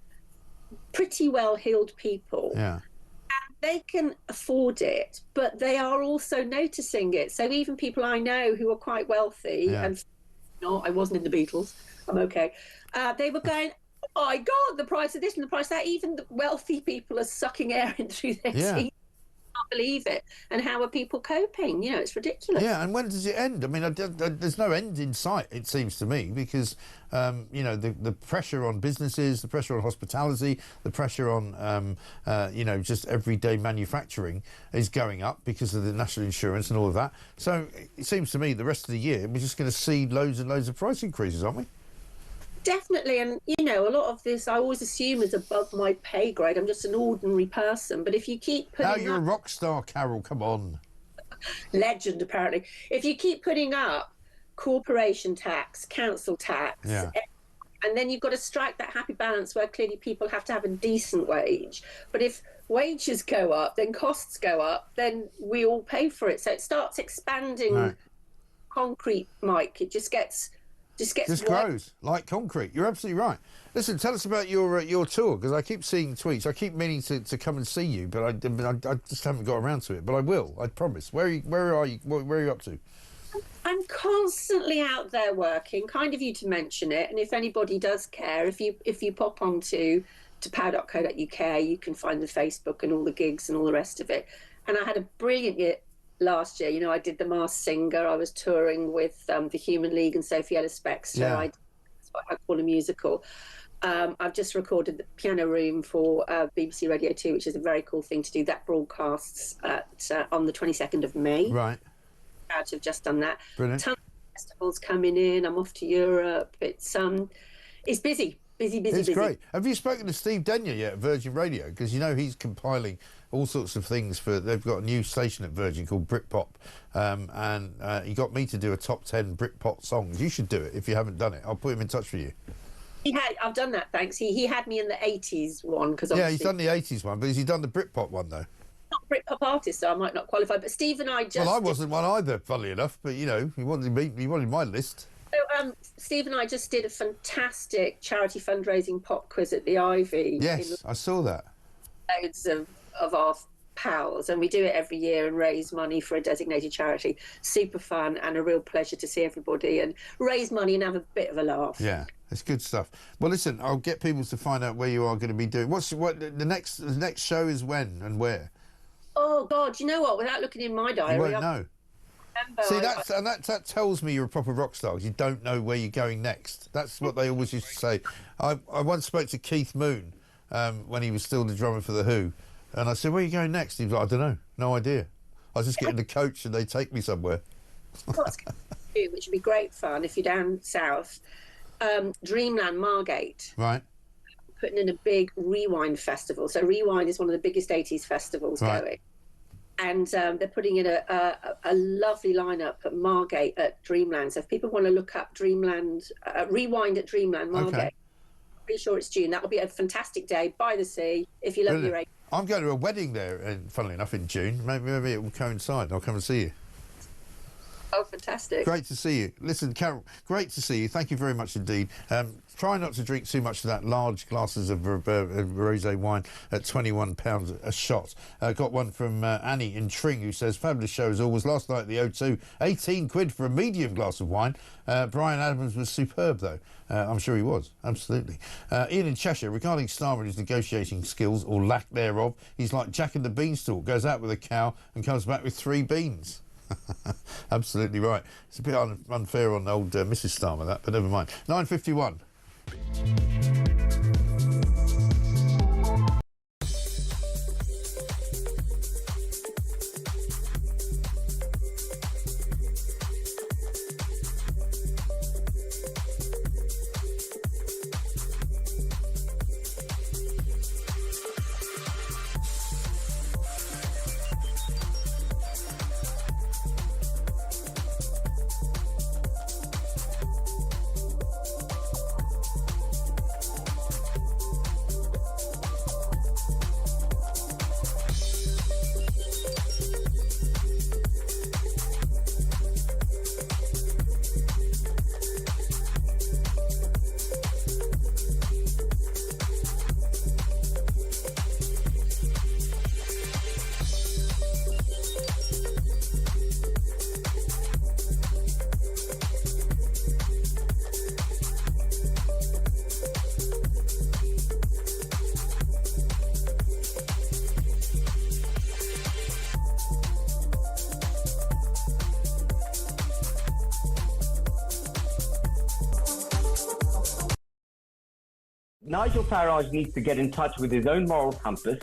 Speaker 6: pretty well-heeled people.
Speaker 8: Yeah.
Speaker 6: And they can afford it, but they are also noticing it. So even people I know who are quite wealthy, and no, I wasn't in the Beatles, I'm okay. They were going, oh my God, the price of this and the price of that. Even the wealthy people are sucking air in through their teeth. Can't believe it. And how are people coping? It's ridiculous.
Speaker 8: Yeah, and when does it end? I mean, there's no end in sight, it seems to me, because the pressure on businesses, the pressure on hospitality, the pressure on just everyday manufacturing is going up because of the national insurance and all of that. So it seems to me the rest of the year we're just going to see loads and loads of price increases, aren't we?
Speaker 6: Definitely, and a lot of this I always assume is above my pay grade. I'm just an ordinary person, but if you keep putting
Speaker 8: now you're a rock star, Carol, come on.
Speaker 6: Legend, apparently. If you keep putting up corporation tax, council tax, and then you've got to strike that happy balance where clearly people have to have a decent wage. But if wages go up, then costs go up, then we all pay for it. So it starts expanding concrete, Mike. It just grows
Speaker 8: like concrete. You're absolutely right. Listen, tell us about your tour, because I keep seeing tweets. I keep meaning to come and see you, but I just haven't got around to it. But I will, I promise. Where are you? Where are you up to?
Speaker 6: I'm constantly out there working. Kind of you to mention it. And if anybody does care, if you pop onto pow.co.uk, you can find the Facebook and all the gigs and all the rest of it. And I had a brilliant year last year. I did The Masked Singer. I was touring with the Human League and Sophie Ellis-Bextor. That's what I call a musical. I've just recorded the Piano Room for BBC Radio 2, which is a very cool thing to do. That broadcasts on the 22nd of May.
Speaker 8: Right.
Speaker 6: Proud to have just done that.
Speaker 8: Brilliant.
Speaker 6: Tons of festivals coming in. I'm off to Europe. It's busy.
Speaker 8: It's great. Have you spoken to Steve Denyer yet at Virgin Radio? Because he's compiling all sorts of things they've got a new station at Virgin called Britpop, and he got me to do a top 10 Britpop songs. You should do it if you haven't done it. I'll put him in touch with you.
Speaker 6: I've done that, thanks. He had me in the 80s one, because
Speaker 8: he's done the 80s one, but has he done the Britpop one though?
Speaker 6: Not a Britpop artist, so I might not qualify. But Steve and I just.
Speaker 8: Well, I wasn't one either, funnily enough. But he wanted my list.
Speaker 6: So Steve and I just did a fantastic charity fundraising pop quiz at the Ivy.
Speaker 8: Yes, I saw that.
Speaker 6: Loads of our pals, and we do it every year and raise money for a designated charity. Super fun and a real pleasure to see everybody and raise money and have a bit of a laugh.
Speaker 8: Yeah, it's good stuff. Well, listen, I'll get people to find out where you are going to be doing. What the next show is when and where?
Speaker 6: Oh God, you know what? Without looking in my diary,
Speaker 8: you won't know. See, that tells me you're a proper rock star. You don't know where you're going next. That's what they always used to say. I once spoke to Keith Moon when he was still the drummer for The Who, and I said, where are you going next? He was like, I don't know, no idea. I just get in the coach and they take me somewhere.
Speaker 6: What's going to do, which would be great fun if you're down south, Dreamland Margate.
Speaker 8: Right.
Speaker 6: Putting in a big Rewind festival. So Rewind is one of the biggest 80s festivals going. And they're putting in a lovely lineup at Margate at Dreamland. So if people want to look up Dreamland, Rewind at Dreamland Margate, I'm pretty sure it's June. That will be a fantastic day by the sea. If you love your age.
Speaker 8: I'm going to a wedding there, funnily enough, in June. Maybe it will coincide. I'll come and see you.
Speaker 6: Oh, fantastic.
Speaker 8: Great to see you. Listen, Carol, great to see you. Thank you very much indeed. Try not to drink too much of that large glasses of rosé wine at £21 a shot. Got one from Annie in Tring, who says, fabulous show as always. Last night at the O2, 18 quid for a medium glass of wine. Brian Adams was superb, though. I'm sure he was, absolutely. Ian in Cheshire, regarding Starmer and his negotiating skills, or lack thereof, he's like Jack and the Beanstalk, goes out with a cow and comes back with 3 beans. Absolutely right. It's a bit unfair on old Mrs. Starmer, that, but never mind. 9:51.
Speaker 19: Nigel Farage needs to get in touch with his own moral compass.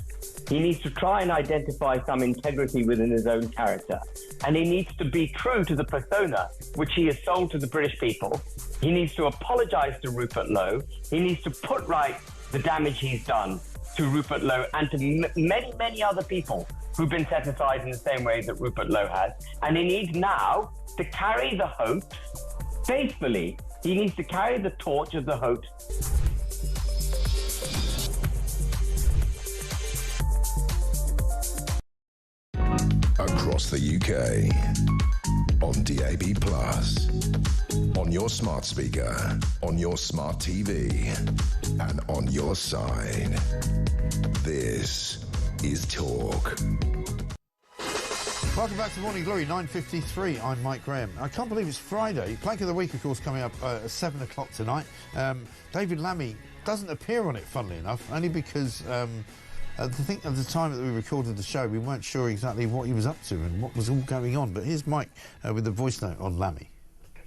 Speaker 19: He needs to try and identify some integrity within his own character. And he needs to be true to the persona which he has sold to the British people. He needs to apologise to Rupert Lowe. He needs to put right the damage he's done to Rupert Lowe and to many, many other people who've been set aside in the same way that Rupert Lowe has. And he needs now to carry the hoax faithfully. He needs to carry the torch of the hoax.
Speaker 7: Across the UK, on DAB+, on your smart speaker, on your smart TV, and on your side. This is Talk.
Speaker 8: Welcome back to Morning Glory, 9:53. I'm Mike Graham. I can't believe it's Friday. Plank of the Week, of course, coming up at 7 o'clock tonight. David Lammy doesn't appear on it, funnily enough, only because I think at the time that we recorded the show, we weren't sure exactly what he was up to and what was all going on. But here's Mike with the voice note on Lammy.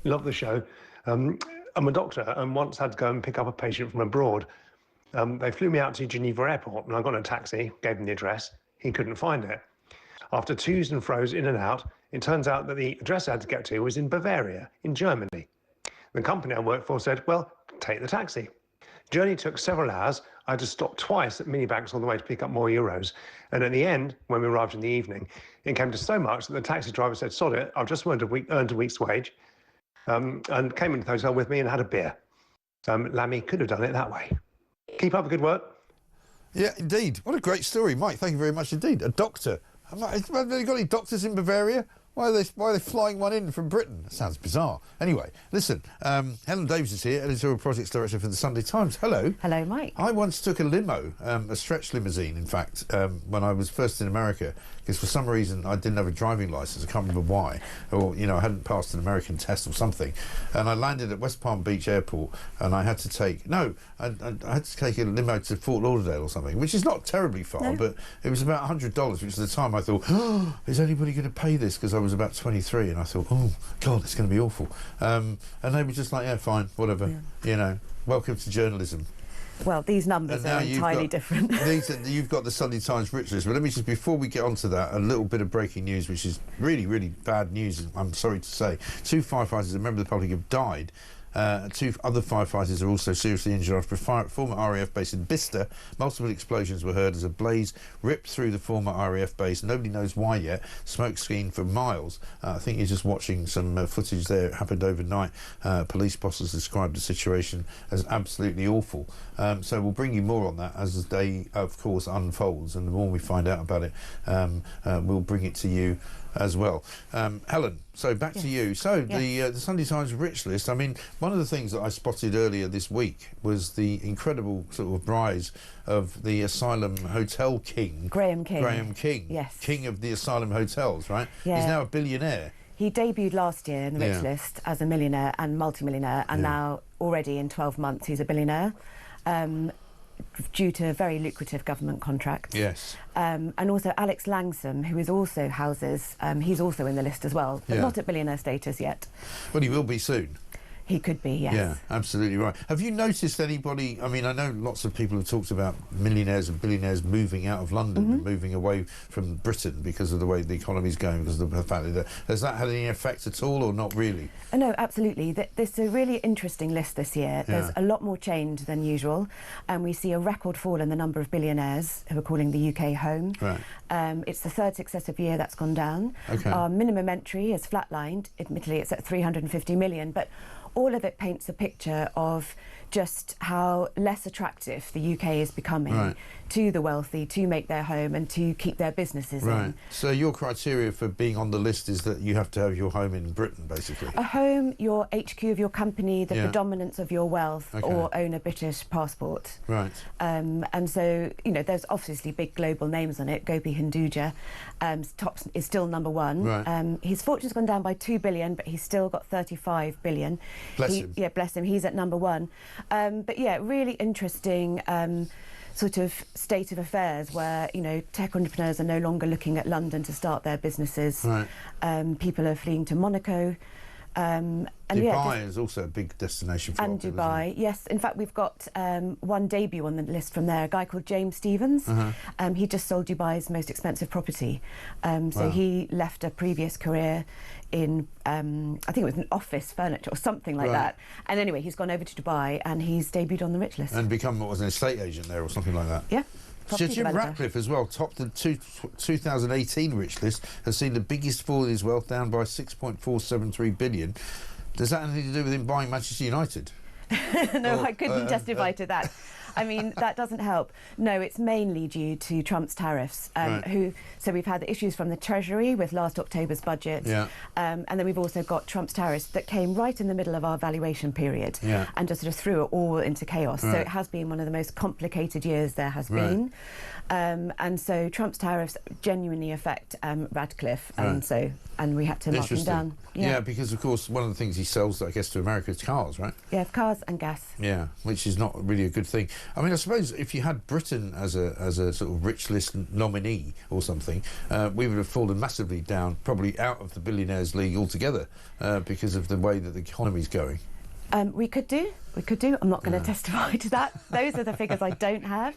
Speaker 17: Love the show. I'm a doctor and once had to go and pick up a patient from abroad. They flew me out to Geneva Airport and I got in a taxi, gave him the address. He couldn't find it. After to's and fro's in and out, it turns out that the address I had to get to was in Bavaria, in Germany. The company I worked for said, well, take the taxi. Journey took several hours. I had to stop twice at minibanks on the way to pick up more euros. And at the end, when we arrived in the evening, it came to so much that the taxi driver said, sod it, I've just earned a week's wage, and came into the hotel with me and had a beer. Lammy could have done it that way. Keep up the good work.
Speaker 8: Yeah, indeed. What a great story, Mike. Thank you very much indeed. A doctor. Have they got any doctors in Bavaria? Why are they flying one in from Britain? That sounds bizarre. Anyway, listen, Helen Davis is here, editorial projects director for the Sunday Times. Hello.
Speaker 22: Hello, Mike.
Speaker 8: I once took a limo, a stretch limousine, in fact, when I was first in America, because for some reason I didn't have a driving licence. I can't remember why, or I hadn't passed an American test or something. And I landed at West Palm Beach Airport, and I had to take I had to take a limo to Fort Lauderdale or something, which is not terribly far, but it was about $100, which at the time I thought, oh, is anybody going to pay this? Because I was about 23 and I thought, oh God, it's going to be awful. And they were just like, yeah, fine, whatever, welcome to journalism.
Speaker 22: Well, these numbers are entirely different.
Speaker 8: You've got the Sunday Times rich list, but let me just, before we get on to that, a little bit of breaking news, which is really, really bad news, I'm sorry to say. 2 firefighters, a member of the public, have died. 2 other firefighters are also seriously injured after a former RAF base in Bicester. Multiple explosions were heard as a blaze ripped through the former RAF base. Nobody knows why yet. Smoke screened for miles. I think you're just watching some footage there. It happened overnight. Police bosses described the situation as absolutely awful. So we'll bring you more on that as the day, of course, unfolds. And the more we find out about it, we'll bring it to you as well. Helen, so back to you. So the Sunday Times rich list, I mean, one of the things that I spotted earlier this week was the incredible sort of rise of the asylum hotel king.
Speaker 22: Graham King.
Speaker 8: Graham King.
Speaker 22: Yes.
Speaker 8: King of the asylum hotels, right? Yeah. He's now a billionaire.
Speaker 22: He debuted last year in the rich list as a millionaire and multimillionaire, and now already in 12 months he's a billionaire. Due to a very lucrative government contract.
Speaker 8: Yes.
Speaker 22: And also Alex Langsam, who is also houses, he's also in the list as well, but not at billionaire status yet.
Speaker 8: Well, he will be soon.
Speaker 22: He could be, yes.
Speaker 8: Yeah, absolutely right. Have you noticed anybody, I mean, I know lots of people have talked about millionaires and billionaires moving out of London and moving away from Britain because of the way the economy's going, because of the fact that has that had any effect at all or not really?
Speaker 22: No, absolutely. There's a really interesting list this year. There's a lot more change than usual, and we see a record fall in the number of billionaires who are calling the UK home.
Speaker 8: Right.
Speaker 22: It's the third successive year that's gone down.
Speaker 8: Okay.
Speaker 22: Our minimum entry has flatlined. Admittedly, it's at 350 million, but all of it paints a picture of just how less attractive the UK is becoming to the wealthy to make their home and to keep their businesses in.
Speaker 8: So your criteria for being on the list is that you have to have your home in Britain, basically?
Speaker 22: A home, your HQ of your company, the predominance of your wealth, or own a British passport.
Speaker 8: Right.
Speaker 22: And so, there's obviously big global names on it. Gopi Hinduja is still number one.
Speaker 8: Right.
Speaker 22: His fortune's gone down by 2 billion, but he's still got 35 billion.
Speaker 8: Bless him.
Speaker 22: Yeah, bless him. He's at number one. But yeah, really interesting sort of state of affairs where, tech entrepreneurs are no longer looking at London to start their businesses.
Speaker 8: Right.
Speaker 22: People are fleeing to Monaco. And
Speaker 8: Dubai is also a big destination for
Speaker 22: and Dubai, yes. In fact, we've got one debut on the list from there, a guy called James Stevens. He just sold Dubai's most expensive property. So he left a previous career in, I think it was an office furniture or something like that. And anyway, he's gone over to Dubai and he's debuted on the rich list.
Speaker 8: And become, what was an estate agent there or something like that?
Speaker 22: Yeah.
Speaker 8: So Jim Ratcliffe as well, topped the 2018 rich list, has seen the biggest fall in his wealth, down by 6.473 billion. Does that have anything to do with him buying Manchester United?
Speaker 22: No, I couldn't testify to that. I mean, that doesn't help. No, it's mainly due to Trump's tariffs. So we've had the issues from the Treasury with last October's budget. And then we've also got Trump's tariffs that came right in the middle of our valuation period and just sort of threw it all into chaos. So it has been one of the most complicated years there has been. And so Trump's tariffs genuinely affect Radcliffe, and we had to mark him down.
Speaker 8: Yeah, because of course one of the things he sells, I guess, to America is cars, right?
Speaker 22: Yeah, cars and gas.
Speaker 8: Yeah, which is not really a good thing. I mean, I suppose if you had Britain as a sort of rich list nominee or something, we would have fallen massively down, probably out of the billionaires league altogether, because of the way that the economy's going.
Speaker 22: We could do. I'm not going to testify to that. Those are the figures I don't have.